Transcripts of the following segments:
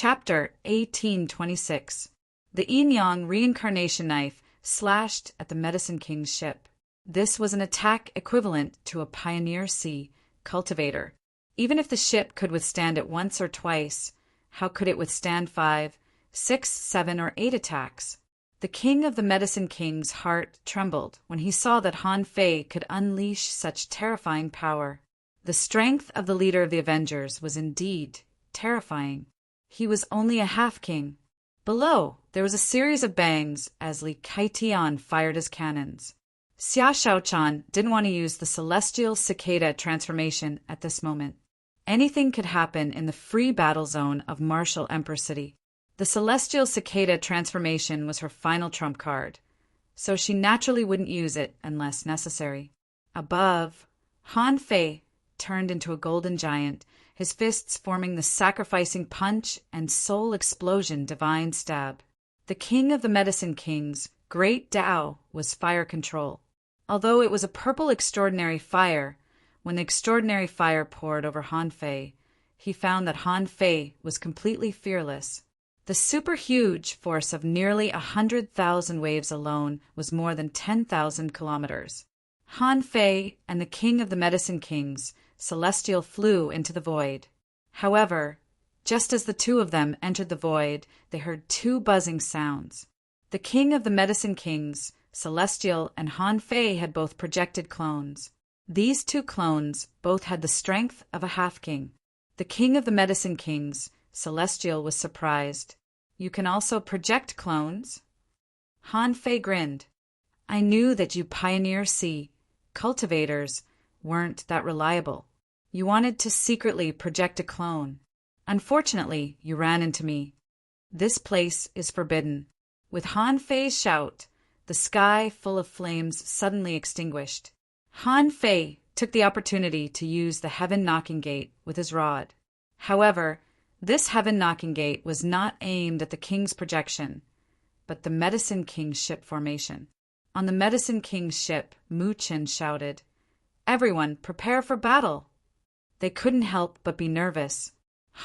Chapter 1826. The Yin-Yang reincarnation knife slashed at the Medicine King's ship. This was an attack equivalent to a Pioneer Sea cultivator. Even if the ship could withstand it once or twice, how could it withstand 5, 6, 7, or 8 attacks? The King of the Medicine King's heart trembled when he saw that Han Fei could unleash such terrifying power. The strength of the leader of the Avengers was indeed terrifying. He was only a half-king. Below, there was a series of bangs as Li Kaitian fired his cannons. Xia Shaochan didn't want to use the celestial cicada transformation at this moment. Anything could happen in the free battle zone of Martial Emperor City. The celestial cicada transformation was her final trump card, so she naturally wouldn't use it unless necessary. Above, Han Fei turned into a golden giant, his fists forming the sacrificing punch and soul explosion divine stab. The King of the Medicine King's great Tao was fire control. Although it was a purple extraordinary fire, when the extraordinary fire poured over Han Fei, he found that Han Fei was completely fearless. The super-huge force of nearly 100,000 waves alone was more than 10,000 kilometers. Han Fei and the King of the Medicine King's celestial flew into the void. However, just as the two of them entered the void, they heard two buzzing sounds. The King of the Medicine King's celestial and Han Fei had both projected clones. These two clones both had the strength of a half-king. The King of the Medicine King's celestial was surprised. "You can also project clones?" Han Fei grinned. "I knew that you Pioneer Sea cultivators weren't that reliable. You wanted to secretly project a clone. Unfortunately, you ran into me. This place is forbidden." With Han Fei's shout, the sky full of flames suddenly extinguished. Han Fei took the opportunity to use the Heaven Knocking Gate with his rod. However, this Heaven Knocking Gate was not aimed at the King's projection, but the Medicine King's ship formation. On the Medicine King's ship, Mu Qin shouted, "Everyone, prepare for battle!" They couldn't help but be nervous.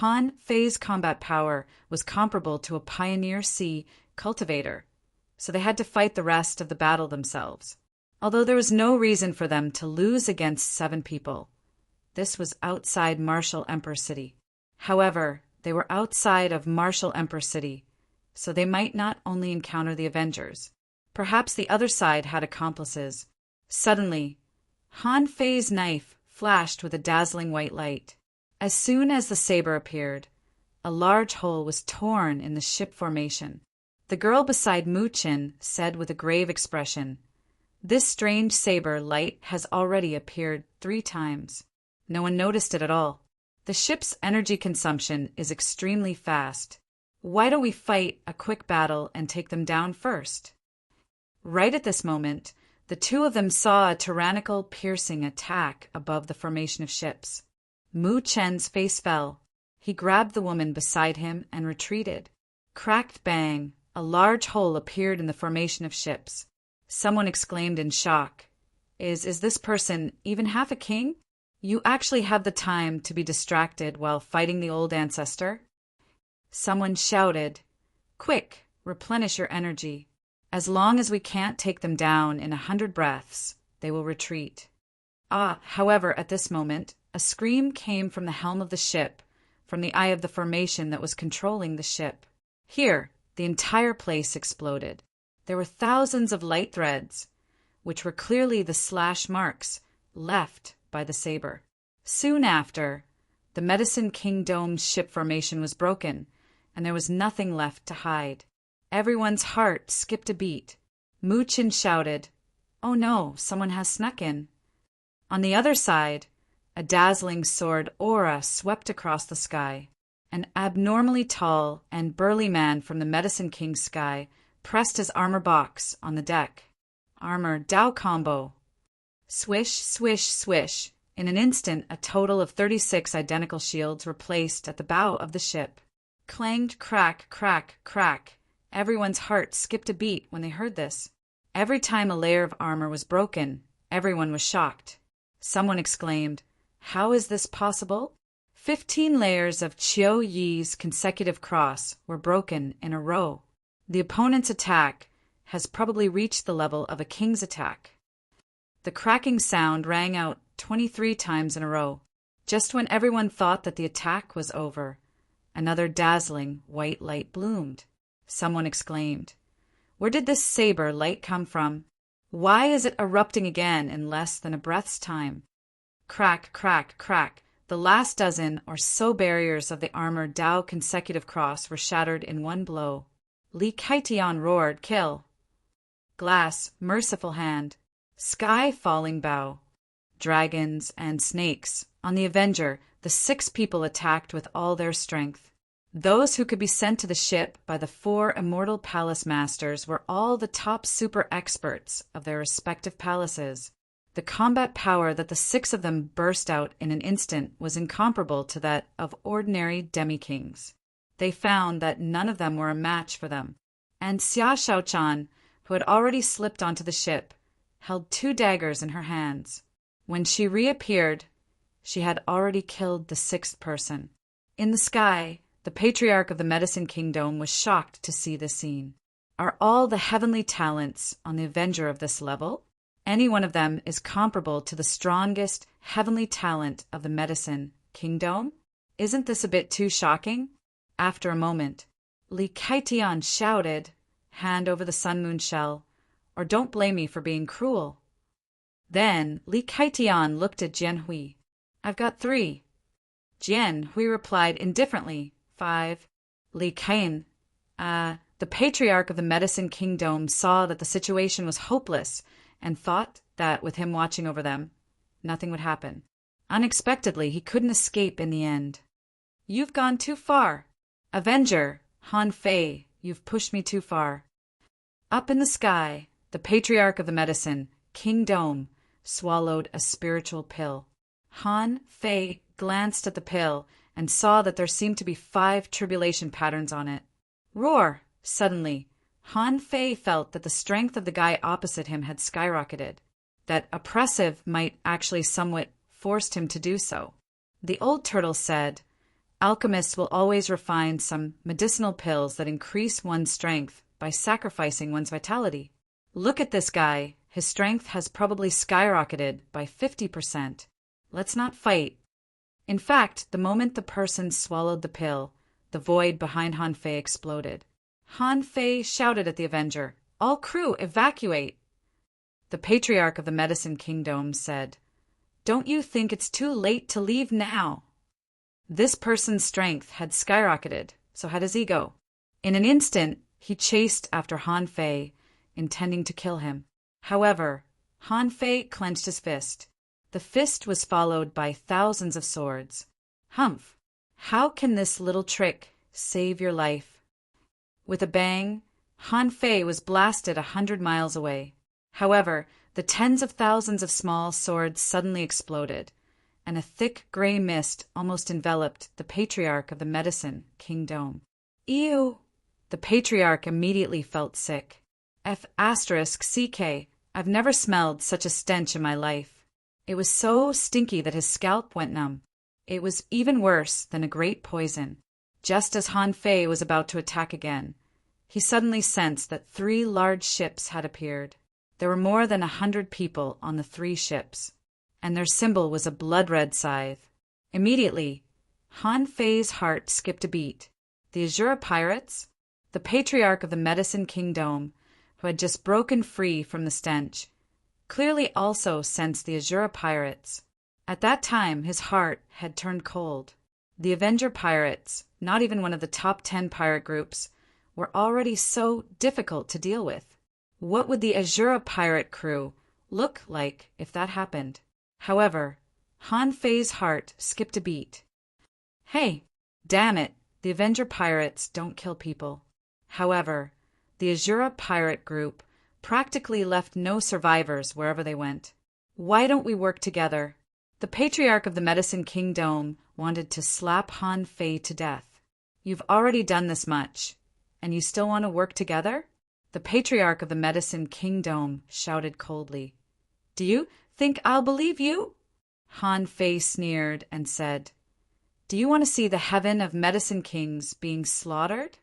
Han Fei's combat power was comparable to a Pioneer Sea cultivator, so they had to fight the rest of the battle themselves. Although there was no reason for them to lose against 7 people. This was outside Martial Emperor City. However, they were outside of Martial Emperor City, so they might not only encounter the Avengers. Perhaps the other side had accomplices. Suddenly, Han Fei's knife flashed with a dazzling white light. As soon as the saber appeared, a large hole was torn in the ship formation. The girl beside Mu Qin said with a grave expression, "This strange saber light has already appeared 3 times. No one noticed it at all. The ship's energy consumption is extremely fast. Why don't we fight a quick battle and take them down first?" Right at this moment, the two of them saw a tyrannical, piercing attack above the formation of ships. Mu Chen's face fell. He grabbed the woman beside him and retreated. Cracked bang, a large hole appeared in the formation of ships. Someone exclaimed in shock, Is this person even half a king? You actually have the time to be distracted while fighting the old ancestor?" Someone shouted, "Quick, replenish your energy. As long as we can't take them down in 100 breaths, they will retreat." However, at this moment, a scream came from the helm of the ship, from the eye of the formation that was controlling the ship. Here, the entire place exploded. There were thousands of light threads, which were clearly the slash marks left by the saber. Soon after, the Medicine King Dome's ship formation was broken, and there was nothing left to hide. Everyone's heart skipped a beat. Mu Qin shouted, "Oh no, someone has snuck in." On the other side, a dazzling sword aura swept across the sky. An abnormally tall and burly man from the Medicine King's sky pressed his armor box on the deck. Armor Dao combo. Swish, swish, swish. In an instant, a total of 36 identical shields were placed at the bow of the ship. Clanged, crack, crack, crack. Everyone's heart skipped a beat when they heard this. Every time a layer of armor was broken, everyone was shocked. Someone exclaimed, "How is this possible?" 15 layers of Qiu Yi's consecutive cross were broken in a row. The opponent's attack has probably reached the level of a king's attack. The cracking sound rang out 23 times in a row. Just when everyone thought that the attack was over, another dazzling white light bloomed. Someone exclaimed, "Where did this saber light come from? Why is it erupting again in less than a breath's time?" Crack, crack, crack. The last dozen or so barriers of the armored Dao consecutive cross were shattered in one blow. Li Kaitian roared, "Kill!" Glass, merciful hand. Sky falling bow. Dragons and snakes. On the Avenger, the 6 people attacked with all their strength. Those who could be sent to the ship by the 4 immortal palace masters were all the top super experts of their respective palaces. The combat power that the 6 of them burst out in an instant was incomparable to that of ordinary demi-kings. They found that none of them were a match for them, and Xia Shaochan, who had already slipped onto the ship, held 2 daggers in her hands. When she reappeared, she had already killed the 6th person. In the sky, the patriarch of the Medicine Kingdom was shocked to see this scene. Are all the heavenly talents on the Avenger of this level? Any one of them is comparable to the strongest heavenly talent of the Medicine Kingdom? Isn't this a bit too shocking? After a moment, Li Kaitian shouted, "Hand over the Sun Moon shell, or don't blame me for being cruel." Then Li Kaitian looked at Jian Hui. "I've got 3. Jian Hui replied indifferently, 5. Li Kain, the patriarch of the Medicine Kingdom saw that the situation was hopeless and thought that with him watching over them, nothing would happen. Unexpectedly, he couldn't escape in the end. You've gone too far. Avenger, Han Fei, you've pushed me too far." Up in the sky, the patriarch of the Medicine Kingdom swallowed a spiritual pill. Han Fei glanced at the pill and saw that there seemed to be 5 tribulation patterns on it. Roar! Suddenly, Han Fei felt that the strength of the guy opposite him had skyrocketed, that oppressive might actually somewhat forced him to do so. The old turtle said, "Alchemists will always refine some medicinal pills that increase one's strength by sacrificing one's vitality. Look at this guy. His strength has probably skyrocketed by 50%. Let's not fight." In fact, the moment the person swallowed the pill, the void behind Han Fei exploded. Han Fei shouted at the Avenger, "All crew, evacuate!" The patriarch of the Medicine Kingdom said, "Don't you think it's too late to leave now?" This person's strength had skyrocketed, so had his ego. In an instant, he chased after Han Fei, intending to kill him. However, Han Fei clenched his fist. The fist was followed by thousands of swords. Humph! How can this little trick save your life? With a bang, Han Fei was blasted 100 miles away. However, the tens of thousands of small swords suddenly exploded, and a thick gray mist almost enveloped the patriarch of the Medicine Kingdom. Ew! The patriarch immediately felt sick. F***CK, I've never smelled such a stench in my life. It was so stinky that his scalp went numb. It was even worse than a great poison. Just as Han Fei was about to attack again, he suddenly sensed that 3 large ships had appeared. There were more than 100 people on the 3 ships, and their symbol was a blood-red scythe. Immediately, Han Fei's heart skipped a beat. The Azura pirates, the patriarch of the Medicine Kingdom, who had just broken free from the stench, clearly also sensed the Azura pirates. At that time, his heart had turned cold. The Avenger pirates, not even one of the top 10 pirate groups, were already so difficult to deal with. What would the Azura pirate crew look like if that happened? However, Han Fei's heart skipped a beat. Hey, damn it, the Avenger pirates don't kill people. However, the Azura pirate group practically left no survivors wherever they went. Why don't we work together? The patriarch of the Medicine Kingdom wanted to slap Han Fei to death. You've already done this much, and you still want to work together? The patriarch of the Medicine Kingdom shouted coldly. Do you think I'll believe you? Han Fei sneered and said, Do you want to see the heaven of medicine kings being slaughtered?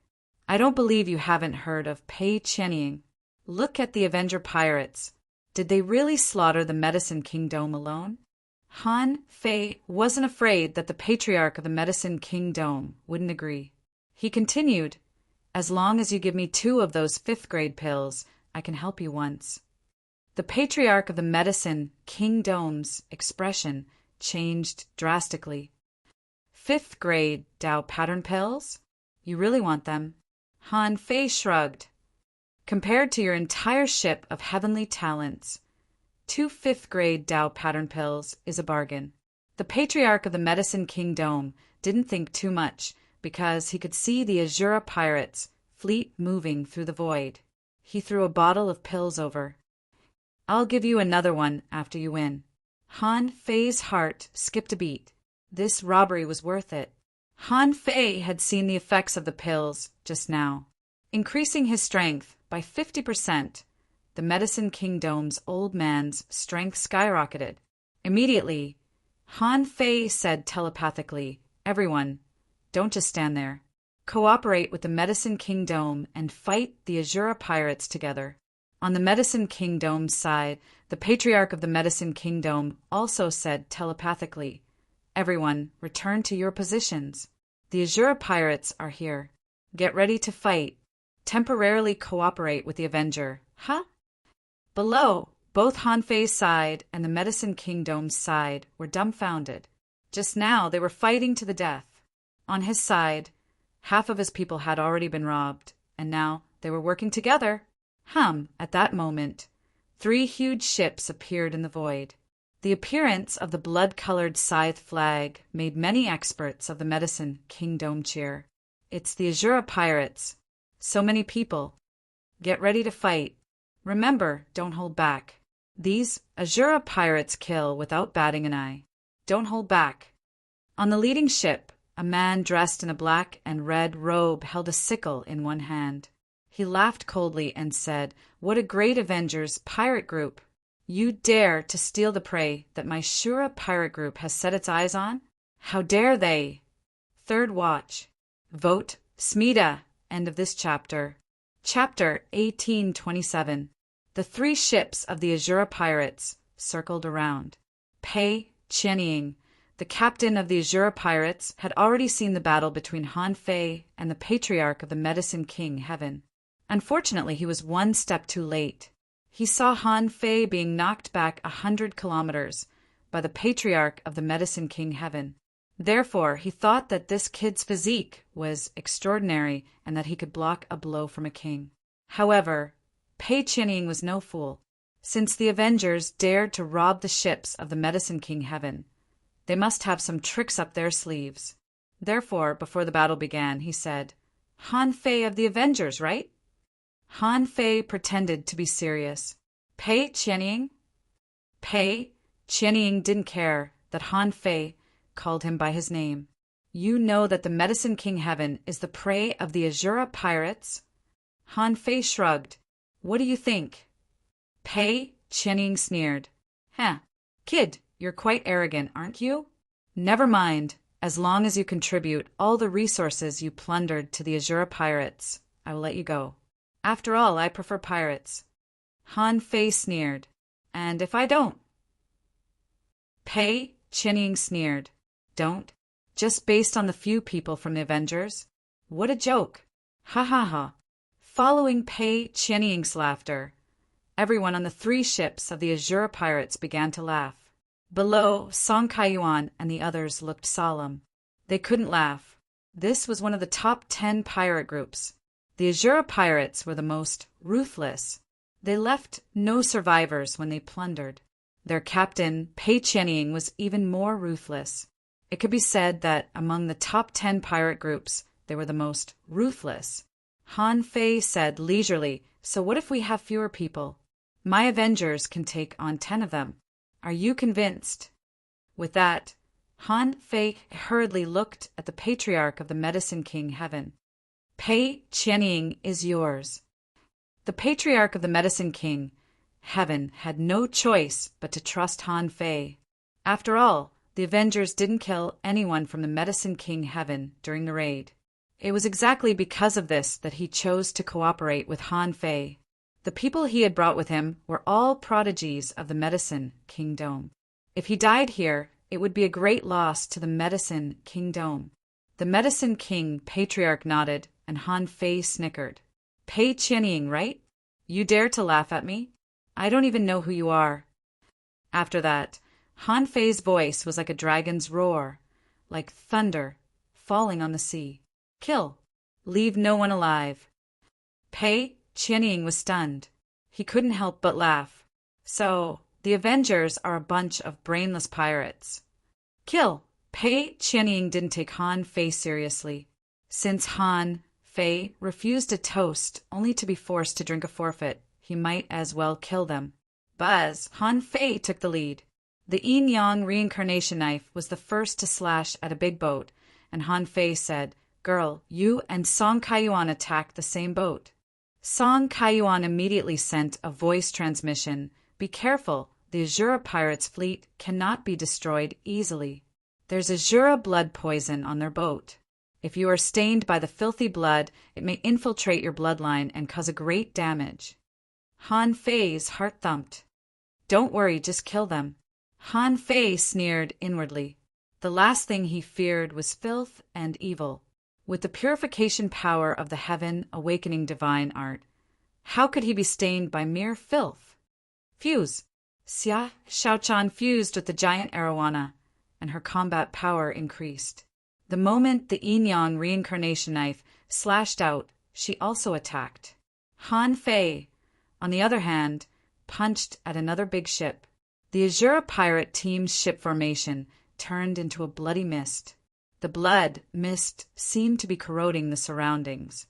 I don't believe you haven't heard of Pei Qianying. Look at the Avenger pirates. Did they really slaughter the Medicine Kingdom alone? Han Fei wasn't afraid that the patriarch of the Medicine Kingdom wouldn't agree. He continued, "As long as you give me 2 of those 5th-grade pills, I can help you once." The patriarch of the Medicine Kingdom's expression changed drastically. 5th-grade Tao pattern pills? You really want them? Han Fei shrugged. Compared to your entire ship of heavenly talents, 2 5th-grade Tao pattern pills is a bargain. The patriarch of the Medicine Kingdom didn't think too much because he could see the Azura pirates' fleet moving through the void. He threw a bottle of pills over. "I'll give you another one after you win." Han Fei's heart skipped a beat. This robbery was worth it. Han Fei had seen the effects of the pills just now. Increasing his strength by 50%, the Medicine Kingdom's old man's strength skyrocketed. Immediately, Han Fei said telepathically, "Everyone, don't just stand there. Cooperate with the Medicine Kingdom and fight the Azura pirates together." On the Medicine Kingdom's side, the patriarch of the Medicine Kingdom also said telepathically, "Everyone, return to your positions. The Azura pirates are here. Get ready to fight. Temporarily cooperate with the Avenger." Huh? Below, both Han Fei's side and the Medicine Kingdom's side were dumbfounded. Just now they were fighting to the death. On his side, half of his people had already been robbed, and now they were working together. At that moment, 3 huge ships appeared in the void. The appearance of the blood-colored scythe flag made many experts of the Medicine Kingdom cheer. It's the Azura pirates. So many people. Get ready to fight. Remember, don't hold back. These Azura pirates kill without batting an eye. Don't hold back. On the leading ship, a man dressed in a black and red robe held a sickle in one hand. He laughed coldly and said, "What a great Avengers pirate group! You dare to steal the prey that my Shura pirate group has set its eyes on? How dare they?" Third watch. Vote Smida. End of this chapter. Chapter 1827. The 3 ships of the Azura pirates circled around. Pei Qianying, the captain of the Azura pirates, had already seen the battle between Han Fei and the patriarch of the Medicine King Heaven. Unfortunately, he was 1 step too late. He saw Han Fei being knocked back 100 kilometers by the patriarch of the Medicine King Heaven. Therefore, he thought that this kid's physique was extraordinary and that he could block a blow from a king. However, Pei Qianying was no fool. Since the Avengers dared to rob the ships of the Medicine King Heaven, they must have some tricks up their sleeves. Therefore, before the battle began, he said, "Han Fei of the Avengers, right?" Han Fei pretended to be serious. "Pei Qianying?" Pei Qianying didn't care that Han Fei called him by his name. "You know that the Medicine King Heaven is the prey of the Azura pirates?" Han Fei shrugged. "What do you think?" Pei Qianying sneered. Kid, you're quite arrogant, aren't you? Never mind. As long as you contribute all the resources you plundered to the Azura pirates, I will let you go. After all, I prefer pirates." Han Fei sneered. "And if I don't?" Pei Qianying sneered. "Don't? Just based on the few people from the Avengers? What a joke! Ha ha ha." Following Pei Qianying's laughter, everyone on the 3 ships of the Azura pirates began to laugh. Below, Song Kaiyuan and the others looked solemn. They couldn't laugh. This was one of the top 10 pirate groups. The Azura pirates were the most ruthless. They left no survivors when they plundered. Their captain, Pei Qianying, was even more ruthless. It could be said that among the top 10 pirate groups, they were the most ruthless. Han Fei said leisurely, "So what if we have fewer people? My Avengers can take on 10 of them. Are you convinced?" With that, Han Fei hurriedly looked at the patriarch of the Medicine King Heaven. "Pei Qianying is yours." The patriarch of the Medicine King Heaven had no choice but to trust Han Fei. After all, The Avengers didn't kill anyone from the Medicine King Heaven during the raid. It was exactly because of this that he chose to cooperate with Han Fei. The people he had brought with him were all prodigies of the Medicine Kingdom. If he died here, it would be a great loss to the Medicine Kingdom. The Medicine King Patriarch nodded, and Han Fei snickered. Pei Qianying, right? You dare to laugh at me? I don't even know who you are. After that, Han Fei's voice was like a dragon's roar, like thunder falling on the sea. Kill. Leave no one alive. Pei Qianying was stunned. He couldn't help but laugh. So, the Avengers are a bunch of brainless pirates. Kill. Pei Qianying didn't take Han Fei seriously. Since Han Fei refused a toast only to be forced to drink a forfeit, he might as well kill them. Buzz, Han Fei took the lead. The yin-yang reincarnation knife was the first to slash at a big boat, and Han Fei said, "Girl, you and Song Kaiyuan attacked the same boat." Song Kaiyuan immediately sent a voice transmission. Be careful, the Azura pirates' fleet cannot be destroyed easily. There's Azura blood poison on their boat. If you are stained by the filthy blood, it may infiltrate your bloodline and cause a great damage. Han Fei's heart thumped. Don't worry, just kill them. Han Fei sneered inwardly. The last thing he feared was filth and evil. With the purification power of the Heaven Awakening Divine Art, how could he be stained by mere filth? Fuse. Xia Shaochan fused with the giant arowana, and her combat power increased. The moment the yin-yang reincarnation knife slashed out, she also attacked. Han Fei, on the other hand, punched at another big ship. The Azura pirate team's ship formation turned into a bloody mist. The blood mist seemed to be corroding the surroundings.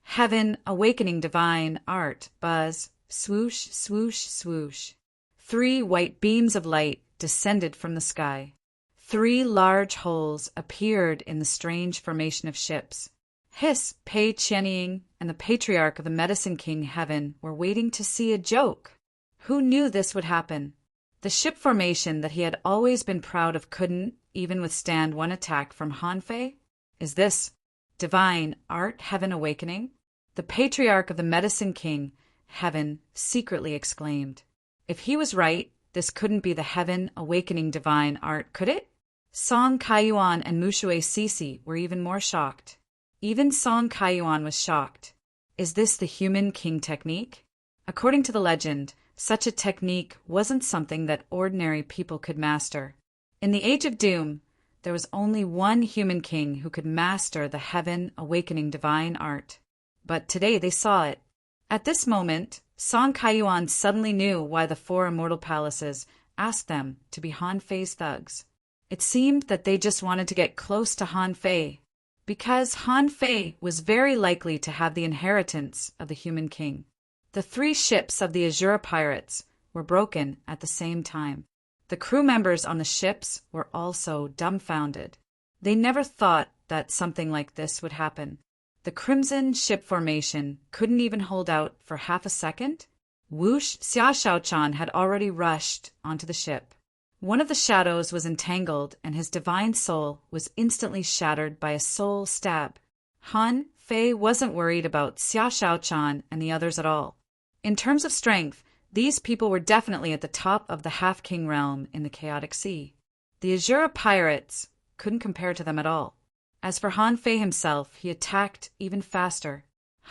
Heaven Awakening Divine Art, buzz, swoosh, swoosh, swoosh. 3 white beams of light descended from the sky. 3 large holes appeared in the strange formation of ships. Hiss, Pei Qianying, and the Patriarch of the Medicine King Heaven were waiting to see a joke. Who knew this would happen? The ship formation that he had always been proud of couldn't even withstand one attack from Han Fei? Is this Divine Art Heaven Awakening? The Patriarch of the Medicine King Heaven secretly exclaimed. If he was right, this couldn't be the Heaven Awakening Divine Art, could it? Song Kaiyuan and Mushue Sisi were even more shocked. Even Song Kaiyuan was shocked. Is this the Human King technique? According to the legend, such a technique wasn't something that ordinary people could master. In the Age of Doom, there was only one human king who could master the Heaven Awakening Divine Art. But today they saw it. At this moment, Song Kaiyuan suddenly knew why the 4 immortal palaces asked them to be Han Fei's thugs. It seemed that they just wanted to get close to Han Fei, because Han Fei was very likely to have the inheritance of the human king. The 3 ships of the Azura pirates were broken at the same time. The crew members on the ships were also dumbfounded. They never thought that something like this would happen. The crimson ship formation couldn't even hold out for half a second. Whoosh Xia Shaochan had already rushed onto the ship. One of the shadows was entangled, and his divine soul was instantly shattered by a soul stab. Han Fei wasn't worried about Xia Shaochan and the others at all. In terms of strength, these people were definitely at the top of the half-king realm in the chaotic sea. The Azura pirates couldn't compare to them at all. As for Han Fei himself, he attacked even faster.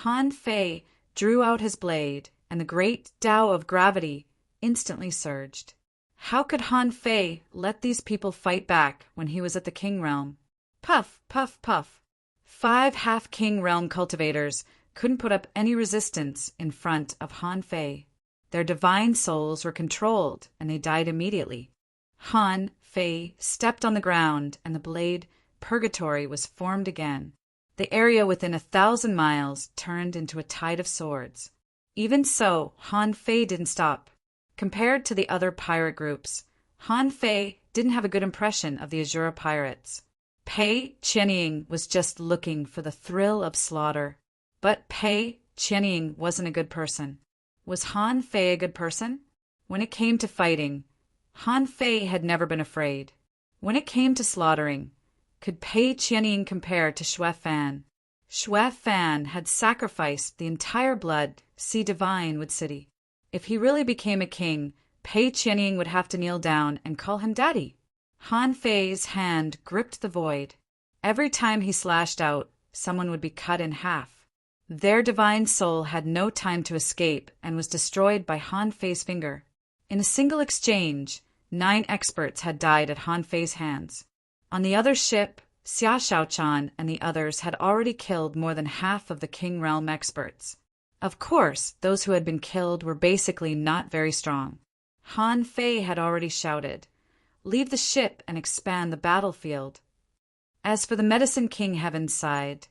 Han Fei drew out his blade, and the great Tao of gravity instantly surged. How could Han Fei let these people fight back when he was at the king realm? Puff, puff, puff. 5 half-king realm cultivators couldn't put up any resistance in front of Han Fei. Their divine souls were controlled, and they died immediately. Han Fei stepped on the ground, and the blade Purgatory was formed again. The area within 1,000 miles turned into a tide of swords. Even so, Han Fei didn't stop. Compared to the other pirate groups, Han Fei didn't have a good impression of the Azura pirates. Pei Qianying was just looking for the thrill of slaughter. But Pei Qianying wasn't a good person. Was Han Fei a good person? When it came to fighting, Han Fei had never been afraid. When it came to slaughtering, could Pei Qianying compare to Xue Fan? Xue Fan had sacrificed the entire blood Sea Divine would city. If he really became a king, Pei Qianying would have to kneel down and call him daddy. Han Fei's hand gripped the void. Every time he slashed out, someone would be cut in half. Their divine soul had no time to escape and was destroyed by Han Fei's finger. In a single exchange, 9 experts had died at Han Fei's hands. On the other ship, Xia Shaochan and the others had already killed more than half of the King Realm experts. Of course, those who had been killed were basically not very strong. Han Fei had already shouted, "Leave the ship and expand the battlefield." As for the Medicine King Heaven's side,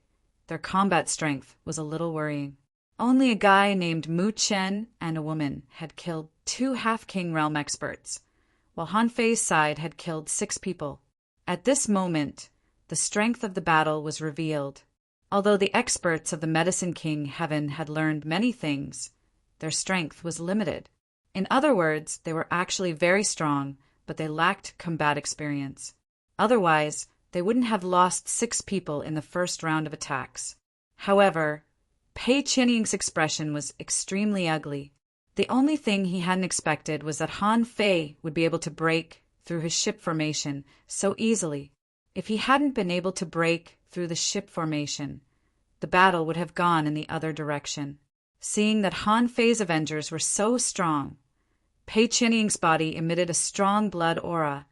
their combat strength was a little worrying. Only a guy named Mu Chen and a woman had killed 2 half-King Realm experts, while Han Fei's side had killed 6 people. At this moment, the strength of the battle was revealed. Although the experts of the Medicine King Heaven had learned many things, their strength was limited. In other words, they were actually very strong, but they lacked combat experience. Otherwise, they wouldn't have lost 6 people in the first round of attacks. However, Pei Qianying's expression was extremely ugly. The only thing he hadn't expected was that Han Fei would be able to break through his ship formation so easily. If he hadn't been able to break through the ship formation, the battle would have gone in the other direction. Seeing that Han Fei's Avengers were so strong, Pei Qianying's body emitted a strong blood aura,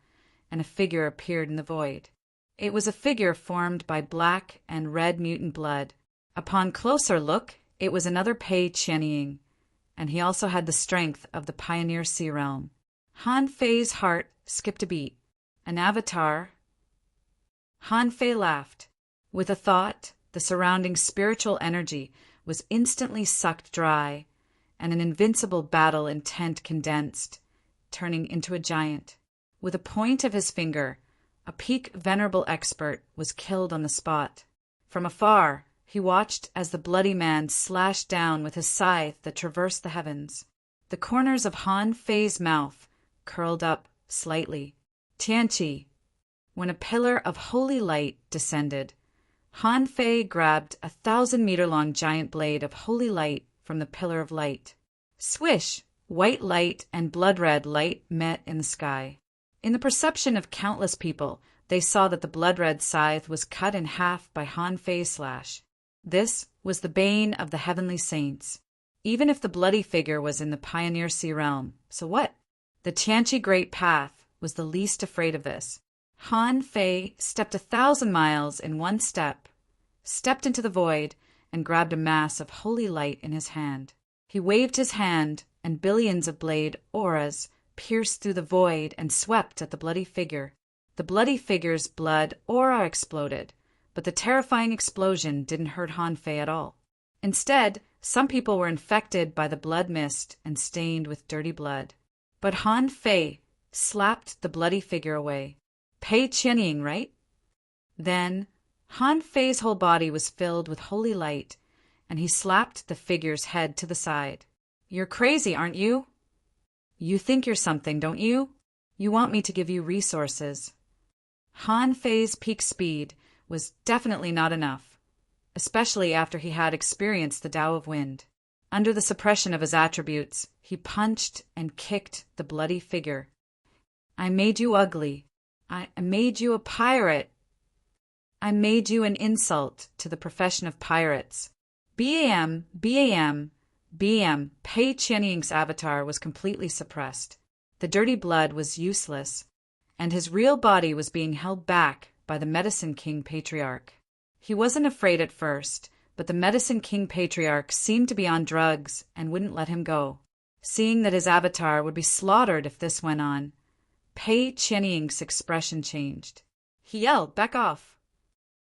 and a figure appeared in the void. It was a figure formed by black and red mutant blood. Upon closer look, it was another Pei Qianying, and he also had the strength of the Pioneer Sea Realm. Han Fei's heart skipped a beat. An avatar? Han Fei laughed. With a thought, the surrounding spiritual energy was instantly sucked dry, and an invincible battle intent condensed, turning into a giant. With a point of his finger, a peak venerable expert was killed on the spot. From afar, he watched as the bloody man slashed down with his scythe that traversed the heavens. The corners of Han Fei's mouth curled up slightly. Tianqi. When a pillar of holy light descended, Han Fei grabbed a 1,000-meter-long giant blade of holy light from the pillar of light. Swish! White light and blood-red light met in the sky. In the perception of countless people, they saw that the blood-red scythe was cut in half by Han Fei's slash. This was the bane of the heavenly saints. Even if the bloody figure was in the Pioneer Sea Realm, so what? The Tianqi Great Path was the least afraid of this. Han Fei stepped 1,000 miles in one step, stepped into the void, and grabbed a mass of holy light in his hand. He waved his hand, and billions of blade auras pierced through the void and swept at the bloody figure. The bloody figure's blood aura exploded, but the terrifying explosion didn't hurt Han Fei at all. Instead, some people were infected by the blood mist and stained with dirty blood. But Han Fei slapped the bloody figure away. Pei Qianying, right? Then, Han Fei's whole body was filled with holy light, and he slapped the figure's head to the side. "You're crazy, aren't you? You think you're something, don't you? You want me to give you resources." Han Fei's peak speed was definitely not enough, especially after he had experienced the Tao of Wind. Under the suppression of his attributes, he punched and kicked the bloody figure. "I made you ugly. I made you a pirate. I made you an insult to the profession of pirates." BAM, BAM, BAM. Pei Qianying's avatar was completely suppressed. The dirty blood was useless, and his real body was being held back by the Medicine King Patriarch. He wasn't afraid at first, but the Medicine King Patriarch seemed to be on drugs and wouldn't let him go. Seeing that his avatar would be slaughtered if this went on, Pei Qianying's expression changed. He yelled, "Back off!"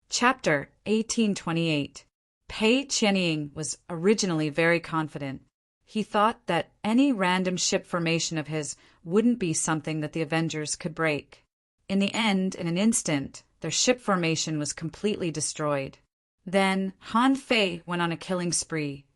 Chapter 1828. Pei Qianying was originally very confident. He thought that any random ship formation of his wouldn't be something that the Avengers could break. In the end, in an instant, their ship formation was completely destroyed. Then Han Fei went on a killing spree,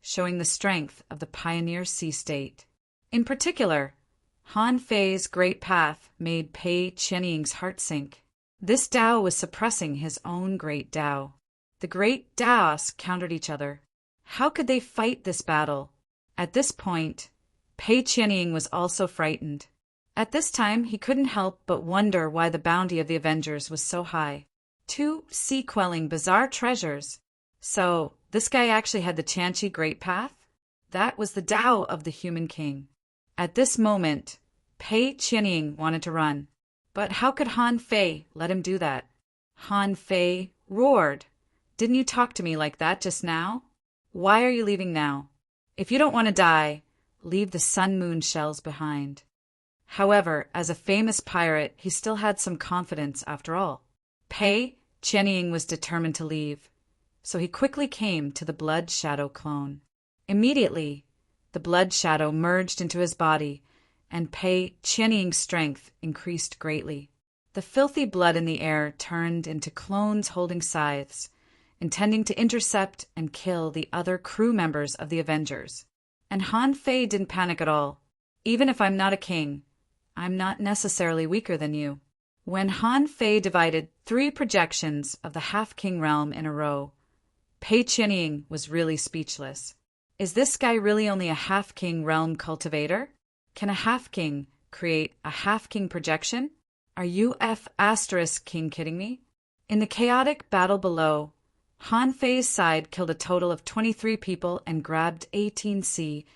showing the strength of the Pioneer Sea State. In particular, Han Fei's great path made Pei Qianying's heart sink. This Tao was suppressing his own great Tao. The great Taos countered each other. How could they fight this battle? At this point, Pei Qianying was also frightened. At this time, he couldn't help but wonder why the bounty of the Avengers was so high. 2 sea-quelling bizarre treasures. So, this guy actually had the Tianqi Great Path? That was the Tao of the human king. At this moment, Pei Qianying wanted to run. But how could Han Fei let him do that? Han Fei roared. Didn't you talk to me like that just now? Why are you leaving now? If you don't want to die, leave the sun-moon shells behind. However, as a famous pirate, he still had some confidence after all. Pei Qianying was determined to leave, so he quickly came to the Blood Shadow clone. Immediately, the Blood Shadow merged into his body, and Pei Qianying's strength increased greatly. The filthy blood in the air turned into clones holding scythes, intending to intercept and kill the other crew members of the Avengers. And Han Fei didn't panic at all. Even if I'm not a king, I'm not necessarily weaker than you. When Han Fei divided 3 projections of the half-king realm in a row, Pei Qianying was really speechless. Is this guy really only a half-king realm cultivator? Can a half-king create a half-king projection? Are you king kidding me? In the chaotic battle below, Han Fei's side killed a total of 23 people and grabbed 18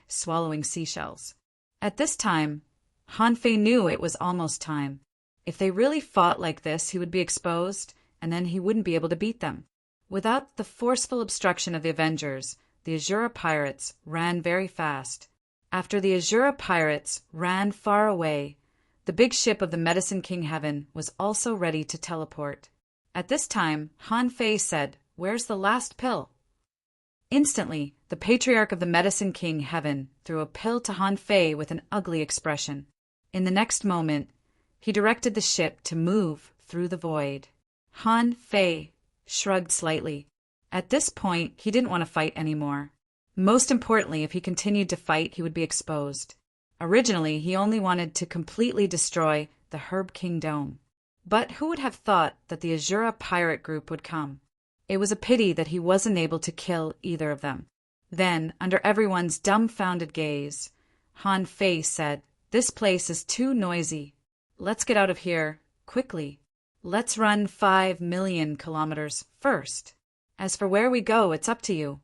swallowing seashells. At this time, Han Fei knew it was almost time. If they really fought like this, he would be exposed, and then he wouldn't be able to beat them. Without the forceful obstruction of the Avengers, the Azura pirates ran very fast. After the Azura pirates ran far away, the big ship of the Medicine King Heaven was also ready to teleport. At this time, Han Fei said, "Where's the last pill?" Instantly, the Patriarch of the Medicine King Heaven threw a pill to Han Fei with an ugly expression. In the next moment, he directed the ship to move through the void. Han Fei shrugged slightly. At this point, he didn't want to fight anymore. Most importantly, if he continued to fight, he would be exposed. Originally, he only wanted to completely destroy the Herb King Dome. But who would have thought that the Azura pirate group would come? It was a pity that he wasn't able to kill either of them. Then, under everyone's dumbfounded gaze, Han Fei said, "This place is too noisy. Let's get out of here, quickly. Let's run 5 million kilometers first. As for where we go, it's up to you."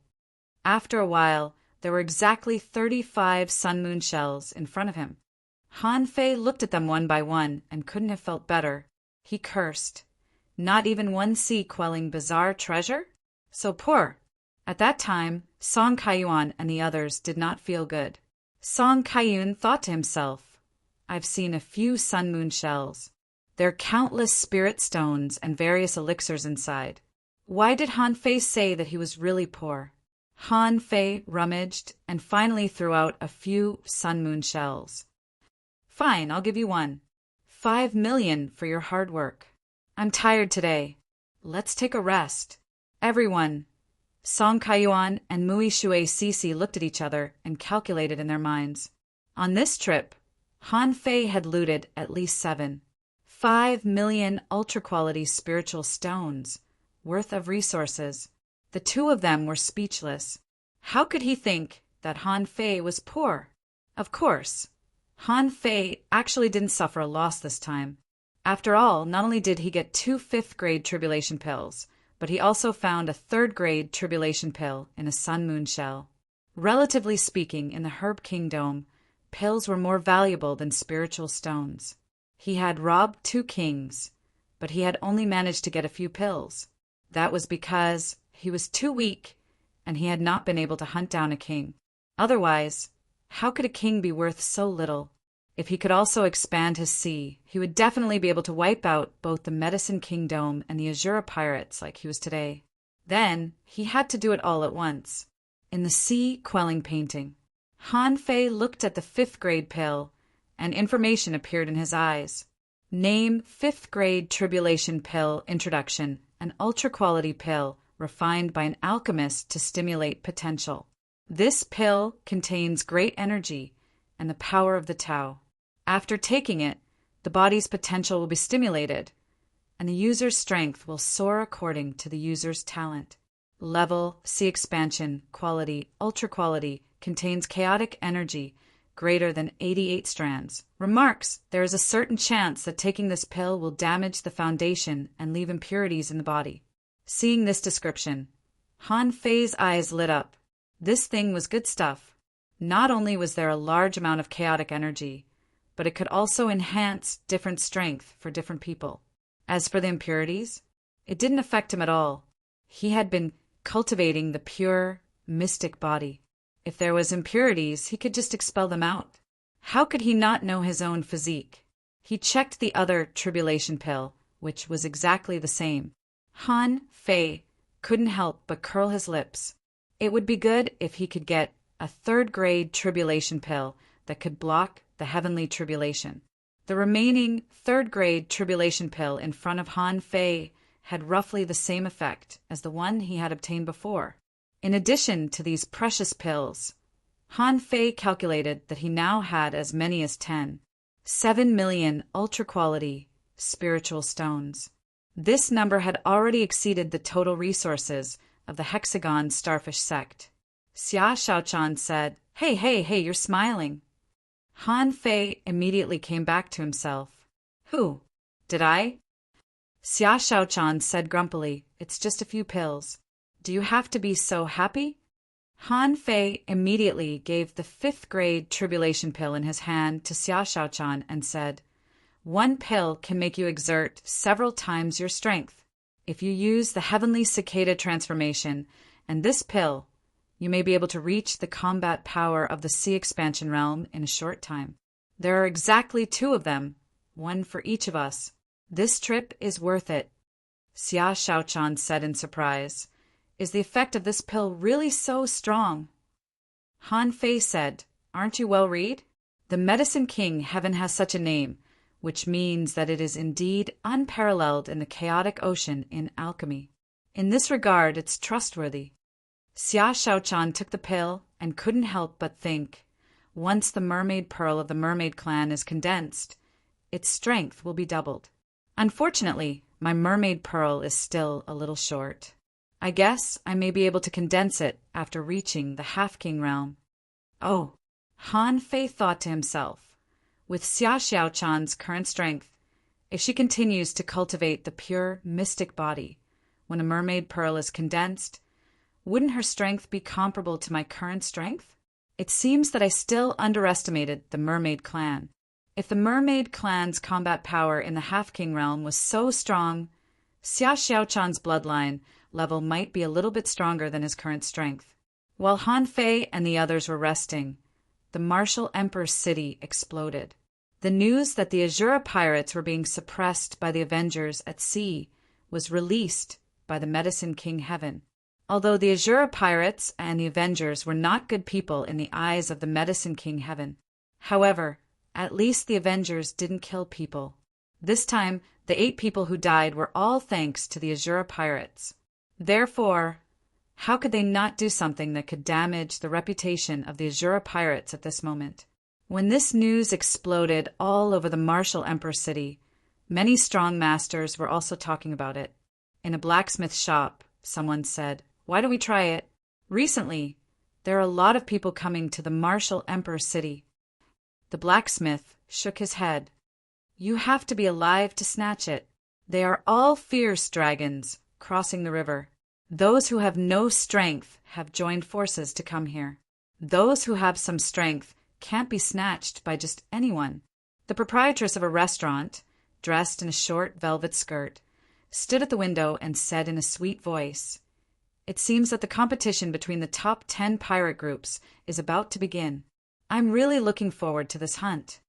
After a while, there were exactly 35 sun-moon shells in front of him. Han Fei looked at them one by one and couldn't have felt better. He cursed. Not even one sea-quelling bizarre treasure? So poor. At that time, Song Kaiyuan and the others did not feel good. Song Kaiyuan thought to himself, "I've seen a few sun-moon shells. There are countless spirit stones and various elixirs inside. Why did Han Fei say that he was really poor?" Han Fei rummaged and finally threw out a few sun-moon shells. "Fine, I'll give you one. 5 million for your hard work. I'm tired today. Let's take a rest." Everyone, Song Kaiyuan and Mui Shui Sisi, looked at each other and calculated in their minds. On this trip, Han Fei had looted at least 5 million ultra-quality spiritual stones worth of resources. The two of them were speechless. How could he think that Han Fei was poor? Of course, Han Fei actually didn't suffer a loss this time. After all, not only did he get 2 5th-grade tribulation pills, but he also found a 3rd-grade tribulation pill in a sun-moon shell. Relatively speaking, in the Herb Kingdom, pills were more valuable than spiritual stones. He had robbed 2 kings, but he had only managed to get a few pills. That was because he was too weak, and he had not been able to hunt down a king. Otherwise, how could a king be worth so little? If he could also expand his sea, he would definitely be able to wipe out both the Medicine Kingdom and the Azura pirates like he was today. Then, he had to do it all at once. In the sea-quelling painting, Han Fei looked at the 5th-grade pill, and information appeared in his eyes. Name 5th-grade tribulation pill introduction, an ultra-quality pill refined by an alchemist to stimulate potential. This pill contains great energy and the power of the Tao. After taking it, the body's potential will be stimulated, and the user's strength will soar according to the user's talent. Level C expansion quality ultra quality contains chaotic energy greater than 88 strands. Remarks, there is a certain chance that taking this pill will damage the foundation and leave impurities in the body. Seeing this description, Han Fei's eyes lit up. This thing was good stuff. Not only was there a large amount of chaotic energy, but it could also enhance different strength for different people. As for the impurities, it didn't affect him at all. He had been cultivating the pure, mystic body. If there was impurities, he could just expel them out. How could he not know his own physique? He checked the other tribulation pill, which was exactly the same. Han Fei couldn't help but curl his lips. It would be good if he could get a third-grade tribulation pill that could block the heavenly tribulation. The remaining third-grade tribulation pill in front of Han Fei had roughly the same effect as the one he had obtained before. In addition to these precious pills, Han Fei calculated that he now had as many as 7 million ultra-quality spiritual stones. This number had already exceeded the total resources of the Hexagon Starfish sect. Xia Shaochan said, Hey, you're smiling. Han Fei immediately came back to himself. Who? Did I? Xia Shaochan said grumpily, It's just a few pills. Do you have to be so happy? Han Fei immediately gave the 5th-grade tribulation pill in his hand to Xia Shaochan and said, One pill can make you exert several times your strength. If you use the heavenly cicada transformation and this pill, you may be able to reach the combat power of the C expansion realm in a short time. There are exactly 2 of them, one for each of us. This trip is worth it. Xia Shaochan said in surprise. Is the effect of this pill really so strong? Han Fei said, Aren't you well read? The Medicine King Heaven has such a name, which means that it is indeed unparalleled in the chaotic ocean in alchemy. In this regard, it's trustworthy. Xia Shaochan took the pill and couldn't help but think, once the mermaid pearl of the mermaid clan is condensed, its strength will be doubled. Unfortunately, my mermaid pearl is still a little short. I guess I may be able to condense it after reaching the half-king realm. Oh, Han Fei thought to himself, with Xia Xiaochan's current strength, if she continues to cultivate the pure, mystic body, when a mermaid pearl is condensed, wouldn't her strength be comparable to my current strength? It seems that I still underestimated the mermaid clan. If the mermaid clan's combat power in the half-king realm was so strong, Xia Xiaochan's bloodline level might be a little bit stronger than his current strength. While Han Fei and the others were resting, the Martial Emperor's city exploded. The news that the Azura pirates were being suppressed by the Avengers at sea was released by the Medicine King Heaven. Although the Azura pirates and the Avengers were not good people in the eyes of the Medicine King Heaven. However, at least the Avengers didn't kill people. This time, the 8 people who died were all thanks to the Azura pirates. Therefore, how could they not do something that could damage the reputation of the Azura pirates at this moment? When this news exploded all over the Martial Emperor city, many strong masters were also talking about it. In a blacksmith shop, someone said, Why don't we try it? Recently, there are a lot of people coming to the Martial Emperor city. The blacksmith shook his head. You have to be alive to snatch it. They are all fierce dragons crossing the river. Those who have no strength have joined forces to come here. Those who have some strength can't be snatched by just anyone. The proprietress of a restaurant, dressed in a short velvet skirt, stood at the window and said in a sweet voice, It seems that the competition between the top 10 pirate groups is about to begin. I'm really looking forward to this hunt.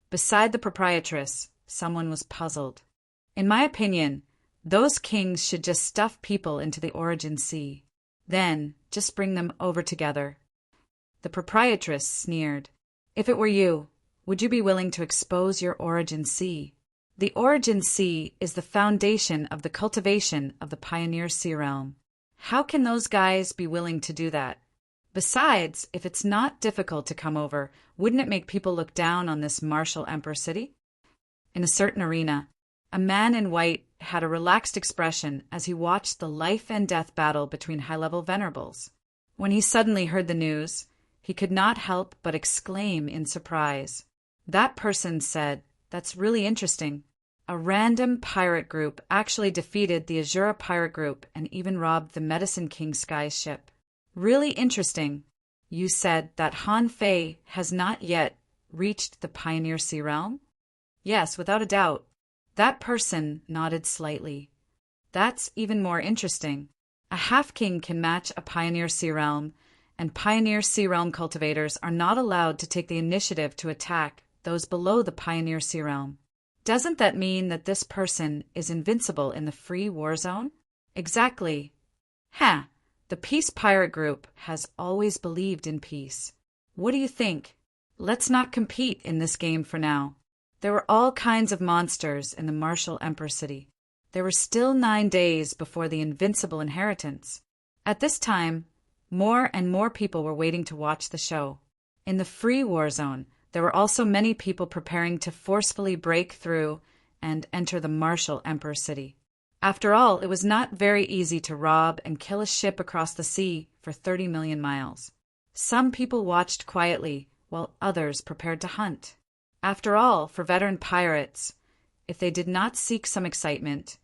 Beside the proprietress, someone was puzzled. In my opinion, those kings should just stuff people into the Origin Sea. Then, just bring them over together. The proprietress sneered. If it were you, would you be willing to expose your Origin Sea? The Origin Sea is the foundation of the cultivation of the Pioneer Sea realm. How can those guys be willing to do that? Besides, if it's not difficult to come over, wouldn't it make people look down on this martial emperor city? In a certain arena, a man in white had a relaxed expression as he watched the life and death battle between high-level venerables. When he suddenly heard the news, he could not help but exclaim in surprise. That person said, "That's really interesting. A random pirate group actually defeated the Azura pirate group and even robbed the Medicine King Sky's ship. Really interesting. You said that Han Fei has not yet reached the Pioneer Sea realm?" "Yes, without a doubt." That person nodded slightly. "That's even more interesting. A half-king can match a Pioneer Sea realm, and Pioneer Sea realm cultivators are not allowed to take the initiative to attack those below the Pioneer Sea realm. Doesn't that mean that this person is invincible in the free war zone?" "Exactly." "Ha! The Peace Pirate Group has always believed in peace. What do you think? Let's not compete in this game for now." There were all kinds of monsters in the martial Emperor City. There were still 9 days before the invincible inheritance. At this time, more and more people were waiting to watch the show. In the free war zone, there were also many people preparing to forcefully break through and enter the martial Emperor City. After all, it was not very easy to rob and kill a ship across the sea for 30 million miles. Some people watched quietly, while others prepared to hunt. After all, for veteran pirates, if they did not seek some excitement,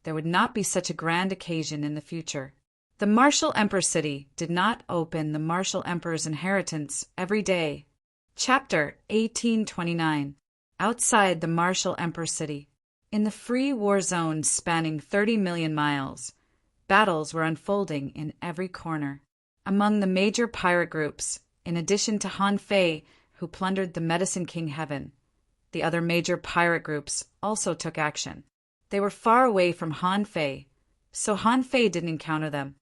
there would not be such a grand occasion in the future. The Martial Emperor City did not open the Martial Emperor's inheritance every day. Chapter 1829. Outside the Martial Emperor City. In the free war zone spanning 30 million miles, battles were unfolding in every corner. Among the major pirate groups, in addition to Han Fei, who plundered the Medicine King Heaven, the other major pirate groups also took action. They were far away from Han Fei, so Han Fei didn't encounter them.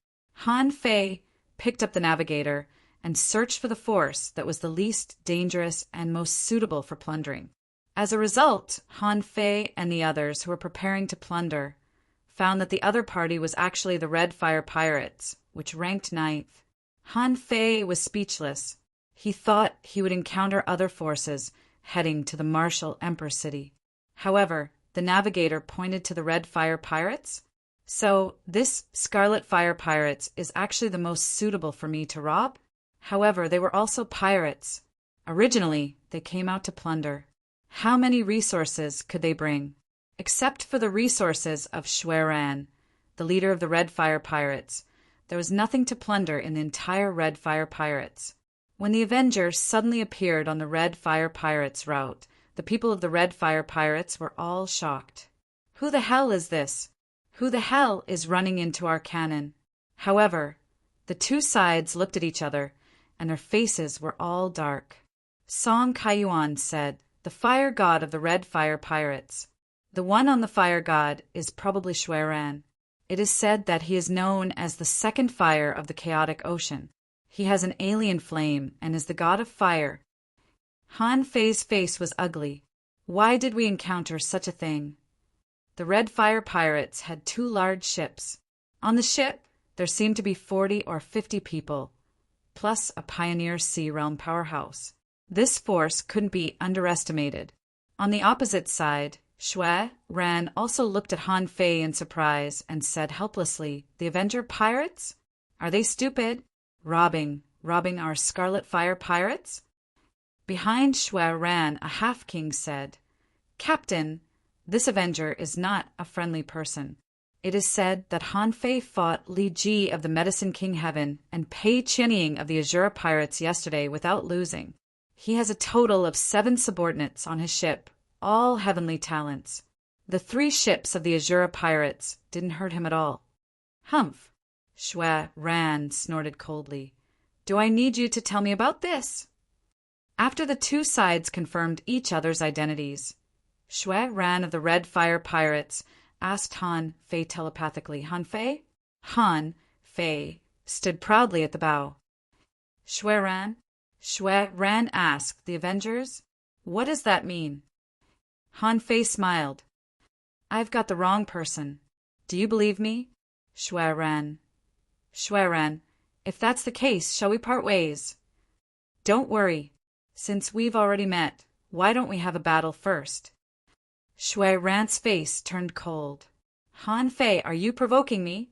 Han Fei picked up the navigator and searched for the force that was the least dangerous and most suitable for plundering. As a result, Han Fei and the others who were preparing to plunder found that the other party was actually the Red Fire Pirates, which ranked 9th. Han Fei was speechless. He thought he would encounter other forces heading to the Martial Emperor City. However, the navigator pointed to the Red Fire Pirates. "So, this Scarlet Fire Pirates is actually the most suitable for me to rob?" However, they were also pirates. Originally, they came out to plunder. How many resources could they bring? Except for the resources of Shui Ran, the leader of the Red Fire Pirates, there was nothing to plunder in the entire Red Fire Pirates. When the Avenger suddenly appeared on the Red Fire Pirates route, the people of the Red Fire Pirates were all shocked. "Who the hell is this? Who the hell is running into our cannon?" However, the two sides looked at each other, and their faces were all dark. Song Kaiyuan said, "The fire god of the Red Fire Pirates. The one on the fire god is probably Shui Ran. It is said that he is known as the second fire of the chaotic ocean. He has an alien flame and is the god of fire." Han Fei's face was ugly. Why did we encounter such a thing? The Red Fire Pirates had 2 large ships. On the ship, there seemed to be 40 or 50 people, plus a Pioneer Sea Realm powerhouse. This force couldn't be underestimated. On the opposite side, Shui Ran also looked at Han Fei in surprise and said helplessly, "The Avenger Pirates? Are they stupid? Robbing our Scarlet Fire Pirates?" Behind Shui Ran, a half-king said, "Captain, this Avenger is not a friendly person. It is said that Han Fei fought Li Ji of the Medicine King Heaven and Pei Qianying of the Azura Pirates yesterday without losing. He has a total of 7 subordinates on his ship, all heavenly talents. The 3 ships of the Azura Pirates didn't hurt him at all." "Humph!" Shui Ran snorted coldly. "Do I need you to tell me about this?" After the 2 sides confirmed each other's identities, Shui Ran of the Red Fire Pirates asked Han Fei telepathically, "Han Fei?" Han Fei stood proudly at the bow. "Shui Ran?" Shui Ran asked, "The Avengers? What does that mean?" Han Fei smiled. "I've got the wrong person. Do you believe me?" Shui Ran. "Shui Ran, If that's the case, shall we part ways? Don't worry. Since we've already met, why don't we have a battle first? Shui Ran's face turned cold. Han Fei, are you provoking me?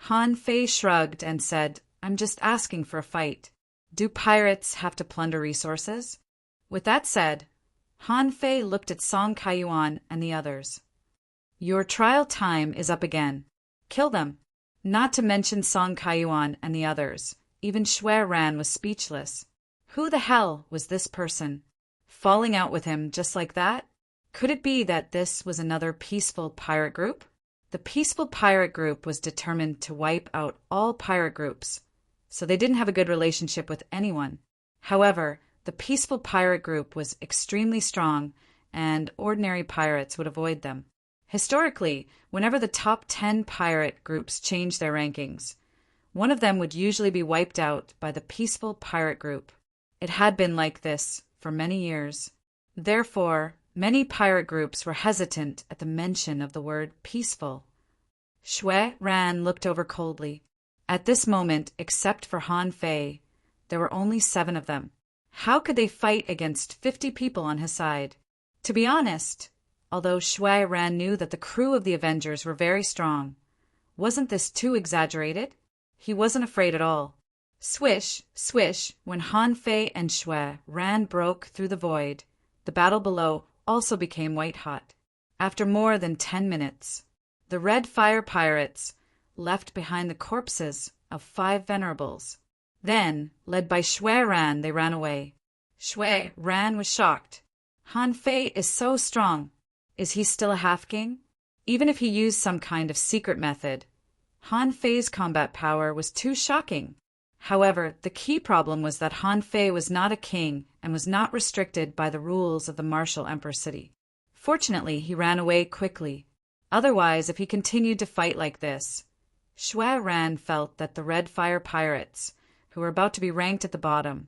Han Fei shrugged and said, I'm just asking for a fight. Do pirates have to plunder resources? With that said, Han Fei looked at Song Kaiyuan and the others. Your trial time is up again. Kill them. Not to mention Song Kaiyuan and the others. Even Shui Ran was speechless. Who the hell was this person? Falling out with him just like that? Could it be that this was another peaceful pirate group? The peaceful pirate group was determined to wipe out all pirate groups, so they didn't have a good relationship with anyone. However, the peaceful pirate group was extremely strong, and ordinary pirates would avoid them. Historically, whenever the top 10 pirate groups changed their rankings, one of them would usually be wiped out by the peaceful pirate group. It had been like this for many years. Therefore, many pirate groups were hesitant at the mention of the word peaceful. Shui Ran looked over coldly. At this moment, except for Han Fei, there were only 7 of them. How could they fight against 50 people on his side? To be honest, although Shui Ran knew that the crew of the Avengers were very strong, wasn't this too exaggerated? He wasn't afraid at all. Swish, swish, when Han Fei and Shui Ran broke through the void, the battle below also became white-hot. After more than 10 minutes, the Red Fire Pirates left behind the corpses of 5 venerables. Then, led by Shui Ran, they ran away. Shui Ran was shocked. Han Fei is so strong. Is he still a half-king? Even if he used some kind of secret method, Han Fei's combat power was too shocking. However, the key problem was that Han Fei was not a king and was not restricted by the rules of the martial Emperor City. Fortunately, he ran away quickly. Otherwise, if he continued to fight like this, Shui Ran felt that the Red Fire Pirates, who were about to be ranked at the bottom,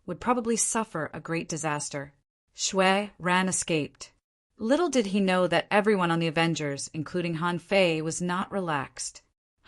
would probably suffer a great disaster. Shui Ran escaped. Little did he know that everyone on the Avengers, including Han Fei, was not relaxed.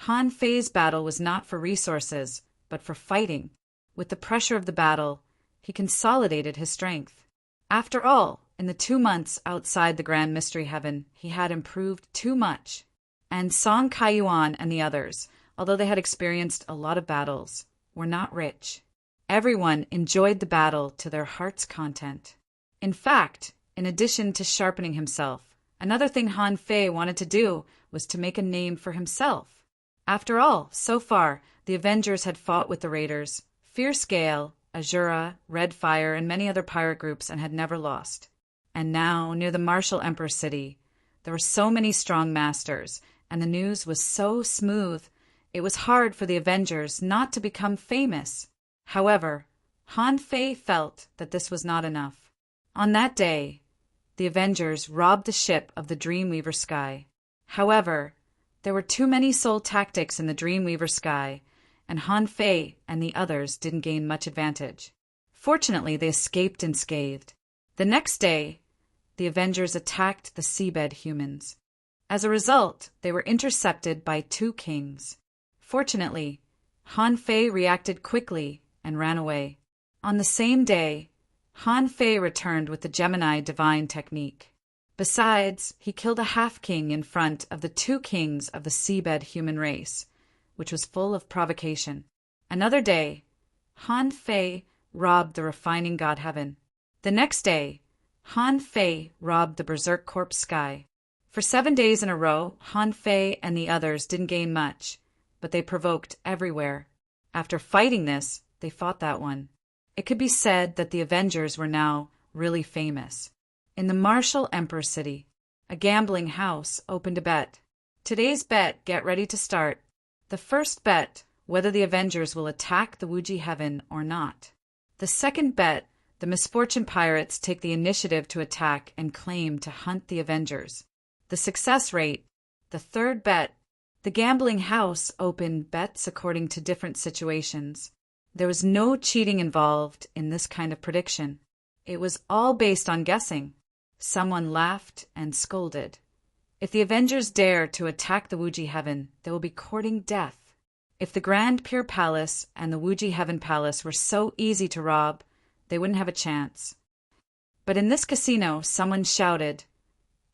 Han Fei's battle was not for resources, but for fighting. With the pressure of the battle, he consolidated his strength. After all, in the 2 months outside the Grand Mystery Heaven, he had improved too much. And Song Kaiyuan and the others, although they had experienced a lot of battles, were not rich. Everyone enjoyed the battle to their heart's content. In fact, in addition to sharpening himself, another thing Han Fei wanted to do was to make a name for himself. After all, so far, the Avengers had fought with the Raiders, Fierce Gale, Azura, Red Fire, and many other pirate groups and had never lost. And now, near the martial Emperor City, there were so many strong masters, and the news was so smooth, it was hard for the Avengers not to become famous. However, Han Fei felt that this was not enough. On that day, the Avengers robbed the ship of the Dreamweaver Sky. However, there were too many soul tactics in the Dreamweaver Sky, and Han Fei and the others didn't gain much advantage. Fortunately, they escaped unscathed. The next day, the Avengers attacked the seabed humans. As a result, they were intercepted by 2 kings. Fortunately, Han Fei reacted quickly and ran away. On the same day, Han Fei returned with the Gemini divine technique. Besides, he killed a half-king in front of the 2 kings of the seabed human race, which was full of provocation. Another day, Han Fei robbed the refining god Heaven. The next day, Han Fei robbed the Berserk Corpse Sky. For 7 days in a row, Han Fei and the others didn't gain much, but they provoked everywhere. After fighting this, they fought that one. It could be said that the Avengers were now really famous. In the martial Emperor City, a gambling house opened a bet. Today's bet, get ready to start. The first bet, whether the Avengers will attack the Wuji Heaven or not. The second bet, the Misfortune Pirates take the initiative to attack and claim to hunt the Avengers. The success rate. The third bet, the gambling house opened bets according to different situations. There was no cheating involved in this kind of prediction. It was all based on guessing. Someone laughed and scolded. If the Avengers dare to attack the Wuji Heaven, they will be courting death. If the Grand Pure Palace and the Wuji Heaven Palace were so easy to rob, they wouldn't have a chance. But in this casino, someone shouted,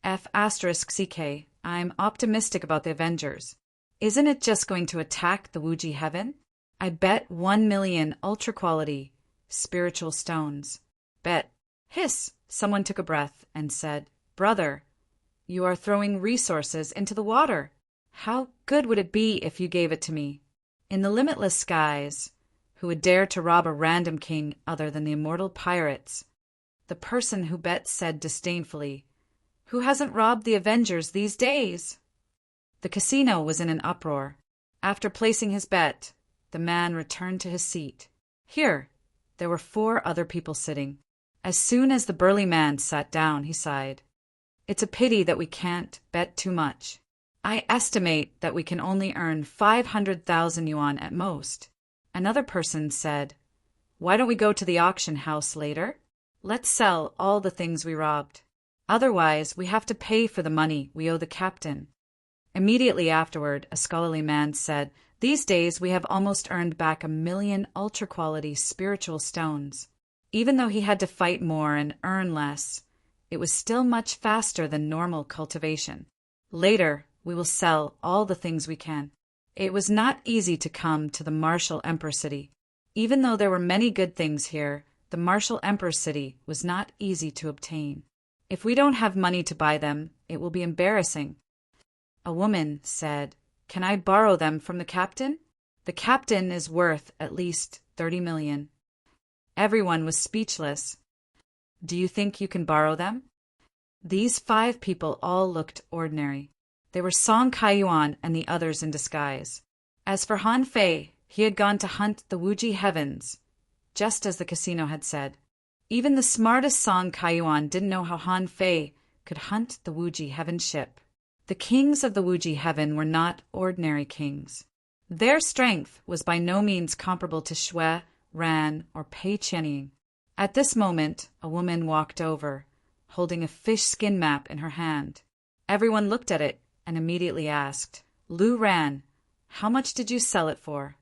F*CK, I'm optimistic about the Avengers. Isn't it just going to attack the Wuji Heaven? I bet 1 million ultra-quality spiritual stones. Bet. Hiss! Someone took a breath and said, Brother, you are throwing resources into the water. How good would it be if you gave it to me? In the limitless skies, who would dare to rob a random king other than the immortal pirates? The person who bet said disdainfully, Who hasn't robbed the Avengers these days? The casino was in an uproar. After placing his bet, the man returned to his seat. Here, there were 4 other people sitting. As soon as the burly man sat down, he sighed. It's a pity that we can't bet too much. I estimate that we can only earn 500,000 yuan at most. Another person said, Why don't we go to the auction house later? Let's sell all the things we robbed. Otherwise, we have to pay for the money we owe the captain. Immediately afterward, a scholarly man said, These days we have almost earned back 1 million ultra-quality spiritual stones. Even though he had to fight more and earn less, it was still much faster than normal cultivation. Later, we will sell all the things we can. It was not easy to come to the Martial Emperor City. Even though there were many good things here, the Martial Emperor City was not easy to obtain. If we don't have money to buy them, it will be embarrassing. A woman said, Can I borrow them from the captain? The captain is worth at least 30 million. Everyone was speechless. Do you think you can borrow them? These 5 people all looked ordinary. They were Song Kaiyuan and the others in disguise. As for Han Fei, he had gone to hunt the Wuji Heavens, just as the casino had said. Even the smartest Song Kaiyuan didn't know how Han Fei could hunt the Wuji Heaven ship. The kings of the Wuji Heaven were not ordinary kings. Their strength was by no means comparable to Shui, Ran, or Pei Qianying. At this moment, a woman walked over, holding a fish skin map in her hand. Everyone looked at it and immediately asked, Lu Ran, how much did you sell it for?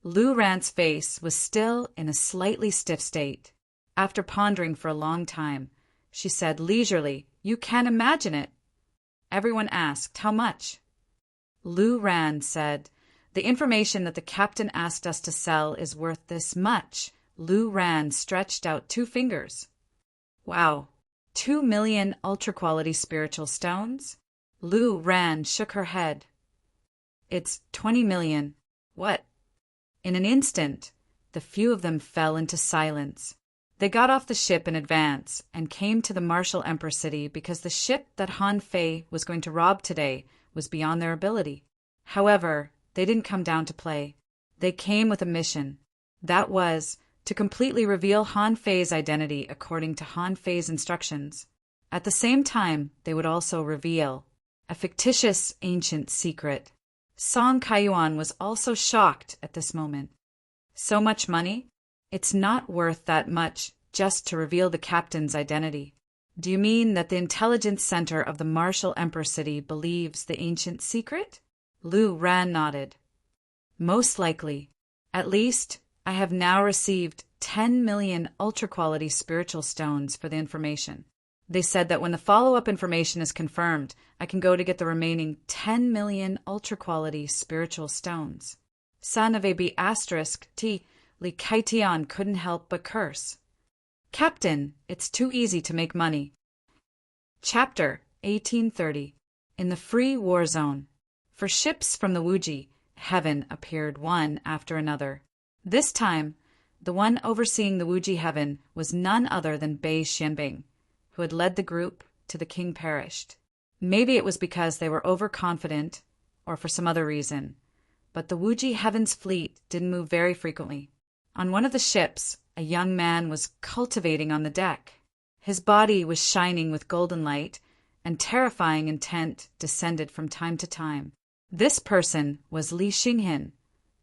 Lu Ran's face was still in a slightly stiff state. After pondering for a long time, she said leisurely, You can't imagine it. Everyone asked, How much? Lu Ran said, The information that the captain asked us to sell is worth this much. Lu Ran stretched out 2 fingers. Wow, 2 million ultra-quality spiritual stones? Lu Ran shook her head. It's 20 million. What? In an instant, the few of them fell into silence. They got off the ship in advance and came to the Martial Emperor City because the ship that Han Fei was going to rob today was beyond their ability. However, they didn't come down to play. They came with a mission. That was to completely reveal Han Fei's identity according to Han Fei's instructions. At the same time, they would also reveal a fictitious ancient secret. Song Kaiyuan was also shocked at this moment. So much money? It's not worth that much just to reveal the captain's identity. Do you mean that the intelligence center of the Martial Emperor City believes the ancient secret? Lu Ran nodded. Most likely. At least, I have now received 10 million ultra-quality spiritual stones for the information. They said that when the follow-up information is confirmed, I can go to get the remaining 10 million ultra-quality spiritual stones. Son of a B***, Li Kaitian couldn't help but curse. Captain, it's too easy to make money. Chapter 1830. In the Free War Zone. For ships from the Wuji Heaven appeared one after another. This time, the one overseeing the Wuji Heaven was none other than Bei Xianbing, who had led the group to the king perished. Maybe it was because they were overconfident, or for some other reason, but the Wuji Heaven's fleet didn't move very frequently. On one of the ships, a young man was cultivating on the deck. His body was shining with golden light, and terrifying intent descended from time to time. This person was Li Xinghin,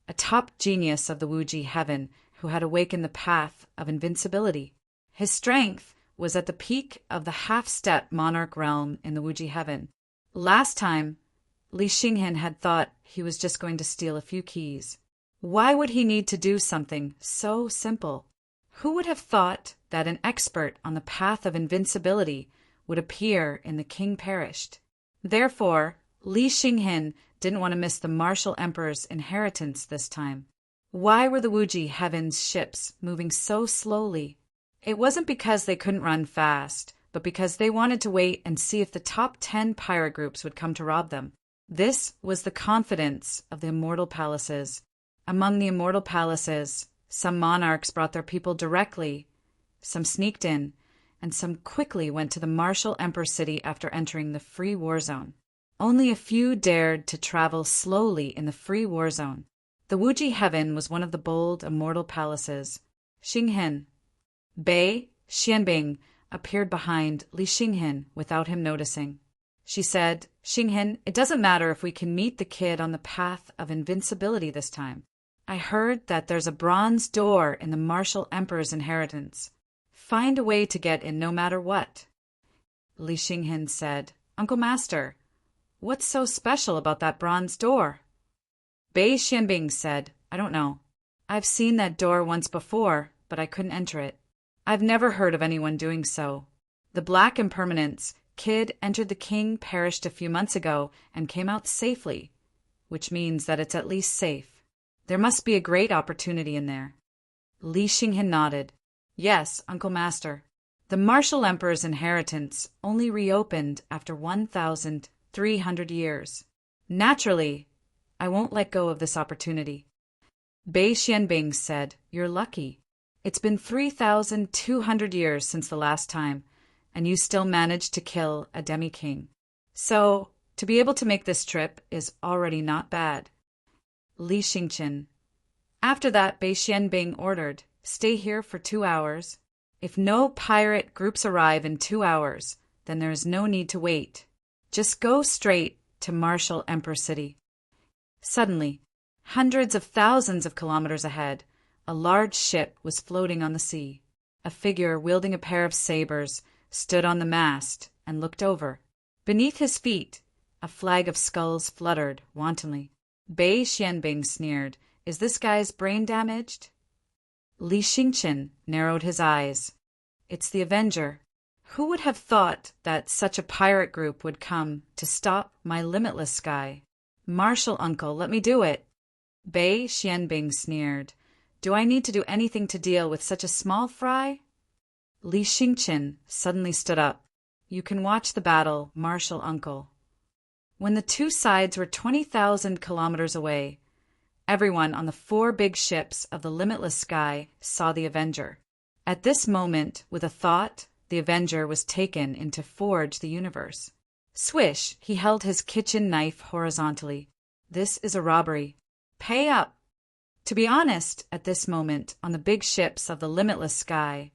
a top genius of the Wuji Heaven who had awakened the path of invincibility. His strength was at the peak of the half-step monarch realm in the Wuji Heaven. Last time, Li Xinghen had thought he was just going to steal a few keys. Why would he need to do something so simple? Who would have thought that an expert on the path of invincibility would appear in the King Perished? Therefore, Li Xinghen didn't want to miss the martial emperor's inheritance this time. Why were the Wuji Heaven's ships moving so slowly? It wasn't because they couldn't run fast, but because they wanted to wait and see if the top 10 pirate groups would come to rob them. This was the confidence of the immortal palaces. Among the immortal palaces, some monarchs brought their people directly, some sneaked in, and some quickly went to the martial emperor city after entering the free war zone. Only a few dared to travel slowly in the free war zone. The Wuji Heaven was one of the bold immortal palaces. Xinghen. Bei Xianbing appeared behind Li Xinghen without him noticing. She said, "Xinghen, it doesn't matter if we can meet the kid on the path of invincibility this time. I heard that there's a bronze door in the martial emperor's inheritance. Find a way to get in no matter what." Li Xinghen said, "Uncle Master, what's so special about that bronze door?" Bei Xianbing said, "I don't know. I've seen that door once before, but I couldn't enter it. I've never heard of anyone doing so. The Black Impermanence kid entered the King Perished a few months ago and came out safely, which means that it's at least safe. There must be a great opportunity in there." Li Xinghen nodded. "Yes, Uncle Master. The martial emperor's inheritance only reopened after 1,300 years. Naturally, I won't let go of this opportunity." Bei Xianbing said, "You're lucky. It's been 3,200 years since the last time, and you still managed to kill a demi-king. So, to be able to make this trip is already not bad." Li Xingchen. After that, Bei Xianbing ordered, "Stay here for 2 hours. If no pirate groups arrive in 2 hours, then there is no need to wait. Just go straight to Martial Emperor City." Suddenly, hundreds of thousands of kilometers ahead, a large ship was floating on the sea. A figure wielding a pair of sabers stood on the mast and looked over. Beneath his feet, a flag of skulls fluttered wantonly. Bei Xianbing sneered, "Is this guy's brain damaged?" Li Xingchen narrowed his eyes. "It's the Avenger. Who would have thought that such a pirate group would come to stop my limitless sky? Martial uncle, let me do it." Bei Xianbing sneered, "Do I need to do anything to deal with such a small fry?" Li Xingchen suddenly stood up. "You can watch the battle, Martial uncle." When the two sides were 20,000 kilometers away, everyone on the 4 big ships of the limitless sky saw the Avenger. At this moment, with a thought, the Avenger was taken in to forge the universe. Swish, he held his kitchen knife horizontally. "This is a robbery. Pay up." To be honest, at this moment, on the big ships of the limitless sky,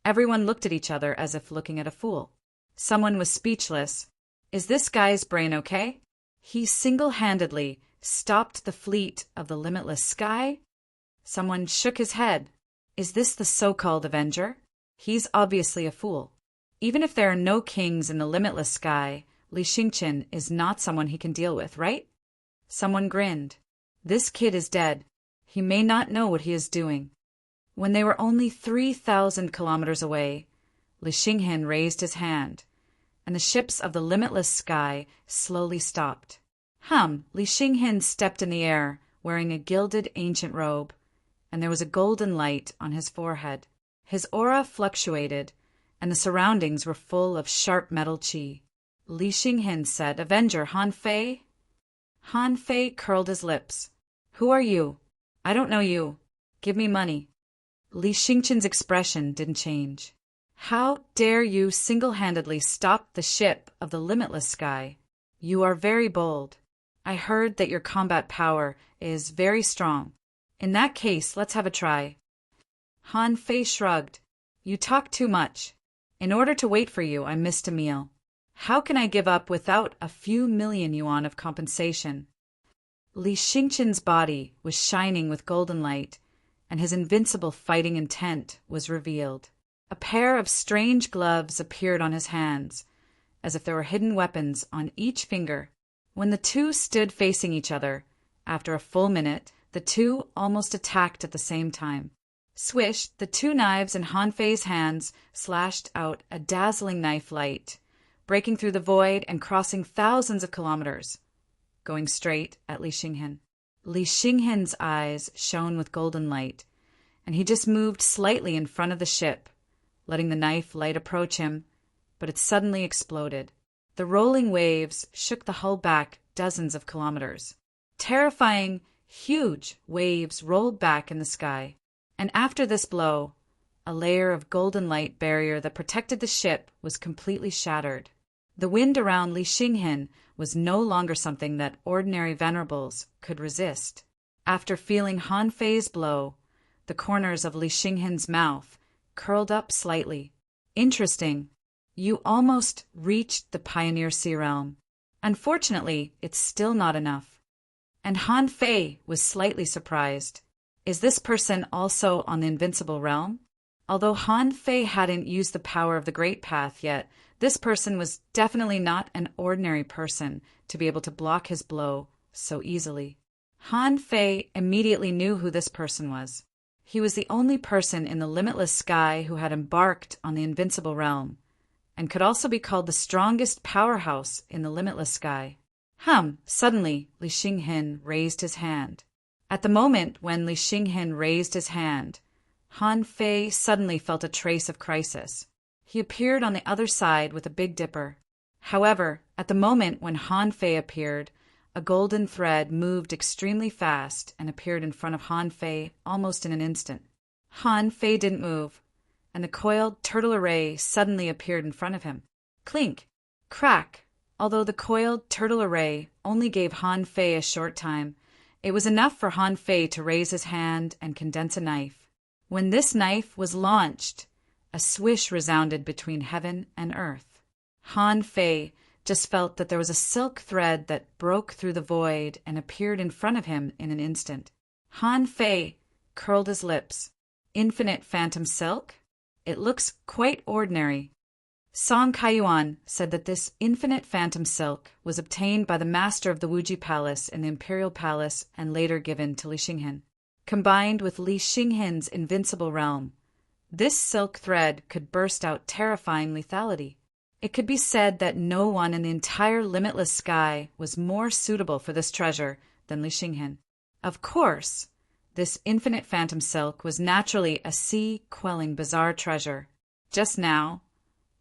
everyone looked at each other as if looking at a fool. Someone was speechless. "Is this guy's brain okay? He single-handedly stopped the fleet of the limitless sky?" Someone shook his head. "Is this the so-called Avenger? He's obviously a fool. Even if there are no kings in the limitless sky, Li Xingchen is not someone he can deal with, right?" Someone grinned. "This kid is dead. He may not know what he is doing." When they were only 3,000 kilometers away, Li Xinghen raised his hand, and the ships of the limitless sky slowly stopped. Li Xinghen stepped in the air, wearing a gilded ancient robe, and there was a golden light on his forehead. His aura fluctuated, and the surroundings were full of sharp metal qi. Li Xinghen said, "Avenger Han Fei?" Han Fei curled his lips. "Who are you? I don't know you. Give me money." Li Xingchen's expression didn't change. "How dare you single-handedly stop the ship of the limitless sky? You are very bold. I heard that your combat power is very strong. In that case, let's have a try." Han Fei shrugged. "You talk too much. In order to wait for you, I missed a meal. How can I give up without a few million yuan of compensation?" Li Xingchen's body was shining with golden light, and his invincible fighting intent was revealed. A pair of strange gloves appeared on his hands, as if there were hidden weapons on each finger. When the two stood facing each other, after a full minute, the two almost attacked at the same time. Swish, the two knives in Han Fei's hands slashed out a dazzling knife light, breaking through the void and crossing thousands of kilometers, going straight at Li Xinghen. Li Xinghen's eyes shone with golden light, and he just moved slightly in front of the ship, letting the knife light approach him, but it suddenly exploded. The rolling waves shook the hull back dozens of kilometers. Terrifying, huge waves rolled back in the sky. And after this blow, a layer of golden light barrier that protected the ship was completely shattered. The wind around Li Xinghen was no longer something that ordinary venerables could resist. After feeling Han Fei's blow, the corners of Li Xinghen's mouth curled up slightly. Interesting. You almost reached the Pioneer Sea realm. Unfortunately, it's still not enough. And Han Fei was slightly surprised. Is this person also on the Invincible Realm? Although Han Fei hadn't used the power of the Great Path yet, this person was definitely not an ordinary person to be able to block his blow so easily. Han Fei immediately knew who this person was. He was the only person in the limitless sky who had embarked on the Invincible Realm, and could also be called the strongest powerhouse in the limitless sky. Suddenly, Li Xinghen raised his hand. At the moment when Li Xinghen raised his hand, Han Fei suddenly felt a trace of crisis. He appeared on the other side with a Big Dipper. However, at the moment when Han Fei appeared, a golden thread moved extremely fast and appeared in front of Han Fei almost in an instant. Han Fei didn't move, and the coiled turtle array suddenly appeared in front of him. Clink! Crack! Although the coiled turtle array only gave Han Fei a short time, it was enough for Han Fei to raise his hand and condense a knife. When this knife was launched, a swish resounded between heaven and earth. Han Fei just felt that there was a silk thread that broke through the void and appeared in front of him in an instant. Han Fei curled his lips. Infinite phantom silk? It looks quite ordinary. Song Kaiyuan said that this infinite phantom silk was obtained by the master of the Wuji Palace in the Imperial Palace and later given to Li Xinghen. Combined with Li Xinghen's invincible realm, this silk thread could burst out terrifying lethality. It could be said that no one in the entire limitless sky was more suitable for this treasure than Li Xinghen. Of course, this infinite phantom silk was naturally a sea-quelling bizarre treasure. Just now,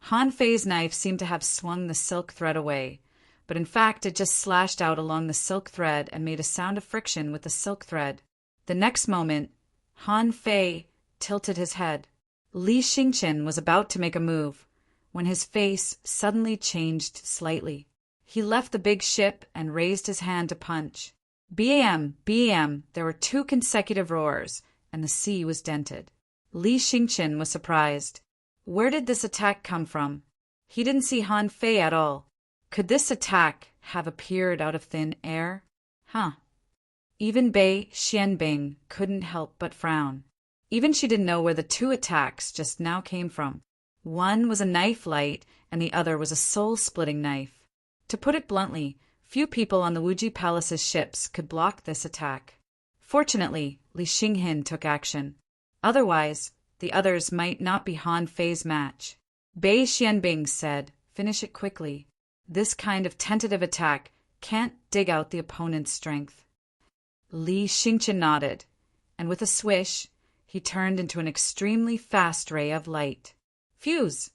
Han Fei's knife seemed to have swung the silk thread away, but in fact it just slashed out along the silk thread and made a sound of friction with the silk thread. The next moment, Han Fei tilted his head. Li Xingchen was about to make a move, when his face suddenly changed slightly. He left the big ship and raised his hand to punch. Bam! Bam! There were 2 consecutive roars, and the sea was dented. Li Xingchen was surprised. Where did this attack come from? He didn't see Han Fei at all. Could this attack have appeared out of thin air? Even Bei Xianbing couldn't help but frown. Even she didn't know where the 2 attacks just now came from. One was a knife light, and the other was a soul-splitting knife. To put it bluntly, few people on the Wuji Palace's ships could block this attack. Fortunately, Li Xinghen took action. Otherwise, the others might not be Han Fei's match. Bei Xianbing said, "Finish it quickly. This kind of tentative attack can't dig out the opponent's strength." Li Xingchen nodded, and with a swish, he turned into an extremely fast ray of light. Fuse!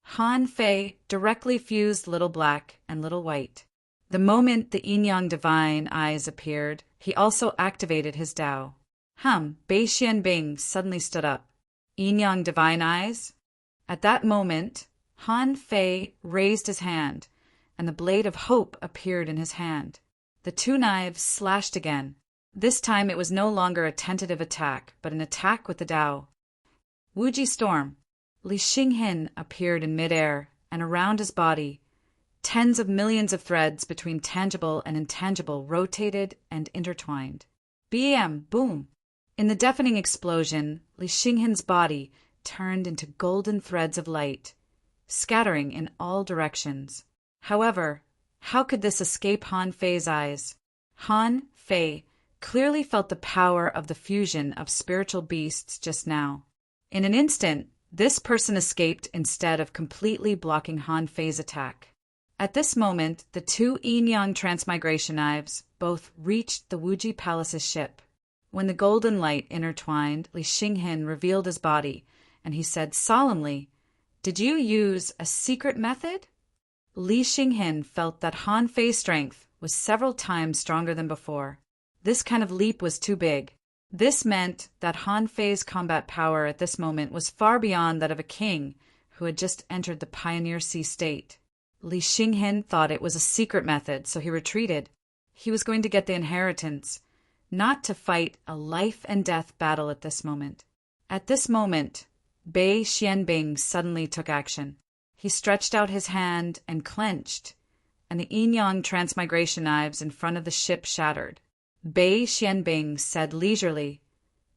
Han Fei directly fused Little Black and Little White. The moment the Yin-Yang Divine Eyes appeared, he also activated his Tao. Bei Xianbing suddenly stood up. Yin-Yang Divine Eyes? At that moment, Han Fei raised his hand, and the blade of hope appeared in his hand. The 2 knives slashed again. This time it was no longer a tentative attack, but an attack with the Tao. Wuji Storm. Li Xinghen appeared in midair, and around his body, tens of millions of threads between tangible and intangible rotated and intertwined. Bam! Boom! In the deafening explosion, Li Xinghen's body turned into golden threads of light, scattering in all directions. However, How could this escape Han Fei's eyes? Han Fei clearly felt the power of the fusion of spiritual beasts just now. In an instant, this person escaped instead of completely blocking Han Fei's attack. At this moment, the two yin-yang transmigration knives both reached the Wuji Palace's ship. When the golden light intertwined, Li Xinghen revealed his body, and he said solemnly, "Did you use a secret method?" Li Xinghen felt that Han Fei's strength was several times stronger than before. This kind of leap was too big. This meant that Han Fei's combat power at this moment was far beyond that of a king who had just entered the Pioneer Sea state. Li Xinghen thought it was a secret method, so he retreated. He was going to get the inheritance, not to fight a life-and-death battle at this moment. At this moment, Bei Xianbing suddenly took action. He stretched out his hand and clenched, and the yin-yang transmigration knives in front of the ship shattered. Bei Xianbing said leisurely,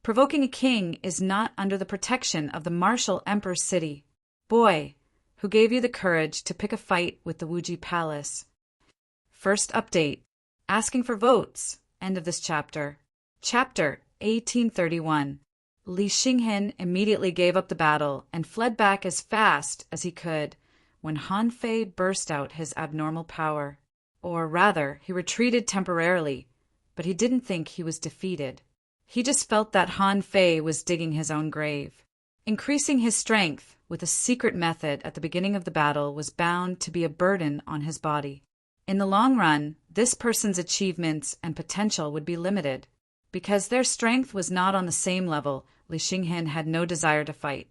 "Provoking a king is not under the protection of the martial Emperor's city. Boy, who gave you the courage to pick a fight with the Wuji Palace?" First update. Asking for votes. End of this chapter. Chapter 1831. Li Xinghen immediately gave up the battle and fled back as fast as he could when Han Fei burst out his abnormal power. Or rather, he retreated temporarily, but he didn't think he was defeated. He just felt that Han Fei was digging his own grave. Increasing his strength with a secret method at the beginning of the battle was bound to be a burden on his body. In the long run, this person's achievements and potential would be limited. Because their strength was not on the same level, Li Xinghen had no desire to fight.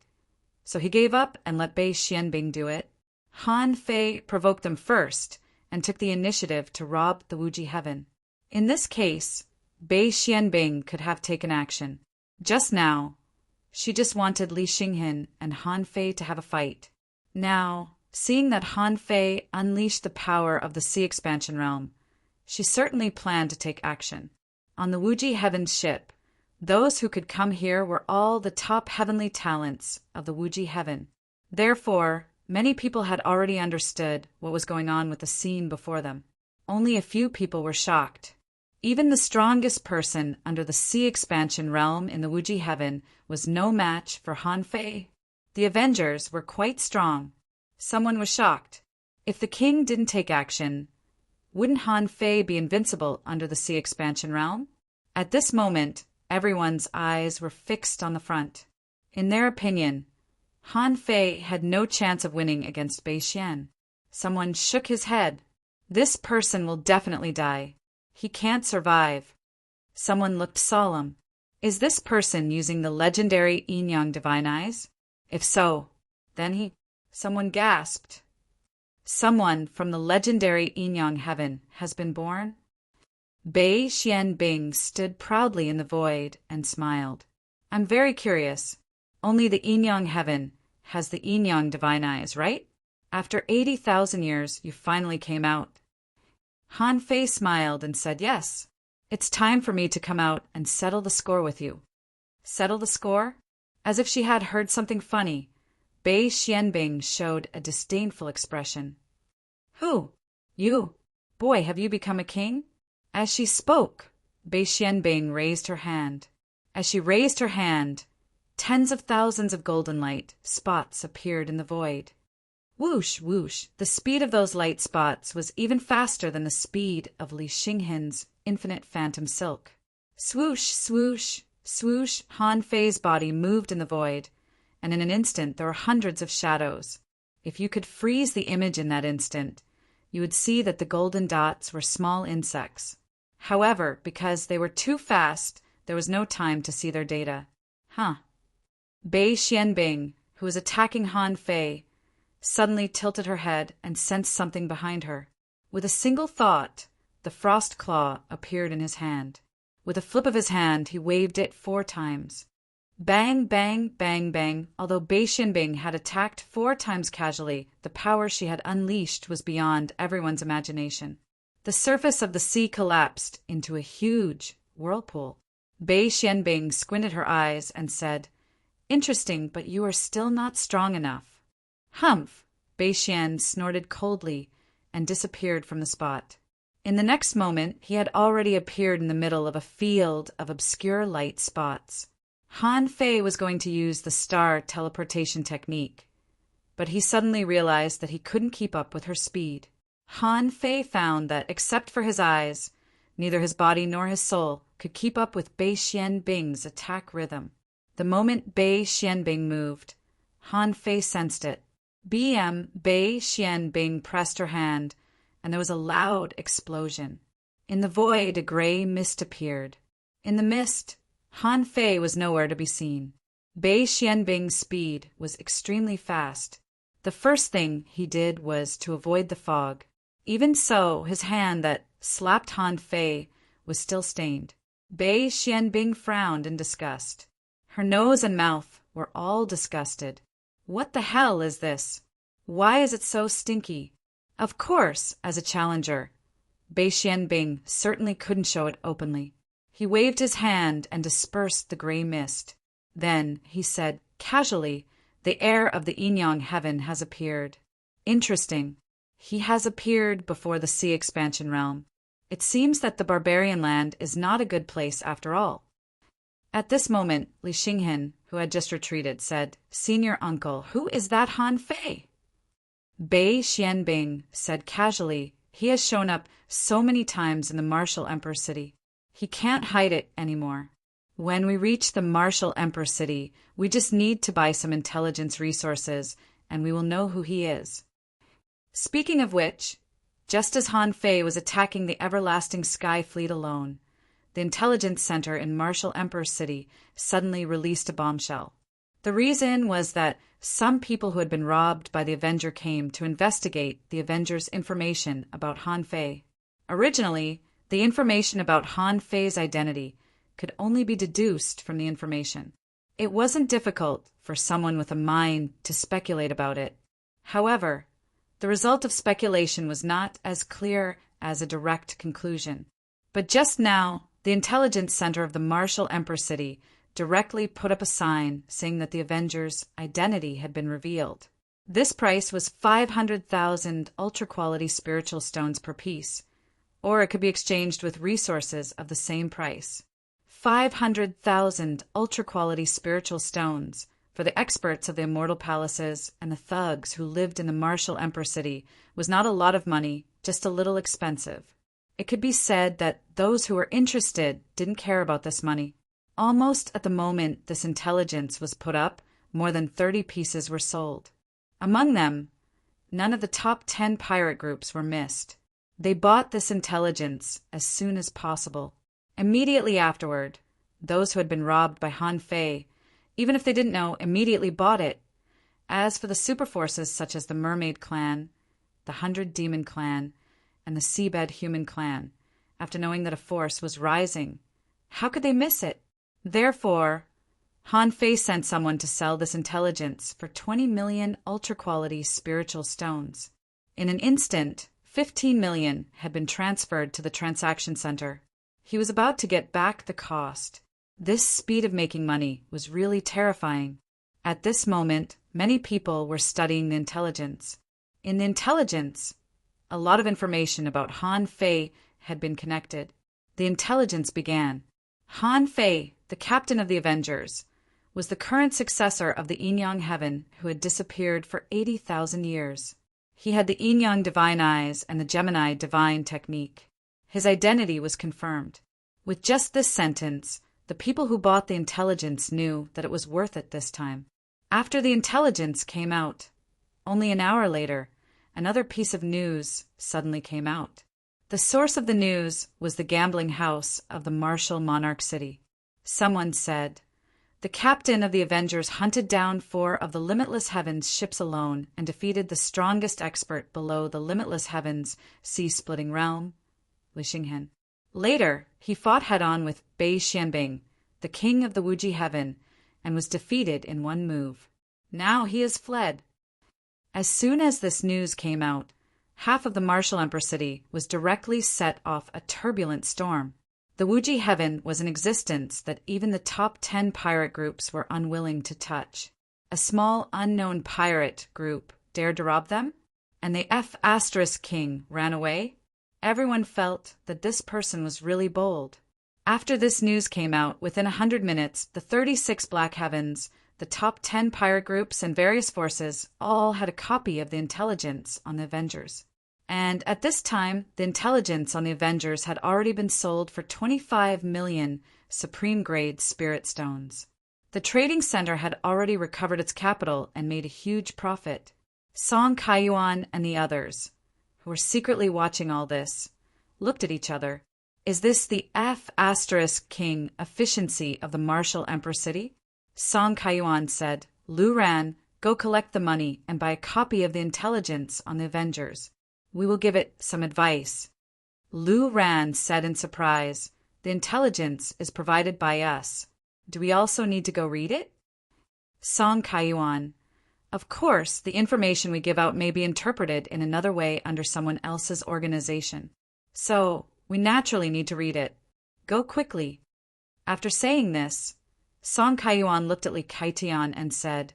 So he gave up and let Bei Xianbing do it. Han Fei provoked them first and took the initiative to rob the Wuji Heaven. In this case, Bei Xianbing could have taken action. Just now, she just wanted Li Xinghen and Han Fei to have a fight. Now, seeing that Han Fei unleashed the power of the Sea Expansion Realm, she certainly planned to take action. On the Wuji Heaven's ship, those who could come here were all the top heavenly talents of the Wuji Heaven. Therefore, many people had already understood what was going on with the scene before them. Only a few people were shocked. Even the strongest person under the Sea Expansion Realm in the Wuji Heaven was no match for Han Fei. The Avengers were quite strong. Someone was shocked. If the king didn't take action, wouldn't Han Fei be invincible under the Sea Expansion Realm? At this moment, everyone's eyes were fixed on the front. In their opinion, Han Fei had no chance of winning against Bei Xian. Someone shook his head. This person will definitely die. He can't survive. Someone looked solemn. Is this person using the legendary yin-yang divine eyes? If so, then Someone gasped. Someone from the legendary yin-yang heaven has been born? Bei Xianbing stood proudly in the void and smiled. I'm very curious. Only the yin-yang heaven has the yin-yang divine eyes, right? After 80,000 years, you finally came out. Han Fei smiled and said, yes. It's time for me to come out and settle the score with you. Settle the score? As if she had heard something funny, Bei Xianbing showed a disdainful expression. Who? You? Boy, have you become a king? As she spoke, Bei Xianbing raised her hand. As she raised her hand, tens of thousands of golden light spots appeared in the void. Whoosh, whoosh, the speed of those light spots was even faster than the speed of Li Xinghen's infinite phantom silk. Swoosh, swoosh, swoosh, Han Fei's body moved in the void, and in an instant there were hundreds of shadows. If you could freeze the image in that instant, you would see that the golden dots were small insects. However, because they were too fast, there was no time to see their data. Bei Xianbing, who was attacking Han Fei, suddenly tilted her head and sensed something behind her. With a single thought, the frost claw appeared in his hand. With a flip of his hand, he waved it 4 times. Bang, bang, bang, bang. Although Bei Xianbing had attacked 4 times casually, the power she had unleashed was beyond everyone's imagination. The surface of the sea collapsed into a huge whirlpool. Bei Xianbing squinted her eyes and said, Interesting, but you are still not strong enough. Humph! Bei Xian snorted coldly and disappeared from the spot. In the next moment, he had already appeared in the middle of a field of obscure light spots. Han Fei was going to use the star teleportation technique, but he suddenly realized that he couldn't keep up with her speed. Han Fei found that, except for his eyes, neither his body nor his soul could keep up with Bei Xianbing's attack rhythm. The moment Bei Xianbing moved, Han Fei sensed it. Bei Xianbing pressed her hand, and there was a loud explosion. In the void, a gray mist appeared. In the mist, Han Fei was nowhere to be seen. Bei Xianbing's speed was extremely fast. The first thing he did was to avoid the fog. Even so, his hand that slapped Han Fei was still stained. Bei Xianbing frowned in disgust. Her nose and mouth were all disgusted. What the hell is this? Why is it so stinky? Of course, as a challenger, Bei Xianbing certainly couldn't show it openly. He waved his hand and dispersed the gray mist. Then he said casually, "The heir of the Yinyang heaven has appeared." Interesting. He has appeared before the sea expansion realm. It seems that the barbarian land is not a good place after all. At this moment, Li Xinghen, who had just retreated, said, "Senior uncle, who is that Han Fei?" Bei Xianbing said casually, "He has shown up so many times in the Martial Emperor City. He can't hide it anymore. When we reach the Martial Emperor City, we just need to buy some intelligence resources, and we will know who he is." Speaking of which, just as Han Fei was attacking the Everlasting Sky Fleet alone, the intelligence center in Martial Emperor City suddenly released a bombshell. The reason was that some people who had been robbed by the Avenger came to investigate the Avenger's information about Han Fei. Originally, the information about Han Fei's identity could only be deduced from the information. It wasn't difficult for someone with a mind to speculate about it. However, the result of speculation was not as clear as a direct conclusion. But just now, the intelligence center of the Martial Emperor City directly put up a sign saying that the Avenger's identity had been revealed. This price was 500,000 ultra-quality spiritual stones per piece, or it could be exchanged with resources of the same price. 500,000 ultra-quality spiritual stones for the experts of the Immortal Palaces and the thugs who lived in the Martial Emperor City was not a lot of money, just a little expensive. It could be said that those who were interested didn't care about this money. Almost at the moment this intelligence was put up, more than 30 pieces were sold. Among them, none of the top 10 pirate groups were missed. They bought this intelligence as soon as possible. Immediately afterward, those who had been robbed by Han Fei, even if they didn't know, immediately bought it. As for the superforces such as the Mermaid Clan, the 100 Demon Clan, and the Seabed Human Clan, after knowing that a force was rising, how could they miss it? Therefore, Han Fei sent someone to sell this intelligence for 20 million ultra-quality spiritual stones. In an instant, 15 million had been transferred to the transaction center. He was about to get back the cost. This speed of making money was really terrifying. At this moment, many people were studying the intelligence. In the intelligence, a lot of information about Han Fei had been connected. The intelligence began. Han Fei, the captain of the Avengers, was the current successor of the Yinyang Heaven who had disappeared for 80,000 years. He had the Yinyang Divine Eyes and the Gemini Divine Technique. His identity was confirmed. With just this sentence, the people who bought the intelligence knew that it was worth it this time. After the intelligence came out, only an hour later, another piece of news suddenly came out. The source of the news was the gambling house of the Martial Monarch City. Someone said, "The captain of the Avengers hunted down 4 of the Limitless Heavens ships alone and defeated the strongest expert below the Limitless Heavens sea-splitting realm, Li Xinghen. Later, he fought head-on with Bei Xianbing, the king of the Wuji Heaven, and was defeated in one move. Now he has fled." As soon as this news came out, half of the Martial Emperor City was directly set off a turbulent storm. The Wuji Heaven was an existence that even the top 10 pirate groups were unwilling to touch. A small, unknown pirate group dared to rob them? and the F** king ran away, everyone felt that this person was really bold. After this news came out, within 100 minutes, the 36 Black Heavens, the top 10 pirate groups, and various forces all had a copy of the intelligence on the Avengers. And at this time, the intelligence on the Avengers had already been sold for 25 million supreme-grade spirit stones. The trading center had already recovered its capital and made a huge profit. Song Kaiyuan and the others, who were secretly watching all this, looked at each other. Is this the F** king efficiency of the Martial Emperor City? Song Kaiyuan said, Lu Ran, go collect the money and buy a copy of the intelligence on the Avengers. We will give it some advice. Lu Ran said in surprise, the intelligence is provided by us. Do we also need to go read it? Song Kaiyuan, of course, the information we give out may be interpreted in another way under someone else's organization. So, we naturally need to read it. Go quickly. After saying this, Song Kaiyuan looked at Li Kaitian and said,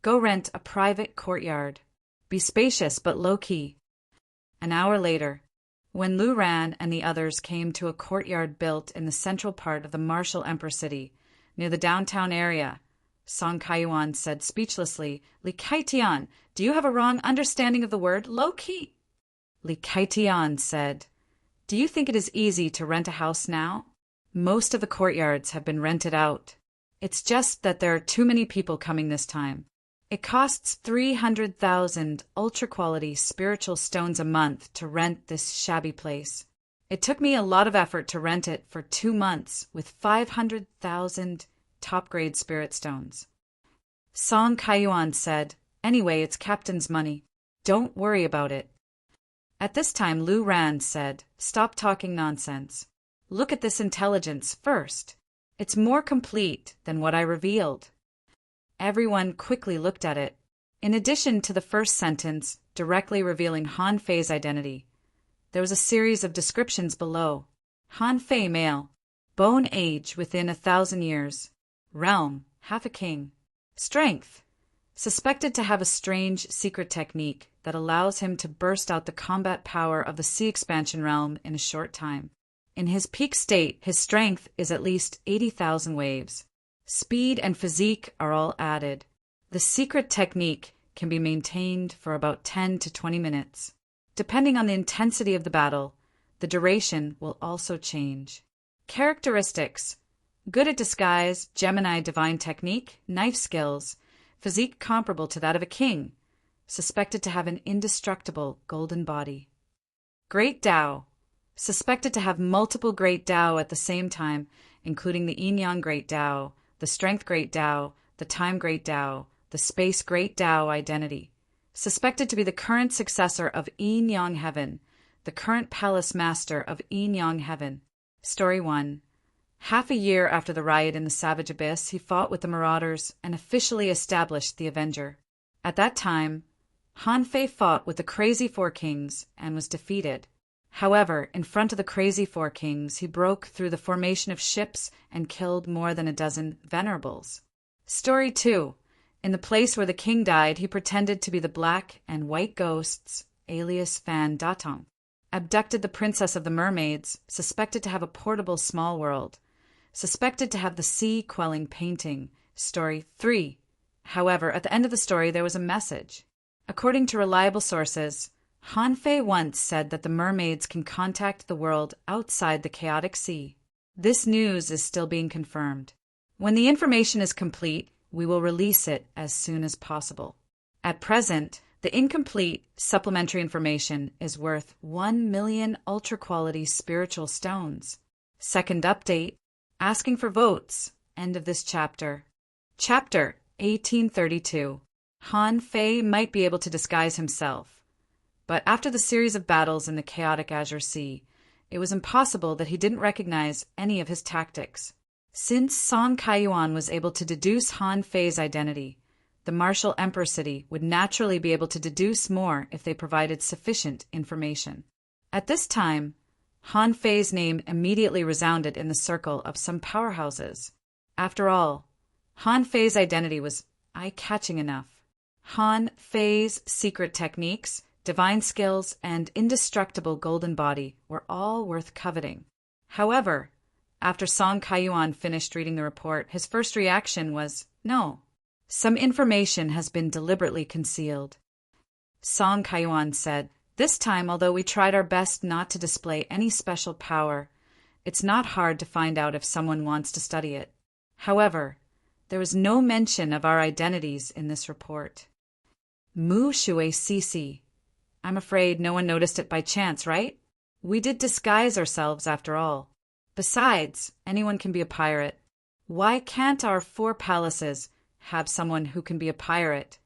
go rent a private courtyard. Be spacious but low-key. An hour later, when Lu Ran and the others came to a courtyard built in the central part of the Martial Emperor City, near the downtown area, Song Kaiyuan said speechlessly, Li Kaitian, do you have a wrong understanding of the word low-key? Li Kaitian said, do you think it is easy to rent a house now? Most of the courtyards have been rented out. It's just that there are too many people coming this time. It costs 300,000 ultra-quality spiritual stones a month to rent this shabby place. It took me a lot of effort to rent it for 2 months with 500,000 top-grade spirit stones. Song Kaiyuan said, anyway, it's Captain's money. Don't worry about it. At this time, Lu Ran said, stop talking nonsense. Look at this intelligence first. It's more complete than what I revealed. Everyone quickly looked at it. In addition to the first sentence, directly revealing Han Fei's identity, there was a series of descriptions below. Han Fei male, bone age within 1,000 years, realm, half a king, strength, suspected to have a strange secret technique that allows him to burst out the combat power of the sea expansion realm in a short time. In his peak state, his strength is at least 80,000 waves. Speed and physique are all added. The secret technique can be maintained for about 10 to 20 minutes. Depending on the intensity of the battle, the duration will also change. Characteristics: good at disguise, Gemini divine technique, knife skills, physique comparable to that of a king, suspected to have an indestructible golden body. Great Tao, suspected to have multiple Great Tao at the same time, including the Yin-Yang Great Tao, the Strength Great Tao, the Time Great Tao, the Space Great Tao identity. Suspected to be the current successor of Yin-Yang Heaven, the current Palace Master of Yin-Yang Heaven. Story 1. Half a year after the riot in the Savage Abyss, he fought with the Marauders and officially established the Avenger. At that time, Han Fei fought with the Crazy Four Kings and was defeated. However, in front of the Crazy Four Kings, he broke through the formation of ships and killed more than a dozen venerables. Story 2. In the place where the king died, he pretended to be the black and white ghosts, alias Fan Datong. Abducted the princess of the mermaids, suspected to have a portable small world. Suspected to have the sea-quelling painting. Story 3. However, at the end of the story, there was a message. According to reliable sources, Han Fei once said that the mermaids can contact the world outside the chaotic sea. This news is still being confirmed. When the information is complete, we will release it as soon as possible. At present, the incomplete supplementary information is worth 1 million ultra-quality spiritual stones. Second update, asking for votes. End of this chapter. Chapter 1832. Han Fei might be able to disguise himself, but after the series of battles in the chaotic Azure Sea, it was impossible that he didn't recognize any of his tactics. Since Song Kaiyuan was able to deduce Han Fei's identity, the Martial Emperor City would naturally be able to deduce more if they provided sufficient information. At this time, Han Fei's name immediately resounded in the circle of some powerhouses. After all, Han Fei's identity was eye-catching enough. Han Fei's secret techniques, divine skills, and indestructible golden body were all worth coveting. However, after Song Kaiyuan finished reading the report, his first reaction was, no, some information has been deliberately concealed. Song Kaiyuan said, this time, although we tried our best not to display any special power, it's not hard to find out if someone wants to study it. However, there was no mention of our identities in this report. Mu Shui Sisi. I'm afraid no one noticed it by chance, right? We did disguise ourselves after all. Besides, anyone can be a pirate. Why can't our 4 palaces have someone who can be a pirate?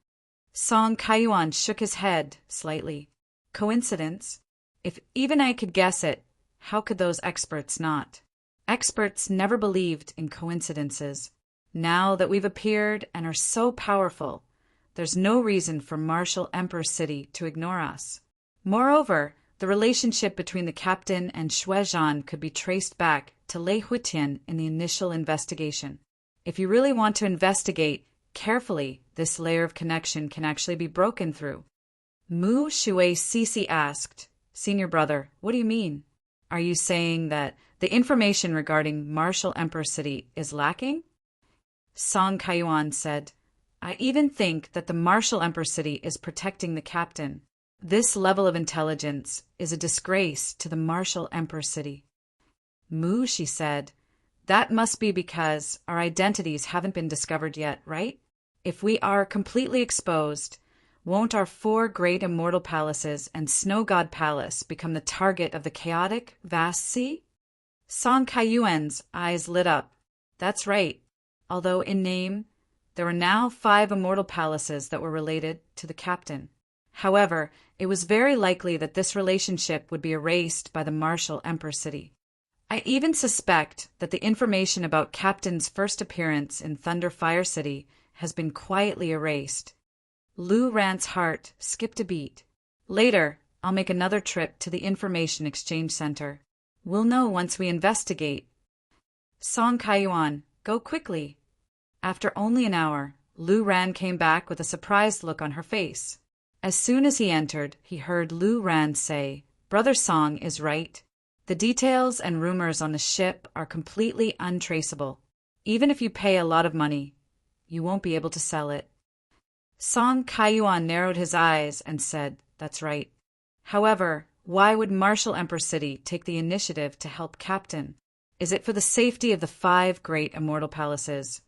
Song Kaiyuan shook his head slightly. Coincidence? If even I could guess it, how could those experts not? Experts never believed in coincidences. Now that we've appeared and are so powerful, there's no reason for Martial Emperor City to ignore us. Moreover, the relationship between the captain and Shuizhan could be traced back to Lei Huitian in the initial investigation. If you really want to investigate carefully, this layer of connection can actually be broken through. Mu Shui Sisi asked, Senior brother, what do you mean? Are you saying that the information regarding Martial Emperor City is lacking? Song Kaiyuan said, I even think that the Martial Emperor City is protecting the captain. This level of intelligence is a disgrace to the Martial Emperor City. Mu, she said, that must be because our identities haven't been discovered yet, right? If we are completely exposed, won't our 4 great immortal palaces and Snow God Palace become the target of the chaotic, vast sea? Song Kaiyuan's eyes lit up. That's right. Although in name, there were now 5 immortal palaces that were related to the captain. However, it was very likely that this relationship would be erased by the Martial Emperor City. I even suspect that the information about Captain's first appearance in Thunder Fire City has been quietly erased. Lu Rant's heart skipped a beat. Later, I'll make another trip to the Information Exchange Center. We'll know once we investigate. Song Kaiyuan, go quickly. After only an hour, Lu Ran came back with a surprised look on her face. As soon as he entered, he heard Lu Ran say, Brother Song is right. The details and rumors on the ship are completely untraceable. Even if you pay a lot of money, you won't be able to sell it. Song Kaiyuan narrowed his eyes and said, That's right. However, why would Martial Emperor City take the initiative to help Captain? Is it for the safety of the 5 great immortal palaces?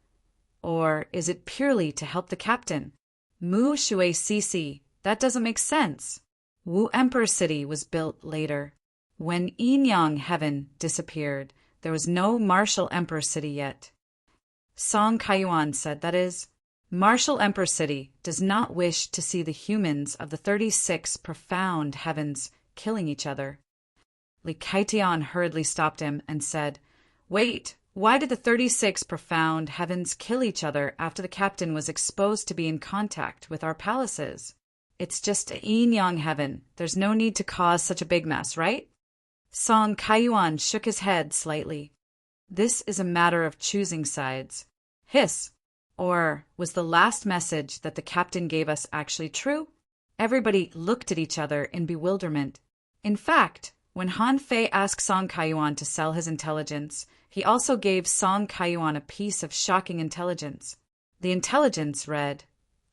Or is it purely to help the captain? Mu Shui Sisi, that doesn't make sense. Wu Emperor City was built later. When Yinyang Heaven disappeared, there was no Martial Emperor City yet. Song Kaiyuan said, that is, Martial Emperor City does not wish to see the humans of the 36 profound heavens killing each other. Li Kaitian hurriedly stopped him and said, Wait, why did the 36 profound heavens kill each other after the captain was exposed to be in contact with our palaces? It's just a yin-yang heaven. There's no need to cause such a big mess, right? Song Kaiyuan shook his head slightly. This is a matter of choosing sides. Hiss. Or was the last message that the captain gave us actually true? Everybody looked at each other in bewilderment. In fact, when Han Fei asked Song Kaiyuan to sell his intelligence, he also gave Song Kaiyuan a piece of shocking intelligence. The intelligence read,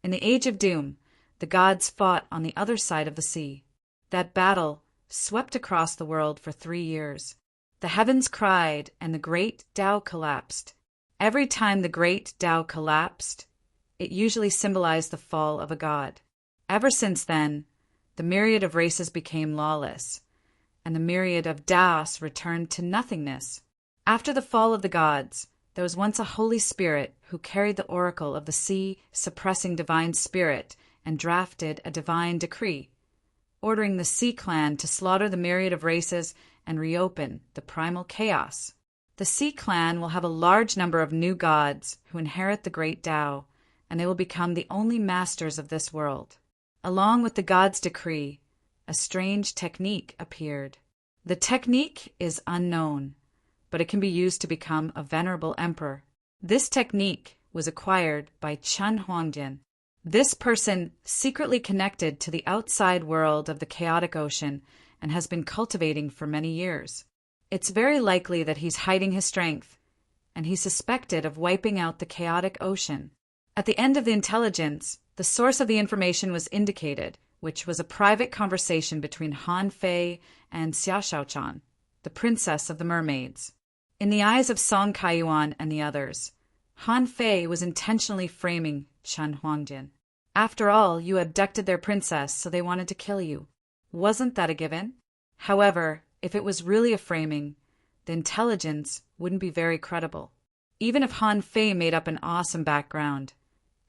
In the Age of Doom, the gods fought on the other side of the sea. That battle swept across the world for 3 years. The heavens cried, and the great Tao collapsed. Every time the great Tao collapsed, it usually symbolized the fall of a god. Ever since then, the myriad of races became lawless, and the myriad of Daos returned to nothingness. After the fall of the gods, there was once a holy spirit who carried the oracle of the sea, suppressing divine spirit, and drafted a divine decree, ordering the Sea Clan to slaughter the myriad of races and reopen the primal chaos. The Sea Clan will have a large number of new gods who inherit the great Tao, and they will become the only masters of this world. Along with the god's decree, a strange technique appeared. The technique is unknown, but it can be used to become a venerable emperor. This technique was acquired by Chen Huangdian. This person secretly connected to the outside world of the chaotic ocean and has been cultivating for many years. It's very likely that he's hiding his strength, and he's suspected of wiping out the chaotic ocean. At the end of the intelligence, the source of the information was indicated, which was a private conversation between Han Fei and Xia Shaochan, the princess of the mermaids. In the eyes of Song Kaiyuan and the others, Han Fei was intentionally framing Chen Huangdian. After all, you abducted their princess, so they wanted to kill you. Wasn't that a given? However, if it was really a framing, the intelligence wouldn't be very credible. Even if Han Fei made up an awesome background,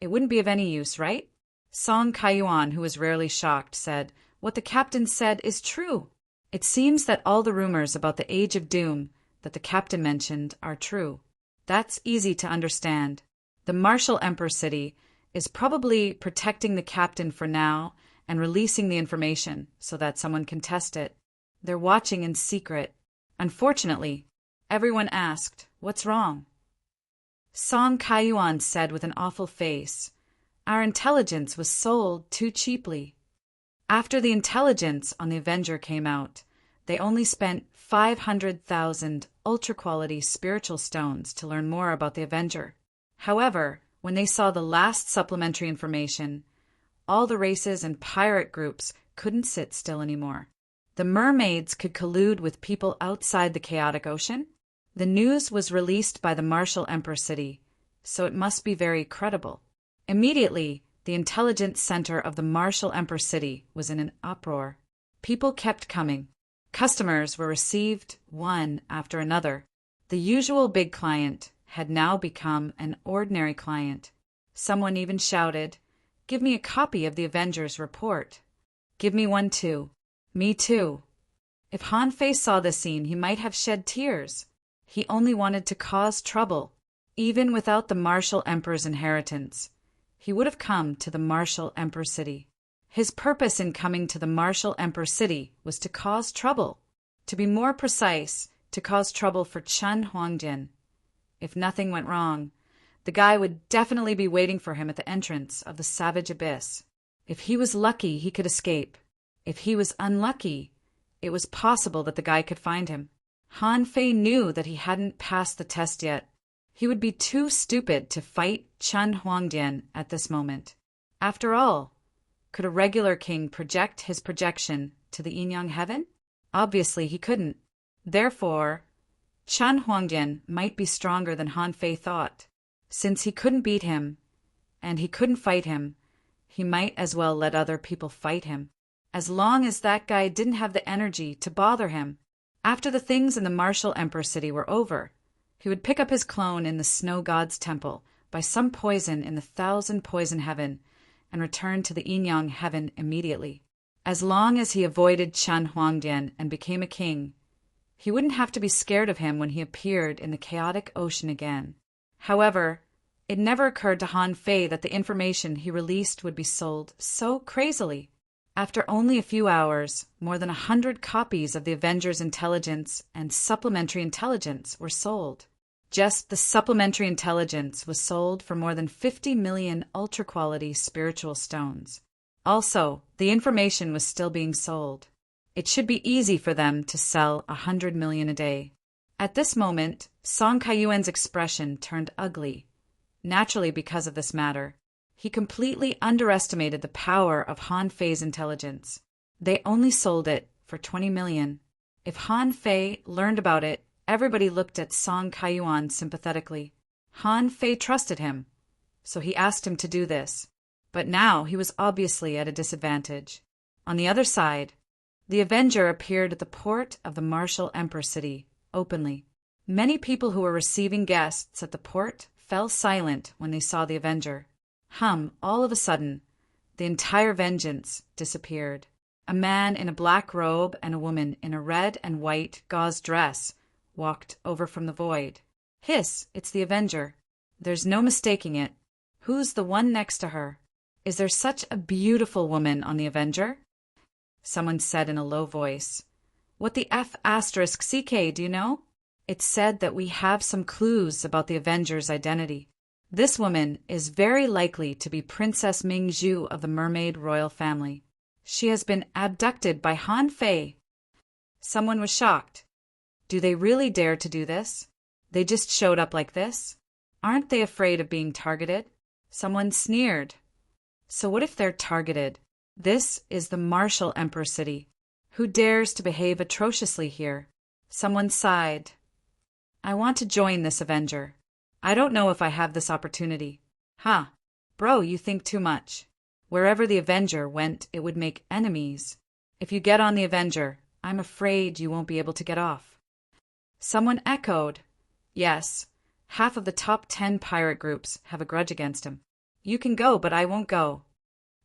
it wouldn't be of any use, right? Song Kaiyuan, who was rarely shocked, said, "What the captain said is true. It seems that all the rumors about the Age of Doom that the captain mentioned are true. That's easy to understand. The Martial Emperor City is probably protecting the captain for now and releasing the information so that someone can test it. They're watching in secret." Unfortunately, everyone asked, "What's wrong?" Song Kaiyuan said with an awful face, "Our intelligence was sold too cheaply." After the intelligence on the Avenger came out, they only spent 500,000 ultra-quality spiritual stones to learn more about the Avenger. However, when they saw the last supplementary information, all the races and pirate groups couldn't sit still anymore. The mermaids could collude with people outside the chaotic ocean? The news was released by the Martial Emperor City, so it must be very credible. Immediately, the intelligence center of the Martial Emperor City was in an uproar. People kept coming. Customers were received one after another. The usual big client had now become an ordinary client. Someone even shouted, "Give me a copy of the Avengers report." "Give me one too." "Me too." If Han Fei saw this scene, he might have shed tears. He only wanted to cause trouble. Even without the Martial Emperor's inheritance, he would have come to the Martial Emperor City. His purpose in coming to the Martial Emperor City was to cause trouble. To be more precise, to cause trouble for Chen Huangdian. If nothing went wrong, the guy would definitely be waiting for him at the entrance of the Savage Abyss. If he was lucky, he could escape. If he was unlucky, it was possible that the guy could find him. Han Fei knew that he hadn't passed the test yet. He would be too stupid to fight Chen Huangdian at this moment. After all, could a regular king project his projection to the Yin-Yang heaven? Obviously he couldn't. Therefore, Chen Huangdian might be stronger than Han Fei thought. Since he couldn't beat him, and he couldn't fight him, he might as well let other people fight him. As long as that guy didn't have the energy to bother him. After the things in the Martial Emperor City were over, he would pick up his clone in the Snow God's temple by some poison in the Thousand Poison Heaven and return to the Yin-Yang heaven immediately. As long as he avoided Chen Huangdian and became a king, he wouldn't have to be scared of him when he appeared in the chaotic ocean again. However, it never occurred to Han Fei that the information he released would be sold so crazily. After only a few hours, more than 100 copies of the Avengers Intelligence and Supplementary Intelligence were sold. Just the Supplementary Intelligence was sold for more than 50 million ultra-quality spiritual stones. Also, the information was still being sold. It should be easy for them to sell 100 million a day. At this moment, Song Kaiyuan's expression turned ugly, naturally because of this matter. He completely underestimated the power of Han Fei's intelligence. They only sold it for 20 million. If Han Fei learned about it, everybody looked at Song Kaiyuan sympathetically. Han Fei trusted him, so he asked him to do this. But now he was obviously at a disadvantage. On the other side, the Avenger appeared at the port of the Martial Emperor City, openly. Many people who were receiving guests at the port fell silent when they saw the Avenger. All of a sudden, the entire vengeance disappeared. A man in a black robe and a woman in a red and white gauze dress walked over from the void. "Hiss, it's the Avenger. There's no mistaking it. Who's the one next to her? Is there such a beautiful woman on the Avenger?" Someone said in a low voice. "What the F***CK, do you know? It said that we have some clues about the Avenger's identity." This woman is very likely to be Princess Mingzhu of the mermaid royal family. She has been abducted by Han Fei. Someone was shocked. Do they really dare to do this? They just showed up like this? Aren't they afraid of being targeted? Someone sneered. So what if they're targeted? This is the Martial Emperor City. Who dares to behave atrociously here? Someone sighed. I want to join this Avenger. I don't know if I have this opportunity. Huh. Bro, you think too much. Wherever the Avenger went, it would make enemies. If you get on the Avenger, I'm afraid you won't be able to get off. Someone echoed. Yes, half of the top 10 pirate groups have a grudge against him. You can go, but I won't go.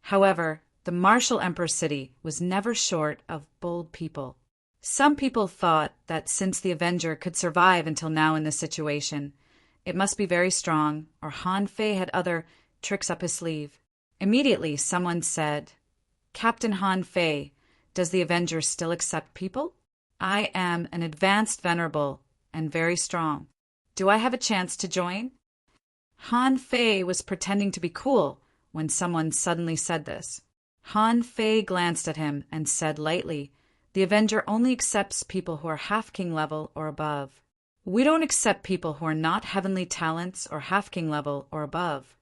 However, the Martial Emperor City was never short of bold people. Some people thought that since the Avenger could survive until now in this situation, it must be very strong, or Han Fei had other tricks up his sleeve. Immediately, someone said, Captain Han Fei, does the Avenger still accept people? I am an advanced venerable and very strong. Do I have a chance to join? Han Fei was pretending to be cool when someone suddenly said this. Han Fei glanced at him and said lightly, The Avenger only accepts people who are half-king level or above. We don't accept people who are not heavenly talents or half-king level or above.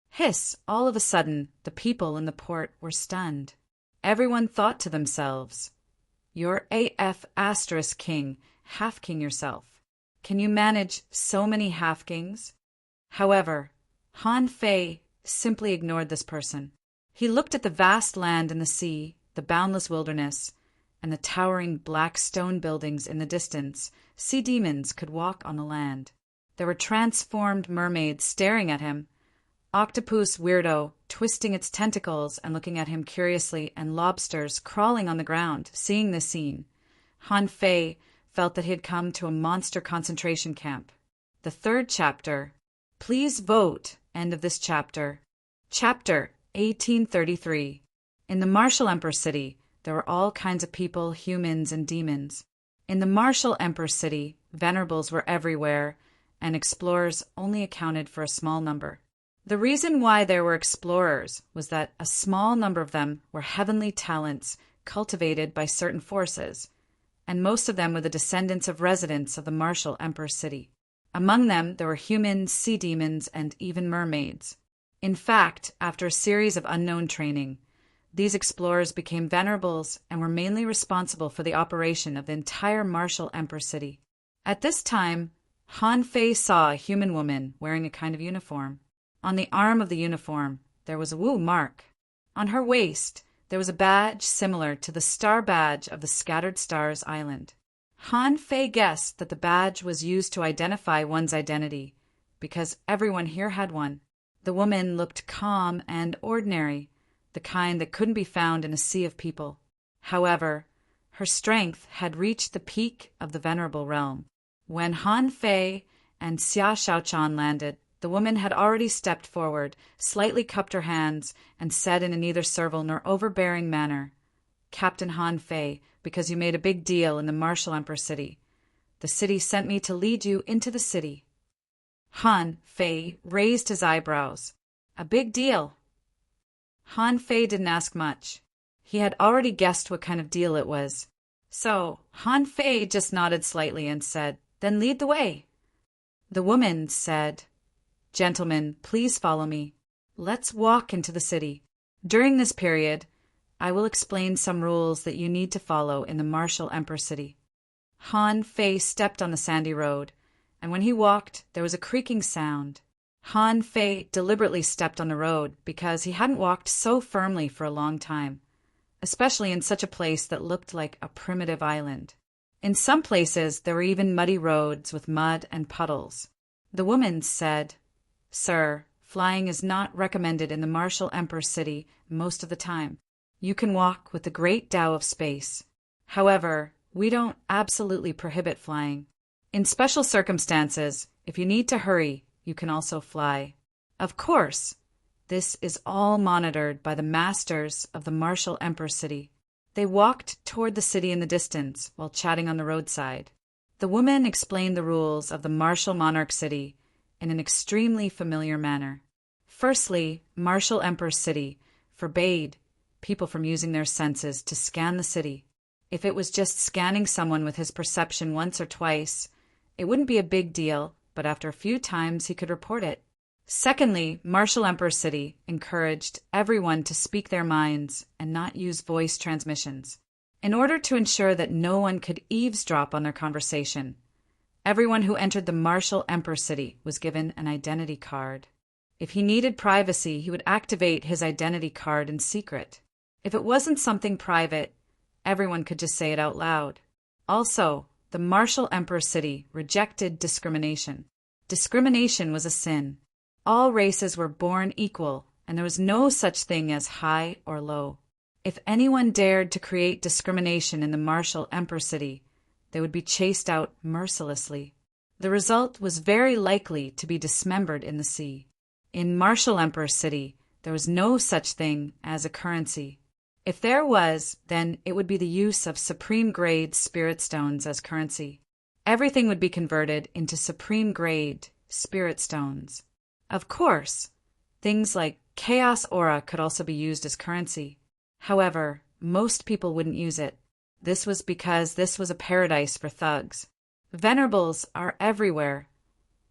Hiss! All of a sudden, the people in the port were stunned. Everyone thought to themselves, You're AF asterisk king, half-king yourself. Can you manage so many half-kings? However, Han Fei simply ignored this person. He looked at the vast land and the sea, the boundless wilderness, and the towering black stone buildings in the distance. Sea demons could walk on the land. There were transformed mermaids staring at him, octopus weirdo twisting its tentacles and looking at him curiously, and lobsters crawling on the ground. Seeing this scene, Han Fei felt that he had come to a monster concentration camp. The third chapter. Please vote. End of this chapter. Chapter 1833. In the Martial Emperor City, there were all kinds of people, humans and demons. In the Martial Emperor City, venerables were everywhere, and explorers only accounted for a small number. The reason why there were explorers was that a small number of them were heavenly talents cultivated by certain forces, and most of them were the descendants of residents of the Martial Emperor City. Among them, there were humans, sea demons, and even mermaids. In fact, after a series of unknown training, these explorers became venerables and were mainly responsible for the operation of the entire Martial Emperor City. At this time, Han Fei saw a human woman wearing a kind of uniform. On the arm of the uniform, there was a Wu mark. On her waist, there was a badge similar to the star badge of the Scattered Stars Island. Han Fei guessed that the badge was used to identify one's identity, because everyone here had one. The woman looked calm and ordinary, the kind that couldn't be found in a sea of people. However, her strength had reached the peak of the venerable realm. When Han Fei and Xia Shaochan landed, the woman had already stepped forward, slightly cupped her hands, and said in a neither servile nor overbearing manner, Captain Han Fei, because you made a big deal in the Martial Emperor City. The city sent me to lead you into the city. Han Fei raised his eyebrows. A big deal. Han Fei didn't ask much. He had already guessed what kind of deal it was. So Han Fei just nodded slightly and said, Then lead the way. The woman said, Gentlemen, please follow me. Let's walk into the city. During this period, I will explain some rules that you need to follow in the Martial Emperor City. Han Fei stepped on the sandy road, and when he walked, there was a creaking sound. Han Fei deliberately stepped on the road because he hadn't walked so firmly for a long time, especially in such a place that looked like a primitive island. In some places, there were even muddy roads with mud and puddles. The woman said, Sir, flying is not recommended in the Martial Emperor City most of the time. You can walk with the great Tao of space. However, we don't absolutely prohibit flying. In special circumstances, if you need to hurry, you can also fly. Of course, this is all monitored by the masters of the Martial Emperor City. They walked toward the city in the distance while chatting on the roadside. The woman explained the rules of the Martial Monarch City in an extremely familiar manner. Firstly, Marshall Emperor City forbade people from using their senses to scan the city. If it was just scanning someone with his perception once or twice, it wouldn't be a big deal, but after a few times he could report it. Secondly, Marshall Emperor City encouraged everyone to speak their minds and not use voice transmissions. In order to ensure that no one could eavesdrop on their conversation, everyone who entered the Marshall Emperor City was given an identity card. If he needed privacy, he would activate his identity card in secret. If it wasn't something private, everyone could just say it out loud. Also, the Marshall Emperor City rejected discrimination. Discrimination was a sin. All races were born equal, and there was no such thing as high or low. If anyone dared to create discrimination in the Marshall Emperor City, they would be chased out mercilessly. The result was very likely to be dismembered in the sea. In Marshall Emperor City, there was no such thing as a currency. If there was, then it would be the use of supreme-grade spirit stones as currency. Everything would be converted into supreme-grade spirit stones. Of course, things like chaos aura could also be used as currency. However, most people wouldn't use it. This was because this was a paradise for thugs. Venerables are everywhere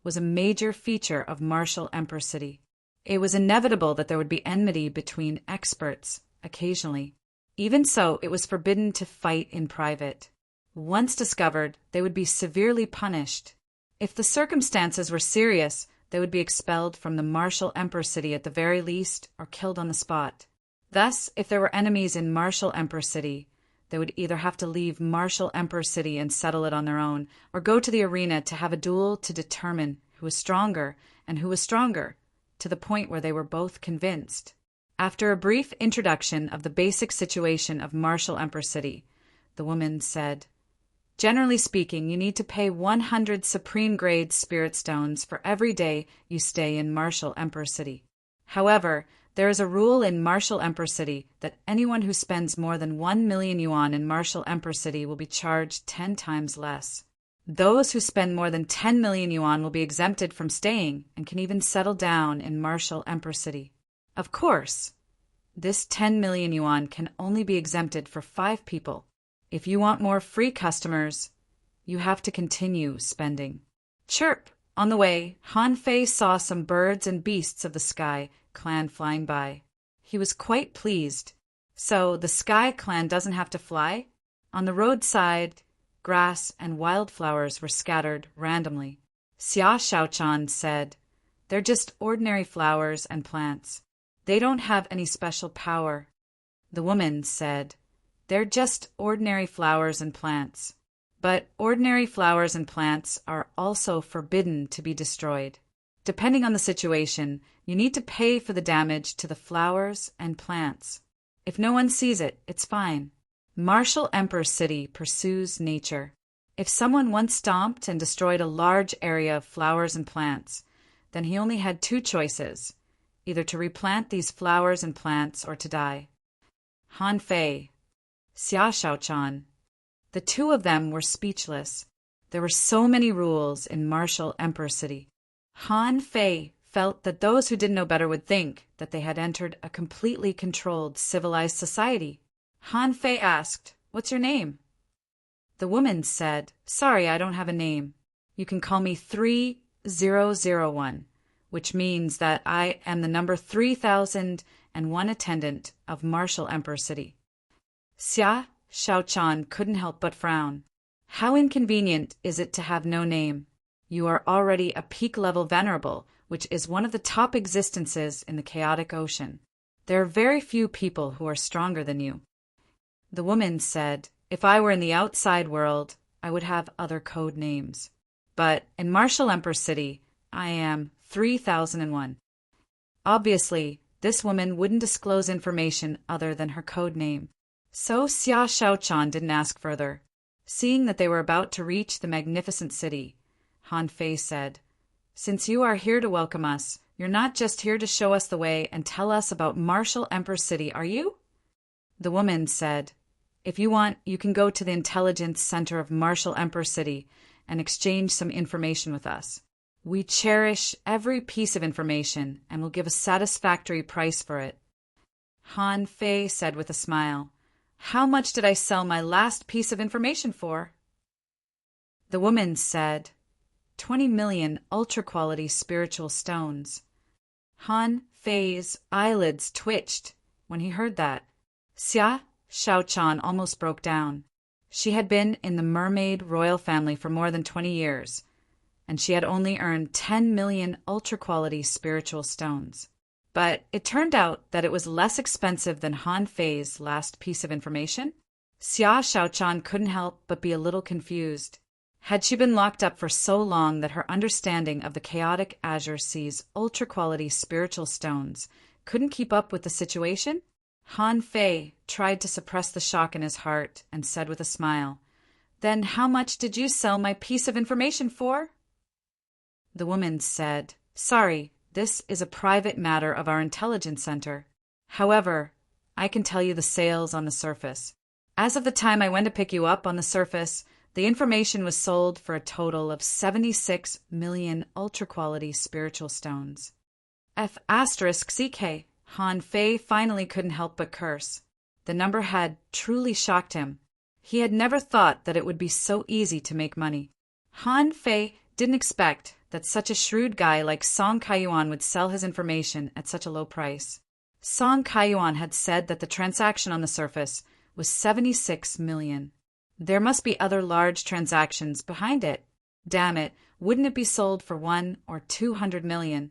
was a major feature of Marshall Emperor City. It was inevitable that there would be enmity between experts occasionally. Even so, it was forbidden to fight in private. Once discovered, they would be severely punished. If the circumstances were serious, they would be expelled from the Marshall Emperor City at the very least, or killed on the spot. Thus, if there were enemies in Marshall Emperor City, they would either have to leave Marshall Emperor City and settle it on their own, or go to the arena to have a duel to determine who was stronger and who was stronger, to the point where they were both convinced. After a brief introduction of the basic situation of Marshall Emperor City, the woman said, "Generally speaking, you need to pay 100 supreme-grade spirit stones for every day you stay in Marshall Emperor City. However, there is a rule in Marshall Emperor City that anyone who spends more than 1 million yuan in Marshall Emperor City will be charged 10 times less. Those who spend more than 10 million yuan will be exempted from staying and can even settle down in Marshall Emperor City. Of course, this 10 million yuan can only be exempted for 5 people. If you want more free customers, you have to continue spending." Chirp! On the way, Han Fei saw some birds and beasts of the Sky Clan flying by. He was quite pleased. So the Sky Clan doesn't have to fly? On the roadside, grass and wildflowers were scattered randomly. Xia Shaochan said, "They're just ordinary flowers and plants. They don't have any special power." The woman said, "They're just ordinary flowers and plants. But ordinary flowers and plants are also forbidden to be destroyed. Depending on the situation, you need to pay for the damage to the flowers and plants. If no one sees it, it's fine." Marshall Emperor City pursues nature. If someone once stomped and destroyed a large area of flowers and plants, then he only had 2 choices, either to replant these flowers and plants or to die. Han Fei, Xia Shaochan, the 2 of them were speechless. There were so many rules in Marshall Emperor City. Han Fei felt that those who didn't know better would think that they had entered a completely controlled, civilized society. Han Fei asked, "What's your name?" The woman said, "Sorry, I don't have a name. You can call me 3001, which means that I am the number 3001 attendant of Marshall Emperor City." Xia Shaochan couldn't help but frown. How inconvenient is it to have no name? You are already a peak-level venerable, which is one of the top existences in the chaotic ocean. There are very few people who are stronger than you. The woman said, "If I were in the outside world, I would have other code names. But in Marshall Emperor City, I am 3001. Obviously, this woman wouldn't disclose information other than her code name. So Xia Shaochan didn't ask further. Seeing that they were about to reach the magnificent city, Han Fei said, "Since you are here to welcome us, you're not just here to show us the way and tell us about Marshall Emperor City, are you?" The woman said, "If you want, you can go to the intelligence center of Marshall Emperor City and exchange some information with us. We cherish every piece of information and will give a satisfactory price for it. Han Fei said with a smile, "How much did I sell my last piece of information for?" The woman said, 20 million ultra-quality spiritual stones. Han Fei's eyelids twitched when he heard that. Xia Shaochan almost broke down. She had been in the mermaid royal family for more than 20 years, and she had only earned 10 million ultra-quality spiritual stones. But it turned out that it was less expensive than Han Fei's last piece of information. Xia Shaochan couldn't help but be a little confused. Had she been locked up for so long that her understanding of the chaotic Azure Sea's ultra-quality spiritual stones couldn't keep up with the situation? Han Fei tried to suppress the shock in his heart and said with a smile, "Then how much did you sell my piece of information for?" The woman said, "Sorry, this is a private matter of our intelligence center. However, I can tell you the sales on the surface. As of the time I went to pick you up on the surface, the information was sold for a total of 76 million ultra-quality spiritual stones." F*CK. Han Fei finally couldn't help but curse. The number had truly shocked him. He had never thought that it would be so easy to make money. Han Fei didn't expect that such a shrewd guy like Song Kaiyuan would sell his information at such a low price. Song Kaiyuan had said that the transaction on the surface was 76 million. There must be other large transactions behind it. Damn it, wouldn't it be sold for 1 or 200 million?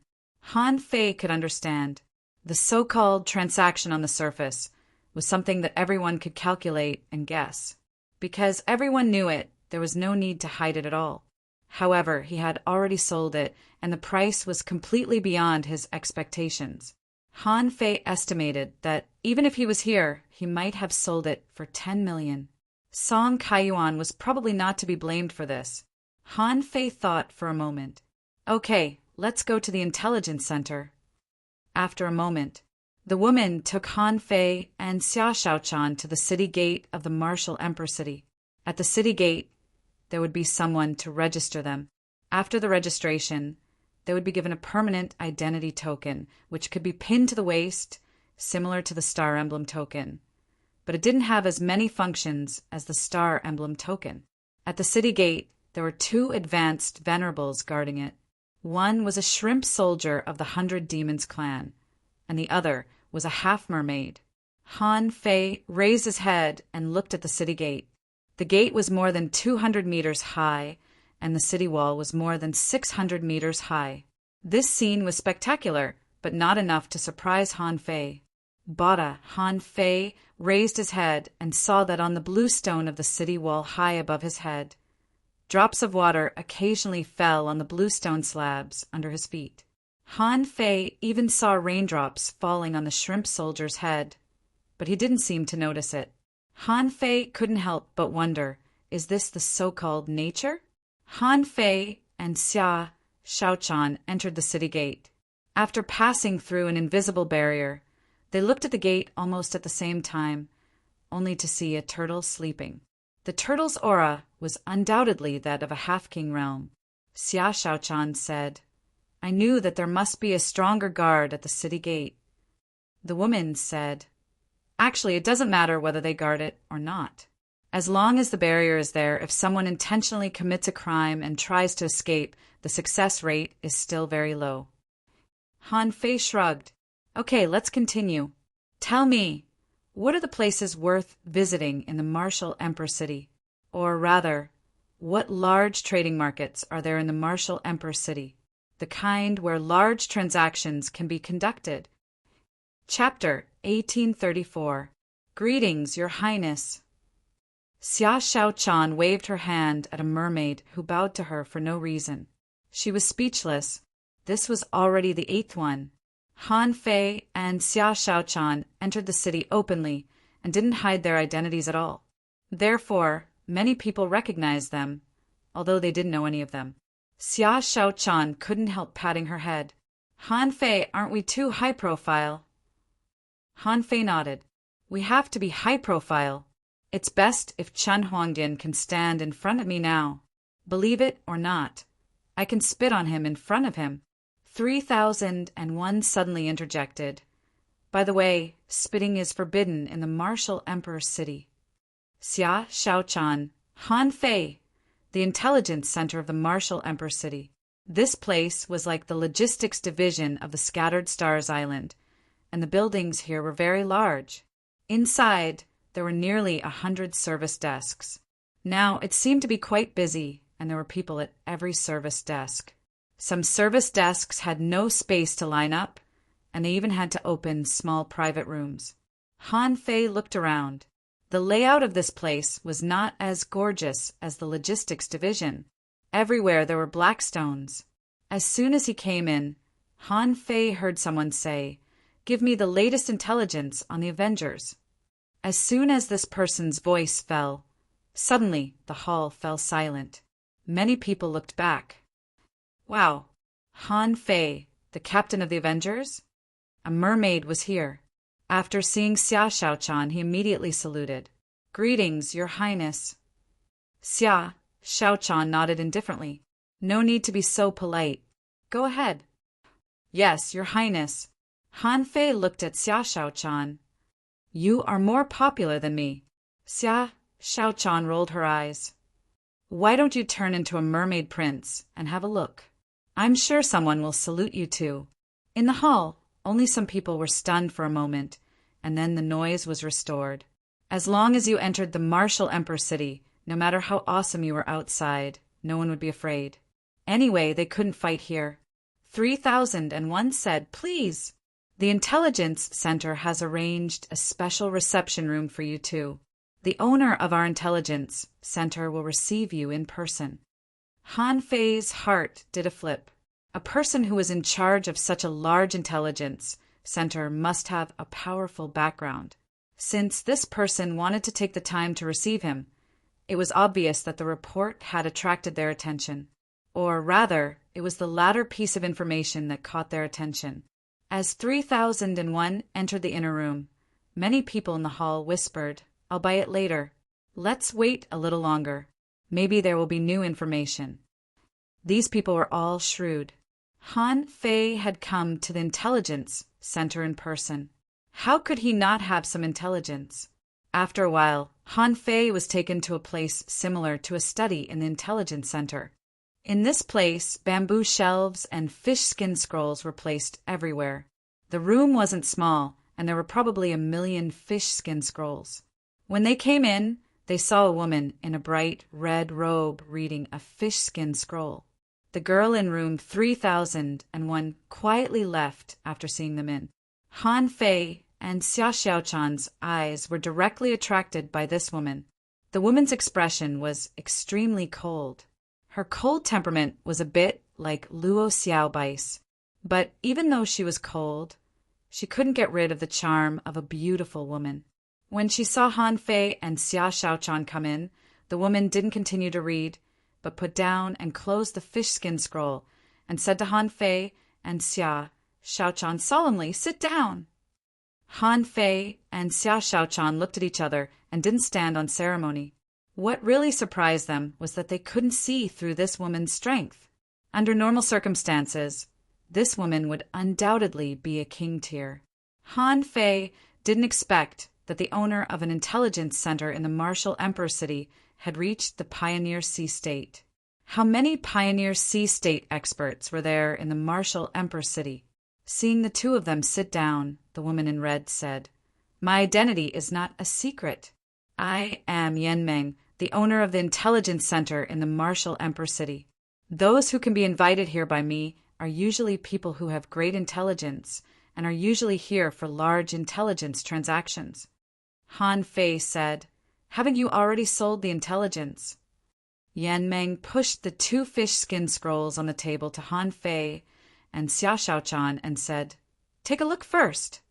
Han Fei could understand. The so-called transaction on the surface was something that everyone could calculate and guess. Because everyone knew it, there was no need to hide it at all. However, he had already sold it, and the price was completely beyond his expectations. Han Fei estimated that even if he was here, he might have sold it for 10 million. Song Kaiyuan was probably not to be blamed for this. Han Fei thought for a moment. "Okay, let's go to the intelligence center." After a moment, the woman took Han Fei and Xia Shaochan to the city gate of the Martial Emperor City. At the city gate, there would be someone to register them. After the registration, they would be given a permanent identity token, which could be pinned to the waist, similar to the star emblem token. But it didn't have as many functions as the star emblem token. At the city gate, there were 2 advanced venerables guarding it. One was a shrimp soldier of the 100 Demons clan, and the other was a half-mermaid. Han Fei raised his head and looked at the city gate. The gate was more than 200 meters high, and the city wall was more than 600 meters high. This scene was spectacular, but not enough to surprise Han Fei. Bada, Han Fei raised his head and saw that on the blue stone of the city wall high above his head, drops of water occasionally fell on the blue stone slabs under his feet. Han Fei even saw raindrops falling on the shrimp soldier's head, but he didn't seem to notice it. Han Fei couldn't help but wonder, is this the so-called nature? Han Fei and Xia Shaochan entered the city gate. After passing through an invisible barrier, they looked at the gate almost at the same time, only to see a turtle sleeping. The turtle's aura was undoubtedly that of a half-king realm. Xia Shaochan said, "I knew that there must be a stronger guard at the city gate." The woman said, "Actually, it doesn't matter whether they guard it or not. As long as the barrier is there, if someone intentionally commits a crime and tries to escape, the success rate is still very low." Han Fei shrugged. "Okay, let's continue. Tell me, what are the places worth visiting in the Martial Emperor City? Or rather, what large trading markets are there in the Martial Emperor City? The kind where large transactions can be conducted." Chapter 1834. Greetings, Your Highness. Xia Shaochan waved her hand at a mermaid who bowed to her for no reason. She was speechless. This was already the 8th one. Han Fei and Xia Shaochan entered the city openly and didn't hide their identities at all. Therefore, many people recognized them, although they didn't know any of them. Xia Shaochan couldn't help patting her head. "Han Fei, aren't we too high-profile?" Han Fei nodded. "We have to be high-profile. It's best if Chen Huangdian can stand in front of me now. Believe it or not, I can spit on him in front of him." 3001 suddenly interjected. "By the way, spitting is forbidden in the martial emperor's city." Xia Shaochan, Han Fei, the intelligence center of the martial emperor's city. This place was like the logistics division of the Scattered Stars Island, and the buildings here were very large. Inside, there were nearly 100 service desks. Now, it seemed to be quite busy, and there were people at every service desk. Some service desks had no space to line up, and they even had to open small private rooms. Han Fei looked around. The layout of this place was not as gorgeous as the logistics division. Everywhere there were black stones. As soon as he came in, Han Fei heard someone say, "Give me the latest intelligence on the Avengers." As soon as this person's voice fell, suddenly the hall fell silent. Many people looked back. Wow, Han Fei, the captain of the Avengers? A mermaid was here. After seeing Xia Shaochan, he immediately saluted. "Greetings, Your Highness." Xia Shaochan nodded indifferently. "No need to be so polite. Go ahead." "Yes, Your Highness." Han Fei looked at Xia Shaochan. "You are more popular than me." Xia Shaochan rolled her eyes. "Why don't you turn into a mermaid prince and have a look? I'm sure someone will salute you too." In the hall, only some people were stunned for a moment, and then the noise was restored. As long as you entered the martial emperor city, no matter how awesome you were outside, no one would be afraid. Anyway, they couldn't fight here. 3001 said, "Please, the Intelligence Center has arranged a special reception room for you too. The owner of our Intelligence Center will receive you in person." Han Fei's heart did a flip. A person who was in charge of such a large intelligence center must have a powerful background. Since this person wanted to take the time to receive him, it was obvious that the report had attracted their attention. Or rather, it was the latter piece of information that caught their attention. As 3001 entered the inner room, many people in the hall whispered, "I'll buy it later. Let's wait a little longer. Maybe there will be new information." These people were all shrewd. Han Fei had come to the Intelligence Center in person. How could he not have some intelligence? After a while, Han Fei was taken to a place similar to a study in the Intelligence Center. In this place, bamboo shelves and fish skin scrolls were placed everywhere. The room wasn't small, and there were probably 1,000,000 fish skin scrolls. When they came in, they saw a woman in a bright red robe reading a fish skin scroll. The girl in room 3001 quietly left after seeing them in. Han Fei and Xia Xiaochan's eyes were directly attracted by this woman. The woman's expression was extremely cold. Her cold temperament was a bit like Luo Xiaobai's, but even though she was cold, she couldn't get rid of the charm of a beautiful woman. When she saw Han Fei and Xia Shaochan come in, the woman didn't continue to read, but put down and closed the fish skin scroll and said to Han Fei and Xia Shaochan solemnly, "Sit down." Han Fei and Xia Shaochan looked at each other and didn't stand on ceremony. What really surprised them was that they couldn't see through this woman's strength. Under normal circumstances, this woman would undoubtedly be a king tier. Han Fei didn't expect that the owner of an intelligence center in the martial emperor city had reached the Pioneer Sea State. How many Pioneer Sea State experts were there in the martial emperor city? Seeing the two of them sit down, the woman in red said, "My identity is not a secret. I am Yanmeng, the owner of the Intelligence Center in the martial emperor city. Those who can be invited here by me are usually people who have great intelligence and are usually here for large intelligence transactions." Han Fei said, "Haven't you already sold the intelligence?" Yanmeng pushed the 2 fish skin scrolls on the table to Han Fei and Xia Shaochan and said, "Take a look first."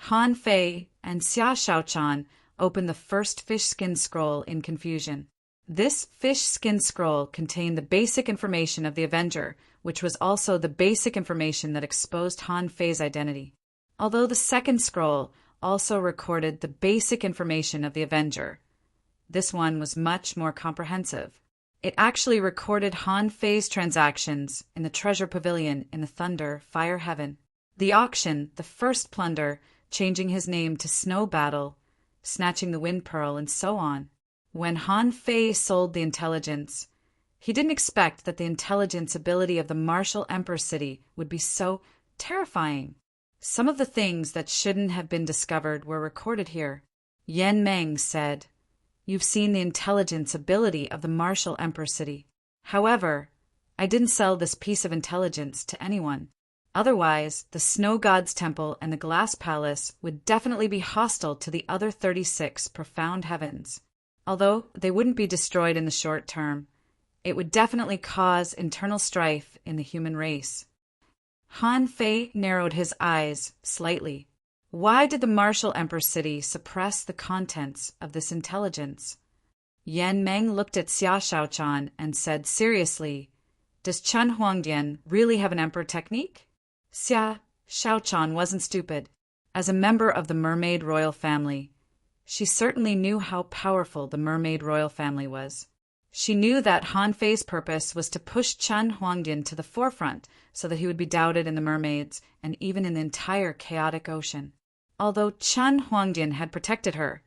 Han Fei and Xia Shaochan opened the first fish skin scroll in confusion. This fish skin scroll contained the basic information of the Avenger, which was also the basic information that exposed Han Fei's identity. Although the second scroll also recorded the basic information of the Avenger, this one was much more comprehensive. It actually recorded Han Fei's transactions in the treasure pavilion in the Thunder Fire Heaven. The auction, the first plunder, changing his name to Snow Battle, snatching the Wind Pearl, and so on. When Han Fei sold the intelligence, he didn't expect that the intelligence ability of the Martial Emperor City would be so terrifying. Some of the things that shouldn't have been discovered were recorded here. Yan Meng said, "You've seen the intelligence ability of the Martial Emperor City. However, I didn't sell this piece of intelligence to anyone. Otherwise, the Snow God's Temple and the Glass Palace would definitely be hostile to the other 36 profound heavens. Although they wouldn't be destroyed in the short term, it would definitely cause internal strife in the human race." Han Fei narrowed his eyes slightly. Why did the Martial Emperor City suppress the contents of this intelligence? Yan Meng looked at Xia Shaochan and said seriously, "Does Chen Huangdian really have an emperor technique?" Xia Shaochan wasn't stupid. As a member of the mermaid royal family, she certainly knew how powerful the mermaid royal family was. She knew that Han Fei's purpose was to push Chen Huangdian to the forefront so that he would be doubted in the mermaids and even in the entire chaotic ocean. Although Chen Huangdian had protected her,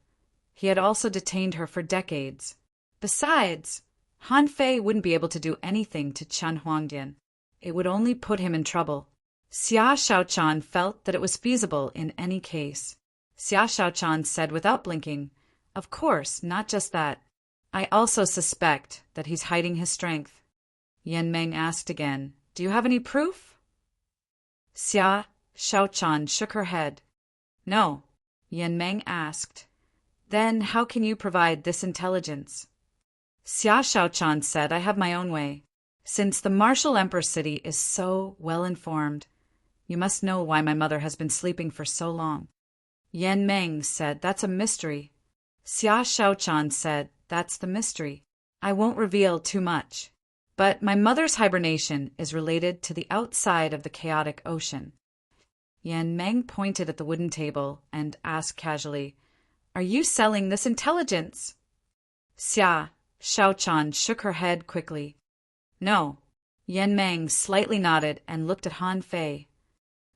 he had also detained her for decades. Besides, Han Fei wouldn't be able to do anything to Chen Huangdian. It would only put him in trouble. Xia Shaochan felt that it was feasible in any case. Xia Shaochan said without blinking, "Of course, not just that. I also suspect that he's hiding his strength." Yan Meng asked again, "Do you have any proof?" Xia Shaochan shook her head. "No." Yan Meng asked, "Then how can you provide this intelligence?" Xia Shaochan said, "I have my own way. Since the Martial Emperor City is so well informed, you must know why my mother has been sleeping for so long." Yan Meng said, "That's a mystery." Xia Shaochan said, "That's the mystery. I won't reveal too much. But my mother's hibernation is related to the outside of the chaotic ocean." Yan Meng pointed at the wooden table and asked casually, "Are you selling this intelligence?" Xia Shaochan shook her head quickly. "No." Yan Meng slightly nodded and looked at Han Fei.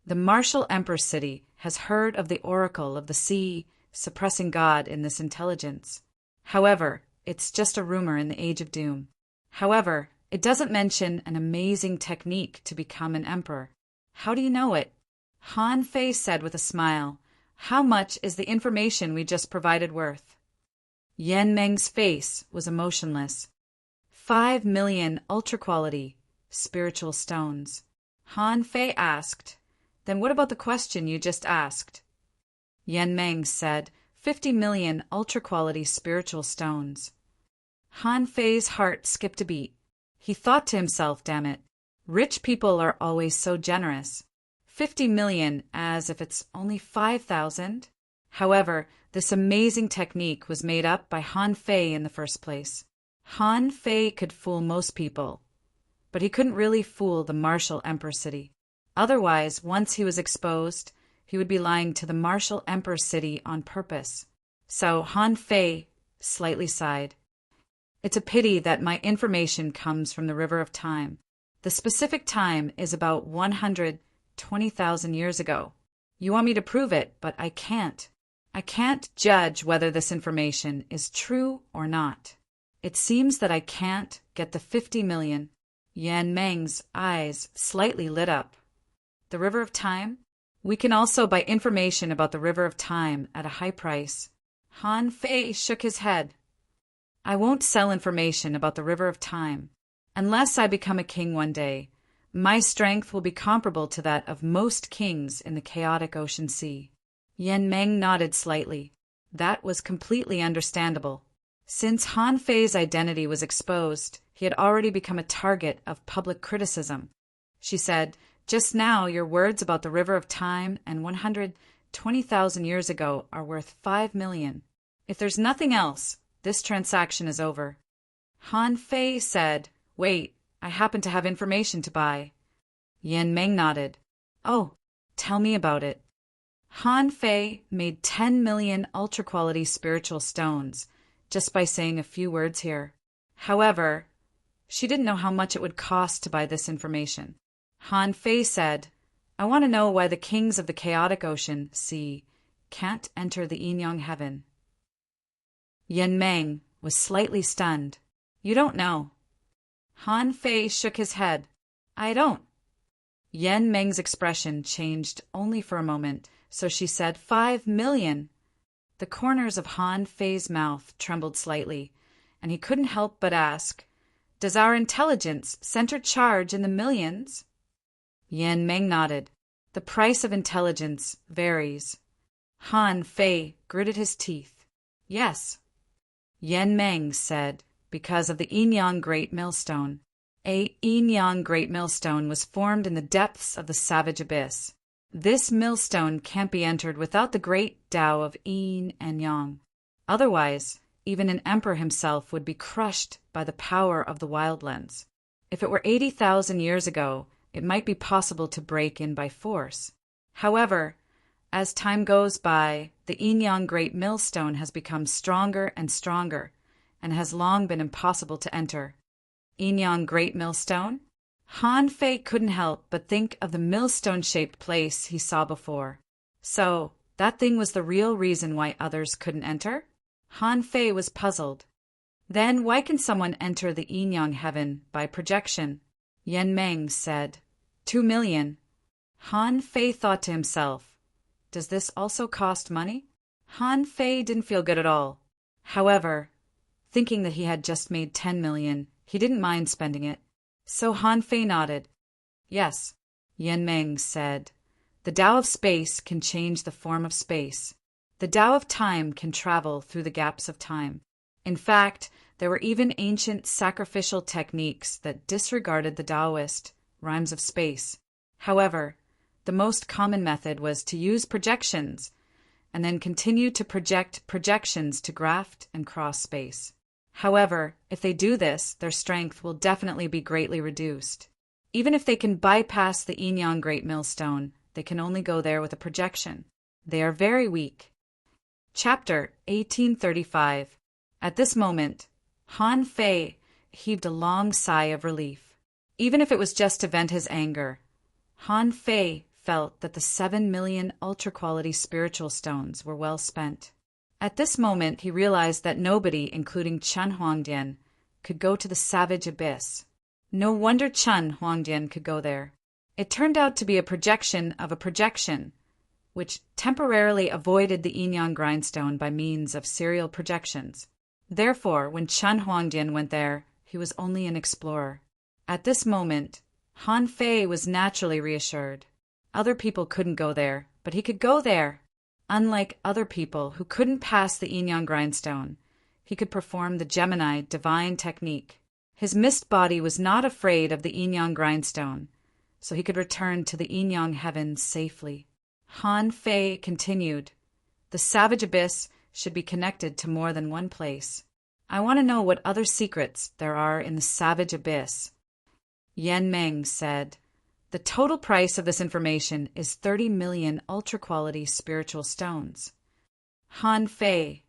"The Martial Emperor City has heard of the Oracle of the Sea suppressing God in this intelligence. However, it's just a rumor in the Age of Doom. However, it doesn't mention an amazing technique to become an emperor." "How do you know it?" Han Fei said with a smile, "How much is the information we just provided worth?" Yan Meng's face was emotionless. 5 million ultra-quality spiritual stones. Han Fei asked, "Then what about the question you just asked?" Yan Meng said, 50 million ultra-quality spiritual stones. Han Fei's heart skipped a beat. He thought to himself, damn it, rich people are always so generous. 50 million as if it's only 5,000? However, this amazing technique was made up by Han Fei in the first place. Han Fei could fool most people, but he couldn't really fool the Martial Emperor City. Otherwise, once he was exposed, he would be lying to the Martial Emperor City on purpose. So Han Fei slightly sighed. "It's a pity that my information comes from the River of Time. The specific time is about 120,000 years ago. You want me to prove it, but I can't. I can't judge whether this information is true or not. It seems that I can't get the 50 million. Yan Meng's eyes slightly lit up. "The River of Time? We can also buy information about the River of Time at a high price." Han Fei shook his head. "I won't sell information about the River of Time. Unless I become a king one day, my strength will be comparable to that of most kings in the chaotic ocean sea." Yan Meng nodded slightly. That was completely understandable. Since Han Fei's identity was exposed, he had already become a target of public criticism. She said, "Just now your words about the River of Time and 120,000 years ago are worth 5 million. If there's nothing else, this transaction is over." Han Fei said, "Wait, I happen to have information to buy." Yan Meng nodded. "Oh, tell me about it." Han Fei made 10 million ultra-quality spiritual stones just by saying a few words here. However, She didn't know how much it would cost to buy this information. Han Fei said, I want to know why the kings of the chaotic ocean, sea, can't enter the yin yang heaven. Yen Meng was slightly stunned. You don't know. Han Fei shook his head. I don't. Yen Meng's expression changed only for a moment, so she said 5 million. The corners of Han Fei's mouth trembled slightly, and he couldn't help but ask, Does our intelligence center charge in the millions? Yen Meng nodded. The price of intelligence varies. Han Fei gritted his teeth. Yes. Yen Meng said, because of the yin-yang Great Millstone. A yin-yang Great Millstone was formed in the depths of the savage abyss. This millstone can't be entered without the great Tao of yin and yang. Otherwise, even an emperor himself would be crushed by the power of the wild lens. If it were 80,000 years ago, it might be possible to break in by force. However, as time goes by, the yin-yang Great Millstone has become stronger and stronger, and has long been impossible to enter. Yin-yang Great Millstone? Han Fei couldn't help but think of the millstone-shaped place he saw before. So, that thing was the real reason why others couldn't enter? Han Fei was puzzled. Then why can someone enter the yin-yang heaven by projection? Yen Meng said, 2 million. Han Fei thought to himself, does this also cost money? Han Fei didn't feel good at all. However, thinking that he had just made 10 million, he didn't mind spending it. So Han Fei nodded. Yes, Yen Meng said. The Tao of space can change the form of space. The Tao of time can travel through the gaps of time. In fact, there were even ancient sacrificial techniques that disregarded the Taoist rhymes of space. However, the most common method was to use projections, and then continue to project projections to graft and cross space. However, if they do this, their strength will definitely be greatly reduced. Even if they can bypass the yin-yang Great Millstone, they can only go there with a projection. They are very weak. Chapter 1835. At this moment, Han Fei heaved a long sigh of relief. Even if it was just to vent his anger, Han Fei felt that the 7 million ultra-quality spiritual stones were well spent. At this moment, he realized that nobody, including Chen Huangdian, could go to the savage abyss. No wonder Chen Huangdian could go there. It turned out to be a projection of a projection, which temporarily avoided the yin-yang grindstone by means of serial projections. Therefore, when Chen Huangdian went there, he was only an explorer. At this moment, Han Fei was naturally reassured. Other people couldn't go there, but he could go there. Unlike other people who couldn't pass the yin-yang grindstone, he could perform the Gemini divine technique. His mist body was not afraid of the yin-yang grindstone, so he could return to the yin-yang heavens safely. Han Fei continued, the savage abyss should be connected to more than one place. I want to know what other secrets there are in the savage abyss. Yen Meng said, the total price of this information is 30 million ultra-quality spiritual stones. Han Fei,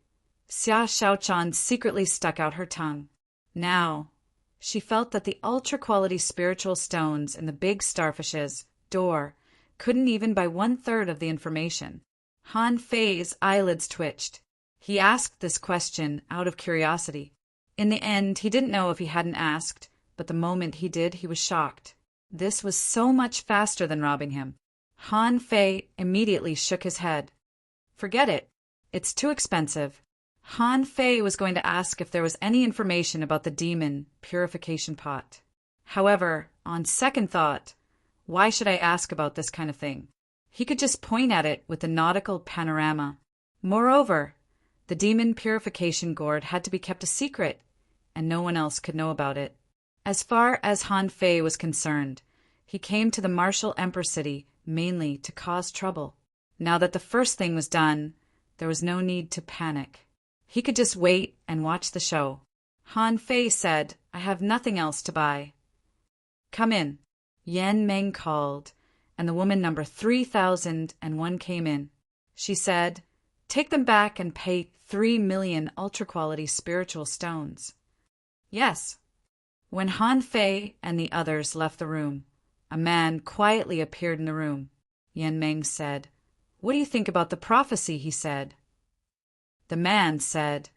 Xia Shaochan secretly stuck out her tongue. Now, she felt that the ultra-quality spiritual stones in the big starfish's door couldn't even buy 1/3 of the information. Han Fei's eyelids twitched. He asked this question out of curiosity. In the end, he didn't know if he hadn't asked, but the moment he did, he was shocked. This was so much faster than robbing him. Han Fei immediately shook his head. Forget it. It's too expensive. Han Fei was going to ask if there was any information about the demon purification pot. However, on second thought, why should I ask about this kind of thing? He could just point at it with the nautical panorama. Moreover, the demon purification gourd had to be kept a secret, and no one else could know about it. As far as Han Fei was concerned, he came to the martial emperor city mainly to cause trouble. Now that the first thing was done, there was no need to panic. He could just wait and watch the show. Han Fei said, I have nothing else to buy. Come in. Yen Meng called, and the woman number 3001 came in. She said, take them back and pay 3 million ultra-quality spiritual stones. Yes. When Han Fei and the others left the room, a man quietly appeared in the room. Yan Meng said, "What do you think about the prophecy?" he said. The man said,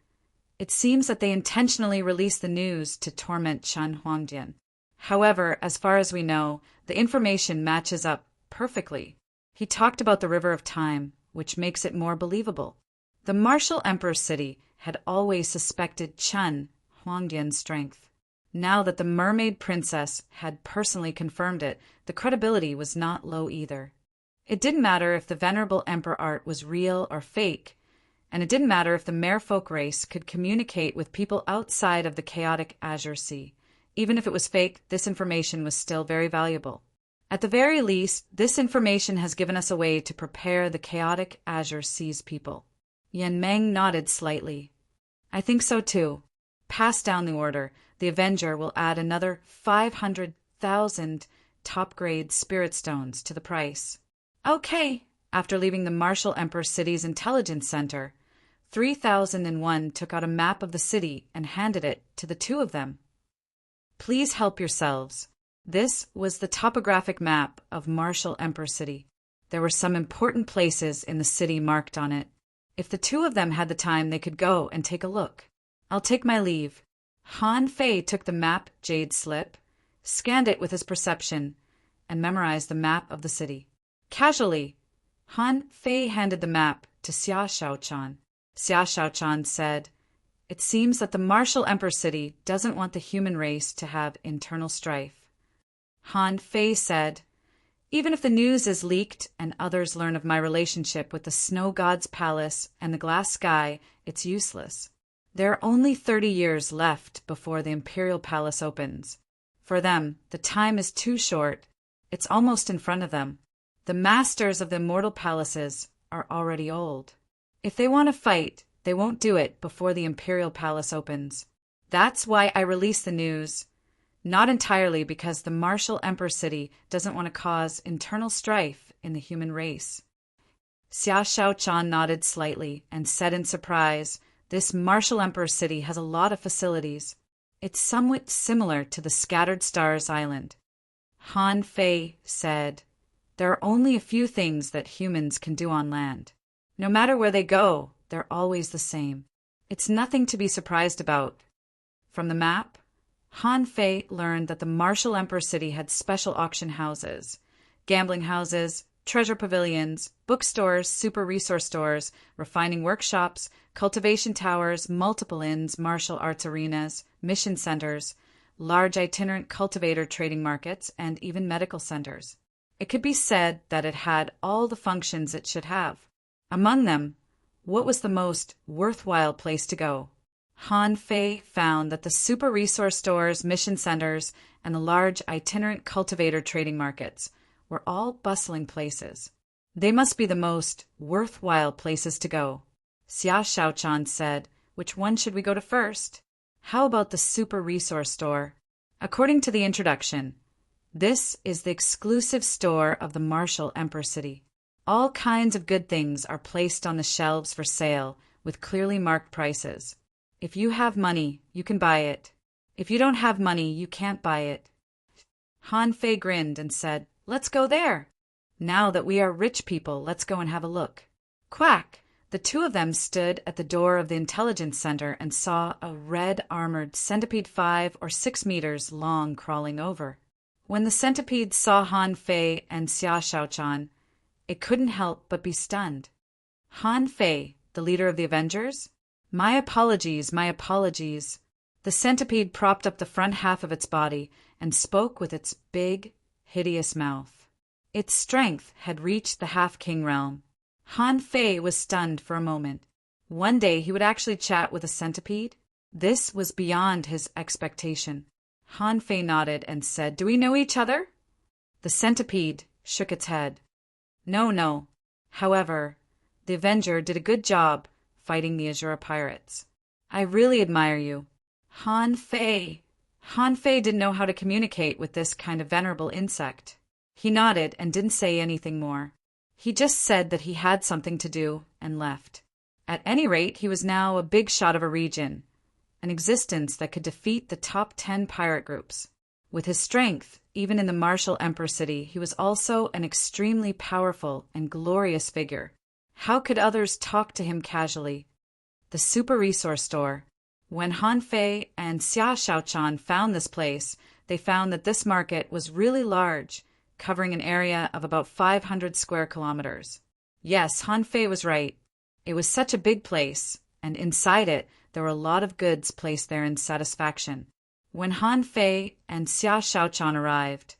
"It seems that they intentionally released the news to torment Chen Huangdian. However, as far as we know, the information matches up perfectly. He talked about the River of Time, which makes it more believable." The martial emperor's city had always suspected Chen Huangdian's strength. Now that the mermaid princess had personally confirmed it, the credibility was not low either. It didn't matter if the venerable emperor art was real or fake, and it didn't matter if the merfolk race could communicate with people outside of the chaotic Azure Sea. Even if it was fake, this information was still very valuable. At the very least, this information has given us a way to prepare the chaotic Azure Sea's people. Yan Meng nodded slightly. "I think so too. Pass down the order. The Avenger will add another 500,000 top-grade spirit stones to the price." "Okay." After leaving the Martial Emperor City's intelligence center, 3001 took out a map of the city and handed it to the two of them. "Please help yourselves." This was the topographic map of Martial Emperor City. There were some important places in the city marked on it. If the two of them had the time, they could go and take a look. "I'll take my leave." Han Fei took the map jade slip, scanned it with his perception, and memorized the map of the city. Casually, Han Fei handed the map to Xia Shaochan. Xia Shaochan said, "It seems that the Martial Emperor City doesn't want the human race to have internal strife." Han Fei said, "Even if the news is leaked and others learn of my relationship with the Snow God's palace and the glass sky, it's useless. There are only 30 years left before the Imperial Palace opens. For them, the time is too short. It's almost in front of them. The masters of the immortal palaces are already old. If they want to fight, they won't do it before the Imperial Palace opens. That's why I released the news. Not entirely because the Martial Emperor City doesn't want to cause internal strife in the human race." Xia Shaochan nodded slightly and said in surprise, "This Martial Emperor City has a lot of facilities. It's somewhat similar to the Scattered Stars Island." Han Fei said, "There are only a few things that humans can do on land. No matter where they go, they're always the same. It's nothing to be surprised about." From the map, Han Fei learned that the Martial Emperor City had special auction houses, gambling houses, treasure pavilions, bookstores, super resource stores, refining workshops, cultivation towers, multiple inns, martial arts arenas, mission centers, large itinerant cultivator trading markets, and even medical centers. It could be said that it had all the functions it should have. Among them, what was the most worthwhile place to go? Han Fei found that the super resource stores, mission centers, and the large itinerant cultivator trading markets were all bustling places. They must be the most worthwhile places to go. Xia Shaochan said, "Which one should we go to first?" "How about the super resource store?" According to the introduction, this is the exclusive store of the Martial Emperor City. All kinds of good things are placed on the shelves for sale with clearly marked prices. If you have money, you can buy it. If you don't have money, you can't buy it. Han Fei grinned and said, "Let's go there. Now that we are rich people, let's go and have a look." Quack! The two of them stood at the door of the intelligence center and saw a red-armored centipede 5 or 6 meters long crawling over. When the centipede saw Han Fei and Xia Shaochan, it couldn't help but be stunned. "Han Fei, the leader of the Avengers? My apologies, my apologies." The centipede propped up the front half of its body and spoke with its big, hideous mouth. Its strength had reached the half-king realm. Han Fei was stunned for a moment. One day he would actually chat with a centipede? This was beyond his expectation. Han Fei nodded and said, "Do we know each other?" The centipede shook its head. No. However, the Avenger did a good job fighting the Azura pirates. I really admire you." Han Fei didn't know how to communicate with this kind of venerable insect. He nodded and didn't say anything more. He just said that he had something to do and left. At any rate, he was now a big shot of a region, an existence that could defeat the top 10 pirate groups. With his strength, even in the martial emperor city, he was also an extremely powerful and glorious figure. How could others talk to him casually? The Super Resource Store. When Han Fei and Xia Shaochan found this place, they found that this market was really large, covering an area of about 500 square kilometers. Yes, Han Fei was right. It was such a big place, and inside it, there were a lot of goods placed there in satisfaction. When Han Fei and Xia Shaochan arrived,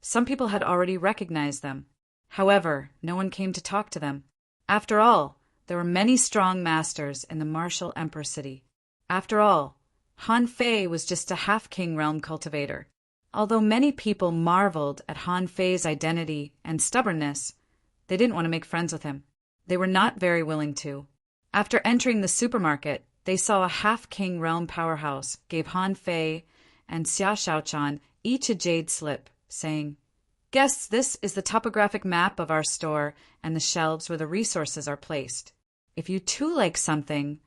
some people had already recognized them. However, no one came to talk to them. After all, there were many strong masters in the martial emperor city. After all, Han Fei was just a half-king realm cultivator. Although many people marveled at Han Fei's identity and stubbornness, they didn't want to make friends with him. They were not very willing to. After entering the supermarket, they saw a half-king realm powerhouse gave Han Fei and Xia Shaochan each a jade slip, saying, "Guests, this is the topographic map of our store and the shelves where the resources are placed. If you too like something,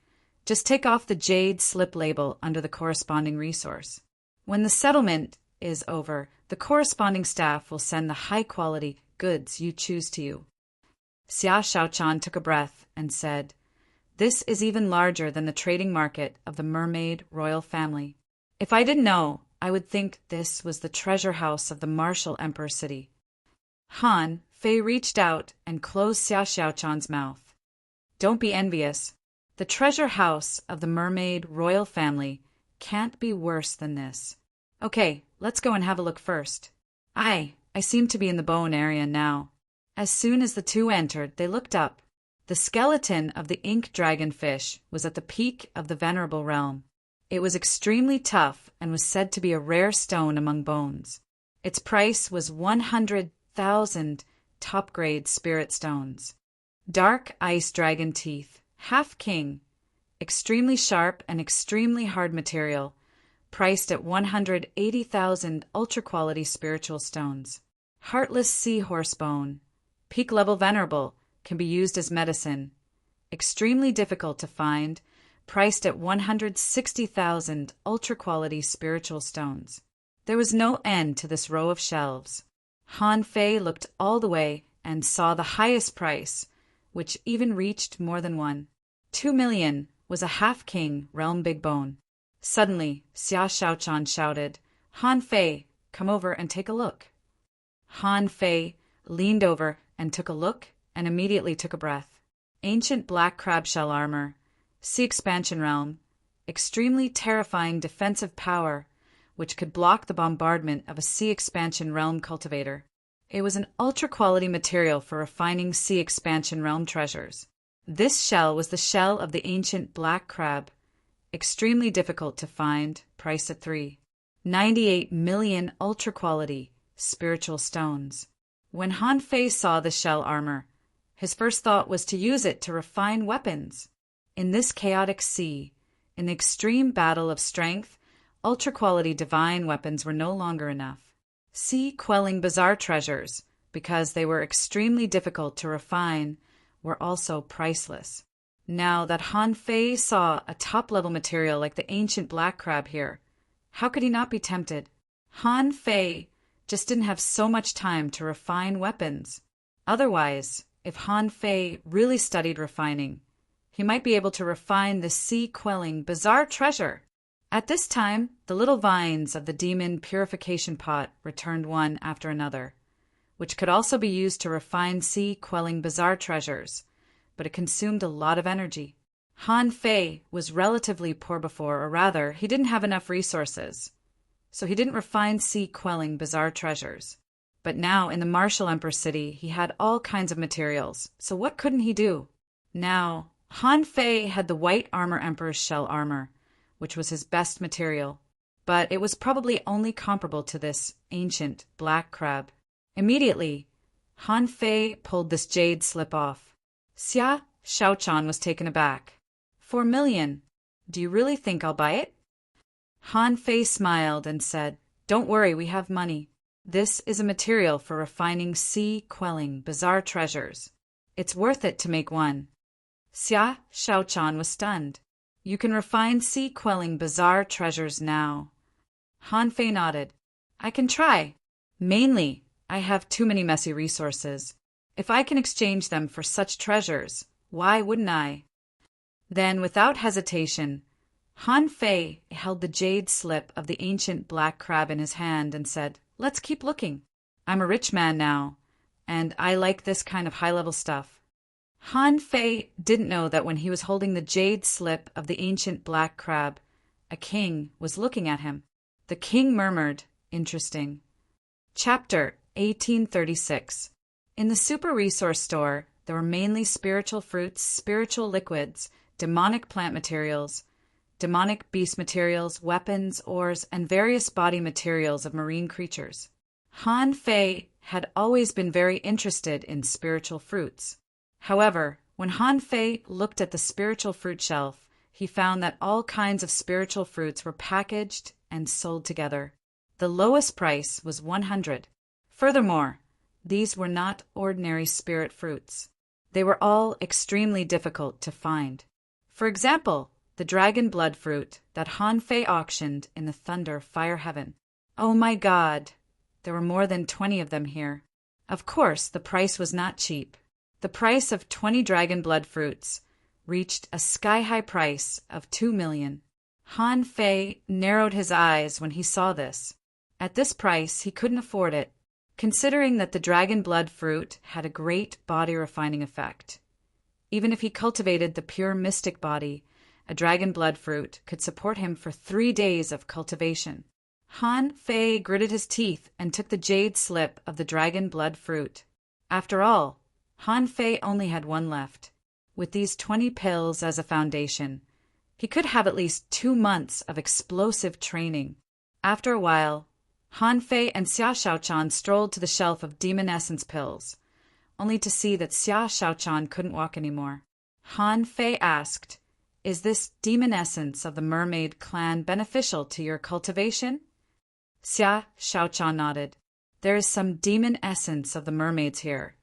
just take off the jade slip label under the corresponding resource. When the settlement is over, the corresponding staff will send the high-quality goods you choose to you." Xia Shaochan took a breath and said, "This is even larger than the trading market of the mermaid royal family. If I didn't know, I would think this was the treasure house of the martial emperor city." Han Fei reached out and closed Xia Shaochan's mouth. "Don't be envious. The treasure house of the mermaid royal family can't be worse than this. Okay, let's go and have a look first. I seem to be in the bone area now." As soon as the two entered, they looked up. The skeleton of the ink dragonfish was at the peak of the venerable realm. It was extremely tough and was said to be a rare stone among bones. Its price was 100,000 top-grade spirit stones. Dark ice dragon teeth, half-king, extremely sharp and extremely hard material, priced at 180,000 ultra-quality spiritual stones. Heartless seahorse bone, peak-level venerable, can be used as medicine. Extremely difficult to find, priced at 160,000 ultra-quality spiritual stones. There was no end to this row of shelves. Han Fei looked all the way and saw the highest price, which even reached more than 2 million, was a half-king realm big bone. Suddenly, Xia Shaochan shouted, "Han Fei, come over and take a look." Han Fei leaned over and took a look and immediately took a breath. Ancient black crab shell armor, sea expansion realm, extremely terrifying defensive power, which could block the bombardment of a sea expansion realm cultivator. It was an ultra-quality material for refining sea expansion realm treasures. This shell was the shell of the ancient black crab, extremely difficult to find, priced at 398 million ultra-quality spiritual stones. When Han Fei saw the shell armor, his first thought was to use it to refine weapons. In this chaotic sea, in the extreme battle of strength, ultra-quality divine weapons were no longer enough. Sea-quelling bizarre treasures, because they were extremely difficult to refine, were also priceless. Now that Han Fei saw a top-level material like the ancient black crab here, how could he not be tempted? Han Fei just didn't have so much time to refine weapons. Otherwise, if Han Fei really studied refining, he might be able to refine the sea-quelling bizarre treasure. At this time, the little vines of the demon purification pot returned one after another, which could also be used to refine sea-quelling bizarre treasures, but it consumed a lot of energy. Han Fei was relatively poor before, or rather, he didn't have enough resources, so he didn't refine sea-quelling bizarre treasures. But now, in the martial emperor city, he had all kinds of materials, so what couldn't he do? Now, Han Fei had the white armor emperor's shell armor, which was his best material, but it was probably only comparable to this ancient black crab. Immediately, Han Fei pulled this jade slip off. Xia Shaochan was taken aback. 4 million. Do you really think I'll buy it? Han Fei smiled and said, "Don't worry, we have money. This is a material for refining sea-quelling bizarre treasures. It's worth it to make one." Xia Shaochan was stunned. You can refine sea-quelling bizarre treasures now. Han Fei nodded. I can try. Mainly, I have too many messy resources. If I can exchange them for such treasures, why wouldn't I? Then, without hesitation, Han Fei held the jade slip of the ancient black crab in his hand and said, Let's keep looking. I'm a rich man now, and I like this kind of high-level stuff. Han Fei didn't know that when he was holding the jade slip of the ancient black crab, a king was looking at him. The king murmured, Interesting. Chapter 1836. In the super resource store, there were mainly spiritual fruits, spiritual liquids, demonic plant materials, demonic beast materials, weapons, ores, and various body materials of marine creatures. Han Fei had always been very interested in spiritual fruits. However, when Han Fei looked at the spiritual fruit shelf, he found that all kinds of spiritual fruits were packaged and sold together. The lowest price was 100. Furthermore, these were not ordinary spirit fruits. They were all extremely difficult to find. For example, the dragon blood fruit that Han Fei auctioned in the thunder fire heaven. Oh my God! There were more than 20 of them here. Of course, the price was not cheap. The price of 20 dragon blood fruits reached a sky-high price of 2 million. Han Fei narrowed his eyes when he saw this. At this price, he couldn't afford it, considering that the dragon blood fruit had a great body-refining effect. Even if he cultivated the pure mystic body, a dragon blood fruit could support him for 3 days of cultivation. Han Fei gritted his teeth and took the jade slip of the dragon blood fruit. After all, Han Fei only had one left. With these 20 pills as a foundation, he could have at least 2 months of explosive training. After a while, Han Fei and Xia Shaochan strolled to the shelf of demon essence pills, only to see that Xia Shaochan couldn't walk anymore. Han Fei asked, Is this demon essence of the mermaid clan beneficial to your cultivation? Xia Shaochan nodded. There is some demon essence of the mermaids here,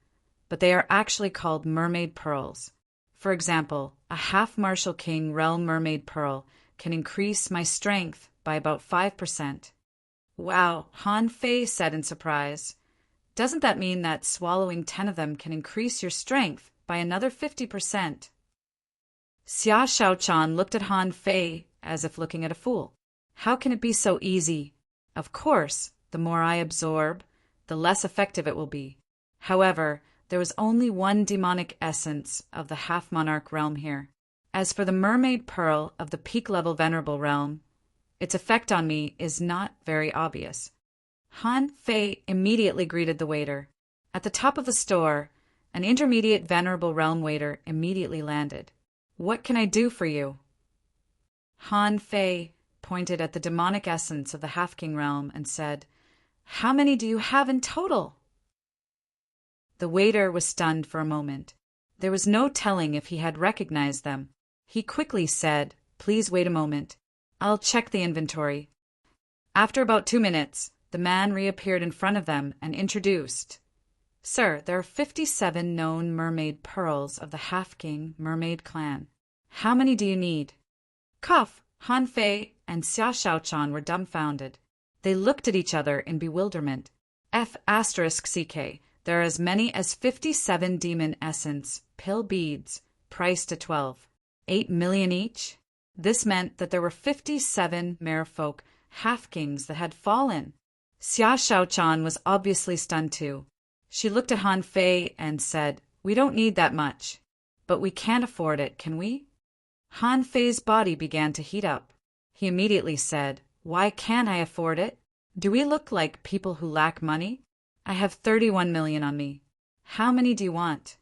but they are actually called mermaid pearls. For example, a half-martial king realm mermaid pearl can increase my strength by about 5%. Wow, Han Fei said in surprise. Doesn't that mean that swallowing 10 of them can increase your strength by another 50%? Xia Shaochan looked at Han Fei as if looking at a fool. How can it be so easy? Of course, the more I absorb, the less effective it will be. However, there was only one demonic essence of the half-monarch realm here. As for the mermaid pearl of the peak-level venerable realm, its effect on me is not very obvious. Han Fei immediately greeted the waiter. At the top of the store, an intermediate venerable realm waiter immediately landed. What can I do for you? Han Fei pointed at the demonic essence of the half-king realm and said, How many do you have in total? The waiter was stunned for a moment. There was no telling if he had recognized them. He quickly said, Please wait a moment. I'll check the inventory. After about 2 minutes, the man reappeared in front of them and introduced, Sir, there are 57 known mermaid pearls of the half-king mermaid clan. How many do you need? Cough! Han Fei and Xia Shaochan were dumbfounded. They looked at each other in bewilderment. F***CK, there are as many as 57 demon essence pill beads, priced at 12. 8 million each? This meant that there were 57 merfolk half-kings that had fallen. Xia Shaochan was obviously stunned too. She looked at Han Fei and said, We don't need that much. But we can't afford it, can we? Han Fei's body began to heat up. He immediately said, Why can't I afford it? Do we look like people who lack money? I have 31 million on me. How many do you want?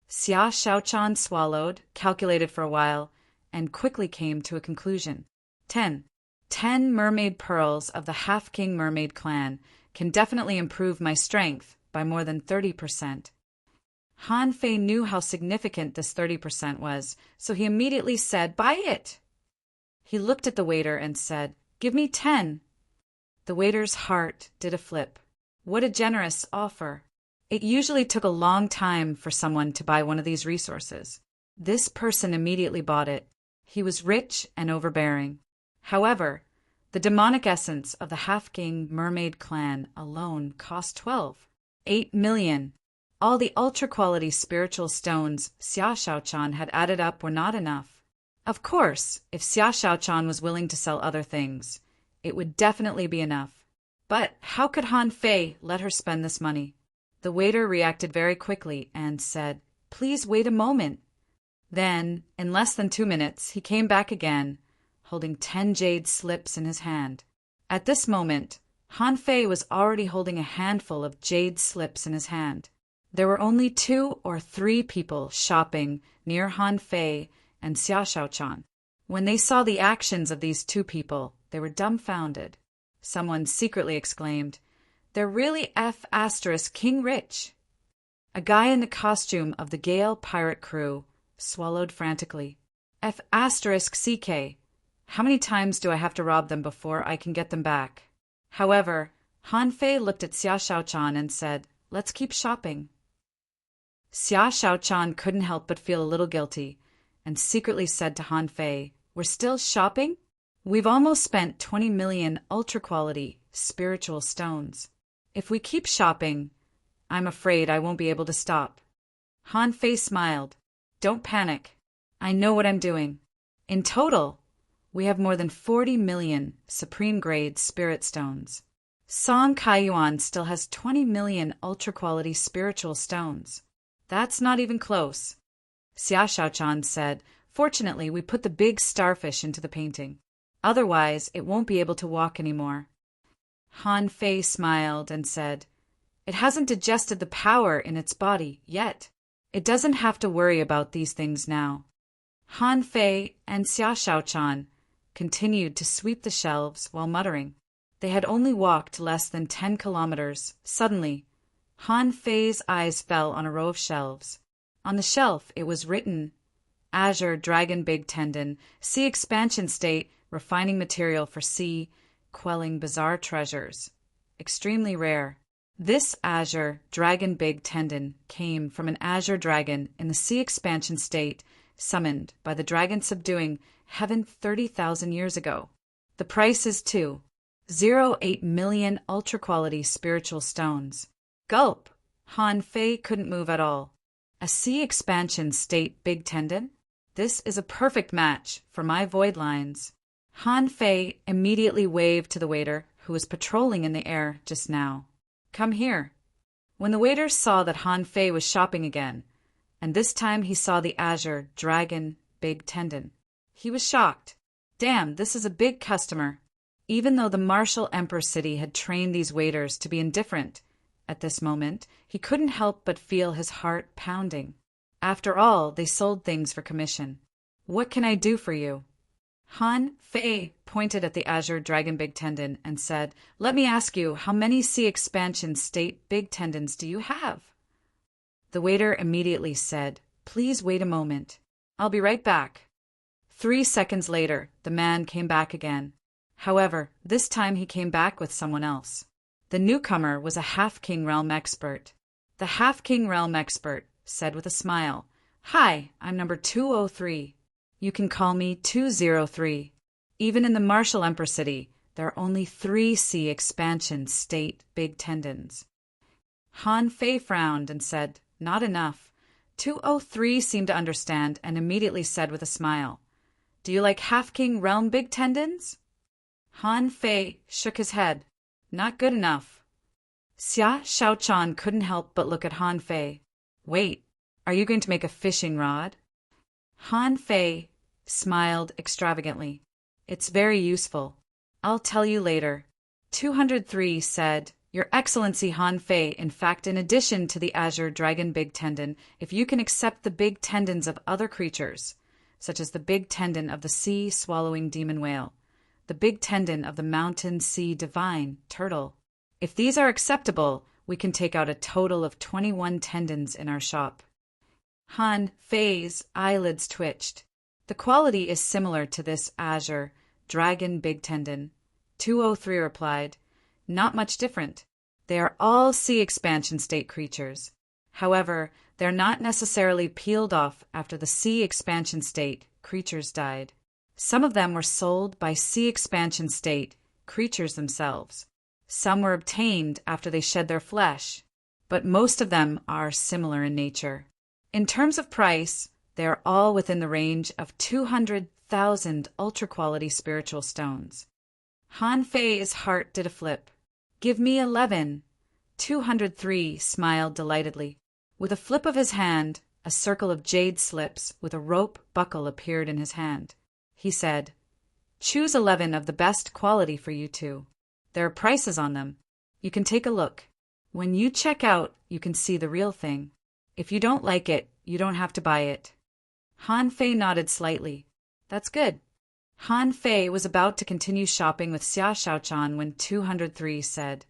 Xia Shaochan swallowed, calculated for a while, and quickly came to a conclusion. 10. 10 mermaid pearls of the half-king mermaid clan can definitely improve my strength by more than 30%. Han Fei knew how significant this 30% was, so he immediately said, Buy it! He looked at the waiter and said, Give me 10. The waiter's heart did a flip. What a generous offer. It usually took a long time for someone to buy one of these resources. This person immediately bought it. He was rich and overbearing. However, the demonic essence of the half-king mermaid clan alone cost 8 million. All the ultra-quality spiritual stones Xia Shaochan had added up were not enough. Of course, if Xia Shaochan was willing to sell other things, it would definitely be enough. But how could Han Fei let her spend this money? The waiter reacted very quickly and said, "Please wait a moment." Then, in less than 2 minutes, he came back again, holding 10 jade slips in his hand. At this moment, Han Fei was already holding a handful of jade slips in his hand. There were only 2 or 3 people shopping near Han Fei and Xia Shaochan. When they saw the actions of these 2 people, they were dumbfounded. Someone secretly exclaimed, "They're really King rich." A guy in the costume of the Gale pirate crew swallowed frantically. CK. How many times do I have to rob them before I can get them back? However, Han Fei looked at Xia Shaochan and said, "Let's keep shopping." Xia Shaochan couldn't help but feel a little guilty, and secretly said to Han Fei, "We're still shopping? We've almost spent 20 million ultra-quality spiritual stones. If we keep shopping, I'm afraid I won't be able to stop." Han Fei smiled. "Don't panic. I know what I'm doing. In total, we have more than 40 million supreme-grade spirit stones. Song Kaiyuan still has 20 million ultra-quality spiritual stones. That's not even close." Xia Shaochan said, "Fortunately, we put the big starfish into the painting. Otherwise, it won't be able to walk anymore." Han Fei smiled and said, "It hasn't digested the power in its body yet. It doesn't have to worry about these things now." Han Fei and Xia Shaochan continued to sweep the shelves while muttering. They had only walked less than 10 kilometers. Suddenly, Han Fei's eyes fell on a row of shelves. On the shelf, it was written, "Azure Dragon Big Tendon, Sea Expansion State, Refining Material for Sea, Quelling Bizarre Treasures. Extremely rare." This Azure Dragon Big Tendon came from an Azure Dragon in the Sea Expansion State, summoned by the dragon subduing heaven 30,000 years ago. The price is 2.08 million ultra-quality spiritual stones. Gulp! Han Fei couldn't move at all. A Sea Expansion State Big Tendon? This is a perfect match for my void lines. Han Fei immediately waved to the waiter who was patrolling in the air just now. "Come here." When the waiter saw that Han Fei was shopping again, and this time he saw the Azure Dragon Big Tendon, he was shocked. Damn, this is a big customer. Even though the Martial Emperor City had trained these waiters to be indifferent, at this moment he couldn't help but feel his heart pounding. After all, they sold things for commission. "What can I do for you?" Han Fei pointed at the Azure Dragon Big Tendon and said, "Let me ask you, how many Sea Expansion State Big Tendons do you have?" The waiter immediately said, "Please wait a moment. I'll be right back." 3 seconds later, the man came back again. However, this time he came back with someone else. The newcomer was a half-king realm expert. The half-king realm expert said with a smile, "Hi, I'm number 203. You can call me 203. Even in the Martial Emperor City, there are only 3 Sea Expansion State Big Tendons." Han Fei frowned and said, "Not enough." 203 seemed to understand and immediately said with a smile, "Do you like half-king realm big tendons?" Han Fei shook his head. "Not good enough." Xia Shaochan couldn't help but look at Han Fei. "Wait, are you going to make a fishing rod?" Han Fei smiled extravagantly. "It's very useful. I'll tell you later." 203 said, "Your Excellency Han Fei, in fact, in addition to the Azure Dragon Big Tendon, if you can accept the big tendons of other creatures, such as the big tendon of the sea-swallowing demon whale, the big tendon of the mountain sea divine turtle. If these are acceptable, we can take out a total of 21 tendons in our shop." Han Fei's eyelids twitched. "The quality is similar to this Azure Dragon Big Tendon," 203 replied. "Not much different. They are all Sea Expansion State creatures. However, they're not necessarily peeled off after the Sea Expansion State creatures died. Some of them were sold by Sea Expansion State creatures themselves. Some were obtained after they shed their flesh, but most of them are similar in nature. In terms of price, they are all within the range of 200,000 ultra-quality spiritual stones. Han Fei's heart did a flip. "Give me 11. 203 smiled delightedly. With a flip of his hand, a circle of jade slips with a rope buckle appeared in his hand. He said, "Choose 11 of the best quality for you two. There are prices on them. You can take a look. When you check out, you can see the real thing. If you don't like it, you don't have to buy it." Han Fei nodded slightly. "That's good." Han Fei was about to continue shopping with Xia Shaochan when 203 said,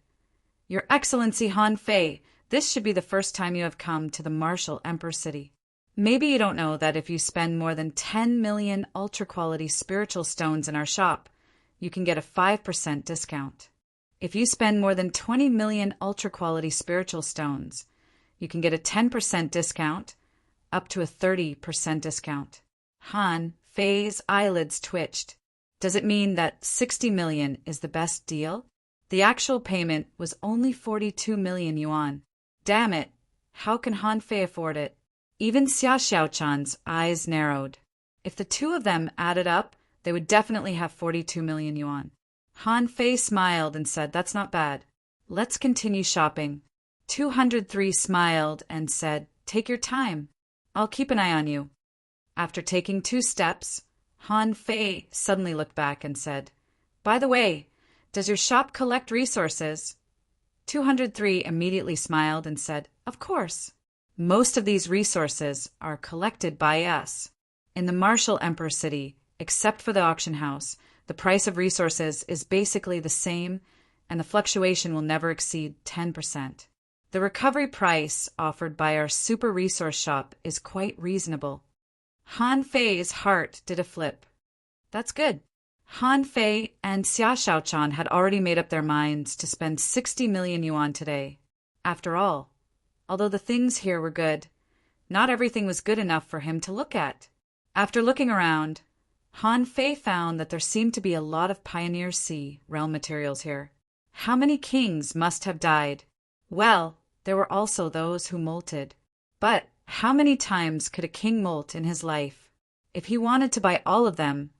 "Your Excellency Han Fei, this should be the first time you have come to the Martial Emperor City. Maybe you don't know that if you spend more than 10 million ultra-quality spiritual stones in our shop, you can get a 5% discount. If you spend more than 20 million ultra-quality spiritual stones, you can get a 10% discount, up to a 30% discount." Han Fei's eyelids twitched. Does it mean that 60 million is the best deal? The actual payment was only 42 million yuan. Damn it! How can Han Fei afford it? Even Xia Xiaochan's eyes narrowed. If the two of them added up, they would definitely have 42 million yuan. Han Fei smiled and said, "That's not bad. Let's continue shopping." 203 smiled and said, "Take your time. I'll keep an eye on you." After taking 2 steps, Han Fei suddenly looked back and said, "By the way, does your shop collect resources?" 203 immediately smiled and said, "Of course. Most of these resources are collected by us. In the Martial Emperor City, except for the auction house, the price of resources is basically the same, and the fluctuation will never exceed 10%. The recovery price offered by our super resource shop is quite reasonable." Han Fei's heart did a flip. That's good. Han Fei and Xia Shaochan had already made up their minds to spend 60 million yuan today. After all, although the things here were good, not everything was good enough for him to look at. After looking around, Han Fei found that there seemed to be a lot of Pioneer Sea realm materials here. How many kings must have died? Well, there were also those who molted. But how many times could a king molt in his life? If he wanted to buy all of them,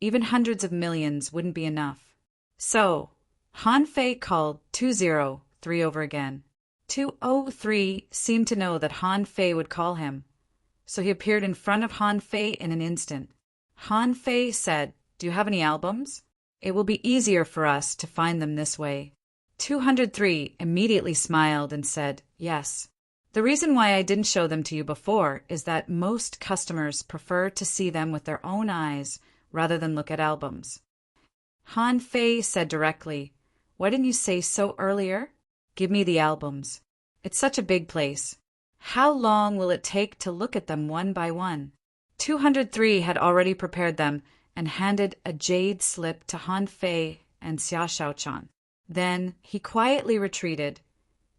even hundreds of millions wouldn't be enough. So, Han Fei called 203 over again. 203 seemed to know that Han Fei would call him, so he appeared in front of Han Fei in an instant. Han Fei said, "Do you have any albums? It will be easier for us to find them this way." 203 immediately smiled and said, "Yes. The reason why I didn't show them to you before is that most customers prefer to see them with their own eyes rather than look at albums." Han Fei said directly, "Why didn't you say so earlier? Give me the albums. It's such a big place. How long will it take to look at them one by one?" 203 had already prepared them and handed a jade slip to Han Fei and Xia Shaochan. Then he quietly retreated,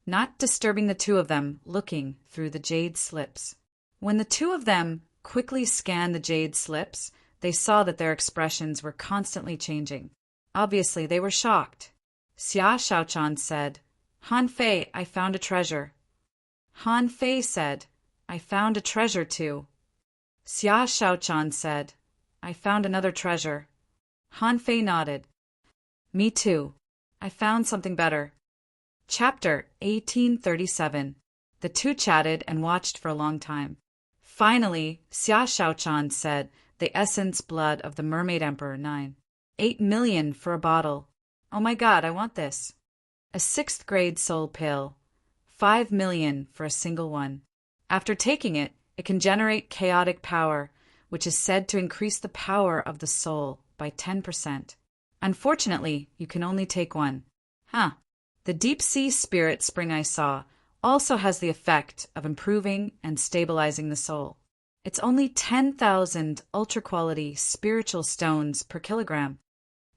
not disturbing the two of them looking through the jade slips. When the two of them quickly scanned the jade slips, they saw that their expressions were constantly changing. Obviously, they were shocked. Xia Shaochan said, "Han Fei, I found a treasure." Han Fei said, "I found a treasure too." Xia Shaochan said, "I found another treasure." Han Fei nodded. "Me too. I found something better." Chapter 1837. The two chatted and watched for a long time. Finally, Xia Shaochan said, "The essence blood of the Mermaid Emperor 9. 8 million for a bottle. Oh my god, I want this." A 6th grade soul pill. 5 million for a single one. After taking it, it can generate chaotic power, which is said to increase the power of the soul by 10%. Unfortunately, you can only take one. The deep sea spirit spring I saw also has the effect of improving and stabilizing the soul. It's only 10,000 ultra-quality spiritual stones per kilogram.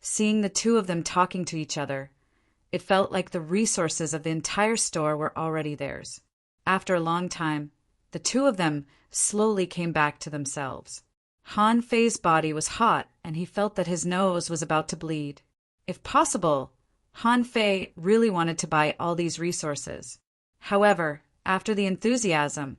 Seeing the two of them talking to each other, it felt like the resources of the entire store were already theirs. After a long time, the two of them slowly came back to themselves. Han Fei's body was hot, and he felt that his nose was about to bleed. If possible, Han Fei really wanted to buy all these resources. However, after the enthusiasm,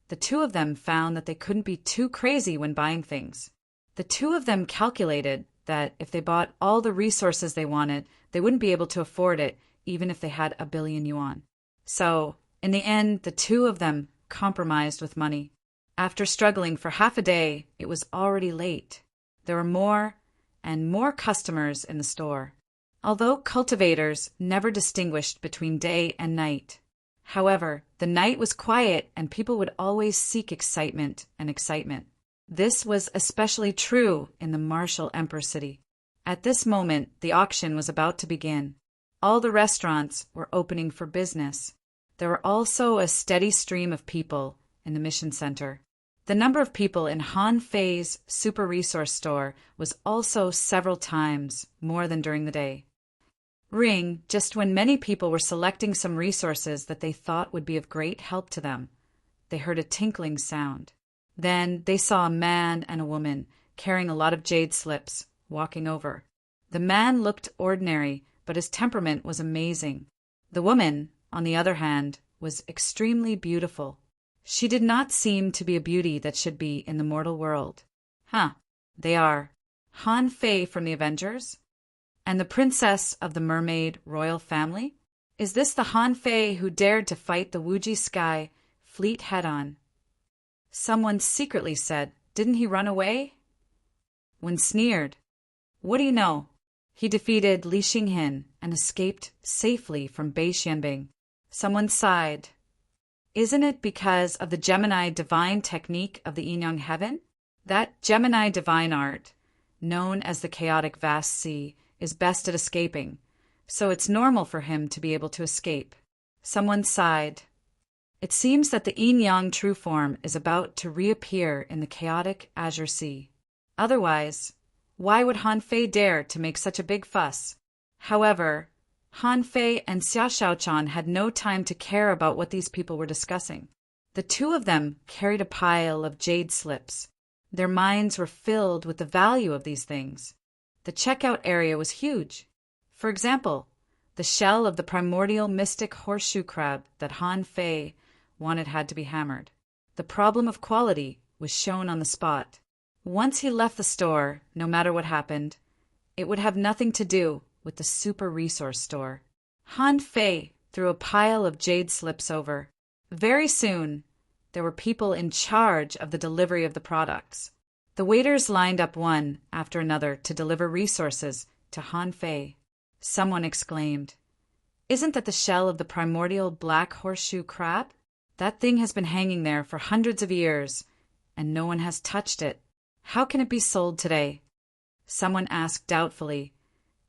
the two of them found that they couldn't be too crazy when buying things. The two of them calculated that if they bought all the resources they wanted, they wouldn't be able to afford it even if they had 1,000,000,000 yuan. So, in the end, the two of them compromised with money. After struggling for half a day, it was already late. There were more and more customers in the store. Although cultivators never distinguished between day and night. However, the night was quiet and people would always seek excitement and excitement. This was especially true in the martial Emperor city. At this moment, the auction was about to begin. All the restaurants were opening for business. There were also a steady stream of people in the mission center. The number of people in Han Fei's super resource store was also several times more than during the day. Ring, just when many people were selecting some resources that they thought would be of great help to them. They heard a tinkling sound. Then they saw a man and a woman carrying a lot of jade slips, walking over. The man looked ordinary, but his temperament was amazing. The woman, on the other hand, was extremely beautiful. She did not seem to be a beauty that should be in the mortal world. They are Han Fei from the Avengers? And the princess of the mermaid royal family? Is this the Han Fei who dared to fight the Wuji Sky fleet head-on? Someone secretly said, didn't he run away? When sneered, what do you know? He defeated Li Xinghin and escaped safely from Bei Xianbing. Someone sighed. Isn't it because of the Gemini divine technique of the Yin Yang heaven? That Gemini divine art, known as the chaotic vast sea, is best at escaping, so it's normal for him to be able to escape. Someone sighed. It seems that the Yin Yang true form is about to reappear in the chaotic azure sea. Otherwise, why would Han Fei dare to make such a big fuss? However, Han Fei and Xia Shaochan had no time to care about what these people were discussing. The two of them carried a pile of jade slips. Their minds were filled with the value of these things. The checkout area was huge. For example, the shell of the primordial mystic horseshoe crab that Han Fei wanted had to be hammered. The problem of quality was shown on the spot. Once he left the store, no matter what happened, it would have nothing to do with the super resource store. Han Fei threw a pile of jade slips over. Very soon, there were people in charge of the delivery of the products. The waiters lined up one after another to deliver resources to Han Fei. Someone exclaimed, "Isn't that the shell of the primordial black horseshoe crab? That thing has been hanging there for hundreds of years, and no one has touched it. How can it be sold today?" Someone asked doubtfully,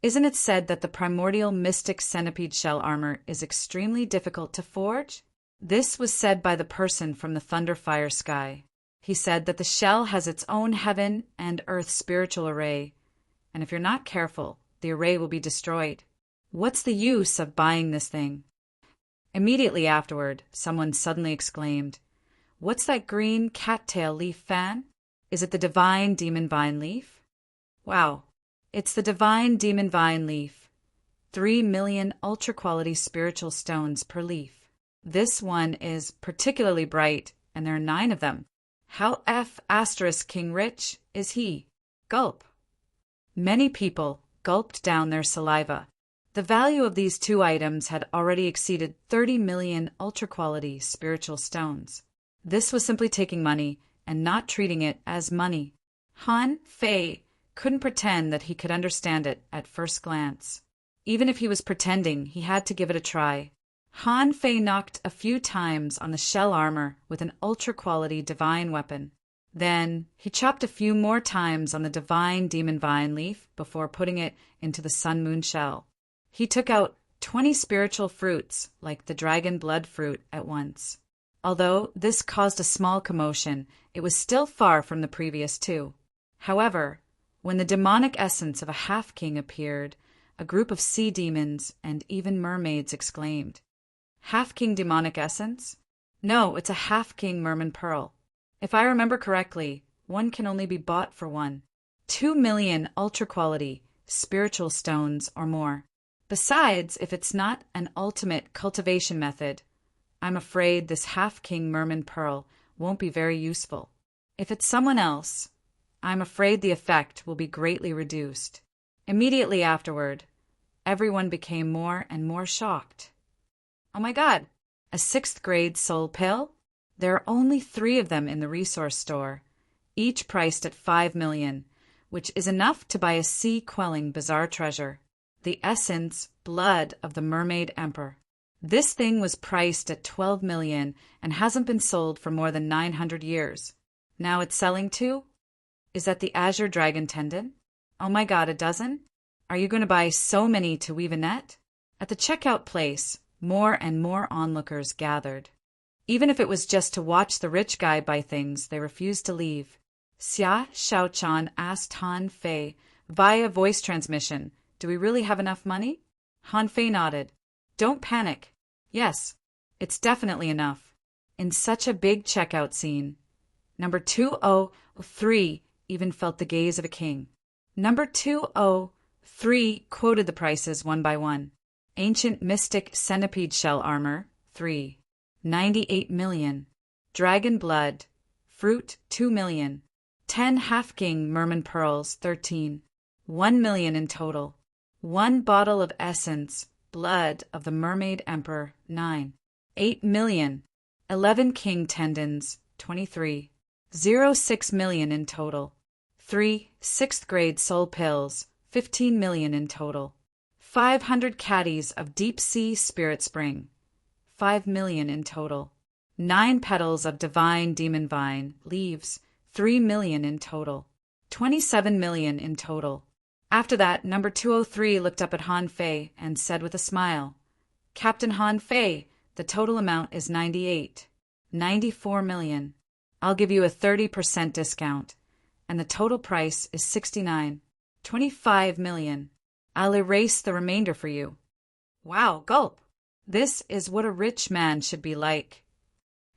"Isn't it said that the primordial mystic centipede shell armor is extremely difficult to forge?" This was said by the person from the thunder-fire sky. He said that the shell has its own heaven and earth spiritual array, and if you're not careful, the array will be destroyed. What's the use of buying this thing? Immediately afterward, someone suddenly exclaimed, "What's that green cattail leaf fan? Is it the divine demon vine leaf?" Wow, it's the divine demon vine leaf. 3 million ultra-quality spiritual stones per leaf. This one is particularly bright, and there are 9 of them. How King rich is he? Gulp. Many people gulped down their saliva. The value of these 2 items had already exceeded 30 million ultra-quality spiritual stones. This was simply taking money and not treating it as money. Han Fei couldn't pretend that he could understand it at first glance. Even if he was pretending, he had to give it a try. Han Fei knocked a few times on the shell armor with an ultra-quality divine weapon. Then he chopped a few more times on the divine demon vine leaf before putting it into the sun-moon shell. He took out 20 spiritual fruits, like the dragon blood fruit, at once. Although this caused a small commotion, it was still far from the previous 2. However, when the demonic essence of a half-king appeared, a group of sea demons and even mermaids exclaimed, "Half-king demonic essence? No, it's a half-king merman pearl. If I remember correctly, one can only be bought for one. 2 million ultra-quality, spiritual stones or more. Besides, if it's not an ultimate cultivation method, I'm afraid this half-king merman pearl won't be very useful. If it's someone else, I'm afraid the effect will be greatly reduced. Immediately afterward, everyone became more and more shocked. Oh my God, a 6th grade soul pill? There are only 3 of them in the resource store, each priced at 5 million, which is enough to buy a sea-quelling bizarre treasure, the essence, blood of the mermaid emperor. This thing was priced at 12 million and hasn't been sold for more than 900 years. Now it's selling too? Is that the azure dragon tendon? Oh my God, a dozen? Are you going to buy so many to weave a net? At the checkout place, more and more onlookers gathered. Even if it was just to watch the rich guy buy things, they refused to leave. Xia Shaochan asked Han Fei via voice transmission, "Do we really have enough money?" Han Fei nodded. "Don't panic. Yes, it's definitely enough." In such a big checkout scene, Number 203 even felt the gaze of a king. Number 203 quoted the prices one by one. Ancient mystic centipede shell armor, 3. 98 million. Dragon blood, fruit, 2 million. 10 half-king merman pearls, 13. 1 million in total. 1 bottle of essence, blood of the mermaid emperor, 9. 8 million. 11 king tendons, 23. 0.6 million in total. 3 6th grade soul pills, 15 million in total. 500 caddies of deep sea spirit spring, 5 million in total. 9 petals of divine demon vine, leaves, 3 million in total. 27 million in total. After that, number 203 looked up at Han Fei and said with a smile, "Captain Han Fei, the total amount is 94 million. I'll give you a 30% discount, and the total price is 25 million. I'll erase the remainder for you." Wow, gulp! This is what a rich man should be like.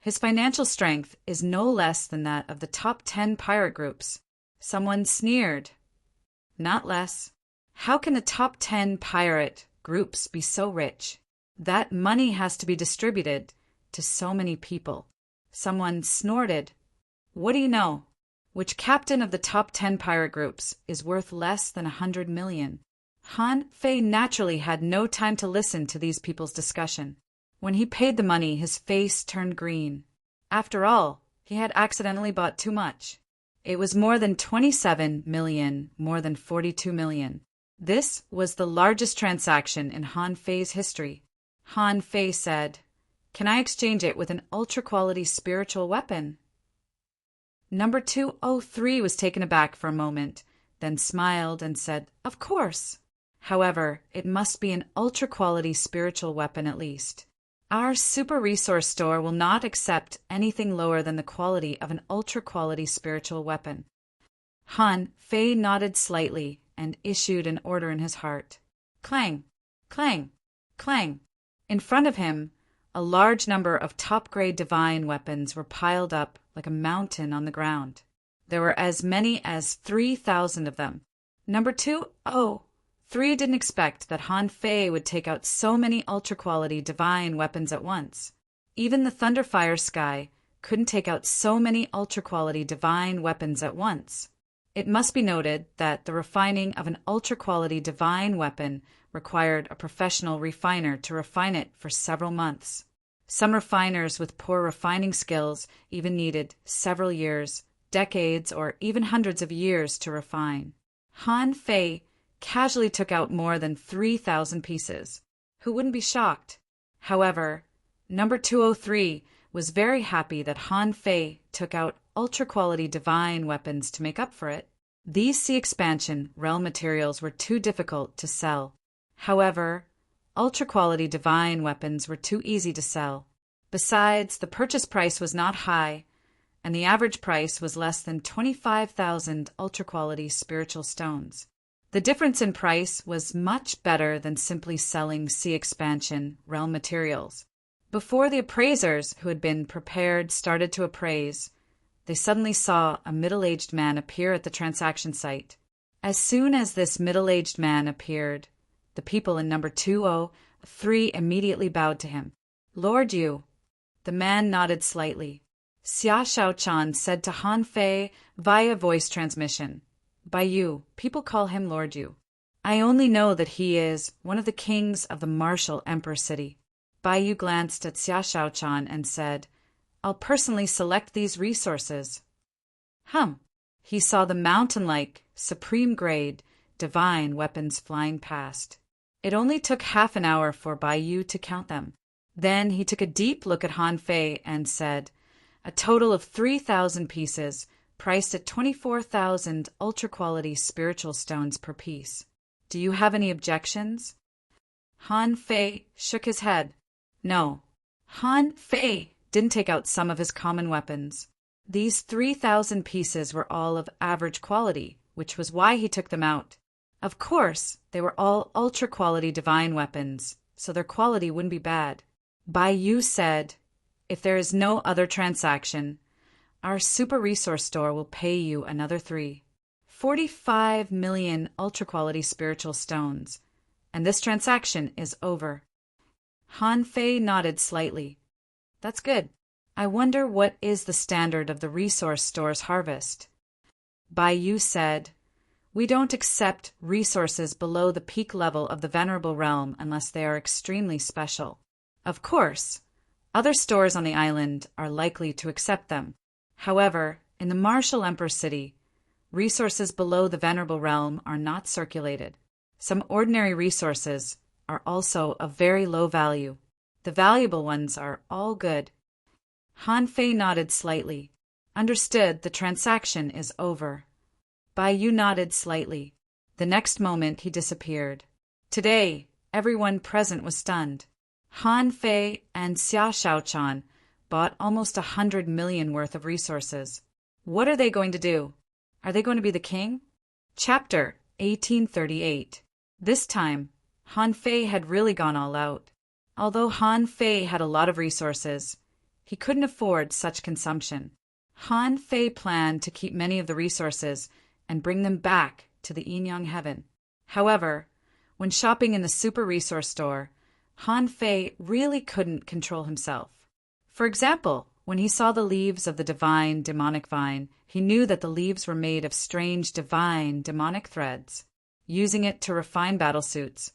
His financial strength is no less than that of the top 10 pirate groups. Someone sneered. Not less. How can the top 10 pirate groups be so rich? That money has to be distributed to so many people. Someone snorted. What do you know? Which captain of the top 10 pirate groups is worth less than 100 million? Han Fei naturally had no time to listen to these people's discussion. When he paid the money, his face turned green. After all, he had accidentally bought too much. It was more than 27 million, more than 42 million. This was the largest transaction in Han Fei's history. Han Fei said, "Can I exchange it with an ultra-quality spiritual weapon?" Number 203 was taken aback for a moment, then smiled and said, "Of course. However, it must be an ultra-quality spiritual weapon at least. Our super resource store will not accept anything lower than the quality of an ultra-quality spiritual weapon." Han Fei nodded slightly and issued an order in his heart. Clang, clang, clang. In front of him, a large number of top-grade divine weapons were piled up like a mountain on the ground. There were as many as 3,000 of them. Number 203 didn't expect that Han Fei would take out so many ultra-quality divine weapons at once. Even the Thunderfire Sky couldn't take out so many ultra-quality divine weapons at once. It must be noted that the refining of an ultra-quality divine weapon required a professional refiner to refine it for several months. Some refiners with poor refining skills even needed several years, decades, or even hundreds of years to refine. Han Fei casually took out more than 3,000 pieces. Who wouldn't be shocked? However, number 203 was very happy that Han Fei took out ultra-quality divine weapons to make up for it. These sea expansion realm materials were too difficult to sell. However, ultra-quality divine weapons were too easy to sell. Besides, the purchase price was not high, and the average price was less than 25,000 ultra-quality spiritual stones. The difference in price was much better than simply selling sea expansion realm materials. Before the appraisers who had been prepared started to appraise, they suddenly saw a middle-aged man appear at the transaction site. As soon as this middle-aged man appeared, the people in number 203 immediately bowed to him. "Lord Yu." The man nodded slightly. Xia Shaochan said to Han Fei via voice transmission, "By you, people call him Lord Yu. I only know that he is one of the kings of the martial emperor city." Bai Yu glanced at Xia Shaochan and said, "I'll personally select these resources." He saw the mountain-like, supreme-grade, divine weapons flying past. It only took half an hour for Bai Yu to count them. Then he took a deep look at Han Fei and said, "A total of 3,000 pieces, priced at 24,000 ultra-quality spiritual stones per piece. Do you have any objections?" Han Fei shook his head. No. Han Fei didn't take out some of his common weapons. These 3,000 pieces were all of average quality, which was why he took them out. Of course, they were all ultra-quality divine weapons, so their quality wouldn't be bad. Bai Yu said, "If there is no other transaction, our super resource store will pay you another 45 million ultra-quality spiritual stones, and this transaction is over." Han Fei nodded slightly. "That's good. I wonder what is the standard of the resource store's harvest." Bai Yu said, "We don't accept resources below the peak level of the Venerable Realm unless they are extremely special. Of course, other stores on the island are likely to accept them. However, in the Martial Emperor City, resources below the Venerable Realm are not circulated. Some ordinary resources are also of very low value. The valuable ones are all good." Han Fei nodded slightly. "Understood, the transaction is over." Bai Yu nodded slightly. The next moment he disappeared. Today, everyone present was stunned. Han Fei and Xia Shaochan bought almost 100 million worth of resources. What are they going to do? Are they going to be the king? Chapter 1838. This time, Han Fei had really gone all out. Although Han Fei had a lot of resources, he couldn't afford such consumption. Han Fei planned to keep many of the resources and bring them back to the Yin Yang Heaven. However, when shopping in the Super Resource Store, Han Fei really couldn't control himself. For example, when he saw the leaves of the divine demonic vine, he knew that the leaves were made of strange divine demonic threads. Using it to refine battlesuits,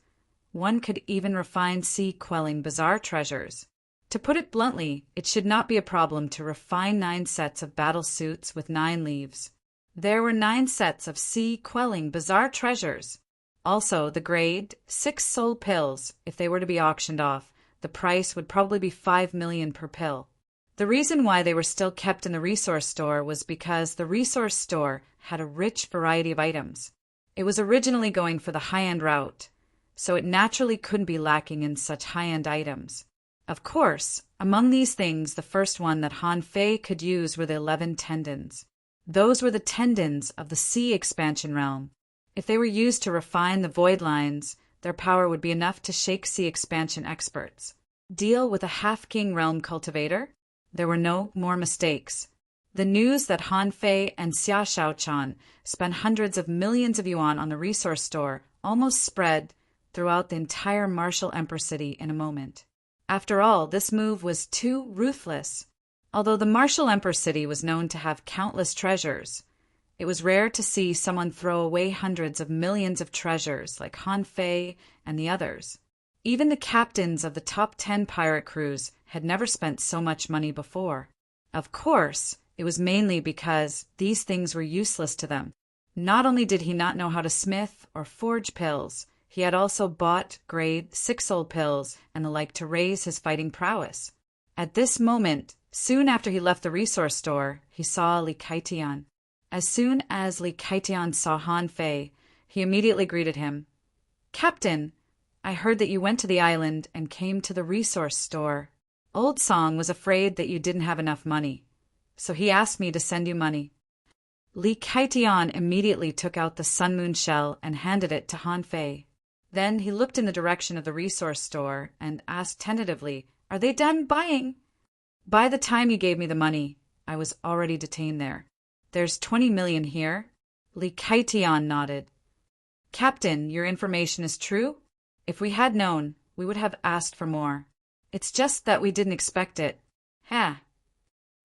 one could even refine sea-quelling bizarre treasures. To put it bluntly, it should not be a problem to refine 9 sets of battlesuits with 9 leaves. There were 9 sets of sea-quelling bizarre treasures. Also, the grade 6 soul pills, if they were to be auctioned off, the price would probably be 5 million per pill. The reason why they were still kept in the resource store was because the resource store had a rich variety of items. It was originally going for the high-end route, so it naturally couldn't be lacking in such high-end items. Of course, among these things, the first one that Han Fei could use were the 11 tendons. Those were the tendons of the sea expansion realm. If they were used to refine the void lines, their power would be enough to shake sea expansion experts. Deal with a half-king realm cultivator? There were no more mistakes. The news that Han Fei and Xia Shaochan spent hundreds of millions of yuan on the resource store almost spread throughout the entire Martial Emperor City in a moment. After all, this move was too ruthless. Although the Martial Emperor City was known to have countless treasures, it was rare to see someone throw away hundreds of millions of treasures like Han Fei and the others. Even the captains of the top 10 pirate crews had never spent so much money before. Of course, it was mainly because these things were useless to them. Not only did he not know how to smith or forge pills, he had also bought grade 6 soul pills and the like to raise his fighting prowess. At this moment, soon after he left the resource store, he saw Li Kaitian. As soon as Li Kaitian saw Han Fei, he immediately greeted him. "Captain, I heard that you went to the island and came to the resource store. Old Song was afraid that you didn't have enough money, so he asked me to send you money." Li Kaitian immediately took out the Sun Moon shell and handed it to Han Fei. Then he looked in the direction of the resource store and asked tentatively, "Are they done buying?" "By the time you gave me the money, I was already detained there. There's 20 million here. Li Kaitian nodded. Captain, your information is true? If we had known, we would have asked for more. It's just that we didn't expect it. Ha!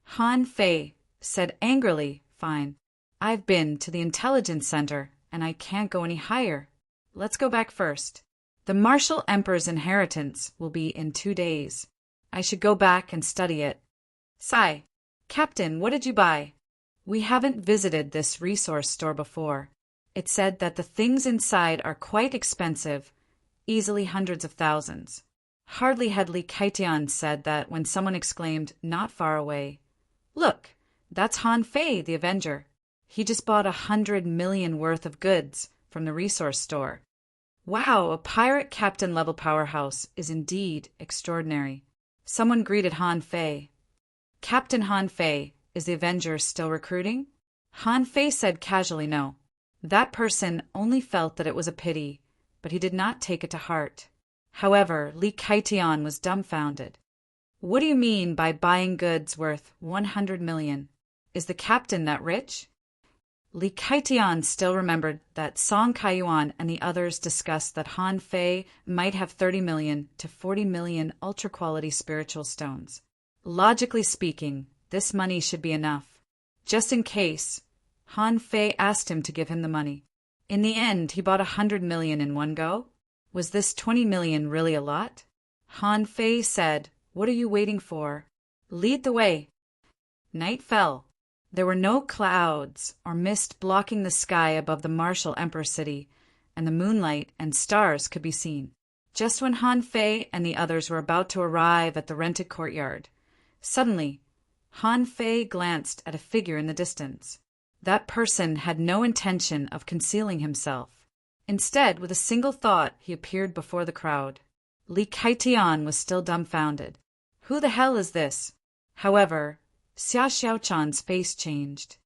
Han Fei said angrily, Fine. I've been to the intelligence center, and I can't go any higher. Let's go back first. The Martial Emperor's inheritance will be in 2 days. I should go back and study it. Sigh. Captain, what did you buy? We haven't visited this resource store before. It said that the things inside are quite expensive, easily hundreds of thousands. Hardly had Li Kaitian said that when someone exclaimed, not far away, Look, that's Han Fei, the Avenger. He just bought 100 million worth of goods from the resource store. Wow, a pirate captain level powerhouse is indeed extraordinary. Someone greeted Han Fei. Captain Han Fei, is the Avenger still recruiting? Han Fei said casually no. That person only felt that it was a pity, but he did not take it to heart. However, Li Kaitian was dumbfounded. What do you mean by buying goods worth 100 million? Is the captain that rich? Li Kaitian still remembered that Song Kaiyuan and the others discussed that Han Fei might have 30 million to 40 million ultra-quality spiritual stones. Logically speaking, this money should be enough. Just in case, Han Fei asked him to give him the money. In the end, he bought 100 million in one go. Was this 20 million really a lot? Han Fei said, What are you waiting for? Lead the way. Night fell. There were no clouds or mist blocking the sky above the Martial Emperor city, and the moonlight and stars could be seen. Just when Han Fei and the others were about to arrive at the rented courtyard, suddenly, Han Fei glanced at a figure in the distance. That person had no intention of concealing himself. Instead, with a single thought, he appeared before the crowd. Li Kaitian was still dumbfounded. Who the hell is this? However, Xia Xiaochan's face changed.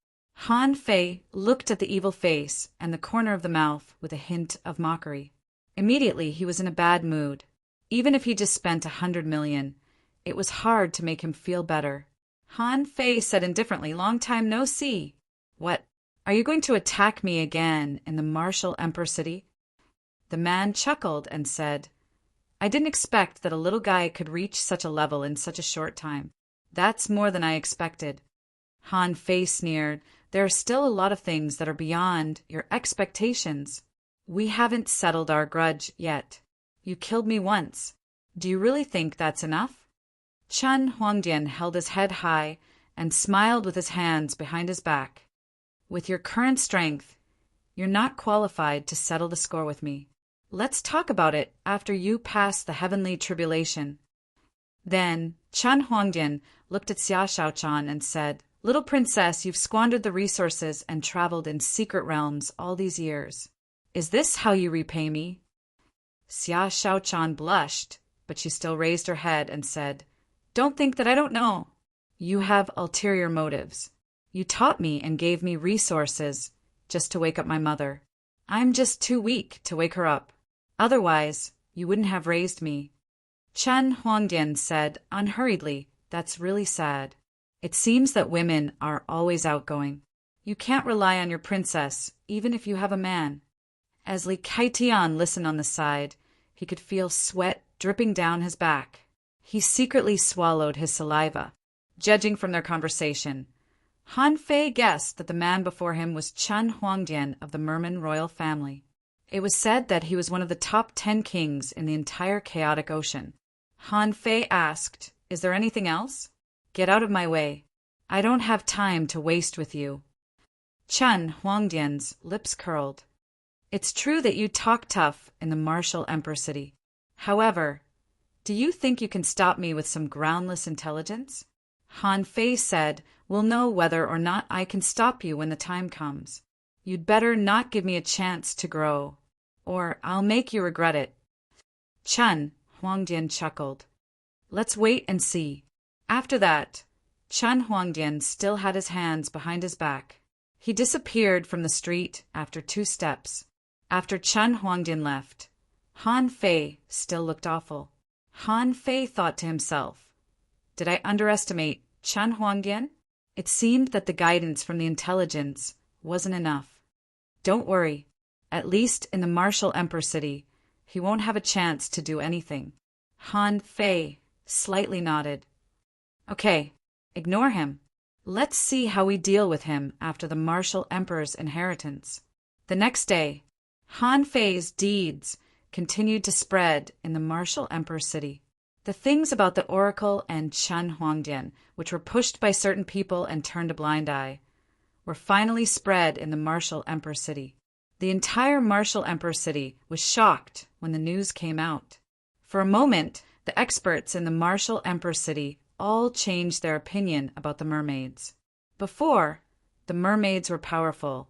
Han Fei looked at the evil face and the corner of the mouth with a hint of mockery. Immediately, he was in a bad mood. Even if he just spent 100 million, it was hard to make him feel better. Han Fei said indifferently, Long time no see. What? Are you going to attack me again in the Martial Emperor city? The man chuckled and said, I didn't expect that a little guy could reach such a level in such a short time. That's more than I expected. Han Fei sneered, There are still a lot of things that are beyond your expectations. We haven't settled our grudge yet. You killed me once. Do you really think that's enough? Chen Huangdian held his head high and smiled with his hands behind his back. With your current strength, you're not qualified to settle the score with me. Let's talk about it after you pass the heavenly tribulation. Then Chen Huangdian looked at Xia Xiaochan and said, Little princess, you've squandered the resources and traveled in secret realms all these years. Is this how you repay me? Xia Xiaochan blushed, but she still raised her head and said, Don't think that I don't know. You have ulterior motives. You taught me and gave me resources just to wake up my mother. I'm just too weak to wake her up. Otherwise, you wouldn't have raised me. Chen Huangdian said unhurriedly, That's really sad. It seems that women are always outgoing. You can't rely on your princess, even if you have a man. As Li Kaitian listened on the side, he could feel sweat dripping down his back. He secretly swallowed his saliva. Judging from their conversation, Han Fei guessed that the man before him was Chen Huangdian of the Merman royal family. It was said that he was one of the top 10 kings in the entire chaotic ocean. Han Fei asked, Is there anything else? Get out of my way. I don't have time to waste with you. Chen Huangdian's lips curled. It's true that you talk tough in the Martial Emperor city. However, do you think you can stop me with some groundless intelligence? Han Fei said, We'll know whether or not I can stop you when the time comes. You'd better not give me a chance to grow, or I'll make you regret it. Chen Huangdian chuckled. Let's wait and see. After that, Chen Huangdian still had his hands behind his back. He disappeared from the street after 2 steps. After Chen Huangdian left, Han Fei still looked awful. Han Fei thought to himself, Did I underestimate Chen Huangdian? It seemed that the guidance from the intelligence wasn't enough. Don't worry. At least in the Martial Emperor City, he won't have a chance to do anything. Han Fei slightly nodded. Okay, ignore him. Let's see how we deal with him after the Martial Emperor's inheritance. The next day, Han Fei's deeds continued to spread in the Martial Emperor City. The things about the Oracle and Chen Huangdian, which were pushed by certain people and turned a blind eye, were finally spread in the Martial Emperor City. The entire Martial Emperor City was shocked when the news came out. For a moment, the experts in the Martial Emperor City all changed their opinion about the mermaids. Before, the mermaids were powerful,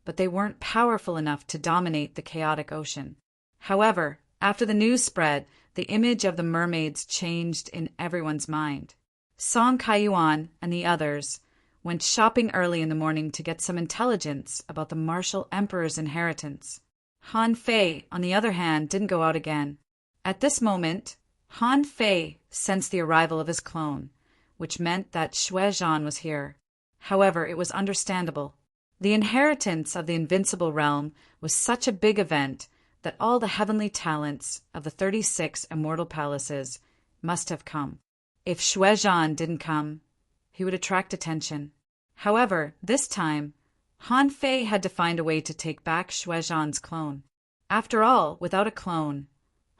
but they weren't powerful enough to dominate the chaotic ocean. However, after the news spread, the image of the mermaids changed in everyone's mind. Song Kaiyuan and the others went shopping early in the morning to get some intelligence about the Martial Emperor's inheritance. Han Fei, on the other hand, didn't go out again. At this moment, Han Fei sensed the arrival of his clone, which meant that Shuezhan was here. However, it was understandable. The inheritance of the invincible realm was such a big event that all the heavenly talents of the 36 immortal palaces must have come. If Shuezhan didn't come, he would attract attention. However, this time, Han Fei had to find a way to take back Shuezhan's clone. After all, without a clone,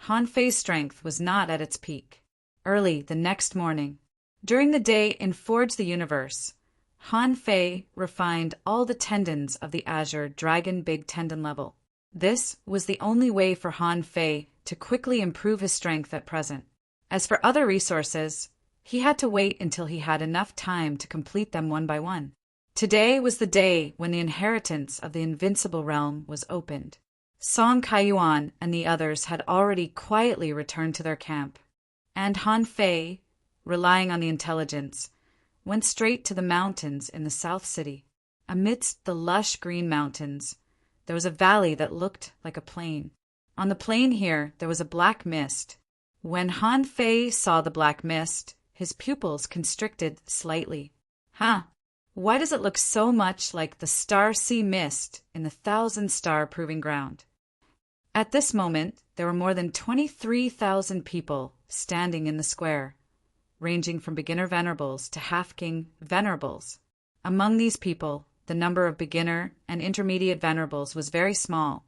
Han Fei's strength was not at its peak. Early the next morning, during the day in Forge the Universe, Han Fei refined all the tendons of the Azure Dragon Big Tendon level. This was the only way for Han Fei to quickly improve his strength at present. As for other resources, he had to wait until he had enough time to complete them one by one. Today was the day when the inheritance of the invincible realm was opened. Song Kaiyuan and the others had already quietly returned to their camp, and Han Fei, relying on the intelligence, went straight to the mountains in the South City. Amidst the lush green mountains, there was a valley that looked like a plain. On the plain here, there was a black mist. When Han Fei saw the black mist, his pupils constricted slightly. Why does it look so much like the star sea mist in the 1,000-star proving ground? At this moment, there were more than 23,000 people standing in the square, ranging from beginner venerables to half-king venerables. Among these people, the number of beginner and intermediate venerables was very small,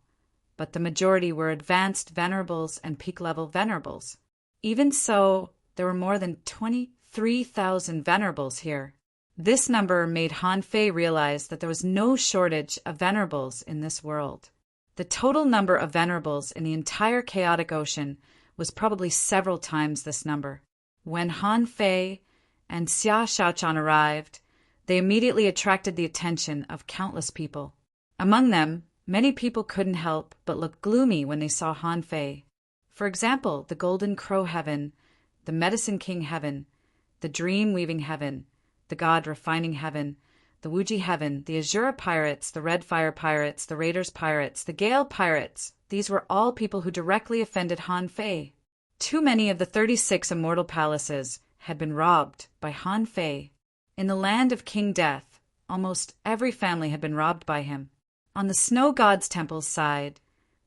but the majority were advanced venerables and peak-level venerables. Even so, there were more than 23,000 venerables here. This number made Han Fei realize that there was no shortage of venerables in this world. The total number of venerables in the entire chaotic ocean was probably several times this number. When Han Fei and Xia Shaochan arrived, they immediately attracted the attention of countless people. Among them, many people couldn't help but look gloomy when they saw Han Fei. For example, the Golden Crow Heaven, the Medicine King Heaven, the Dream Weaving Heaven, the God Refining Heaven, the Wuji Heaven, the Azura Pirates, the Red Fire Pirates, the Raiders Pirates, the Gale Pirates. These were all people who directly offended Han Fei. Too many of the 36 immortal palaces had been robbed by Han Fei. In the land of King Death, almost every family had been robbed by him. On the Snow God's temple's side,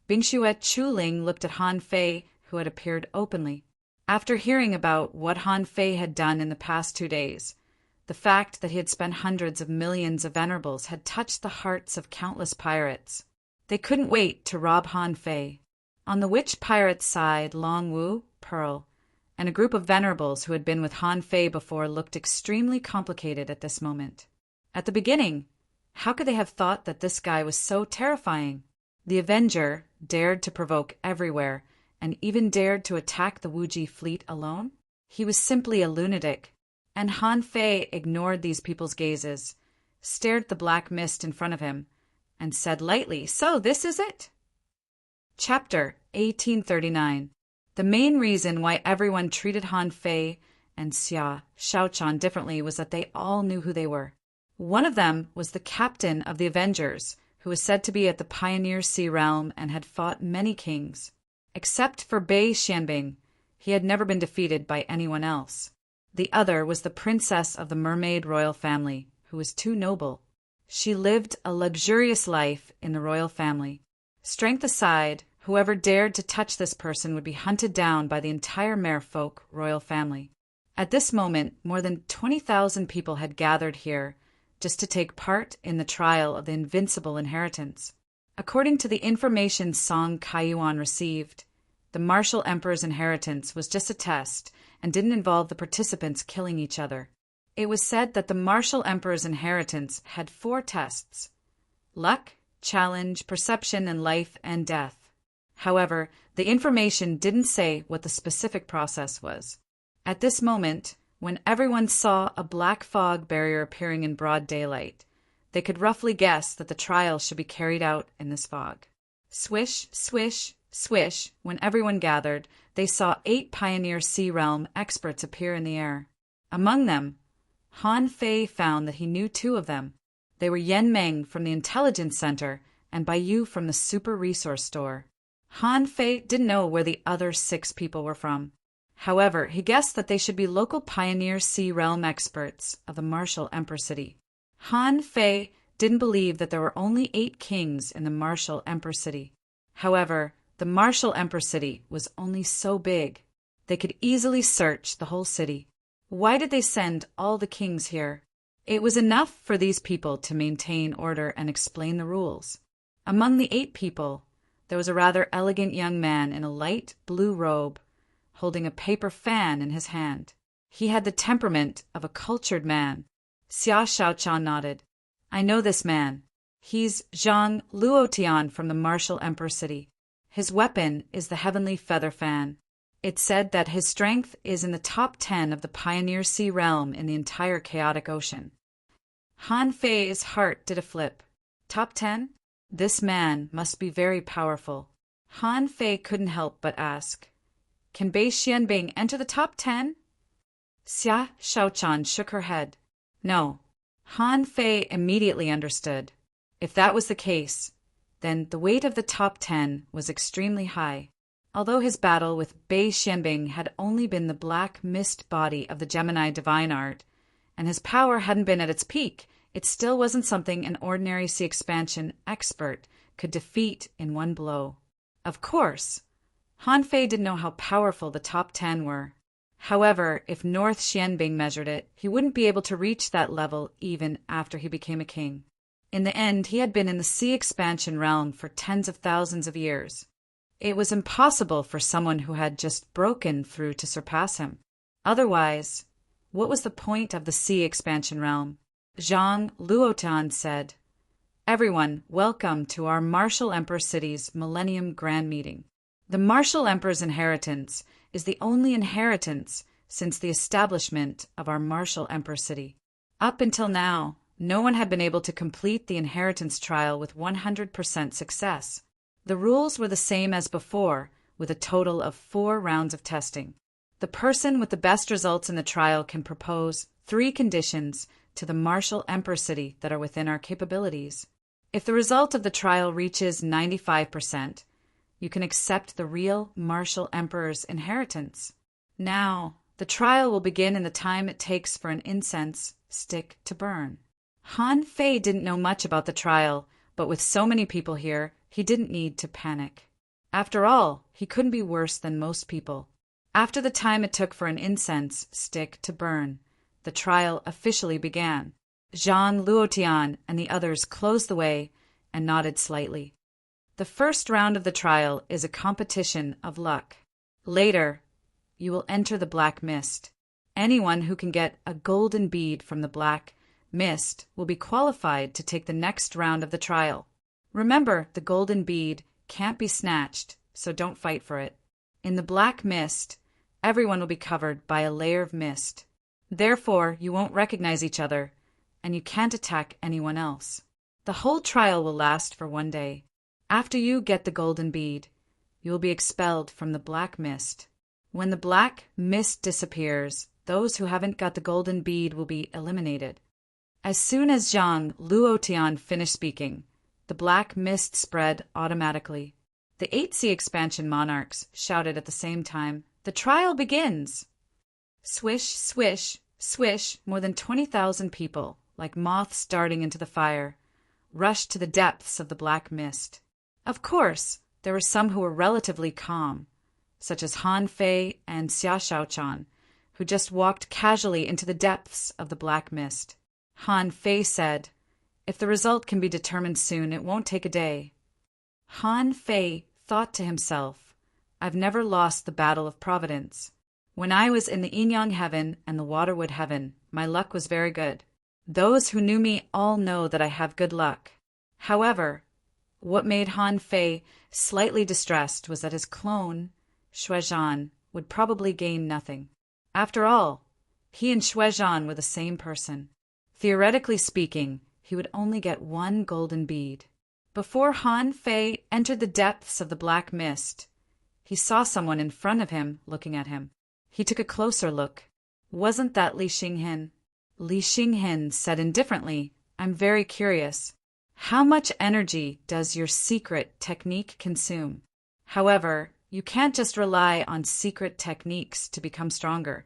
Bingxue Chuling looked at Han Fei, who had appeared openly. After hearing about what Han Fei had done in the past 2 days, the fact that he had spent hundreds of millions of venerables had touched the hearts of countless pirates. They couldn't wait to rob Han Fei. On the witch pirate's side, Long Wu, Pearl, and a group of venerables who had been with Han Fei before looked extremely complicated at this moment. At the beginning, how could they have thought that this guy was so terrifying? The Avenger dared to provoke everywhere, and even dared to attack the Wuji fleet alone? He was simply a lunatic. And Han Fei ignored these people's gazes, stared at the black mist in front of him, and said lightly, "So this is it?" Chapter 1839. The main reason why everyone treated Han Fei and Xia Shaochan differently was that they all knew who they were. One of them was the captain of the Avengers, who was said to be at the Pioneer Sea Realm and had fought many kings. Except for Bei Xianbing, he had never been defeated by anyone else. The other was the princess of the mermaid royal family, who was too noble. She lived a luxurious life in the royal family. Strength aside, whoever dared to touch this person would be hunted down by the entire merfolk royal family. At this moment, more than 20,000 people had gathered here just to take part in the trial of the invincible inheritance. According to the information Song Kaiyuan received, the martial emperor's inheritance was just a test and didn't involve the participants killing each other. It was said that the martial emperor's inheritance had 4 tests: luck, challenge, perception, and life and death. However, the information didn't say what the specific process was. At this moment, when everyone saw a black fog barrier appearing in broad daylight, they could roughly guess that the trial should be carried out in this fog. Swish, swish, swish, when everyone gathered, they saw 8 Pioneer Sea Realm experts appear in the air. Among them, Han Fei found that he knew 2 of them. They were Yen Meng from the Intelligence Center and Bai Yu from the Super Resource Store. Han Fei didn't know where the other 6 people were from. However, he guessed that they should be local Pioneer Sea Realm experts of the Martial Emperor City. Han Fei didn't believe that there were only 8 kings in the Martial Emperor City. However, the Martial Emperor City was only so big. They could easily search the whole city. Why did they send all the kings here? It was enough for these people to maintain order and explain the rules. Among the 8 people, there was a rather elegant young man in a light blue robe, holding a paper fan in his hand. He had the temperament of a cultured man. Xia Shaochan nodded. I know this man. He's Zhang Luotian from the Martial Emperor City. His weapon is the Heavenly Feather Fan. It's said that his strength is in the top 10 of the Pioneer Sea Realm in the entire chaotic ocean. Han Fei's heart did a flip. Top 10? This man must be very powerful. Han Fei couldn't help but ask, can Bei Xianbing enter the top 10? Xia Shaochan shook her head. No. Han Fei immediately understood. If that was the case, then the weight of the top 10 was extremely high. Although his battle with Bei Xianbing had only been the black mist body of the Gemini divine art, and his power hadn't been at its peak, it still wasn't something an ordinary sea expansion expert could defeat in one blow. Of course, Han Fei didn't know how powerful the top 10 were. However, if North Xianbing measured it, he wouldn't be able to reach that level even after he became a king. In the end, he had been in the sea expansion realm for tens of thousands of years. It was impossible for someone who had just broken through to surpass him. Otherwise, what was the point of the sea expansion realm? Zhang Luotian said, Everyone, welcome to our Martial Emperor City's Millennium Grand Meeting. The Martial Emperor's inheritance is the only inheritance since the establishment of our Martial Emperor City. Up until now, no one had been able to complete the inheritance trial with 100% success. The rules were the same as before, with a total of 4 rounds of testing. The person with the best results in the trial can propose 3 conditions to the Martial Emperor City that are within our capabilities. If the result of the trial reaches 95%, you can accept the real Martial Emperor's inheritance. Now, the trial will begin in the time it takes for an incense stick to burn. Han Fei didn't know much about the trial, but with so many people here, he didn't need to panic. After all, he couldn't be worse than most people. After the time it took for an incense stick to burn, the trial officially began. Zhang Luotian and the others closed the way and nodded slightly. The first round of the trial is a competition of luck. Later, you will enter the black mist. Anyone who can get a golden bead from the black mist will be qualified to take the next round of the trial. Remember, the golden bead can't be snatched, so don't fight for it. In the black mist, everyone will be covered by a layer of mist. Therefore, you won't recognize each other, and you can't attack anyone else. The whole trial will last for 1 day. After you get the golden bead, you will be expelled from the black mist. When the black mist disappears, those who haven't got the golden bead will be eliminated. As soon as Zhang Luotian finished speaking, the black mist spread automatically. The 8 sea expansion monarchs shouted at the same time, "The trial begins!" Swish, swish, swish, more than 20,000 people, like moths darting into the fire, rushed to the depths of the black mist. Of course, there were some who were relatively calm, such as Han Fei and Xia Shaochan, who just walked casually into the depths of the black mist. Han Fei said, "If the result can be determined soon, it won't take a day." Han Fei thought to himself, "I've never lost the battle of Providence. When I was in the Yin-Yang heaven and the Waterwood heaven, my luck was very good. Those who knew me all know that I have good luck." However, what made Han Fei slightly distressed was that his clone, Shuizhan, would probably gain nothing. After all, he and Shuizhan were the same person. Theoretically speaking, he would only get one golden bead. Before Han Fei entered the depths of the black mist, he saw someone in front of him looking at him. He took a closer look. Wasn't that Li Xinghin? Li Xinghin said indifferently, "I'm very curious. How much energy does your secret technique consume? However, you can't just rely on secret techniques to become stronger.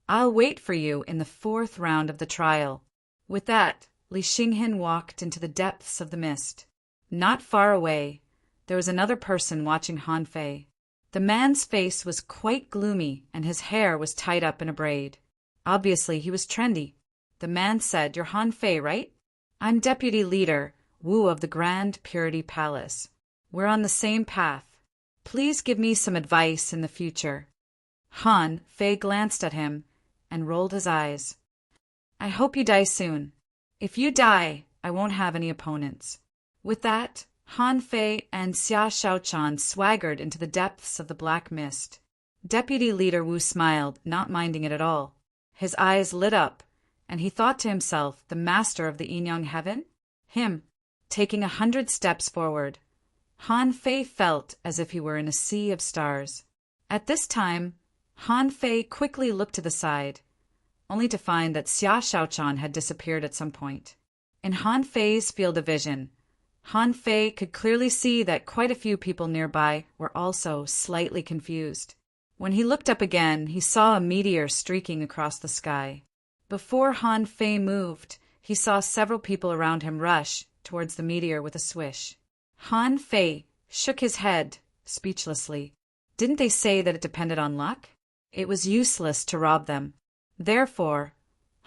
I'll wait for you in the 4th round of the trial." With that, Li Xinghin walked into the depths of the mist. Not far away, there was another person watching Han Fei. The man's face was quite gloomy and his hair was tied up in a braid. Obviously, he was trendy. The man said, "You're Han Fei, right? I'm deputy leader, Wu of the Grand Purity Palace. We're on the same path. Please give me some advice in the future." Han Fei glanced at him and rolled his eyes. "I hope you die soon. If you die, I won't have any opponents." With that, Han Fei and Xia Shaochan swaggered into the depths of the black mist. Deputy Leader Wu smiled, not minding it at all. His eyes lit up, and he thought to himself, the master of the Yin-Yang heaven? Him. Taking 100 steps forward, Han Fei felt as if he were in a sea of stars. At this time, Han Fei quickly looked to the side, only to find that Xia Shaochan had disappeared at some point. In Han Fei's field of vision, Han Fei could clearly see that quite a few people nearby were also slightly confused. When he looked up again, he saw a meteor streaking across the sky. Before Han Fei moved, he saw several people around him rush towards the meteor with a swish. Han Fei shook his head, speechlessly. Didn't they say that it depended on luck? It was useless to rob them. Therefore,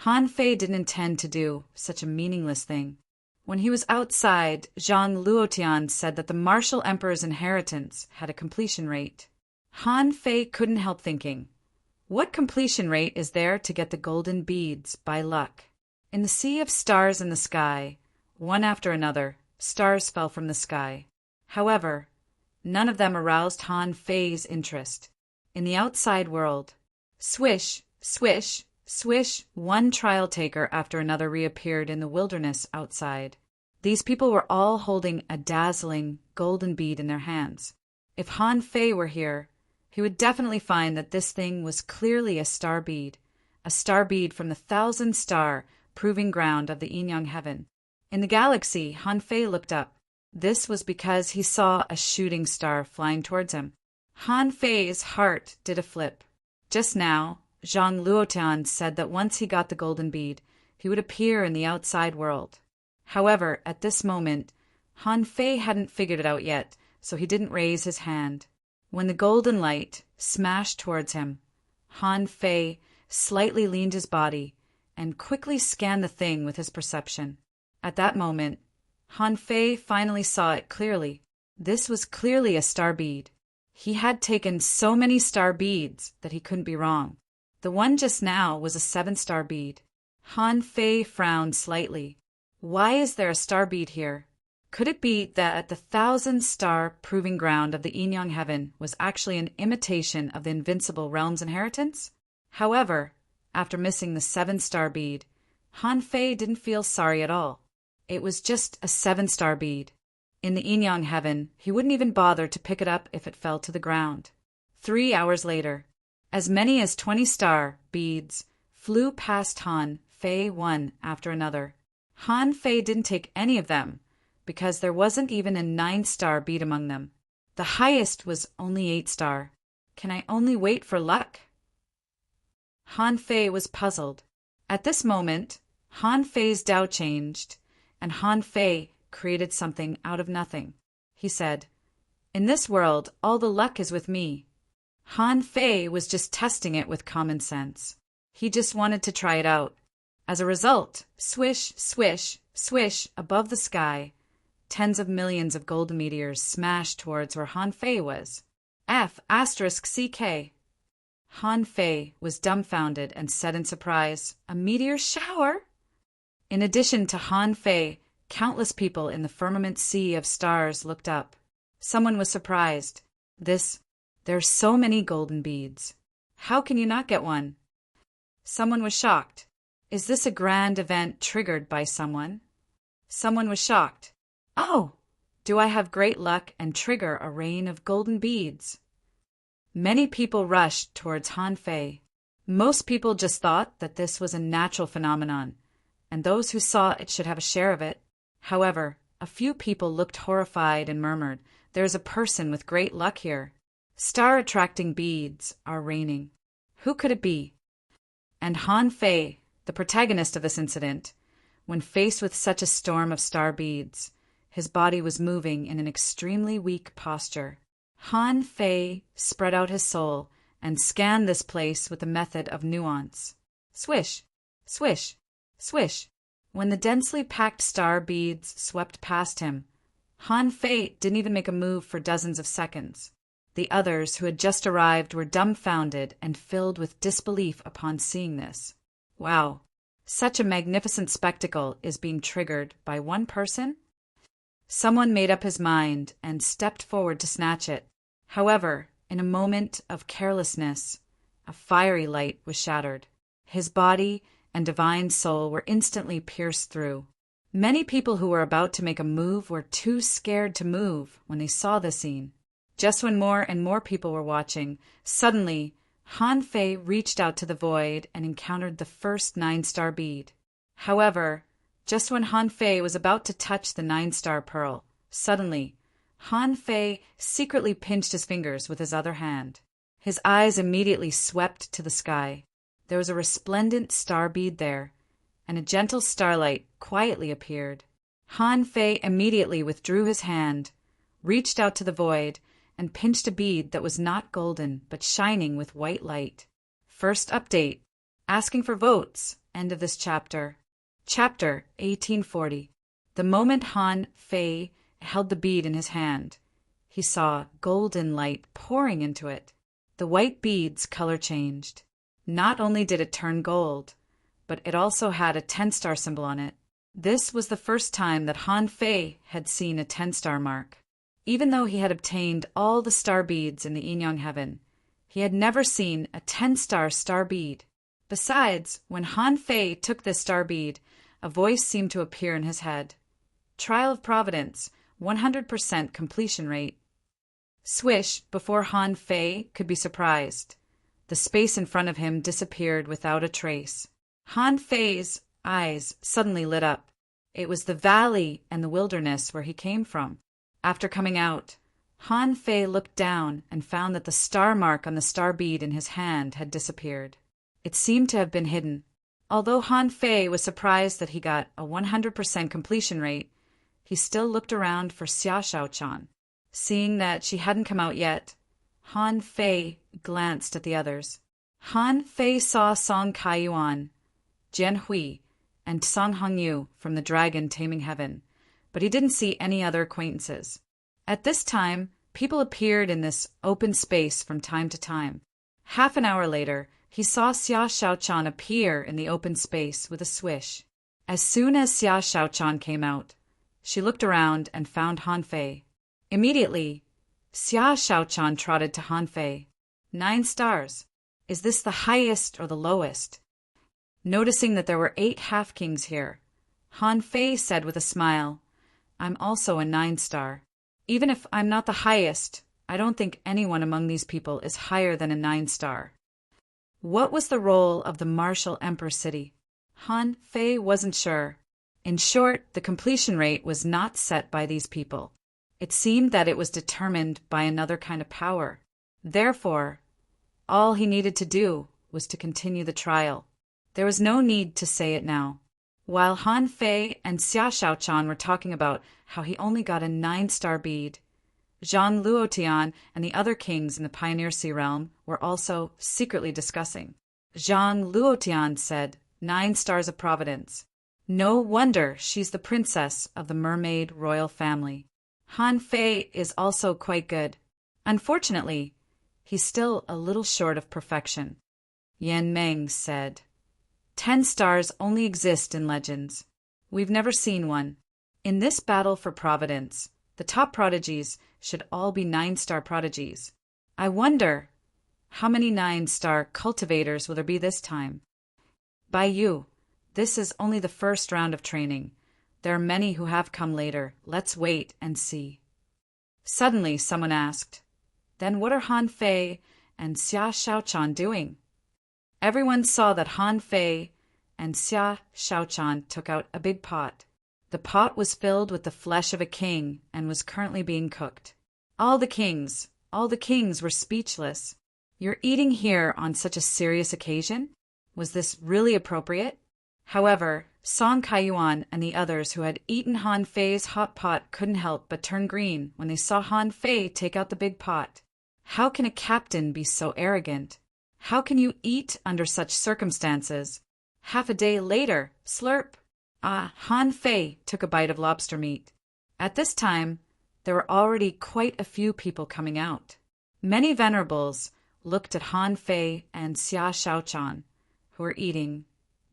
Han Fei didn't intend to do such a meaningless thing. When he was outside, Zhang Luotian said that the martial emperor's inheritance had a completion rate. Han Fei couldn't help thinking, what completion rate is there to get the golden beads by luck? In the sea of stars in the sky, one after another, stars fell from the sky. However, none of them aroused Han Fei's interest. In the outside world, swish, swish, swish, one trial taker after another reappeared in the wilderness outside. These people were all holding a dazzling golden bead in their hands. If Han Fei were here, he would definitely find that this thing was clearly a star bead from the 1,000-star proving ground of the Yin-Yang heaven. In the galaxy, Han Fei looked up. This was because he saw a shooting star flying towards him. Han Fei's heart did a flip. Just now, Zhang Luotian said that once he got the golden bead, he would appear in the outside world. However, at this moment, Han Fei hadn't figured it out yet, so he didn't raise his hand. When the golden light smashed towards him, Han Fei slightly leaned his body and quickly scanned the thing with his perception. At that moment, Han Fei finally saw it clearly. This was clearly a star bead. He had taken so many star beads that he couldn't be wrong. The one just now was a 7-star bead. Han Fei frowned slightly. Why is there a star bead here? Could it be that the 1,000-star proving ground of the Yin-Yang heaven was actually an imitation of the invincible realm's inheritance? However, after missing the 7-star bead, Han Fei didn't feel sorry at all. It was just a 7-star bead. In the Yin-Yang heaven, he wouldn't even bother to pick it up if it fell to the ground. 3 hours later, as many as 20-star beads flew past Han Fei one after another. Han Fei didn't take any of them because there wasn't even a 9-star bead among them. The highest was only 8-star. Can I only wait for luck? Han Fei was puzzled. At this moment, Han Fei's Tao changed, and Han Fei created something out of nothing. He said, "In this world, all the luck is with me." Han Fei was just testing it with common sense. He just wanted to try it out. As a result, swish, swish, swish above the sky, tens of millions of golden meteors smashed towards where Han Fei was. F***CK. Han Fei was dumbfounded and said in surprise, "A meteor shower?" In addition to Han Fei, countless people in the firmament sea of stars looked up. Someone was surprised. There's so many golden beads. How can you not get one? Someone was shocked. Is this a grand event triggered by someone? Someone was shocked. Oh, do I have great luck and trigger a rain of golden beads? Many people rushed towards Han Fei. Most people just thought that this was a natural phenomenon, and those who saw it should have a share of it. However, a few people looked horrified and murmured, "There is a person with great luck here. Star-attracting beads are raining. Who could it be?" And Han Fei, the protagonist of this incident, when faced with such a storm of star beads, his body was moving in an extremely weak posture. Han Fei spread out his soul and scanned this place with a method of nuance. Swish, swish, swish. When the densely packed star beads swept past him, Han Fei didn't even make a move for dozens of seconds. The others who had just arrived were dumbfounded and filled with disbelief upon seeing this. Wow, such a magnificent spectacle is being triggered by one person? Someone made up his mind and stepped forward to snatch it. However, in a moment of carelessness, a fiery light was shattered. His body and divine soul were instantly pierced through. Many people who were about to make a move were too scared to move when they saw the scene. Just when more and more people were watching, suddenly, Han Fei reached out to the void and encountered the first 9-star bead. However, just when Han Fei was about to touch the 9-star pearl, suddenly, Han Fei secretly pinched his fingers with his other hand. His eyes immediately swept to the sky. There was a resplendent star bead there, and a gentle starlight quietly appeared. Han Fei immediately withdrew his hand, reached out to the void, and pinched a bead that was not golden but shining with white light. First update. Asking for votes. End of this chapter. Chapter 1840. The moment Han Fei held the bead in his hand, he saw golden light pouring into it. The white bead's color changed. Not only did it turn gold, but it also had a 10-star symbol on it. This was the first time that Han Fei had seen a 10-star mark. Even though he had obtained all the star beads in the Yin-Yang heaven, he had never seen a 10-star star bead. Besides, when Han Fei took this star bead, a voice seemed to appear in his head. Trial of Providence, 100% completion rate. Swish, before Han Fei could be surprised. The space in front of him disappeared without a trace. Han Fei's eyes suddenly lit up. It was the valley and the wilderness where he came from. After coming out, Han Fei looked down and found that the star mark on the star bead in his hand had disappeared. It seemed to have been hidden. Although Han Fei was surprised that he got a 100% completion rate, he still looked around for Xia Shaochan. Seeing that she hadn't come out yet, Han Fei glanced at the others. Han Fei saw Song Kaiyuan, Jian Hui, and Song Hongyu from the Dragon Taming Heaven, but he didn't see any other acquaintances. At this time, people appeared in this open space from time to time. Half an hour later, he saw Xia Shaochan appear in the open space with a swish. As soon as Xia Shaochan came out, she looked around and found Han Fei. Immediately, Xia Shaochan trotted to Han Fei. 9 stars. Is this the highest or the lowest? Noticing that there were 8 half-kings here, Han Fei said with a smile, I'm also a 9-star. Even if I'm not the highest, I don't think anyone among these people is higher than a 9-star. What was the role of the martial emperor city? Han Fei wasn't sure. In short, the completion rate was not set by these people. It seemed that it was determined by another kind of power. Therefore, all he needed to do was to continue the trial. There was no need to say it now. While Han Fei and Xia Shaochan were talking about how he only got a 9-star bead, Zhang Luotian and the other kings in the Pioneer Sea realm were also secretly discussing. Zhang Luotian said, 9 stars of providence. No wonder she's the princess of the mermaid royal family. Han Fei is also quite good. Unfortunately, he's still a little short of perfection. Yan Meng said, 10 stars only exist in legends. We've never seen one. In this battle for providence, the top prodigies should all be 9-star prodigies. I wonder, how many 9-star cultivators will there be this time? Bai Yu, this is only the first round of training. There are many who have come later. Let's wait and see. Suddenly, someone asked, then what are Han Fei and Xia Shaochan doing? Everyone saw that Han Fei and Xia Shaochan took out a big pot. The pot was filled with the flesh of a king and was currently being cooked. All the kings were speechless. You're eating here on such a serious occasion? Was this really appropriate? However, Song Kaiyuan and the others who had eaten Han Fei's hot pot couldn't help but turn green when they saw Han Fei take out the big pot. How can a captain be so arrogant? How can you eat under such circumstances? Half a day later, slurp! Han Fei took a bite of lobster meat. At this time, there were already quite a few people coming out. Many venerables looked at Han Fei and Xia Shaochan, who were eating,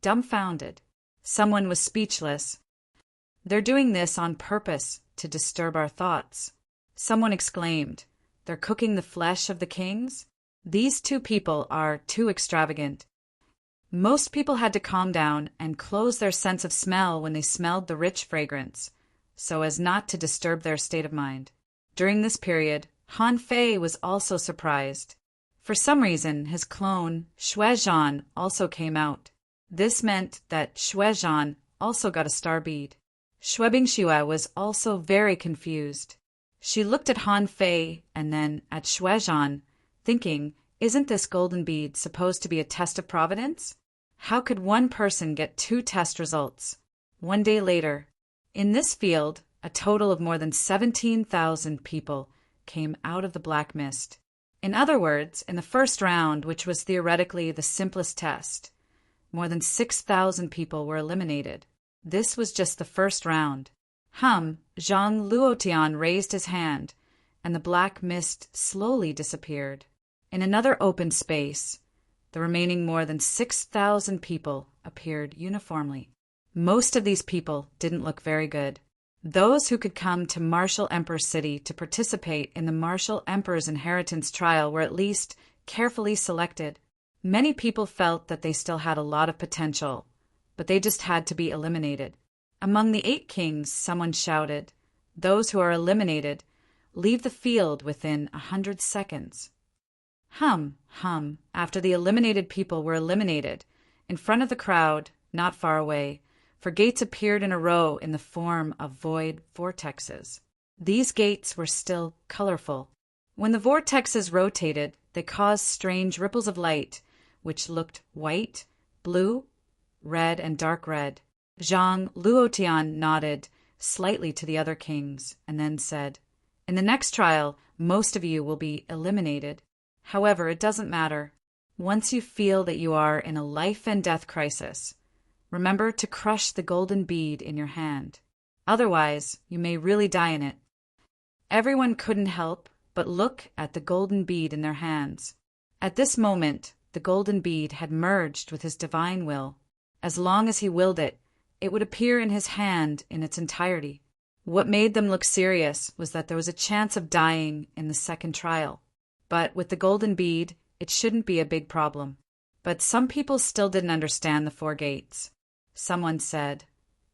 dumbfounded. Someone was speechless. They're doing this on purpose to disturb our thoughts. Someone exclaimed, they're cooking the flesh of the kings? These two people are too extravagant. Most people had to calm down and close their sense of smell when they smelled the rich fragrance, so as not to disturb their state of mind. During this period, Han Fei was also surprised. For some reason, his clone, Xuezhan, also came out. This meant that Xuezhan also got a star bead. Xuebingxue was also very confused. She looked at Han Fei and then at Xuezhan, thinking, isn't this golden bead supposed to be a test of providence? How could one person get 2 test results? One day later, in this field, a total of more than 17,000 people came out of the black mist. In other words, in the first round, which was theoretically the simplest test, more than 6,000 people were eliminated. This was just the first round. Zhang Luotian raised his hand, and the black mist slowly disappeared. In another open space, the remaining more than 6,000 people appeared uniformly. Most of these people didn't look very good. Those who could come to Martial Emperor City to participate in the Martial Emperor's inheritance trial were at least carefully selected. Many people felt that they still had a lot of potential, but they just had to be eliminated. Among the 8 kings, someone shouted, those who are eliminated, leave the field within 100 seconds. After the eliminated people were eliminated, in front of the crowd, not far away, for gates appeared in a row in the form of void vortexes. These gates were still colorful. When the vortexes rotated, they caused strange ripples of light, which looked white, blue, red, and dark red. Zhang Luotian nodded slightly to the other kings and then said, in the next trial, most of you will be eliminated. However, it doesn't matter. Once you feel that you are in a life and death crisis, remember to crush the golden bead in your hand. Otherwise, you may really die in it. Everyone couldn't help but look at the golden bead in their hands. At this moment, the golden bead had merged with his divine will. As long as he willed it, it would appear in his hand in its entirety. What made them look serious was that there was a chance of dying in the second trial. But with the golden bead, it shouldn't be a big problem. But some people still didn't understand the 4 gates. Someone said,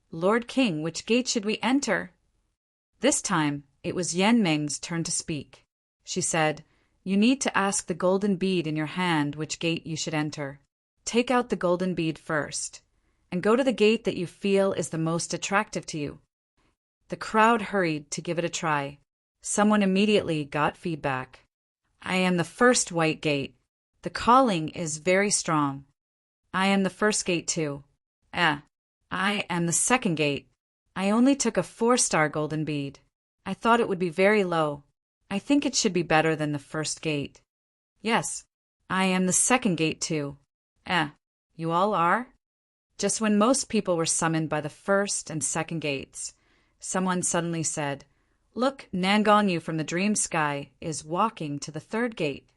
Lord King, which gate should we enter? This time, it was Yan Meng's turn to speak. She said, you need to ask the golden bead in your hand which gate you should enter. Take out the golden bead first, and go to the gate that you feel is the most attractive to you. The crowd hurried to give it a try. Someone immediately got feedback. I am the first white gate. The calling is very strong. I am the first gate too. I am the second gate. I only took a 4-star golden bead. I thought it would be very low. I think it should be better than the first gate. Yes, I am the second gate too. You all are? Just when most people were summoned by the first and second gates, someone suddenly said, "Look, Nangonyu from the dream sky is walking to the third gate."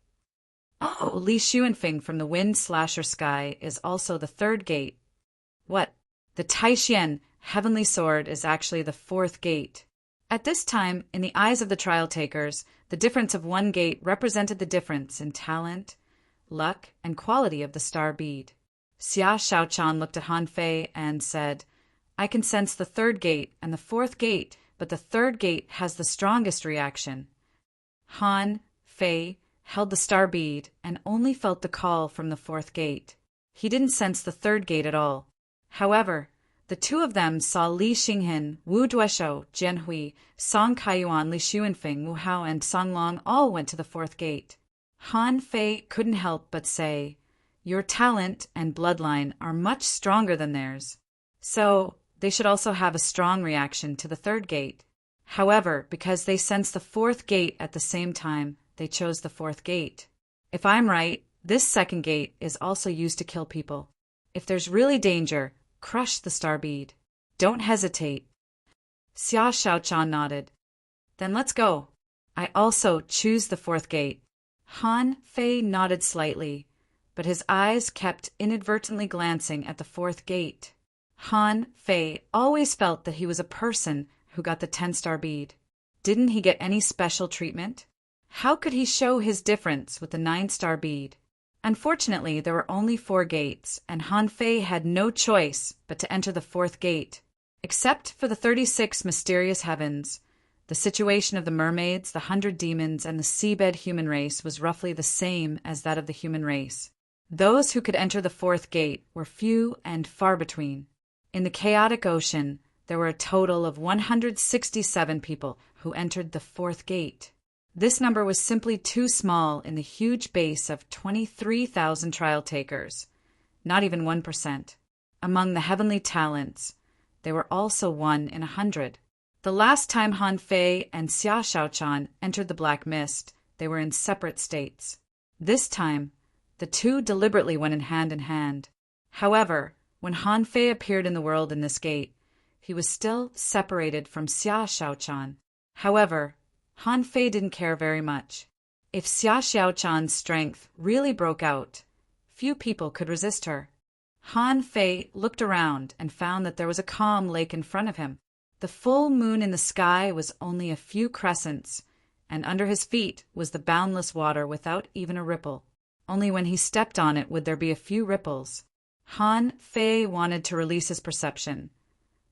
Oh, Li Xuanfeng from the wind slasher sky is also the third gate. What? The Taixuan heavenly sword is actually the fourth gate. At this time, in the eyes of the trial takers, the difference of one gate represented the difference in talent, luck, and quality of the star bead. Xia Shaochan looked at Han Fei and said, "I can sense the third gate and the fourth gate, but the third gate has the strongest reaction." Han Fei held the star bead and only felt the call from the fourth gate. He didn't sense the third gate at all. However, the two of them saw Li Xinghen, Wu Dueshou, Jian Hui, Song Kaiyuan, Li Xuanfeng, Wu Hao, and Song Long all went to the fourth gate. Han Fei couldn't help but say, "Your talent and bloodline are much stronger than theirs, so they should also have a strong reaction to the third gate." However, because they sensed the fourth gate at the same time, they chose the fourth gate. If I'm right, this second gate is also used to kill people. If there's really danger, crush the star bead. Don't hesitate. Xia Shaochan nodded. Then let's go. I also choose the fourth gate. Han Fei nodded slightly, but his eyes kept inadvertently glancing at the fourth gate. Han Fei always felt that he was a person who got the 10-star bead. Didn't he get any special treatment? How could he show his difference with the 9-star bead? Unfortunately, there were only 4 gates, and Han Fei had no choice but to enter the fourth gate. Except for the 36 mysterious heavens, the situation of the mermaids, the 100 demons, and the seabed human race was roughly the same as that of the human race. Those who could enter the fourth gate were few and far between. In the chaotic ocean, there were a total of 167 people who entered the fourth gate. This number was simply too small in the huge base of 23,000 trial takers, not even 1%. Among the heavenly talents, they were also 1 in 100. The last time Han Fei and Xia Shaochan entered the Black Mist, they were in separate states. This time, the two deliberately went in hand. However, when Han Fei appeared in the world in this gate, he was still separated from Xia Shaochan. However, Han Fei didn't care very much. If Xia Shaochan's strength really broke out, few people could resist her. Han Fei looked around and found that there was a calm lake in front of him. The full moon in the sky was only a few crescents, and under his feet was the boundless water without even a ripple. Only when he stepped on it would there be a few ripples. Han Fei wanted to release his perception,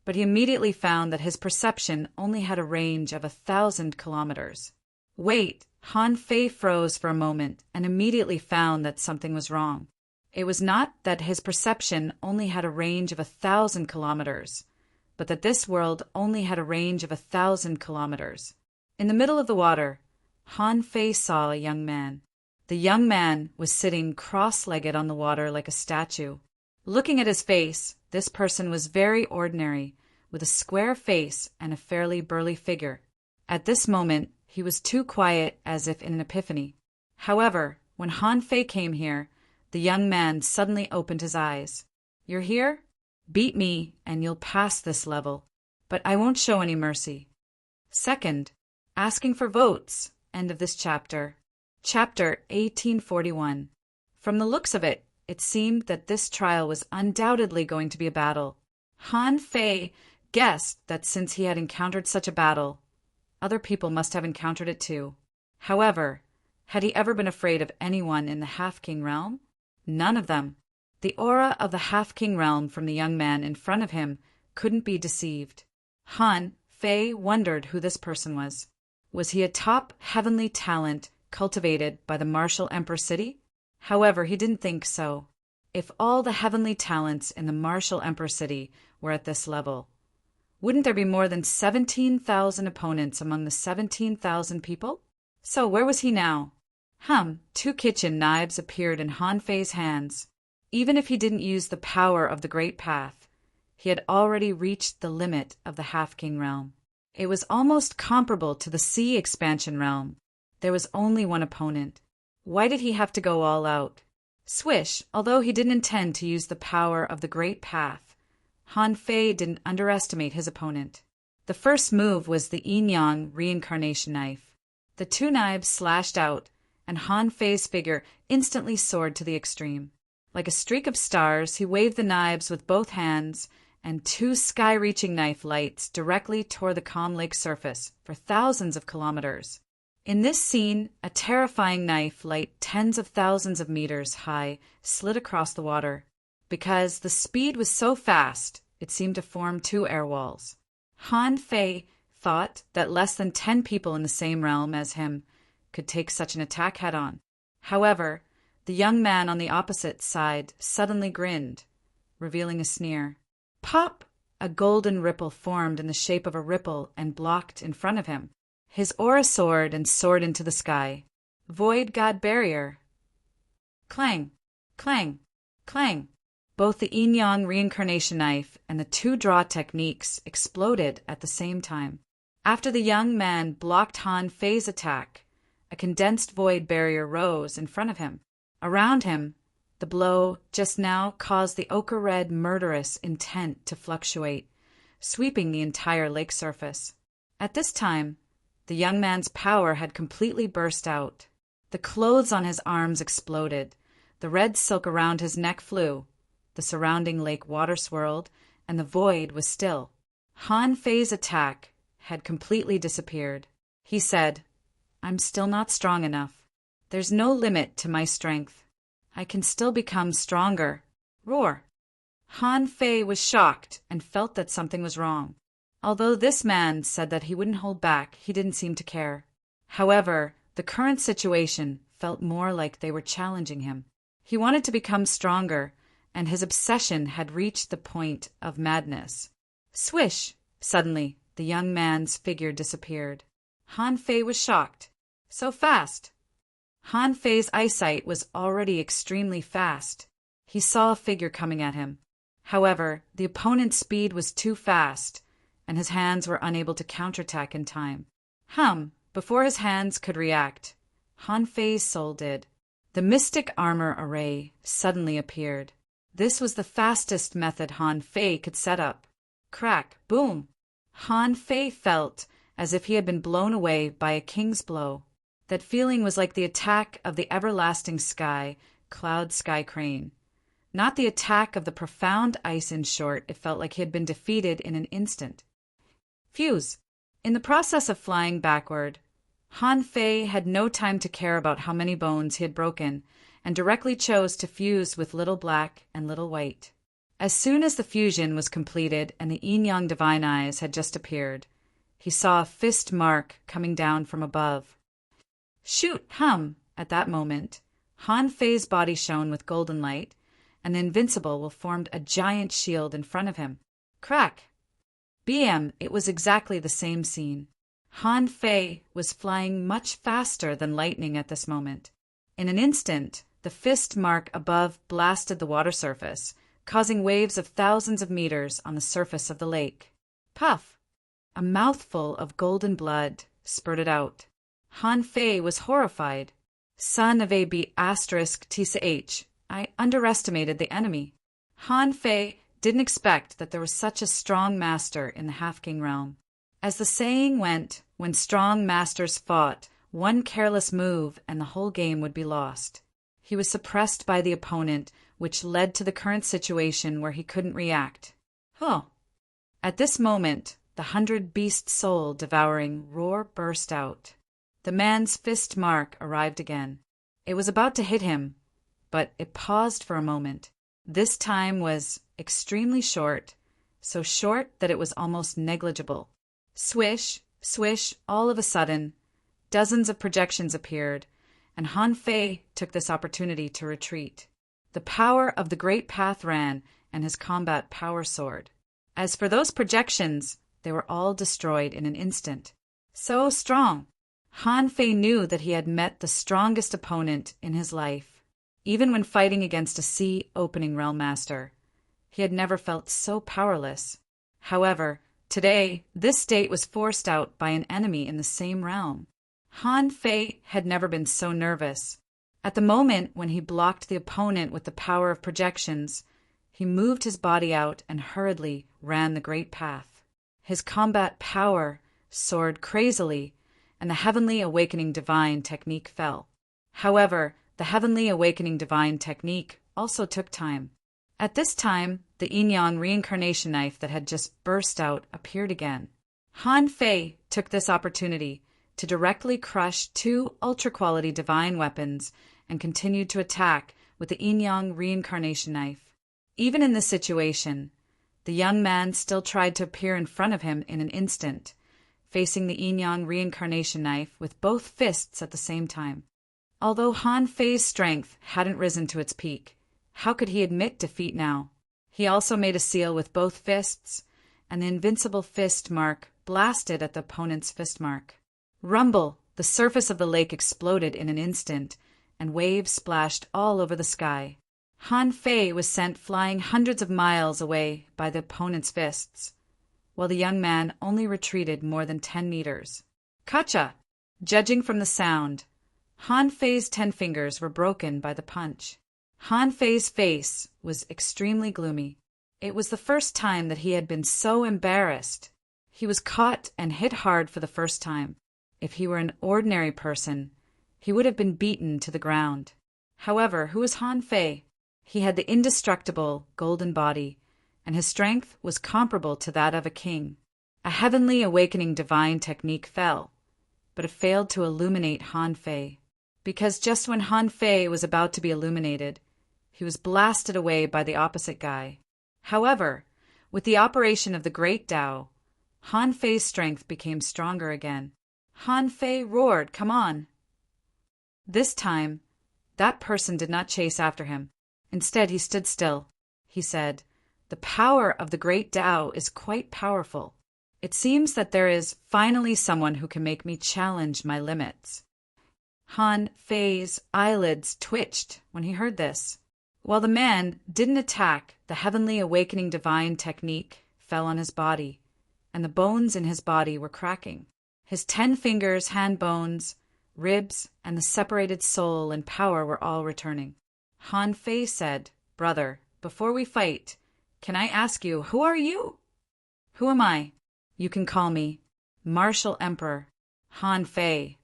but he immediately found that his perception only had a range of 1,000 kilometers. Wait, Han Fei froze for a moment and immediately found that something was wrong. It was not that his perception only had a range of 1,000 kilometers, but that this world only had a range of 1,000 kilometers. In the middle of the water, Han Fei saw a young man. The young man was sitting cross-legged on the water like a statue. Looking at his face, this person was very ordinary, with a square face and a fairly burly figure. At this moment, he was too quiet as if in an epiphany. However, when Han Fei came here, the young man suddenly opened his eyes. "You're here? Beat me and you'll pass this level, but I won't show any mercy." Second, asking for votes. End of this chapter. Chapter 1841. From the looks of it, it seemed that this trial was undoubtedly going to be a battle. Han Fei guessed that since he had encountered such a battle, other people must have encountered it too. However, had he ever been afraid of anyone in the Half-King realm? None of them. The aura of the Half-King realm from the young man in front of him couldn't be deceived. Han Fei wondered who this person was. Was he a top heavenly talent cultivated by the martial Emperor City? However, he didn't think so. If all the heavenly talents in the martial Emperor City were at this level, wouldn't there be more than 17,000 opponents among the 17,000 people? So where was he now? 2 kitchen knives appeared in Han Fei's hands. Even if he didn't use the power of the Great Path, he had already reached the limit of the Half-King realm. It was almost comparable to the Sea Expansion realm. There was only one opponent. Why did he have to go all out? Swish, although he didn't intend to use the power of the Great Path, Han Fei didn't underestimate his opponent. The first move was the Yin Yang reincarnation knife. The two knives slashed out, and Han Fei's figure instantly soared to the extreme. Like a streak of stars, he waved the knives with both hands, and two sky-reaching knife lights directly tore the calm lake surface for thousands of kilometers. In this scene, a terrifying knife light tens of thousands of meters high slid across the water. Because the speed was so fast, it seemed to form two air walls. Han Fei thought that less than 10 people in the same realm as him could take such an attack head-on. However, the young man on the opposite side suddenly grinned, revealing a sneer. Pop! A golden ripple formed in the shape of a ripple and blocked in front of him. His aura soared and soared into the sky. Void God Barrier. Clang! Clang! Clang! Both the Yin Yang reincarnation knife and the two draw techniques exploded at the same time. After the young man blocked Han Fei's attack, a condensed void barrier rose in front of him. Around him, the blow just now caused the ochre-red murderous intent to fluctuate, sweeping the entire lake surface. At this time, the young man's power had completely burst out. The clothes on his arms exploded, the red silk around his neck flew, the surrounding lake water swirled, and the void was still. Han Fei's attack had completely disappeared. He said, "I'm still not strong enough. There's no limit to my strength. I can still become stronger." Roar! Han Fei was shocked and felt that something was wrong. Although this man said that he wouldn't hold back, he didn't seem to care. However, the current situation felt more like they were challenging him. He wanted to become stronger, and his obsession had reached the point of madness. Swish! Suddenly, the young man's figure disappeared. Han Fei was shocked. So fast! Han Fei's eyesight was already extremely fast. He saw a figure coming at him. However, the opponent's speed was too fast, and his hands were unable to counterattack in time. Before his hands could react, Han Fei's soul did. The mystic armor array suddenly appeared. This was the fastest method Han Fei could set up. Crack, boom! Han Fei felt as if he had been blown away by a king's blow. That feeling was like the attack of the everlasting cloud sky crane. Not the attack of the profound ice. In short, it felt like he had been defeated in an instant. Fuse! In the process of flying backward, Han Fei had no time to care about how many bones he had broken, and directly chose to fuse with Little Black and Little White. As soon as the fusion was completed and the Yin Yang Divine Eyes had just appeared, he saw a fist mark coming down from above. Shoot! At that moment, Han Fei's body shone with golden light, and the Invincible will formed a giant shield in front of him. Crack! BM! It was exactly the same scene. Han Fei was flying much faster than lightning at this moment. In an instant, the fist mark above blasted the water surface, causing waves of thousands of meters on the surface of the lake. Puff! A mouthful of golden blood spurted out. Han Fei was horrified. Son of a B***TCH, I underestimated the enemy. Han Fei didn't expect that there was such a strong master in the Half-King realm. As the saying went, when strong masters fought, one careless move and the whole game would be lost. He was suppressed by the opponent, which led to the current situation where he couldn't react. At this moment, the 100-beast soul devouring roar burst out. The man's fist mark arrived again. It was about to hit him, but it paused for a moment. This time was extremely short, so short that it was almost negligible. Swish, swish, all of a sudden, dozens of projections appeared, and Han Fei took this opportunity to retreat. The power of the Great Path ran, and his combat power soared. As for those projections, they were all destroyed in an instant. So strong! Han Fei knew that he had met the strongest opponent in his life. Even when fighting against a sea opening realm master, He had never felt so powerless. However, today, this state was forced out by an enemy in the same realm. Han Fei had never been so nervous. At the moment when he blocked the opponent with the power of projections, he moved his body out and hurriedly ran the great path. His combat power soared crazily, and the Heavenly Awakening Divine Technique fell. However, the Heavenly Awakening Divine Technique also took time. At this time, the Yin-Yang reincarnation knife that had just burst out appeared again. Han Fei took this opportunity to directly crush two ultra-quality divine weapons and continued to attack with the Yin-Yang reincarnation knife. Even in this situation, the young man still tried to appear in front of him in an instant, facing the Yin-Yang reincarnation knife with both fists at the same time. Although Han Fei's strength hadn't risen to its peak, how could he admit defeat now? He also made a seal with both fists, and the invincible fist mark blasted at the opponent's fist mark. Rumble! The surface of the lake exploded in an instant, and waves splashed all over the sky. Han Fei was sent flying hundreds of miles away by the opponent's fists, while the young man only retreated more than 10 meters. Kacha! Judging from the sound, Han Fei's 10 fingers were broken by the punch. Han Fei's face was extremely gloomy. It was the first time that he had been so embarrassed. He was caught and hit hard for the first time. If he were an ordinary person, he would have been beaten to the ground. However, who was Han Fei? He had the indestructible golden body, and his strength was comparable to that of a king. A Heavenly Awakening Divine Technique fell, but it failed to illuminate Han Fei, because just when Han Fei was about to be illuminated, he was blasted away by the opposite guy. However, with the operation of the Great Tao, Han Fei's strength became stronger again. Han Fei roared, "Come on!" This time, that person did not chase after him. Instead, he stood still. He said, "The power of the Great Tao is quite powerful. It seems that there is finally someone who can make me challenge my limits." Han Fei's eyelids twitched when he heard this. While the man didn't attack, the Heavenly Awakening Divine Technique fell on his body, and the bones in his body were cracking. His 10 fingers, hand bones, ribs, and the separated soul and power were all returning. Han Fei said, "Brother, before we fight, can I ask you, who are you?" "Who am I?" "You can call me Martial Emperor Han Fei."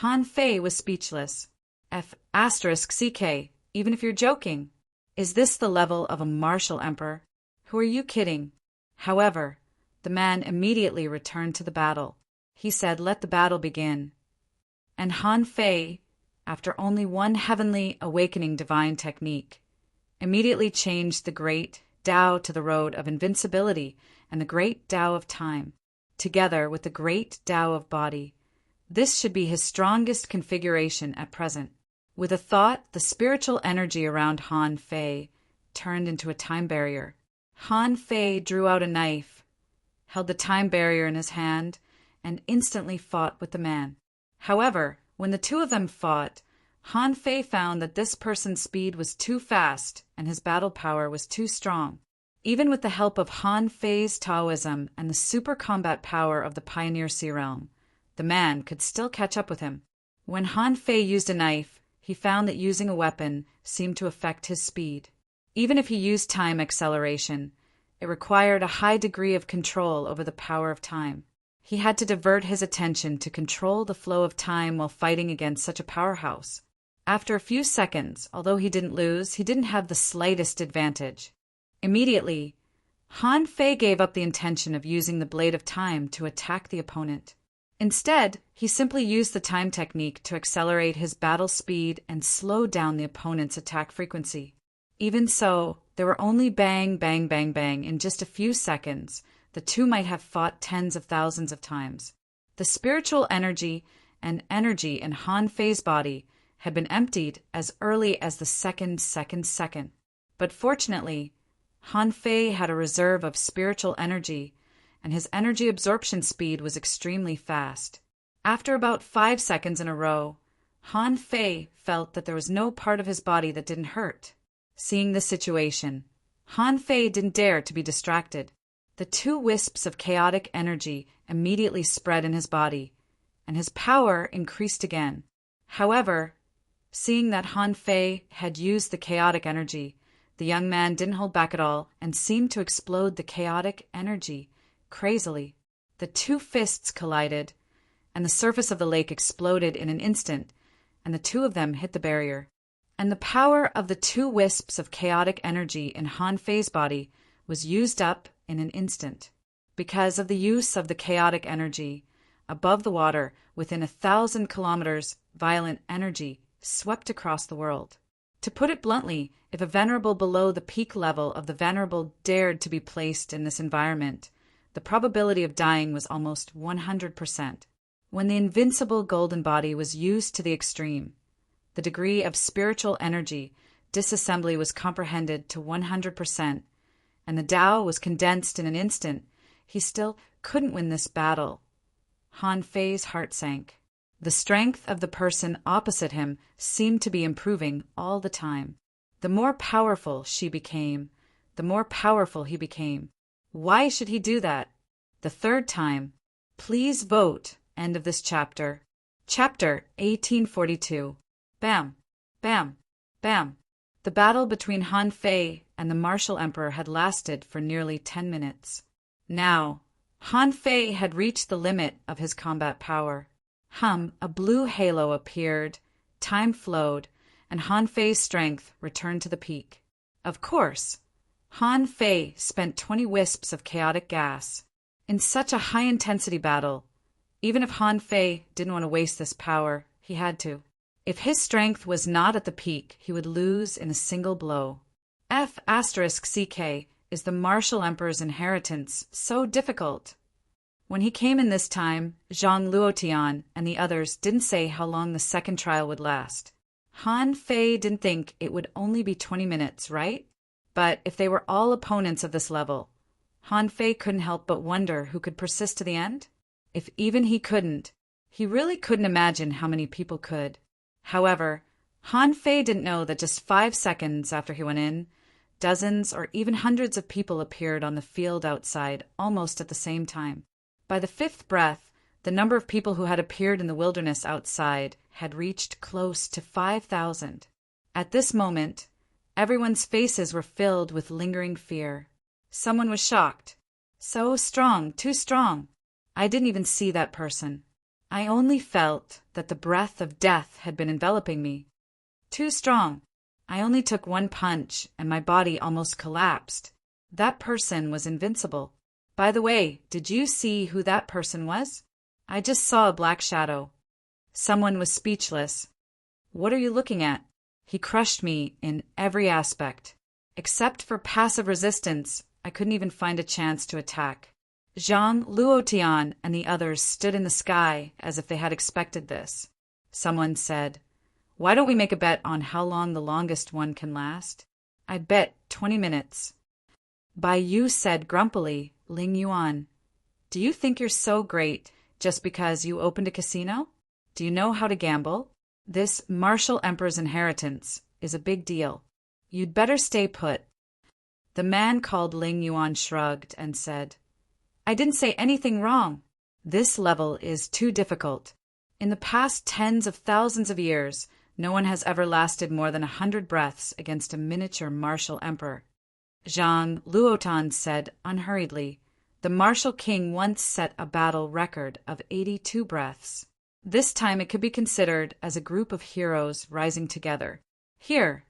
Han Fei was speechless. F***CK, even if you're joking. Is this the level of a martial emperor? Who are you kidding? However, the man immediately returned to the battle. He said, "Let the battle begin." And Han Fei, after only one Heavenly Awakening Divine Technique, immediately changed the Great Tao to the road of invincibility and the Great Tao of time, together with the Great Tao of body. This should be his strongest configuration at present. With a thought, the spiritual energy around Han Fei turned into a time barrier. Han Fei drew out a knife, held the time barrier in his hand, and instantly fought with the man. However, when the two of them fought, Han Fei found that this person's speed was too fast and his battle power was too strong. Even with the help of Han Fei's Taoism and the super combat power of the Pioneer Sea Realm, the man could still catch up with him. When Han Fei used a knife, he found that using a weapon seemed to affect his speed. Even if he used time acceleration, it required a high degree of control over the power of time. He had to divert his attention to control the flow of time while fighting against such a powerhouse. After a few seconds, although he didn't lose, he didn't have the slightest advantage. Immediately, Han Fei gave up the intention of using the Blade of Time to attack the opponent. Instead, he simply used the time technique to accelerate his battle speed and slow down the opponent's attack frequency. Even so, there were only bang, bang, bang, bang in just a few seconds. The two might have fought tens of thousands of times. The spiritual energy and energy in Han Fei's body had been emptied as early as the second. But fortunately, Han Fei had a reserve of spiritual energy, and his energy absorption speed was extremely fast. After about 5 seconds in a row, Han Fei felt that there was no part of his body that didn't hurt. Seeing the situation, Han Fei didn't dare to be distracted. The two wisps of chaotic energy immediately spread in his body, and his power increased again. However, seeing that Han Fei had used the chaotic energy, the young man didn't hold back at all and seemed to explode the chaotic energy crazily. The two fists collided, and the surface of the lake exploded in an instant, and the two of them hit the barrier. And the power of the two wisps of chaotic energy in Han Fei's body was used up in an instant. Because of the use of the chaotic energy, above the water, within 1,000 kilometers, violent energy swept across the world. To put it bluntly, if a venerable below the peak level of the venerable dared to be placed in this environment, the probability of dying was almost 100%. When the invincible golden body was used to the extreme, the degree of spiritual energy disassembly was comprehended to 100%, and the Tao was condensed in an instant, he still couldn't win this battle. Han Fei's heart sank. The strength of the person opposite him seemed to be improving all the time. The more powerful she became, the more powerful he became. Why should he do that? The third time. Please vote. End of this chapter. Chapter 1842. Bam, bam, bam. The battle between Han Fei and the martial emperor had lasted for nearly 10 minutes. Now, Han Fei had reached the limit of his combat power. A blue halo appeared, time flowed, and Han Fei's strength returned to the peak. Of course, Han Fei spent 20 wisps of chaotic gas. In such a high-intensity battle, even if Han Fei didn't want to waste this power, he had to. If his strength was not at the peak, he would lose in a single blow. F***CK is the martial emperor's inheritance so difficult? When he came in this time, Zhang Luotian and the others didn't say how long the second trial would last. Han Fei didn't think it would only be 20 minutes, right? But if they were all opponents of this level, Han Fei couldn't help but wonder who could persist to the end. If even he couldn't, he really couldn't imagine how many people could. However, Han Fei didn't know that just 5 seconds after he went in, dozens or even hundreds of people appeared on the field outside almost at the same time. By the 5th breath, the number of people who had appeared in the wilderness outside had reached close to 5,000. At this moment, everyone's faces were filled with lingering fear. Someone was shocked. So strong, too strong. I didn't even see that person. I only felt that the breath of death had been enveloping me. Too strong. I only took one punch and my body almost collapsed. That person was invincible. By the way, did you see who that person was? I just saw a black shadow. Someone was speechless. What are you looking at? He crushed me in every aspect. Except for passive resistance, I couldn't even find a chance to attack. Zhang Luotian and the others stood in the sky as if they had expected this. Someone said, "Why don't we make a bet on how long the longest one can last?" I bet 20 minutes. Bai Yu said grumpily, "Ling Yuan, do you think you're so great just because you opened a casino? Do you know how to gamble? This martial emperor's inheritance is a big deal. You'd better stay put." The man called Ling Yuan shrugged and said, "I didn't say anything wrong. This level is too difficult. In the past tens of thousands of years, no one has ever lasted more than 100 breaths against a miniature martial emperor." Zhang Luotan said unhurriedly, "The martial king once set a battle record of 82 breaths. This time it could be considered as a group of heroes rising together. Here,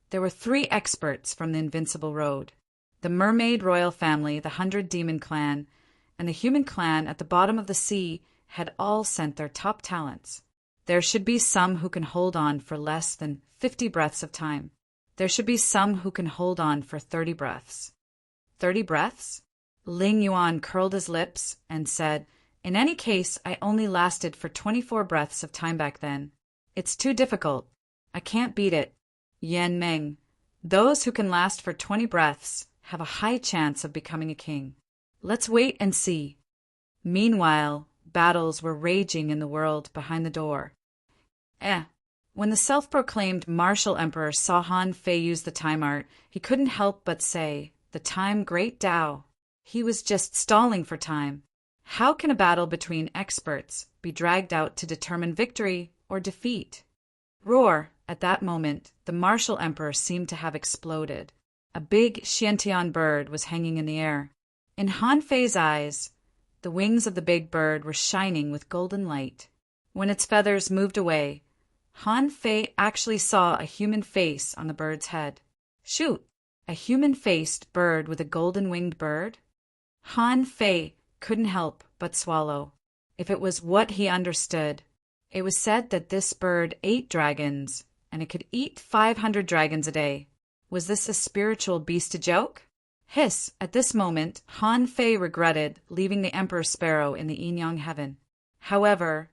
there were 3 experts from the Invincible Road. The Mermaid Royal Family, the 100 Demon Clan, and the Human Clan at the bottom of the sea had all sent their top talents. There should be some who can hold on for less than 50 breaths of time. There should be some who can hold on for 30 breaths. 30 breaths? Ling Yuan curled his lips and said, "In any case, I only lasted for 24 breaths of time back then. It's too difficult. I can't beat it." Yan Meng, those who can last for 20 breaths have a high chance of becoming a king. Let's wait and see. Meanwhile, battles were raging in the world behind the door. When the self-proclaimed martial emperor saw Han Fei use the time art, he couldn't help but say, "The time great Tao." He was just stalling for time. How can a battle between experts be dragged out to determine victory or defeat? Roar! At that moment, the martial emperor seemed to have exploded. A big Xiantian bird was hanging in the air. In Han Fei's eyes, the wings of the big bird were shining with golden light. When its feathers moved away, Han Fei actually saw a human face on the bird's head. Shoot! A human-faced bird with a golden-winged bird? Han Fei couldn't help but swallow. If it was what he understood, it was said that this bird ate dragons, and it could eat 500 dragons a day. Was this a spiritual beast a joke? Hiss! At this moment, Han Fei regretted leaving the Emperor Sparrow in the Yin-Yang heaven. However,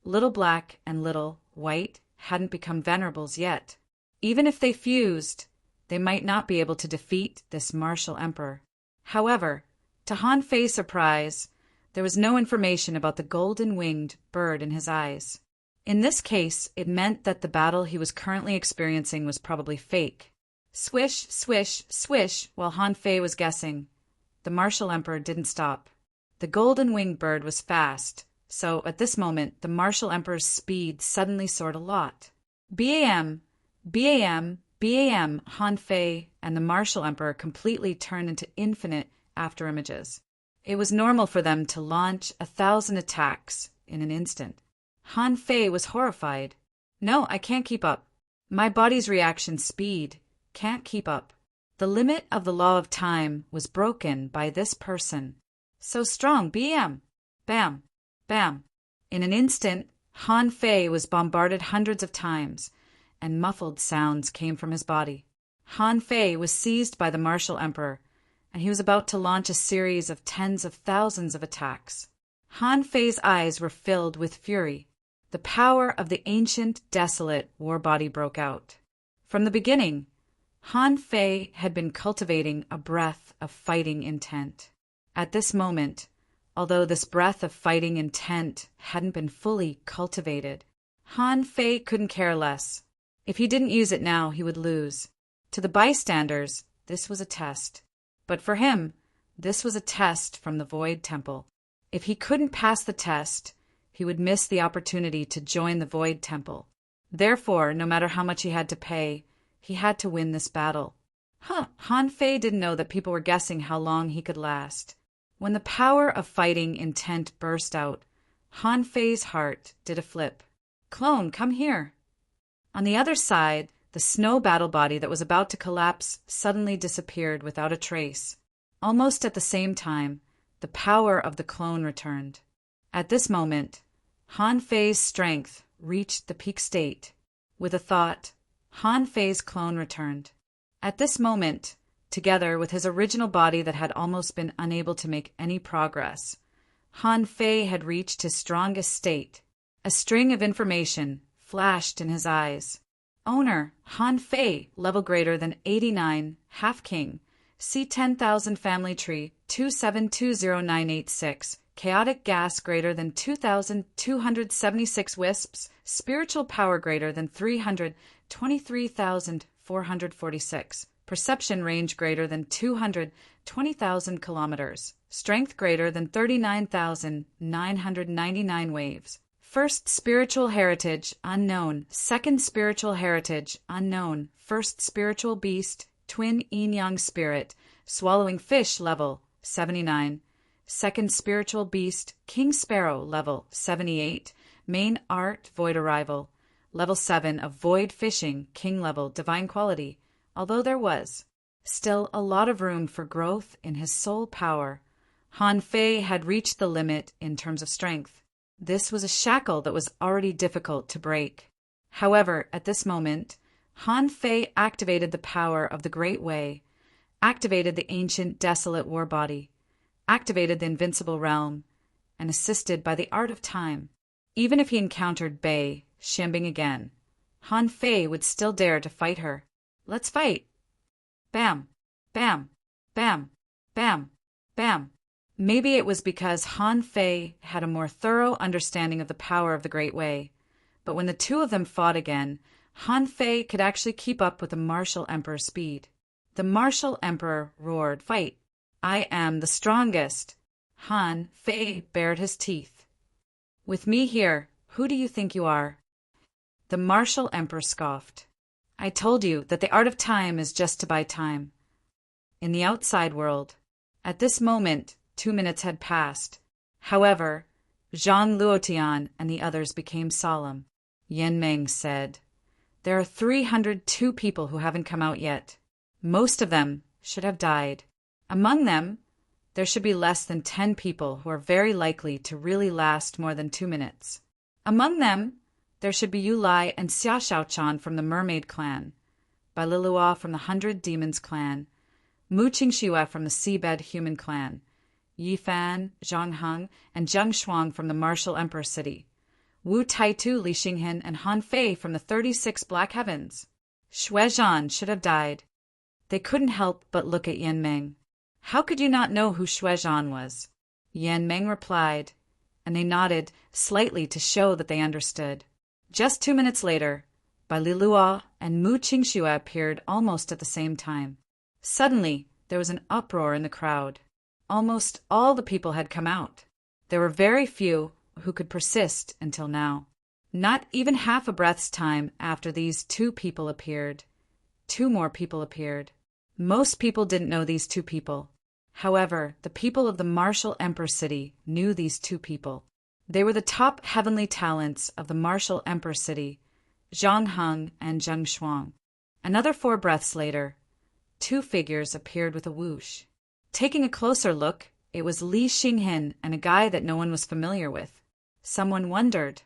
Little Black and Little White hadn't become venerables yet. Even if they fused, they might not be able to defeat this martial emperor. However, to Han Fei's surprise, there was no information about the golden-winged bird in his eyes. In this case, it meant that the battle he was currently experiencing was probably fake. Swish, swish, swish, while Han Fei was guessing. The martial emperor didn't stop. The golden-winged bird was fast, so at this moment the martial emperor's speed suddenly soared a lot. BAM! BAM! BAM! Han Fei and the martial emperor completely turned into infinite afterimages. It was normal for them to launch 1,000 attacks in an instant. Han Fei was horrified. No, I can't keep up. My body's reaction speed can't keep up. The limit of the law of time was broken by this person. So strong, BM! Bam! Bam! In an instant, Han Fei was bombarded hundreds of times, and muffled sounds came from his body. Han Fei was seized by the martial emperor, and he was about to launch a series of tens of thousands of attacks. Han Fei's eyes were filled with fury. The power of the ancient, desolate war body broke out. From the beginning, Han Fei had been cultivating a breath of fighting intent. At this moment, although this breath of fighting intent hadn't been fully cultivated, Han Fei couldn't care less. If he didn't use it now, he would lose. To the bystanders, this was a test. But for him, this was a test from the Void Temple. If he couldn't pass the test, he would miss the opportunity to join the Void Temple. Therefore, no matter how much he had to pay, he had to win this battle. Han Fei didn't know that people were guessing how long he could last. When the power of fighting intent burst out, Han Fei's heart did a flip. Clone, come here. On the other side, the snow battle body that was about to collapse suddenly disappeared without a trace. Almost at the same time, the power of the clone returned. At this moment, Han Fei's strength reached the peak state. With a thought, Han Fei's clone returned. At this moment, together with his original body that had almost been unable to make any progress, Han Fei had reached his strongest state. A string of information flashed in his eyes. Owner, Han Fei, level greater than 89, Half King. C 10,000 family tree, 2720986. Chaotic gas greater than 2,276 wisps. Spiritual power greater than 323,446. Perception range greater than 220,000 kilometers. Strength greater than 39,999 waves. First spiritual heritage, unknown. Second spiritual heritage, unknown. First spiritual beast, twin yin-yang spirit. Swallowing fish, level 79. Second spiritual beast, king sparrow, level 78. Main art, void arrival. Level 7 of void fishing, king level, divine quality. Although there was still a lot of room for growth in his soul power, Han Fei had reached the limit in terms of strength. This was a shackle that was already difficult to break. However, at this moment, Han Fei activated the power of the Great Way, activated the ancient desolate war body, activated the invincible realm, and assisted by the art of time. Even if he encountered Bei Xianbing again, Han Fei would still dare to fight her. Let's fight! Bam! Bam! Bam! Bam! Bam! Maybe it was because Han Fei had a more thorough understanding of the power of the Great Way, But when the two of them fought again, Han Fei could actually keep up with the martial emperor's speed. The martial emperor roared, "Fight! I am the strongest!" Han Fei bared his teeth. "With me here, who do you think you are?" The martial emperor scoffed. "I told you that the art of time is just to buy time." In the outside world, at this moment, 2 minutes had passed. However, Zhang Luotian and the others became solemn. Yan Meng said, "There are 302 people who haven't come out yet. Most of them should have died. Among them, there should be less than 10 people who are very likely to really last more than 2 minutes. Among them, there should be Yu Lai and Xia Shaochan from the Mermaid clan, Bai Lilua from the 100 Demons clan, Mu Qingxue from the Seabed Human clan, Yi Fan, Zhang Heng, and Zheng Shuang from the Martial Emperor City, Wu Taitu, Li Xinghen, and Han Fei from the 36 Black Heavens. Xuezhan should have died." They couldn't help but look at Yan Meng. "How could you not know who Xuezhan was?" Yan Meng replied, and they nodded slightly to show that they understood. Just 2 minutes later, Bai Lilua and Mu Qingxue appeared almost at the same time. Suddenly, there was an uproar in the crowd. Almost all the people had come out. There were very few who could persist until now. Not even half a breath's time after these two people appeared, 2 more people appeared. Most people didn't know these 2 people. However, the people of the Martial Emperor City knew these 2 people. They were the top heavenly talents of the Martial Emperor City, Zhang Heng and Zheng Shuang. Another 4 breaths later, 2 figures appeared with a whoosh. Taking a closer look, it was Li Xinghen and a guy that no one was familiar with. Someone wondered.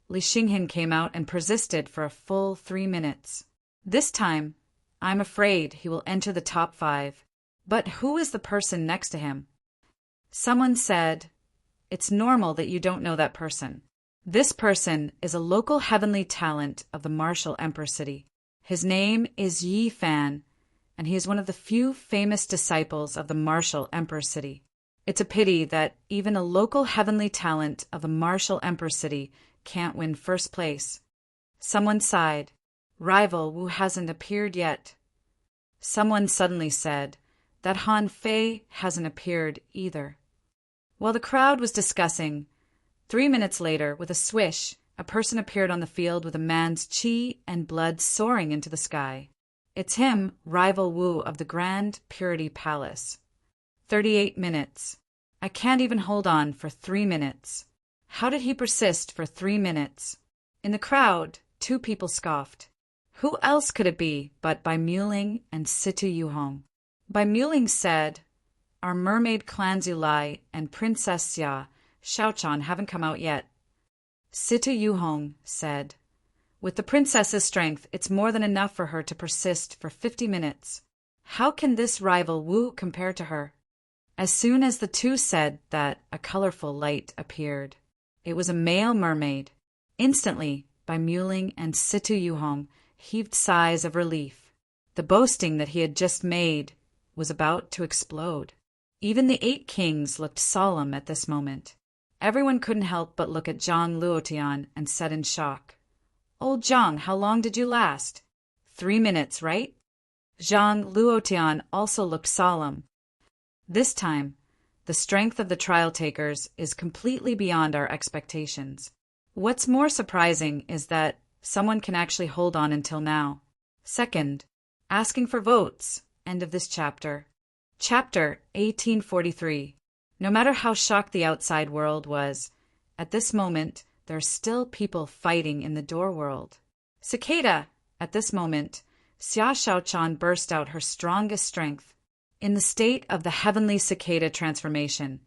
Li Xinghen came out and persisted for a full 3 minutes. This time, I'm afraid he will enter the top 5. But who is the person next to him? Someone said, "It's normal that you don't know that person. This person is a local heavenly talent of the Martial Emperor City. His name is Yi Fan, and he is one of the few famous disciples of the Martial Emperor City. It's a pity that even a local heavenly talent of the Martial Emperor City can't win first place." Someone sighed. "Rival Wu hasn't appeared yet." Someone suddenly said that Han Fei hasn't appeared either. While the crowd was discussing, 3 minutes later, with a swish, a person appeared on the field with a man's qi and blood soaring into the sky. It's him, Rival Wu of the Grand Purity Palace. 38 minutes. I can't even hold on for 3 minutes. How did he persist for 3 minutes? In the crowd, 2 people scoffed. Who else could it be but Bai Muling and Situ Yuhong? Bai Muling said, "Our mermaid clans Yu Lai and Princess Xia Shaochan haven't come out yet." Situ Yuhong said, "With the princess's strength, it's more than enough for her to persist for 50 minutes. How can this rival Wu compare to her?" As soon as the 2 said that, a colorful light appeared. It was a male mermaid. Instantly, Bai Muling and Situ Yuhong heaved sighs of relief. The boasting that he had just made was about to explode. Even the 8 kings looked solemn at this moment. Everyone couldn't help but look at Zhang Luotian and said in shock, "Old Zhang, how long did you last?" 3 minutes, right? Zhang Luotian also looked solemn. This time, the strength of the trial takers is completely beyond our expectations. What's more surprising is that someone can actually hold on until now. Second, asking for votes. End of this chapter. Chapter 1843. No matter how shocked the outside world was, at this moment, there are still people fighting in the door world. Cicada! At this moment, Xia Shaochan burst out her strongest strength. In the state of the heavenly cicada transformation,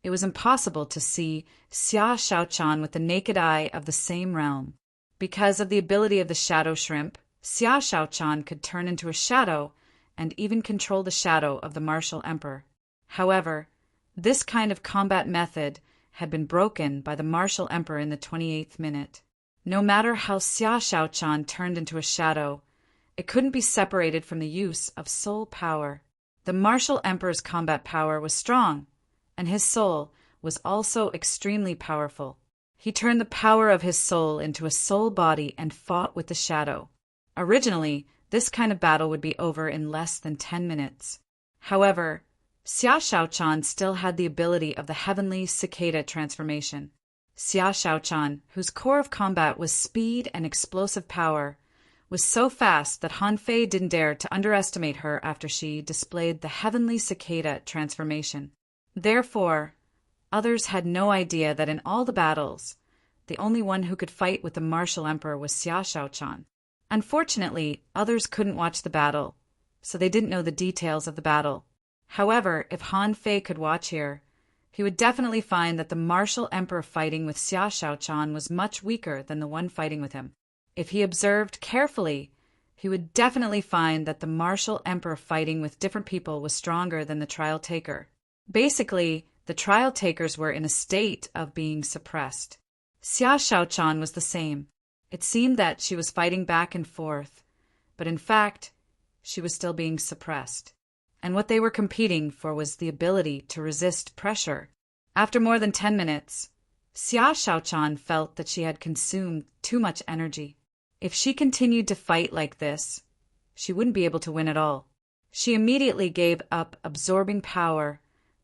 it was impossible to see Xia Shaochan with the naked eye of the same realm. Because of the ability of the shadow shrimp, Xia Shaochan could turn into a shadow and even control the shadow of the martial emperor. However, this kind of combat method had been broken by the martial emperor in the 28th minute. No matter how Xia Shaochan turned into a shadow, it couldn't be separated from the use of soul power. The martial emperor's combat power was strong, and his soul was also extremely powerful. He turned the power of his soul into a soul body and fought with the shadow. Originally, this kind of battle would be over in less than 10 minutes. However, Xia Shaochan still had the ability of the heavenly cicada transformation. Xia Shaochan, whose core of combat was speed and explosive power, was so fast that Han Fei didn't dare to underestimate her after she displayed the heavenly cicada transformation. Therefore, others had no idea that in all the battles, the only one who could fight with the martial emperor was Xia Shaochan. Unfortunately, others couldn't watch the battle, so they didn't know the details of the battle. However, if Han Fei could watch here, he would definitely find that the martial emperor fighting with Xia Shaochan was much weaker than the one fighting with him. If he observed carefully, he would definitely find that the martial emperor fighting with different people was stronger than the trial taker. Basically, the trial takers were in a state of being suppressed. Xia Shaochan was the same. It seemed that she was fighting back and forth, but in fact, she was still being suppressed. And what they were competing for was the ability to resist pressure. After more than 10 minutes, Xia Shaochan felt that she had consumed too much energy. If she continued to fight like this, she wouldn't be able to win at all. She immediately gave up absorbing power,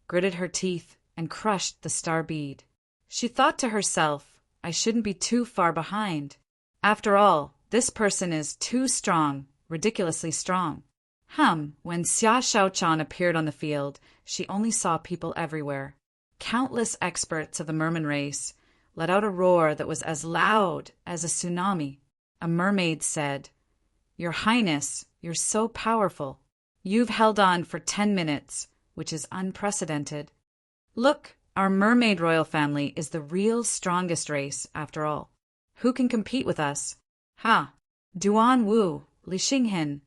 gritted her teeth, and crushed the star bead. She thought to herself, I shouldn't be too far behind. After all, this person is too strong, ridiculously strong. When Xia Shaochan appeared on the field, she only saw people everywhere. Countless experts of the merman race let out a roar that was as loud as a tsunami. A mermaid said, Your Highness, you're so powerful. You've held on for 10 minutes, which is unprecedented. Look, our mermaid royal family is the real strongest race, after all. Who can compete with us? Duan Wu, Li Xinghin.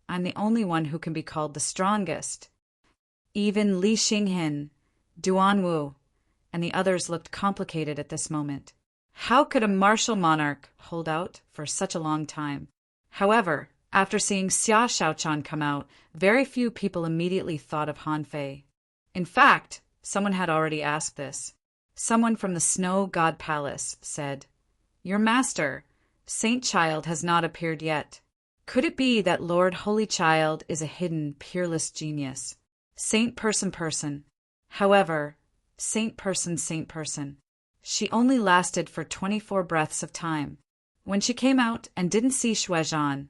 I'm the only one who can be called the strongest. Even Li Xinghin, Duan Wu, and the others looked complicated at this moment. How could a martial monarch hold out for such a long time? However, after seeing Xia Shaochan come out, very few people immediately thought of Han Fei. In fact, someone had already asked this. Someone from the Snow God Palace said, Your master, Saint Child, has not appeared yet. Could it be that Lord Holy Child is a hidden, peerless genius? Saint person. However, Saint person. She only lasted for 24 breaths of time. When she came out and didn't see Xuezhan,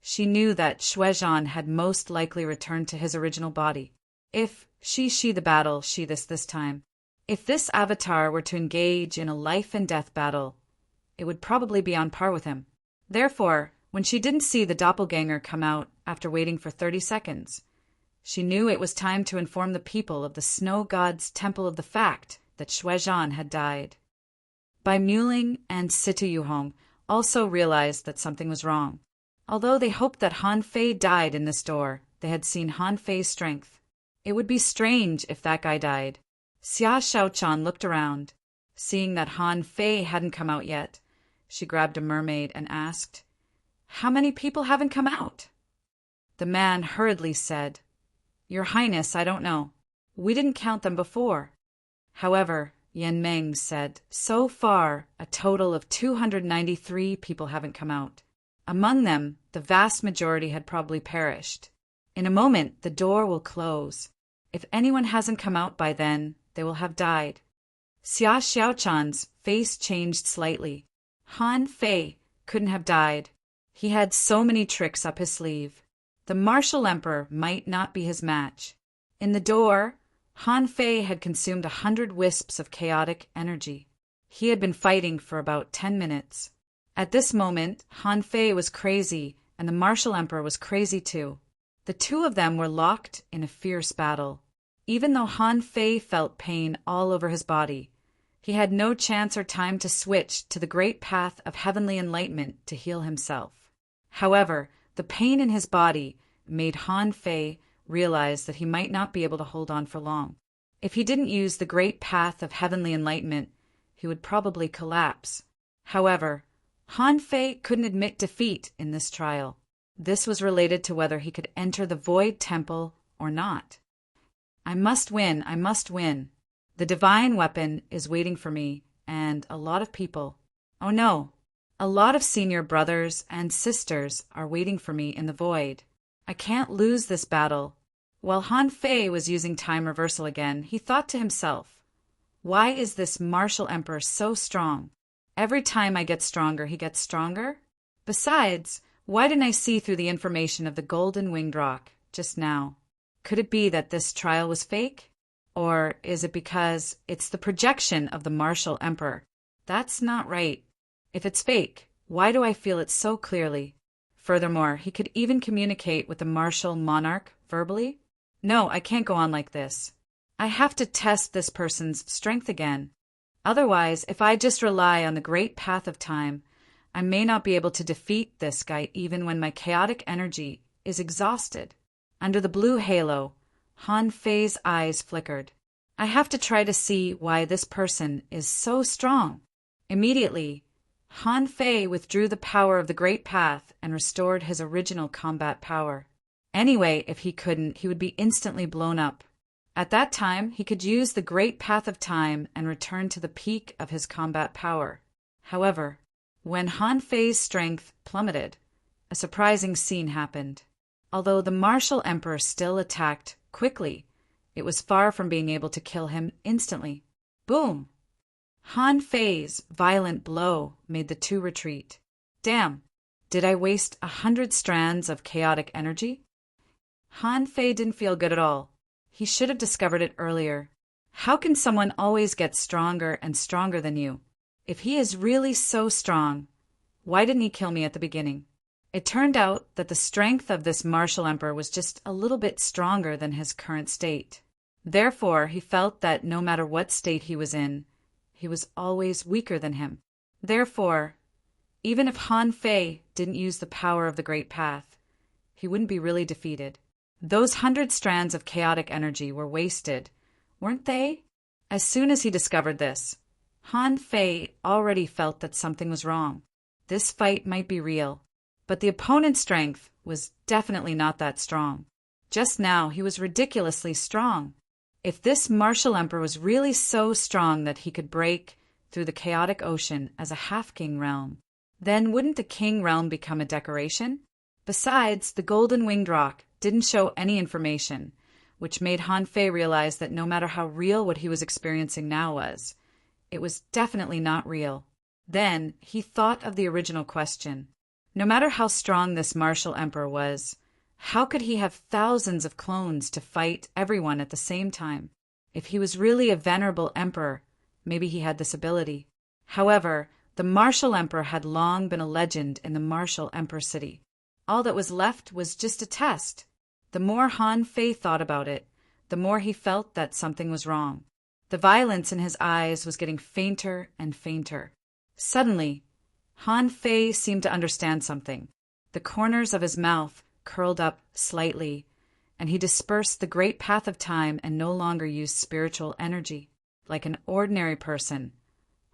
she knew that Xuezhan had most likely returned to his original body. If she the battle, she this time. If this avatar were to engage in a life and death battle, it would probably be on par with him. Therefore, when she didn't see the doppelganger come out after waiting for 30 seconds, she knew it was time to inform the people of the Snow God's Temple of the fact that Xuezhan had died. Bai Muling and Situ Yuhong also realized that something was wrong. Although they hoped that Han Fei died in this door, they had seen Han Fei's strength. It would be strange if that guy died. Xia Shaochan looked around. Seeing that Han Fei hadn't come out yet, she grabbed a mermaid and asked, How many people haven't come out? The man hurriedly said, Your Highness, I don't know. We didn't count them before. However, Yan Meng said, So far, a total of 293 people haven't come out. Among them, the vast majority had probably perished. In a moment, the door will close. If anyone hasn't come out by then, they will have died. Xia Shaochan's face changed slightly. Han Fei couldn't have died. He had so many tricks up his sleeve. The martial emperor might not be his match. In the door, Han Fei had consumed 100 wisps of chaotic energy. He had been fighting for about 10 minutes. At this moment, Han Fei was crazy, and the martial emperor was crazy too. The two of them were locked in a fierce battle. Even though Han Fei felt pain all over his body, he had no chance or time to switch to the great path of heavenly enlightenment to heal himself. However, the pain in his body made Han Fei realize that he might not be able to hold on for long. If he didn't use the great path of heavenly enlightenment, he would probably collapse. However, Han Fei couldn't admit defeat in this trial. This was related to whether he could enter the Void Temple or not. I must win. The divine weapon is waiting for me and a lot of people. Oh no, a lot of senior brothers and sisters are waiting for me in the void. I can't lose this battle. While Han Fei was using time reversal again, he thought to himself, why is this martial emperor so strong? Every time I get stronger, he gets stronger? Besides, why didn't I see through the information of the golden winged rock just now? Could it be that this trial was fake? Or is it because it's the projection of the martial emperor? That's not right. If it's fake, why do I feel it so clearly? Furthermore, he could even communicate with the martial monarch verbally. No, I can't go on like this. I have to test this person's strength again. Otherwise, if I just rely on the great path of time, I may not be able to defeat this guy even when my chaotic energy is exhausted. Under the blue halo, Han Fei's eyes flickered. I have to try to see why this person is so strong. Immediately, Han Fei withdrew the power of the Great Path and restored his original combat power. Anyway, if he couldn't, he would be instantly blown up. At that time, he could use the Great Path of Time and return to the peak of his combat power. However, when Han Fei's strength plummeted, a surprising scene happened. Although the martial emperor still attacked quickly, it was far from being able to kill him instantly. Boom! Han Fei's violent blow made the two retreat. Damn! Did I waste 100 strands of chaotic energy? Han Fei didn't feel good at all. He should have discovered it earlier. How can someone always get stronger and stronger than you? If he is really so strong, why didn't he kill me at the beginning? It turned out that the strength of this martial emperor was just a little bit stronger than his current state. Therefore, he felt that no matter what state he was in, he was always weaker than him. Therefore, even if Han Fei didn't use the power of the Great Path, he wouldn't be really defeated. Those 100 strands of chaotic energy were wasted, weren't they? As soon as he discovered this, Han Fei already felt that something was wrong. This fight might be real, but the opponent's strength was definitely not that strong. Just now, he was ridiculously strong. If this martial emperor was really so strong that he could break through the chaotic ocean as a half-king realm, then wouldn't the king realm become a decoration? Besides, the golden winged rock didn't show any information, which made Han Fei realize that no matter how real what he was experiencing now was, it was definitely not real. Then he thought of the original question. No matter how strong this martial emperor was, how could he have thousands of clones to fight everyone at the same time? If he was really a venerable emperor, maybe he had this ability. However, the martial emperor had long been a legend in the martial emperor city. All that was left was just a test. The more Han Fei thought about it, the more he felt that something was wrong. The violence in his eyes was getting fainter and fainter. Suddenly, Han Fei seemed to understand something. The corners of his mouth curled up slightly, and he dispersed the great path of time and no longer used spiritual energy. Like an ordinary person,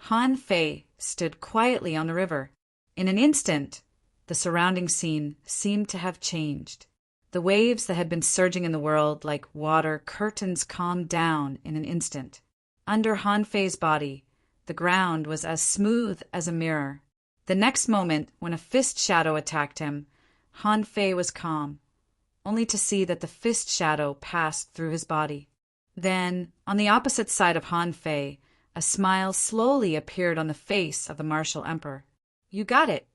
Han Fei stood quietly on the river. In an instant, the surrounding scene seemed to have changed. The waves that had been surging in the world like water curtains calmed down in an instant. Under Han Fei's body, the ground was as smooth as a mirror. The next moment, when a fist shadow attacked him, Han Fei was calm, only to see that the fist shadow passed through his body. Then, on the opposite side of Han Fei, a smile slowly appeared on the face of the martial emperor. You got it.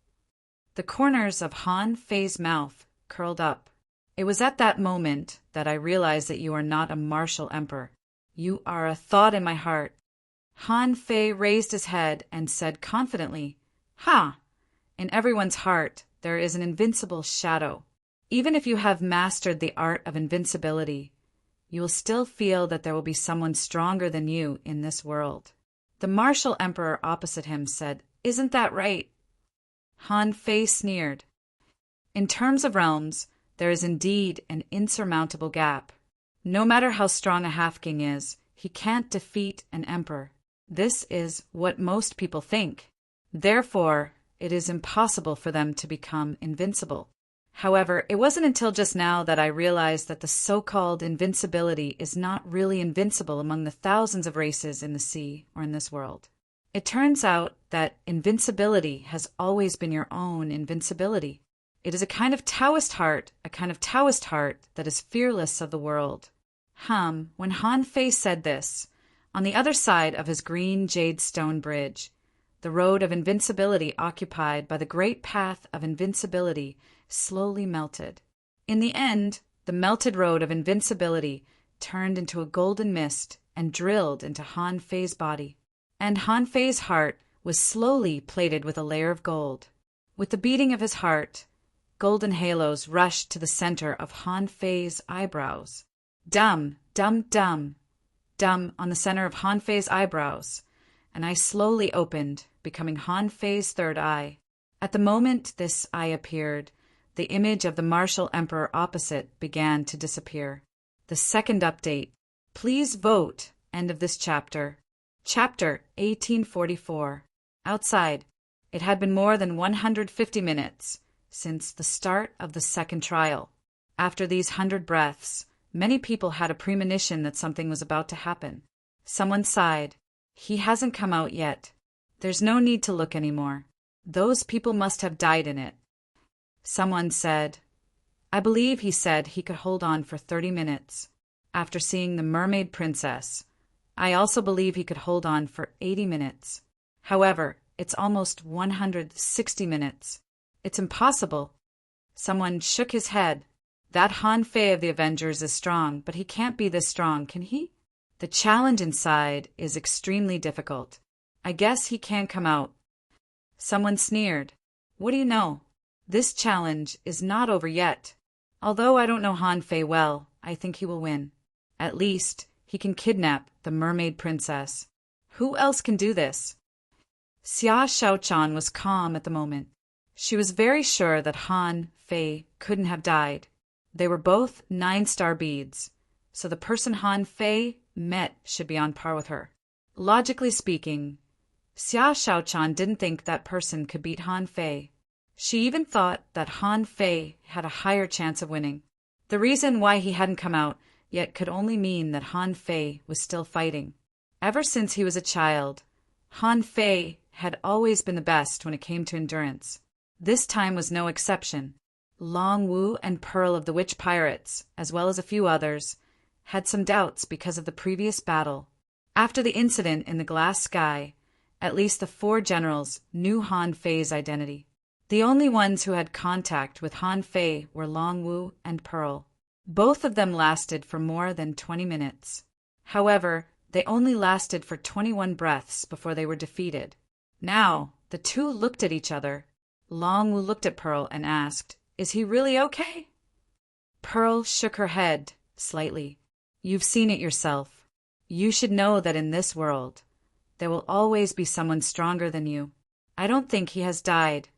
The corners of Han Fei's mouth curled up. It was at that moment that I realized that you are not a martial emperor. You are a thought in my heart. Han Fei raised his head and said confidently, Ha! In everyone's heart, there is an invincible shadow. Even if you have mastered the art of invincibility, you will still feel that there will be someone stronger than you in this world. The martial emperor opposite him said, Isn't that right? Han Fei sneered. In terms of realms, there is indeed an insurmountable gap. No matter how strong a half-king is, he can't defeat an emperor. This is what most people think. Therefore, it is impossible for them to become invincible. However, it wasn't until just now that I realized that the so-called invincibility is not really invincible among the thousands of races in the sea or in this world. It turns out that invincibility has always been your own invincibility. It is a kind of Taoist heart that is fearless of the world. When Han Fei said this, on the other side of his green jade stone bridge, the road of invincibility occupied by the great path of invincibility slowly melted. In the end, the melted road of invincibility turned into a golden mist and drilled into Han Fei's body. And Han Fei's heart was slowly plated with a layer of gold. With the beating of his heart, golden halos rushed to the center of Han Fei's eyebrows. Dum, dum, dum, dum on the center of Han Fei's eyebrows, an eye slowly opened, becoming Han Fei's third eye. At the moment this eye appeared, the image of the martial emperor opposite began to disappear. The second update. Please vote. End of this chapter. Chapter 1844. Outside. It had been more than 150 minutes since the start of the second trial. After these 100 breaths, many people had a premonition that something was about to happen. Someone sighed. He hasn't come out yet. There's no need to look anymore. Those people must have died in it. Someone said, I believe he said he could hold on for 30 minutes. After seeing the mermaid princess, I also believe he could hold on for 80 minutes. However, it's almost 160 minutes. It's impossible. Someone shook his head. That Han Fei of the Avengers is strong, but he can't be this strong, can he? The challenge inside is extremely difficult. I guess he can't come out. Someone sneered. What do you know? This challenge is not over yet. Although I don't know Han Fei well, I think he will win. At least, he can kidnap the mermaid princess. Who else can do this? Xia Shaochan was calm at the moment. She was very sure that Han Fei couldn't have died. They were both 9-star beads, so the person Han Fei met should be on par with her. Logically speaking, Xia Shaochan didn't think that person could beat Han Fei. She even thought that Han Fei had a higher chance of winning. The reason why he hadn't come out yet could only mean that Han Fei was still fighting. Ever since he was a child, Han Fei had always been the best when it came to endurance. This time was no exception. Long Wu and Pearl of the Witch Pirates, as well as a few others, had some doubts because of the previous battle. After the incident in the glass sky, at least the 4 generals knew Han Fei's identity. The only ones who had contact with Han Fei were Long Wu and Pearl. Both of them lasted for more than 20 minutes. However, they only lasted for 21 breaths before they were defeated. Now, the two looked at each other. Long Wu looked at Pearl and asked, Is he really okay? Pearl shook her head slightly. You've seen it yourself. You should know that in this world, there will always be someone stronger than you. I don't think he has died.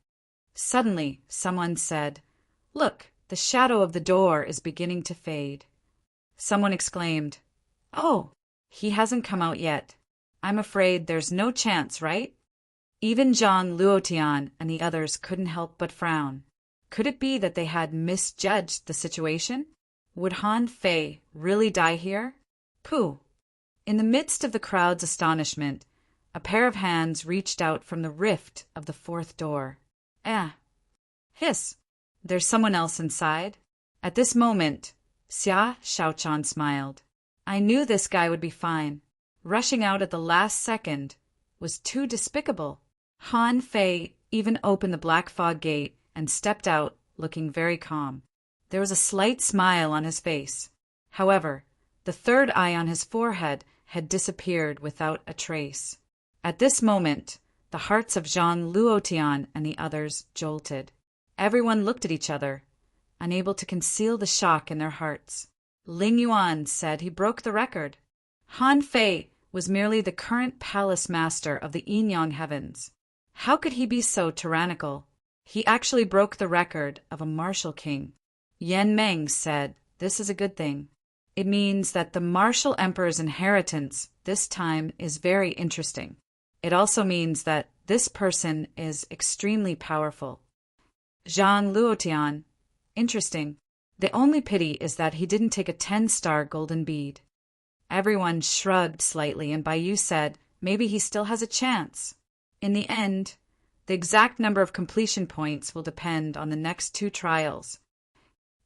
Suddenly, someone said, Look, the shadow of the door is beginning to fade. Someone exclaimed, Oh, he hasn't come out yet. I'm afraid there's no chance, right? Even Zhang Luotian and the others couldn't help but frown. Could it be that they had misjudged the situation? Would Han Fei really die here? Pooh! In the midst of the crowd's astonishment, a pair of hands reached out from the rift of the 4th door. Hiss! There's someone else inside. At this moment, Xia Shaochan smiled. I knew this guy would be fine. Rushing out at the last second was too despicable. Han Fei even opened the black fog gate and stepped out, looking very calm. There was a slight smile on his face. However, the 3rd eye on his forehead had disappeared without a trace. At this moment, the hearts of Zhang Luotian and the others jolted. Everyone looked at each other, unable to conceal the shock in their hearts. Ling Yuan said he broke the record. Han Fei was merely the current palace master of the Yin-Yang heavens. How could he be so tyrannical? He actually broke the record of a martial king. Yan Meng said, This is a good thing. It means that the martial emperor's inheritance this time is very interesting. It also means that this person is extremely powerful. Zhang Luotian. Interesting. The only pity is that he didn't take a 10-star golden bead. Everyone shrugged slightly and Baiyu said, maybe he still has a chance. In the end, the exact number of completion points will depend on the next 2 trials.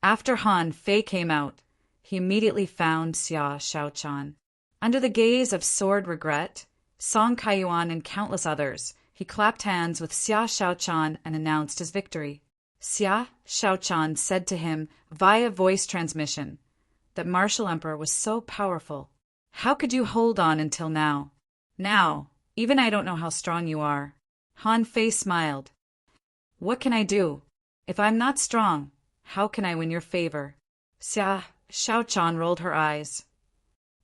After Han Fei came out, he immediately found Xia Shaochan. Under the gaze of sword regret, Song Kaiyuan and countless others, he clapped hands with Xia Shaochan and announced his victory. Xia Shaochan said to him via voice transmission that Martial Emperor was so powerful. How could you hold on until now? Now, even I don't know how strong you are. Han Fei smiled. What can I do? If I'm not strong, how can I win your favor? Xia Shaochan rolled her eyes.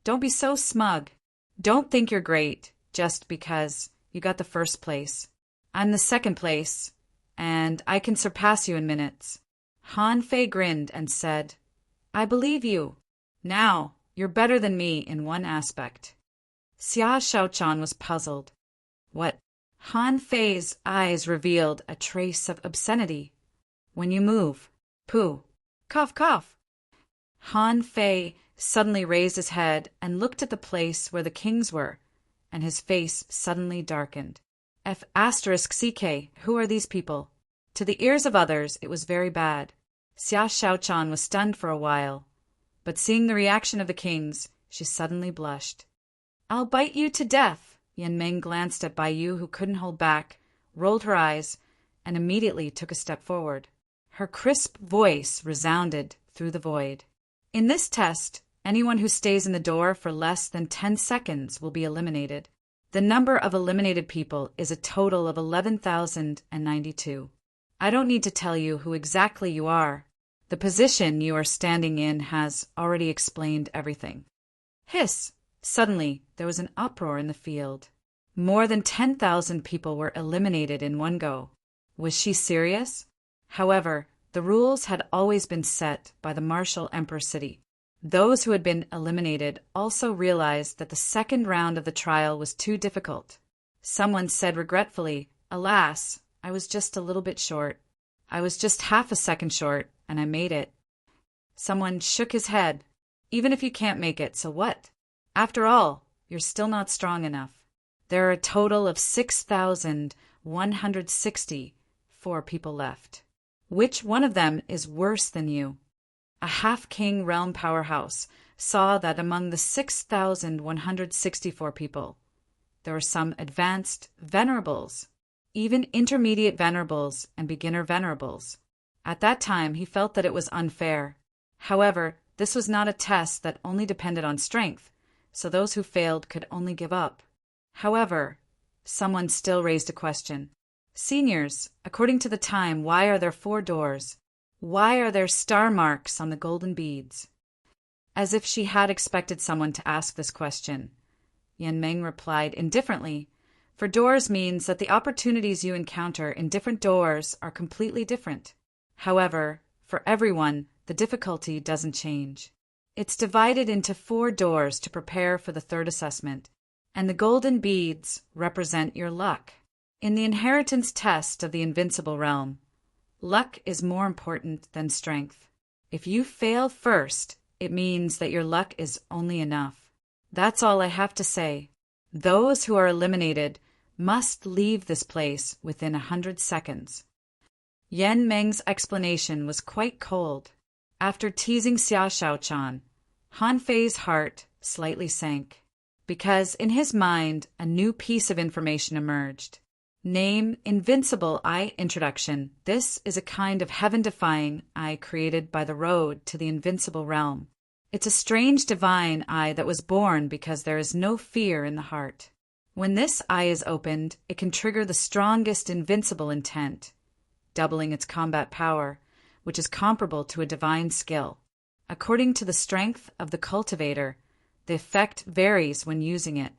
Don't be so smug. Don't think you're great just because you got the first place. I'm the second place, and I can surpass you in minutes. Han Fei grinned and said, I believe you. Now, you're better than me in one aspect. Xia Shaochan was puzzled. What? Han Fei's eyes revealed a trace of obscenity. When you move. Pooh. Cough, cough. Han Fei suddenly raised his head and looked at the place where the kings were, and his face suddenly darkened. F***CK, who are these people? To the ears of others, it was very bad. Xia Shaochan was stunned for a while, but seeing the reaction of the kings, she suddenly blushed. I'll bite you to death. Yan Meng glanced at Bai Yu, who couldn't hold back, rolled her eyes, and immediately took a step forward. Her crisp voice resounded through the void. In this test, anyone who stays in the door for less than 10 seconds will be eliminated. The number of eliminated people is a total of 11,092. I don't need to tell you who exactly you are. The position you are standing in has already explained everything. Hiss! Suddenly, there was an uproar in the field. More than 10,000 people were eliminated in one go. Was she serious? However, the rules had always been set by the Martial Emperor City. Those who had been eliminated also realized that the second round of the trial was too difficult. Someone said regretfully, Alas, I was just a little bit short. I was just half a second short, and I made it. Someone shook his head. Even if you can't make it, so what? After all, you're still not strong enough. There are a total of 6,164 people left. Which one of them is worse than you? A half-king realm powerhouse saw that among the 6,164 people, there were some advanced venerables, even intermediate venerables and beginner venerables. At that time, he felt that it was unfair. However, this was not a test that only depended on strength, so those who failed could only give up. However, someone still raised a question. Seniors, according to the time, why are there 4 doors? Why are there star marks on the golden beads? As if she had expected someone to ask this question, Yan Meng replied indifferently, for doors means that the opportunities you encounter in different doors are completely different. However, for everyone, the difficulty doesn't change. It's divided into 4 doors to prepare for the third assessment, and the golden beads represent your luck. In the inheritance test of the invincible realm, luck is more important than strength. If you fail first, it means that your luck is only enough. That's all I have to say. Those who are eliminated must leave this place within 100 seconds. Yan Meng's explanation was quite cold. After teasing Xia Shaochan, Han Fei's heart slightly sank, because in his mind a new piece of information emerged. Name Invincible Eye Introduction. This is a kind of heaven-defying eye created by the road to the invincible realm. It's a strange divine eye that was born because there is no fear in the heart. When this eye is opened, it can trigger the strongest invincible intent, doubling its combat power, which is comparable to a divine skill. According to the strength of the cultivator, the effect varies when using it.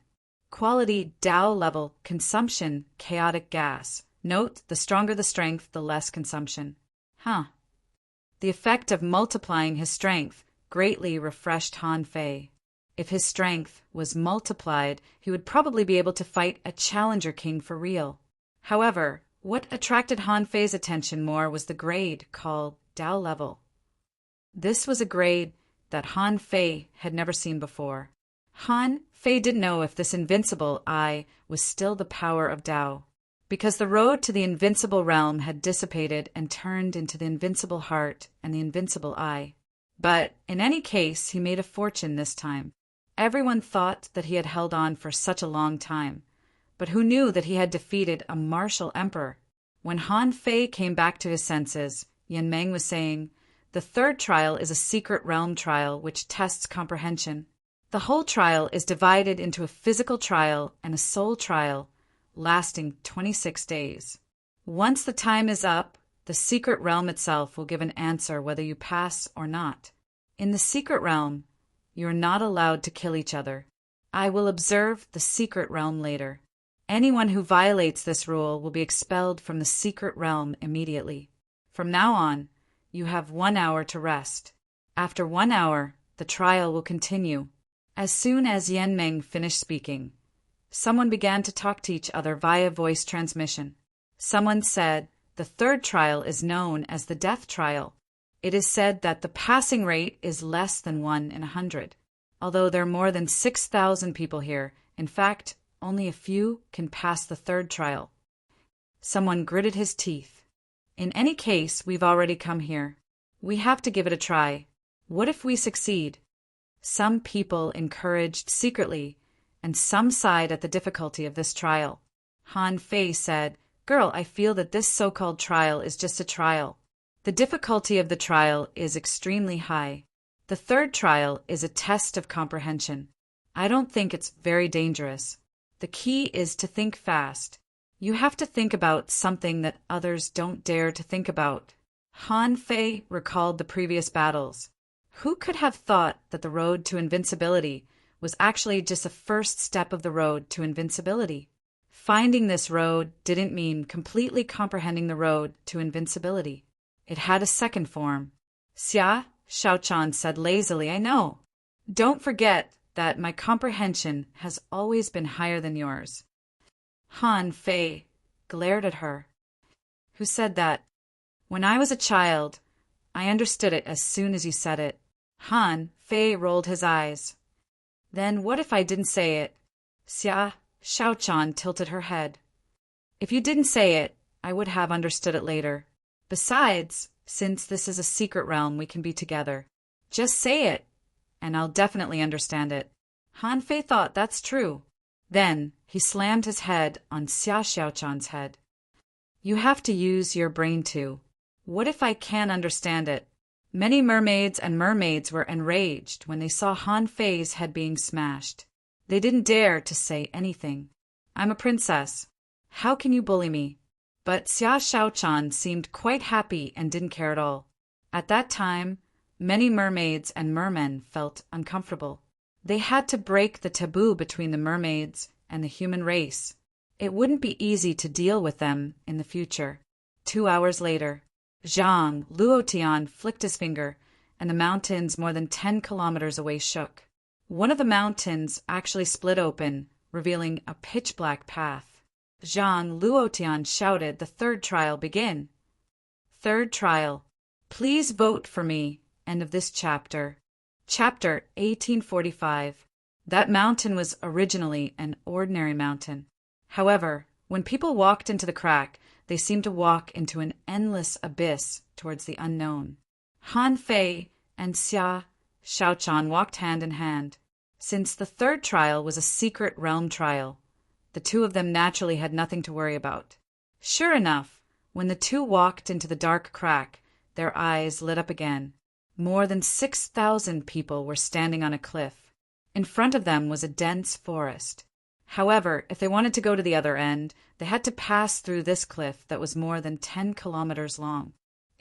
Quality Tao level consumption chaotic gas. Note, the stronger the strength, the less consumption. The effect of multiplying his strength greatly refreshed Han Fei. If his strength was multiplied, he would probably be able to fight a challenger king for real. However, what attracted Han Fei's attention more was the grade called Tao level. This was a grade that Han Fei had never seen before. Han Fei didn't know if this invincible eye was still the power of Tao, because the road to the invincible realm had dissipated and turned into the invincible heart and the invincible eye. But in any case, he made a fortune this time. Everyone thought that he had held on for such a long time, but who knew that he had defeated a martial emperor? When Han Fei came back to his senses, Yan Meng was saying, "The third trial is a secret realm trial which tests comprehension. The whole trial is divided into a physical trial and a soul trial, lasting 26 days. Once the time is up, the secret realm itself will give an answer whether you pass or not. In the secret realm, you are not allowed to kill each other. I will observe the secret realm later. Anyone who violates this rule will be expelled from the secret realm immediately. From now on, you have 1 hour to rest. After 1 hour, the trial will continue." As soon as Yan Meng finished speaking, someone began to talk to each other via voice transmission. Someone said, "The third trial is known as the death trial. It is said that the passing rate is less than 1 in 100. Although there are more than 6,000 people here, in fact, only a few can pass the third trial." Someone gritted his teeth. "In any case, we've already come here. We have to give it a try. What if we succeed?" Some people encouraged secretly, and some sighed at the difficulty of this trial. Han Fei said, "Girl, I feel that this so-called trial is just a trial. The difficulty of the trial is extremely high. The third trial is a test of comprehension. I don't think it's very dangerous. The key is to think fast. You have to think about something that others don't dare to think about." Han Fei recalled the previous battles. Who could have thought that the road to invincibility was actually just a first step of the road to invincibility? Finding this road didn't mean completely comprehending the road to invincibility. It had a second form. "Xia," Xiaochan said lazily, "I know. Don't forget that my comprehension has always been higher than yours." Han Fei glared at her. "Who said that?" "When I was a child, I understood it as soon as you said it." Han Fei rolled his eyes. "Then what if I didn't say it?" Xia Xiaochan tilted her head. "If you didn't say it, I would have understood it later. Besides, since this is a secret realm, we can be together. Just say it, and I'll definitely understand it." Han Fei thought that's true. Then he slammed his head on Xia Xiaochan's head. "You have to use your brain too. What if I can't understand it?" Many mermaids and mermaids were enraged when they saw Han Fei's head being smashed. They didn't dare to say anything. "I'm a princess. How can you bully me?" But Xia Xiaochan seemed quite happy and didn't care at all. At that time, many mermaids and mermen felt uncomfortable. They had to break the taboo between the mermaids and the human race. It wouldn't be easy to deal with them in the future. 2 hours later, Zhang Luotian flicked his finger, and the mountains more than 10 kilometers away shook. One of the mountains actually split open, revealing a pitch-black path. Zhang Luotian shouted, "The third trial begin." Third trial. Please vote for me. End of this chapter. Chapter 1845. That mountain was originally an ordinary mountain. However, when people walked into the crack, they seemed to walk into an endless abyss towards the unknown. Han Fei and Xia Xiaochan walked hand in hand. Since the third trial was a secret realm trial, the two of them naturally had nothing to worry about. Sure enough, when the two walked into the dark crack, their eyes lit up again. More than 6,000 people were standing on a cliff. In front of them was a dense forest. However, if they wanted to go to the other end, they had to pass through this cliff that was more than 10 kilometers long.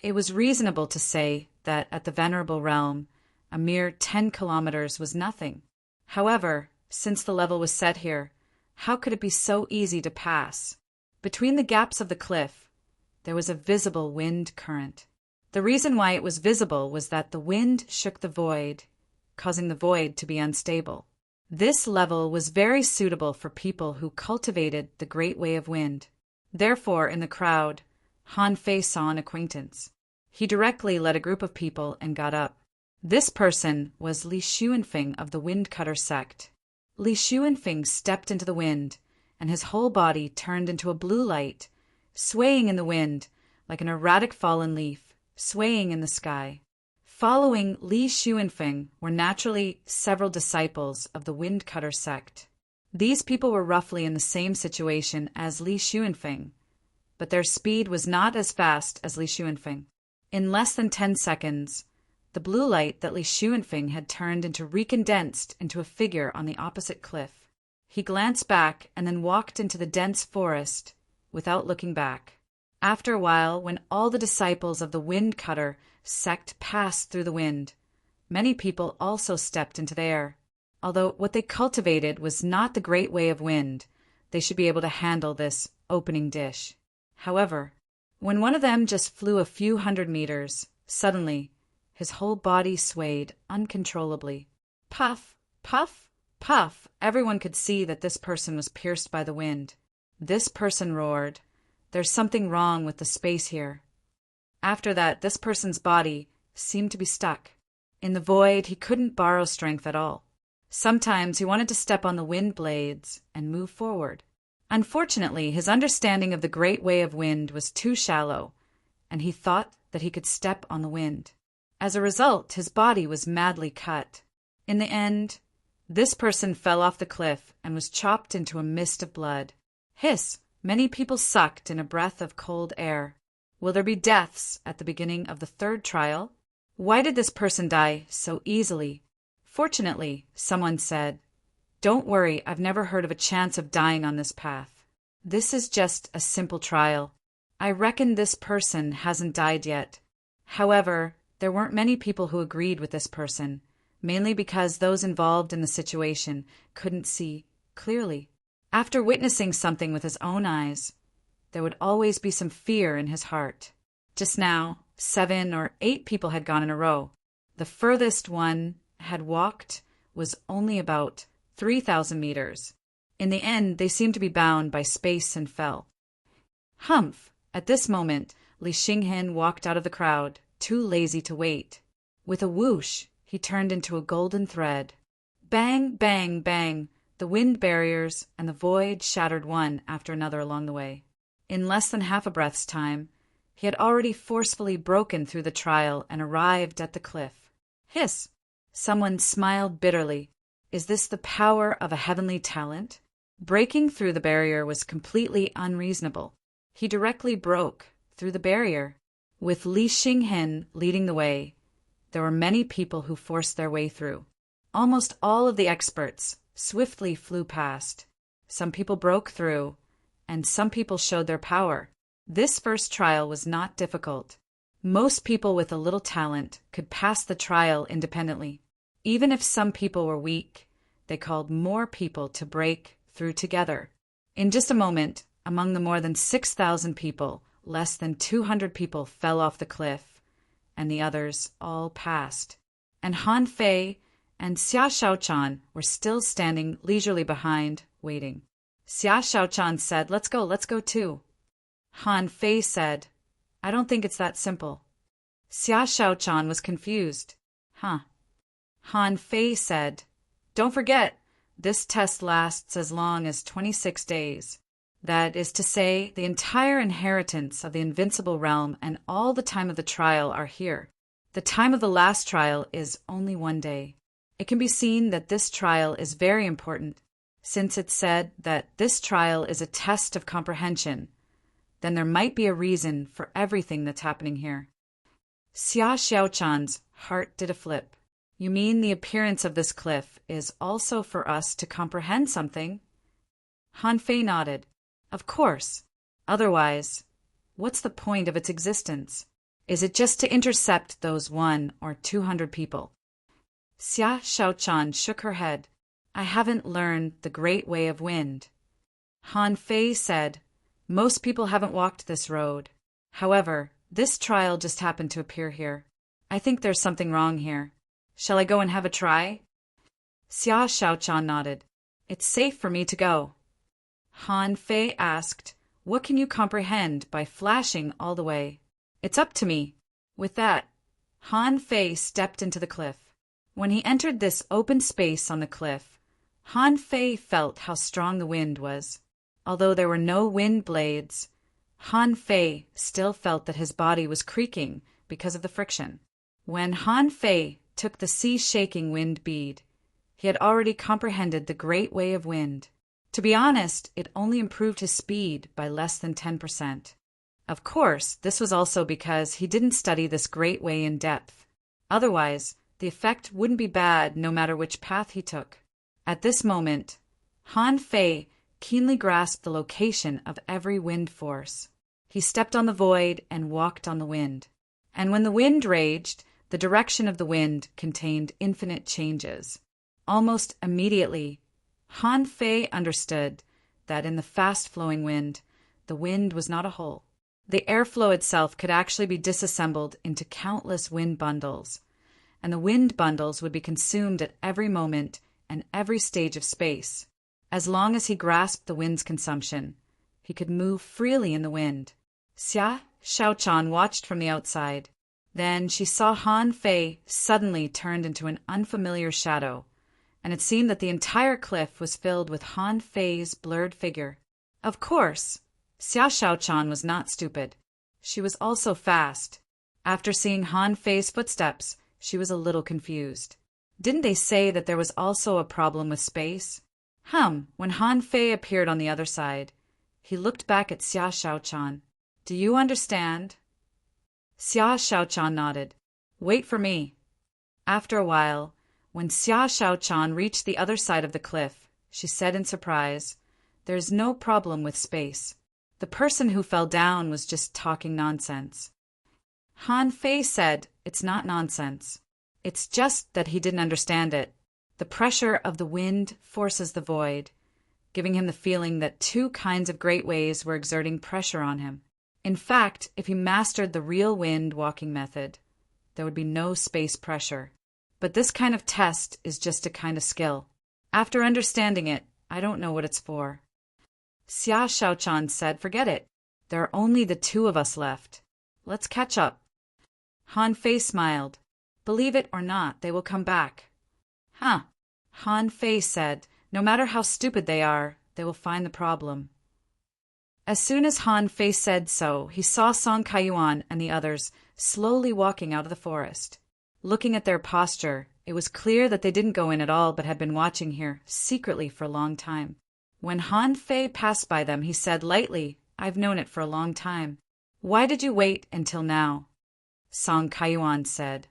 It was reasonable to say that at the Venerable Realm, a mere 10 kilometers was nothing. However, since the level was set here, how could it be so easy to pass? Between the gaps of the cliff, there was a visible wind current. The reason why it was visible was that the wind shook the void, causing the void to be unstable. This level was very suitable for people who cultivated the Great Way of Wind. Therefore, in the crowd, Han Fei saw an acquaintance. He directly led a group of people and got up. This person was Li Xuanfeng of the Wind Cutter sect. Li Shuanfeng stepped into the wind, and his whole body turned into a blue light, swaying in the wind like an erratic fallen leaf, swaying in the sky. Following Li Shuanfeng were naturally several disciples of the Windcutter sect. These people were roughly in the same situation as Li Shuanfeng, but their speed was not as fast as Li Shuanfeng. In less than 10 seconds, the blue light that Li Shuanfeng had turned into recondensed into a figure on the opposite cliff. He glanced back and then walked into the dense forest without looking back. After a while, when all the disciples of the Windcutter sect passed through the wind, many people also stepped into the air. Although what they cultivated was not the great way of wind, they should be able to handle this opening dish. However, when one of them just flew a few hundred meters, suddenly his whole body swayed uncontrollably. Puff, puff, puff. Everyone could see that this person was pierced by the wind. This person roared, "There's something wrong with the space here." After that, this person's body seemed to be stuck. In the void, he couldn't borrow strength at all. Sometimes he wanted to step on the wind blades and move forward. Unfortunately, his understanding of the great way of wind was too shallow, and he thought that he could step on the wind. As a result, his body was madly cut. In the end, this person fell off the cliff and was chopped into a mist of blood. Hiss! Many people sucked in a breath of cold air. Will there be deaths at the beginning of the third trial? Why did this person die so easily? Fortunately, someone said, "Don't worry, I've never heard of a chance of dying on this path. This is just a simple trial. I reckon this person hasn't died yet." However, there weren't many people who agreed with this person, mainly because those involved in the situation couldn't see clearly. After witnessing something with his own eyes, there would always be some fear in his heart. Just now, 7 or 8 people had gone in a row. The furthest one had walked was only about 3,000 meters. In the end, they seemed to be bound by space and fell. Humph! At this moment, Li Xinghen walked out of the crowd, too lazy to wait. With a whoosh, he turned into a golden thread. Bang, bang, bang! The wind barriers and the void shattered one after another along the way. In less than half a breath's time, he had already forcefully broken through the trial and arrived at the cliff. Hiss! Someone smiled bitterly. Is this the power of a heavenly talent? Breaking through the barrier was completely unreasonable. He directly broke through the barrier. With Li Xinghen leading the way, there were many people who forced their way through. Almost all of the experts swiftly flew past. Some people broke through, and some people showed their power. This first trial was not difficult. Most people with a little talent could pass the trial independently. Even if some people were weak, they called more people to break through together. In just a moment, among the more than 6,000 people, less than 200 people fell off the cliff, and the others all passed. And Han Fei and Xia Shaochan were still standing leisurely behind, waiting. Xia Shaochan said, let's go too." Han Fei said, "I don't think it's that simple." Xia Shaochan was confused. "Huh." Han Fei said, "Don't forget, this test lasts as long as 26 days. That is to say, the entire inheritance of the invincible realm and all the time of the trial are here. The time of the last trial is only 1 day. It can be seen that this trial is very important, since it's said that this trial is a test of comprehension. Then there might be a reason for everything that's happening here." Xia Xiaochan's heart did a flip. "You mean the appearance of this cliff is also for us to comprehend something?" Han Fei nodded. "Of course. Otherwise, what's the point of its existence? Is it just to intercept those 100 or 200 people?" Xia Shaochan shook her head. "I haven't learned the great way of wind." Han Fei said, "Most people haven't walked this road. However, this trial just happened to appear here. I think there's something wrong here. Shall I go and have a try?" Xia Shaochan nodded. "It's safe for me to go." Han Fei asked, "What can you comprehend by flashing all the way?" "It's up to me." With that, Han Fei stepped into the cliff. When he entered this open space on the cliff, Han Fei felt how strong the wind was. Although there were no wind blades, Han Fei still felt that his body was creaking because of the friction. When Han Fei took the sea-shaking wind bead, he had already comprehended the great way of wind. To be honest, it only improved his speed by less than 10%. Of course, this was also because he didn't study this great way in depth. Otherwise, the effect wouldn't be bad no matter which path he took. At this moment, Han Fei keenly grasped the location of every wind force. He stepped on the void and walked on the wind. And when the wind raged, the direction of the wind contained infinite changes. Almost immediately, Han Fei understood that in the fast-flowing wind, the wind was not a whole. The airflow itself could actually be disassembled into countless wind bundles, and the wind bundles would be consumed at every moment and every stage of space. As long as he grasped the wind's consumption, he could move freely in the wind. Xia Shaochan watched from the outside. Then she saw Han Fei suddenly turned into an unfamiliar shadow, and it seemed that the entire cliff was filled with Han Fei's blurred figure. Of course, Xia Shaochan was not stupid. She was also fast. After seeing Han Fei's footsteps, she was a little confused. Didn't they say that there was also a problem with space? When Han Fei appeared on the other side, he looked back at Xia Shaochan. Do you understand? Xia Shaochan nodded. Wait for me. After a while, when Xia Shaochan reached the other side of the cliff, she said in surprise, There's no problem with space. The person who fell down was just talking nonsense. Han Fei said, It's not nonsense. It's just that he didn't understand it. The pressure of the wind forces the void, giving him the feeling that two kinds of great ways were exerting pressure on him. In fact, if he mastered the real wind walking method, there would be no space pressure. But this kind of test is just a kind of skill. After understanding it, I don't know what it's for. Xia Shaochan said, Forget it. There are only the two of us left. Let's catch up. Han Fei smiled. Believe it or not, they will come back. Han Fei said, No matter how stupid they are, they will find the problem. As soon as Han Fei said so, he saw Song Kaiyuan and the others slowly walking out of the forest. Looking at their posture, it was clear that they didn't go in at all but had been watching here secretly for a long time. When Han Fei passed by them, he said lightly, I've known it for a long time. Why did you wait until now? Song Kaiyuan said,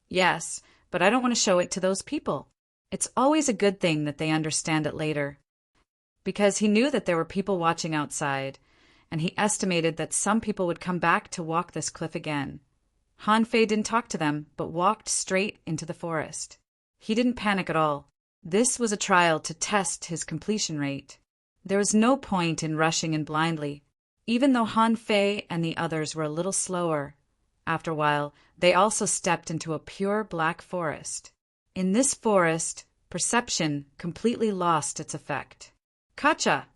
Yes, but I don't want to show it to those people. It's always a good thing that they understand it later. Because he knew that there were people watching outside, and he estimated that some people would come back to walk this cliff again. Han Fei didn't talk to them, but walked straight into the forest. He didn't panic at all. This was a trial to test his completion rate. There was no point in rushing in blindly. Even though Han Fei and the others were a little slower, after a while, they also stepped into a pure black forest. In this forest, perception completely lost its effect. Kacha!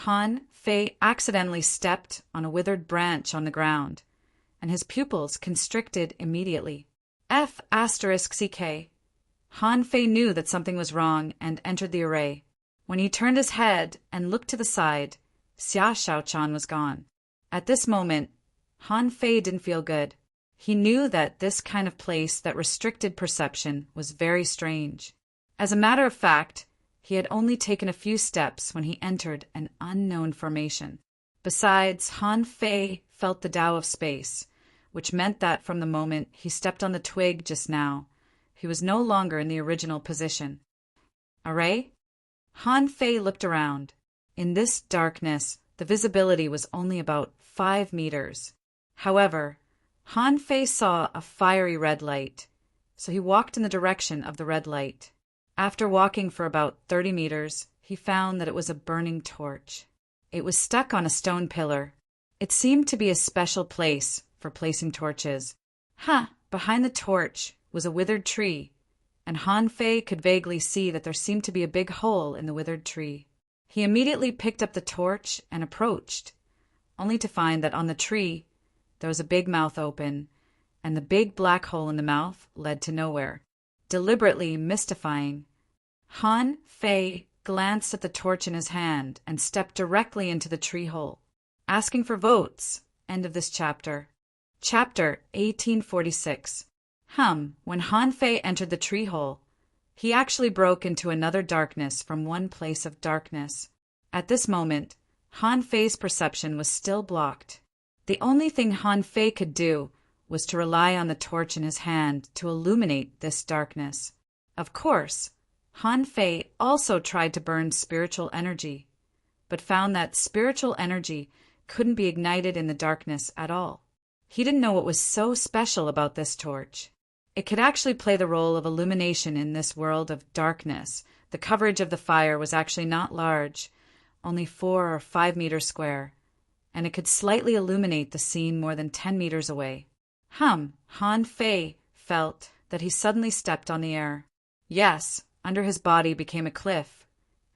Han Fei accidentally stepped on a withered branch on the ground, and his pupils constricted immediately. F*CK. Han Fei knew that something was wrong and entered the array. When he turned his head and looked to the side, Xia Shaochan was gone. At this moment, Han Fei didn't feel good. He knew that this kind of place that restricted perception was very strange. As a matter of fact, he had only taken a few steps when he entered an unknown formation. Besides, Han Fei felt the Tao of space, which meant that from the moment he stepped on the twig just now, he was no longer in the original position. Array? Han Fei looked around. In this darkness, the visibility was only about 5 meters. However, Han Fei saw a fiery red light, so he walked in the direction of the red light. After walking for about 30 meters, he found that it was a burning torch. It was stuck on a stone pillar. It seemed to be a special place for placing torches. Behind the torch was a withered tree, and Han Fei could vaguely see that there seemed to be a big hole in the withered tree. He immediately picked up the torch and approached, only to find that on the tree there was a big mouth open, and the big black hole in the mouth led to nowhere. Deliberately mystifying, Han Fei glanced at the torch in his hand and stepped directly into the tree hole, asking for votes. End of this chapter. Chapter 1846. When Han Fei entered the tree hole, he actually broke into another darkness from one place of darkness. At this moment, Han Fei's perception was still blocked. The only thing Han Fei could do was to rely on the torch in his hand to illuminate this darkness. Of course, Han Fei also tried to burn spiritual energy, but found that spiritual energy couldn't be ignited in the darkness at all. He didn't know what was so special about this torch. It could actually play the role of illumination in this world of darkness. The coverage of the fire was actually not large, only 4 or 5 meters square, and it could slightly illuminate the scene more than 10 meters away. Han Fei felt that he suddenly stepped on the air. Yes, under his body became a cliff,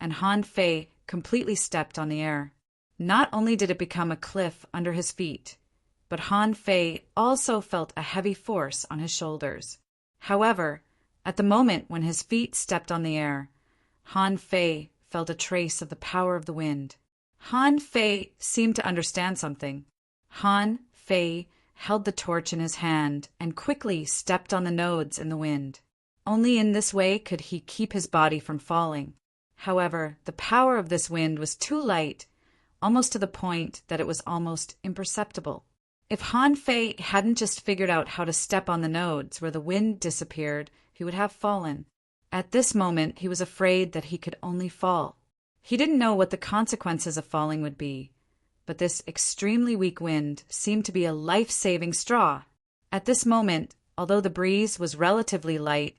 and Han Fei completely stepped on the air. Not only did it become a cliff under his feet, but Han Fei also felt a heavy force on his shoulders. However, at the moment when his feet stepped on the air, Han Fei felt a trace of the power of the wind. Han Fei seemed to understand something. Han Fei held the torch in his hand and quickly stepped on the nodes in the wind. Only in this way could he keep his body from falling. However, the power of this wind was too light, almost to the point that it was almost imperceptible. If Han Fei hadn't just figured out how to step on the nodes where the wind disappeared, he would have fallen. At this moment, he was afraid that he could only fall. He didn't know what the consequences of falling would be, but this extremely weak wind seemed to be a life-saving straw. At this moment, although the breeze was relatively light,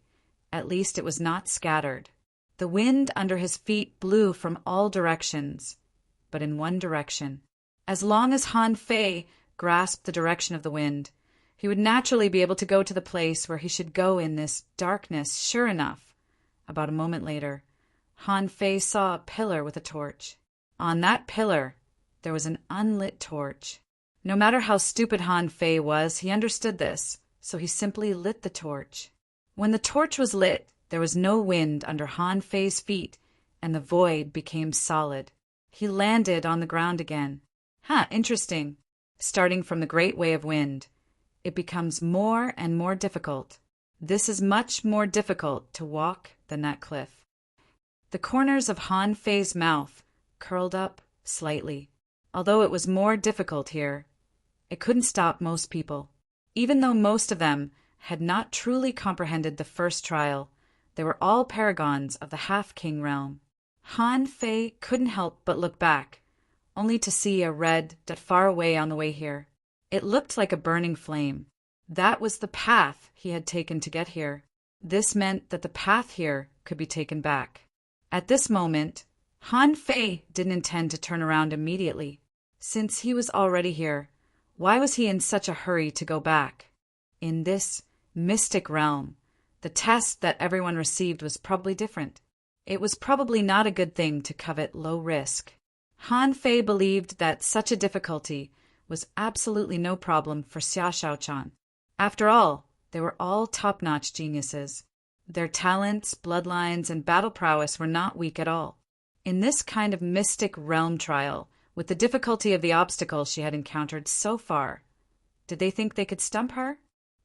at least it was not scattered. The wind under his feet blew from all directions, but in one direction. As long as Han Fei grasped the direction of the wind, he would naturally be able to go to the place where he should go in this darkness. Sure enough, about a moment later, Han Fei saw a pillar with a torch. On that pillar, there was an unlit torch. No matter how stupid Han Fei was, he understood this, so he simply lit the torch. When the torch was lit, there was no wind under Han Fei's feet, and the void became solid. He landed on the ground again. Interesting. Starting from the great way of wind, it becomes more and more difficult. This is much more difficult to walk than that cliff. The corners of Han Fei's mouth curled up slightly. Although it was more difficult here, it couldn't stop most people. Even though most of them had not truly comprehended the first trial, they were all paragons of the half-king realm. Han Fei couldn't help but look back, only to see a red dot far away on the way here. It looked like a burning flame. That was the path he had taken to get here. This meant that the path here could be taken back. At this moment, Han Fei didn't intend to turn around immediately. Since he was already here, why was he in such a hurry to go back? In this mystic realm, the test that everyone received was probably different. It was probably not a good thing to covet low risk. Han Fei believed that such a difficulty was absolutely no problem for Xia Shaochan. After all, they were all top-notch geniuses. Their talents, bloodlines, and battle prowess were not weak at all. In this kind of mystic realm trial, with the difficulty of the obstacles she had encountered so far, did they think they could stump her?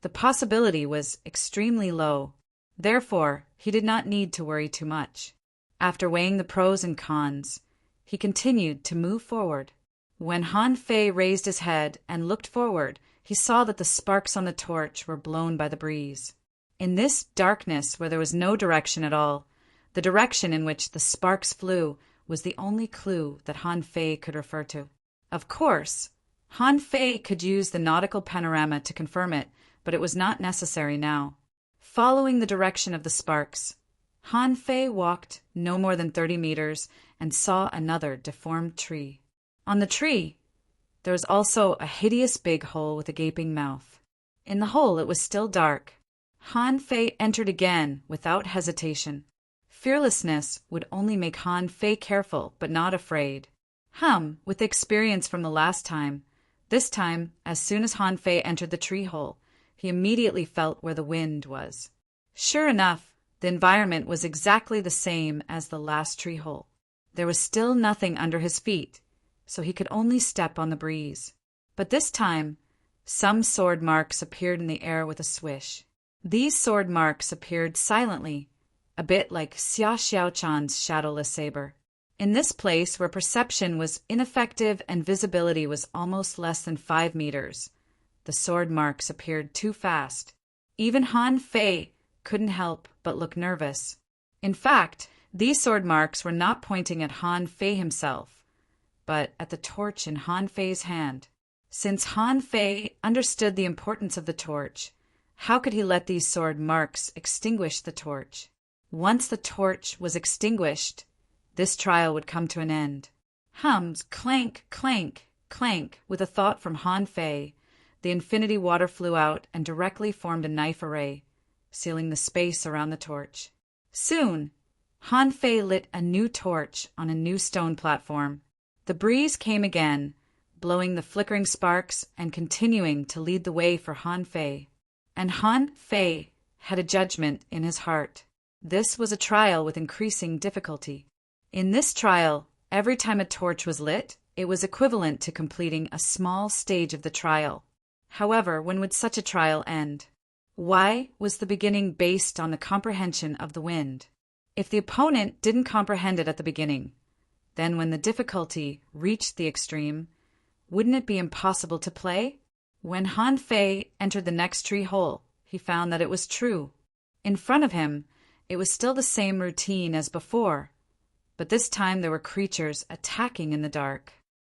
The possibility was extremely low. Therefore, he did not need to worry too much. After weighing the pros and cons, he continued to move forward. When Han Fei raised his head and looked forward, he saw that the sparks on the torch were blown by the breeze. In this darkness where there was no direction at all, the direction in which the sparks flew was the only clue that Han Fei could refer to. Of course, Han Fei could use the nautical panorama to confirm it, but it was not necessary now. Following the direction of the sparks, Han Fei walked no more than 30 meters and saw another deformed tree. On the tree, there was also a hideous big hole with a gaping mouth. In the hole it was still dark. Han Fei entered again without hesitation. Fearlessness would only make Han Fei careful but not afraid. With experience from the last time, this time, as soon as Han Fei entered the tree hole, he immediately felt where the wind was. Sure enough, The environment was exactly the same as the last tree hole. There was still nothing under his feet, so he could only step on the breeze. But this time, some sword marks appeared in the air with a swish. These sword marks appeared silently, a bit like Xia Xiaochan's shadowless saber. In this place where perception was ineffective and visibility was almost less than 5 meters, the sword marks appeared too fast. Even Han Fei couldn't help but look nervous. In fact, these sword marks were not pointing at Han Fei himself, but at the torch in Han Fei's hand. Since Han Fei understood the importance of the torch, how could he let these sword marks extinguish the torch? Once the torch was extinguished, this trial would come to an end. Hums, clank, clank, clank, with a thought from Han Fei, the infinity water flew out and directly formed a knife array, sealing the space around the torch. Soon, Han Fei lit a new torch on a new stone platform. The breeze came again, blowing the flickering sparks and continuing to lead the way for Han Fei. And Han Fei had a judgment in his heart. This was a trial with increasing difficulty. In this trial, every time a torch was lit, it was equivalent to completing a small stage of the trial. However, when would such a trial end? Why was the beginning based on the comprehension of the wind? If the opponent didn't comprehend it at the beginning, then when the difficulty reached the extreme, wouldn't it be impossible to play? When Han Fei entered the next tree hole, he found that it was true. In front of him, it was still the same routine as before, but this time there were creatures attacking in the dark.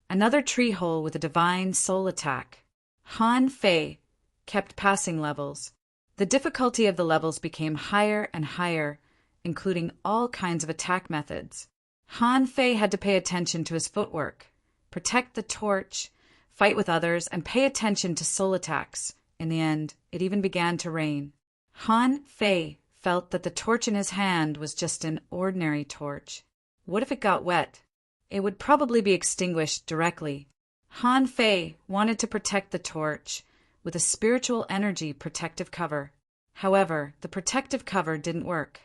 Another tree hole with a divine soul attack. Han Fei kept passing levels. The difficulty of the levels became higher and higher, including all kinds of attack methods. Han Fei had to pay attention to his footwork, protect the torch, fight with others, and pay attention to soul attacks. In the end, it even began to rain. Han Fei felt that the torch in his hand was just an ordinary torch. What if it got wet? It would probably be extinguished directly. Han Fei wanted to protect the torch with a spiritual energy protective cover. However, the protective cover didn't work.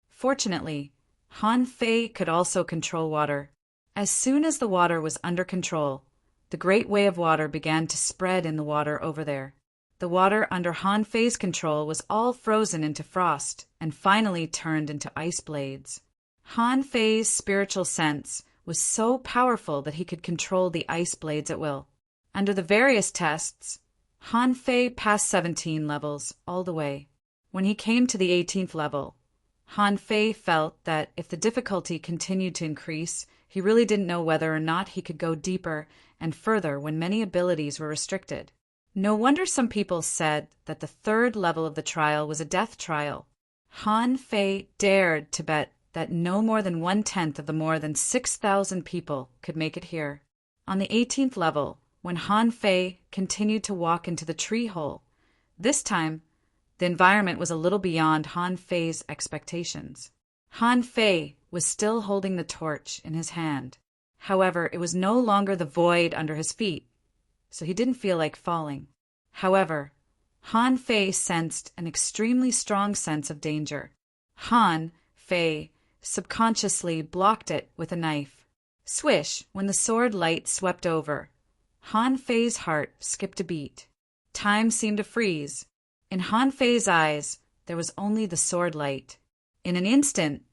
Fortunately, Han Fei could also control water. As soon as the water was under control, the great way of water began to spread in the water over there. The water under Han Fei's control was all frozen into frost and finally turned into ice blades. Han Fei's spiritual sense was so powerful that he could control the ice blades at will. Under the various tests, Han Fei passed 17 levels all the way. When he came to the 18th level, Han Fei felt that if the difficulty continued to increase, he really didn't know whether or not he could go deeper and further when many abilities were restricted. No wonder some people said that the 3rd level of the trial was a death trial. Han Fei dared to bet that no more than 1/10 of the more than 6,000 people could make it here. On the 18th level, when Han Fei continued to walk into the tree hole, this time, the environment was a little beyond Han Fei's expectations. Han Fei was still holding the torch in his hand. However, it was no longer the void under his feet, so he didn't feel like falling. However, Han Fei sensed an extremely strong sense of danger. Han Fei subconsciously blocked it with a knife. Swish, when the sword light swept over, Han Fei's heart skipped a beat. Time seemed to freeze. In Han Fei's eyes, there was only the sword light. In an instant,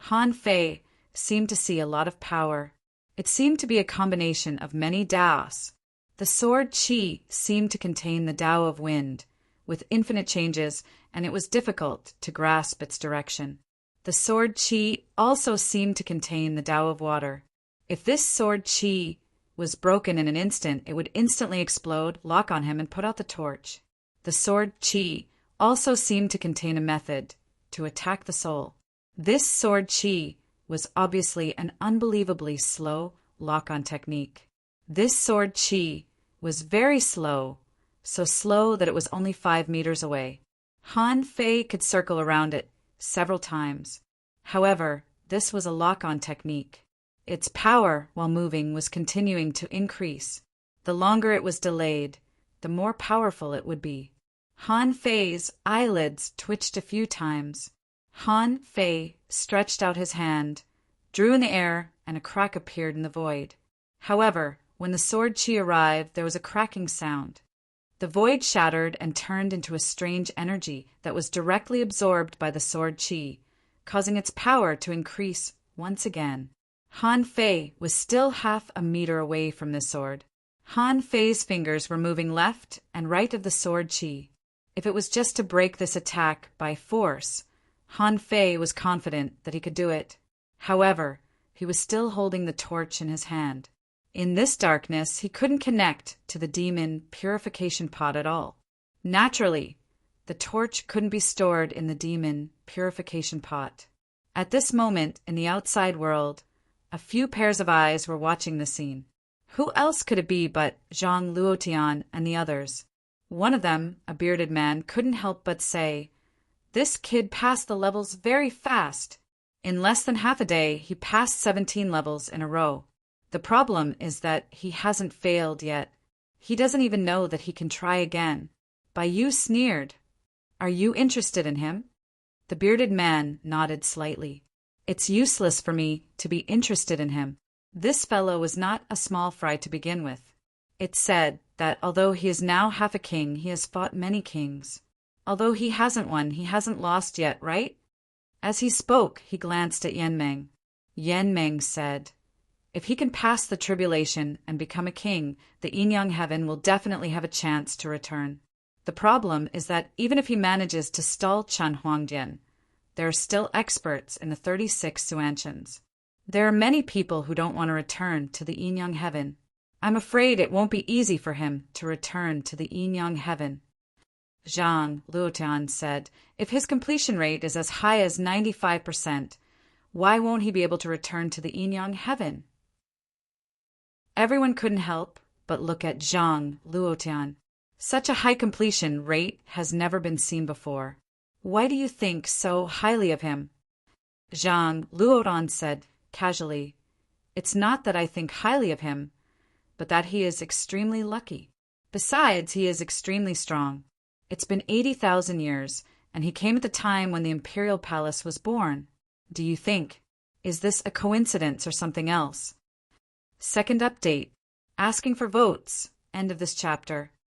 Han Fei seemed to see a lot of power. It seemed to be a combination of many Daos. The sword Qi seemed to contain the Tao of wind, with infinite changes, and it was difficult to grasp its direction. The sword Qi also seemed to contain the Tao of water. If this sword Qi was broken in an instant, it would instantly explode, lock on him, and put out the torch. The sword Qi also seemed to contain a method to attack the soul. This sword Qi was obviously an unbelievably slow lock-on technique. This sword Qi was very slow, so slow that it was only 5 meters away. Han Fei could circle around it several times. However, this was a lock-on technique. Its power, while moving, was continuing to increase. The longer it was delayed, the more powerful it would be. Han Fei's eyelids twitched a few times. Han Fei stretched out his hand, drew in the air, and a crack appeared in the void. However, when the sword chi arrived, there was a cracking sound. The void shattered and turned into a strange energy that was directly absorbed by the sword chi, causing its power to increase once again. Han Fei was still half a meter away from the sword. Han Fei's fingers were moving left and right of the sword chi. If it was just to break this attack by force, Han Fei was confident that he could do it. However, he was still holding the torch in his hand. In this darkness, he couldn't connect to the demon purification pot at all. Naturally, the torch couldn't be stored in the demon purification pot. At this moment, in the outside world, a few pairs of eyes were watching the scene. Who else could it be but Zhang Luotian and the others? One of them, a bearded man, couldn't help but say, "This kid passed the levels very fast." In less than half a day, he passed 17 levels in a row. The problem is that he hasn't failed yet. He doesn't even know that he can try again. Bai Yu sneered. "Are you interested in him?" The bearded man nodded slightly. "It's useless for me to be interested in him. This fellow was not a small fry to begin with. It's said that although he is now half a king, he has fought many kings. Although he hasn't won, he hasn't lost yet, right?" As he spoke, he glanced at Yan Meng. Yan Meng said, "If he can pass the tribulation and become a king, the Yin-Yang Heaven will definitely have a chance to return. The problem is that even if he manages to stall Chan Huangdian, there are still experts in the 36 Suanshans. There are many people who don't want to return to the Yin-Yang Heaven. I'm afraid it won't be easy for him to return to the Yin-Yang Heaven." Zhang Luotian said, "If his completion rate is as high as 95%, why won't he be able to return to the Yin-Yang Heaven?" Everyone couldn't help but look at Zhang Luotian. Such a high completion rate has never been seen before. "Why do you think so highly of him?" Zhang Luotian said casually, "It's not that I think highly of him, but that he is extremely lucky. Besides, he is extremely strong. It's been 80,000 years, and he came at the time when the imperial palace was born. Do you think, is this a coincidence or something else?" Second update. Asking for votes. End of this chapter.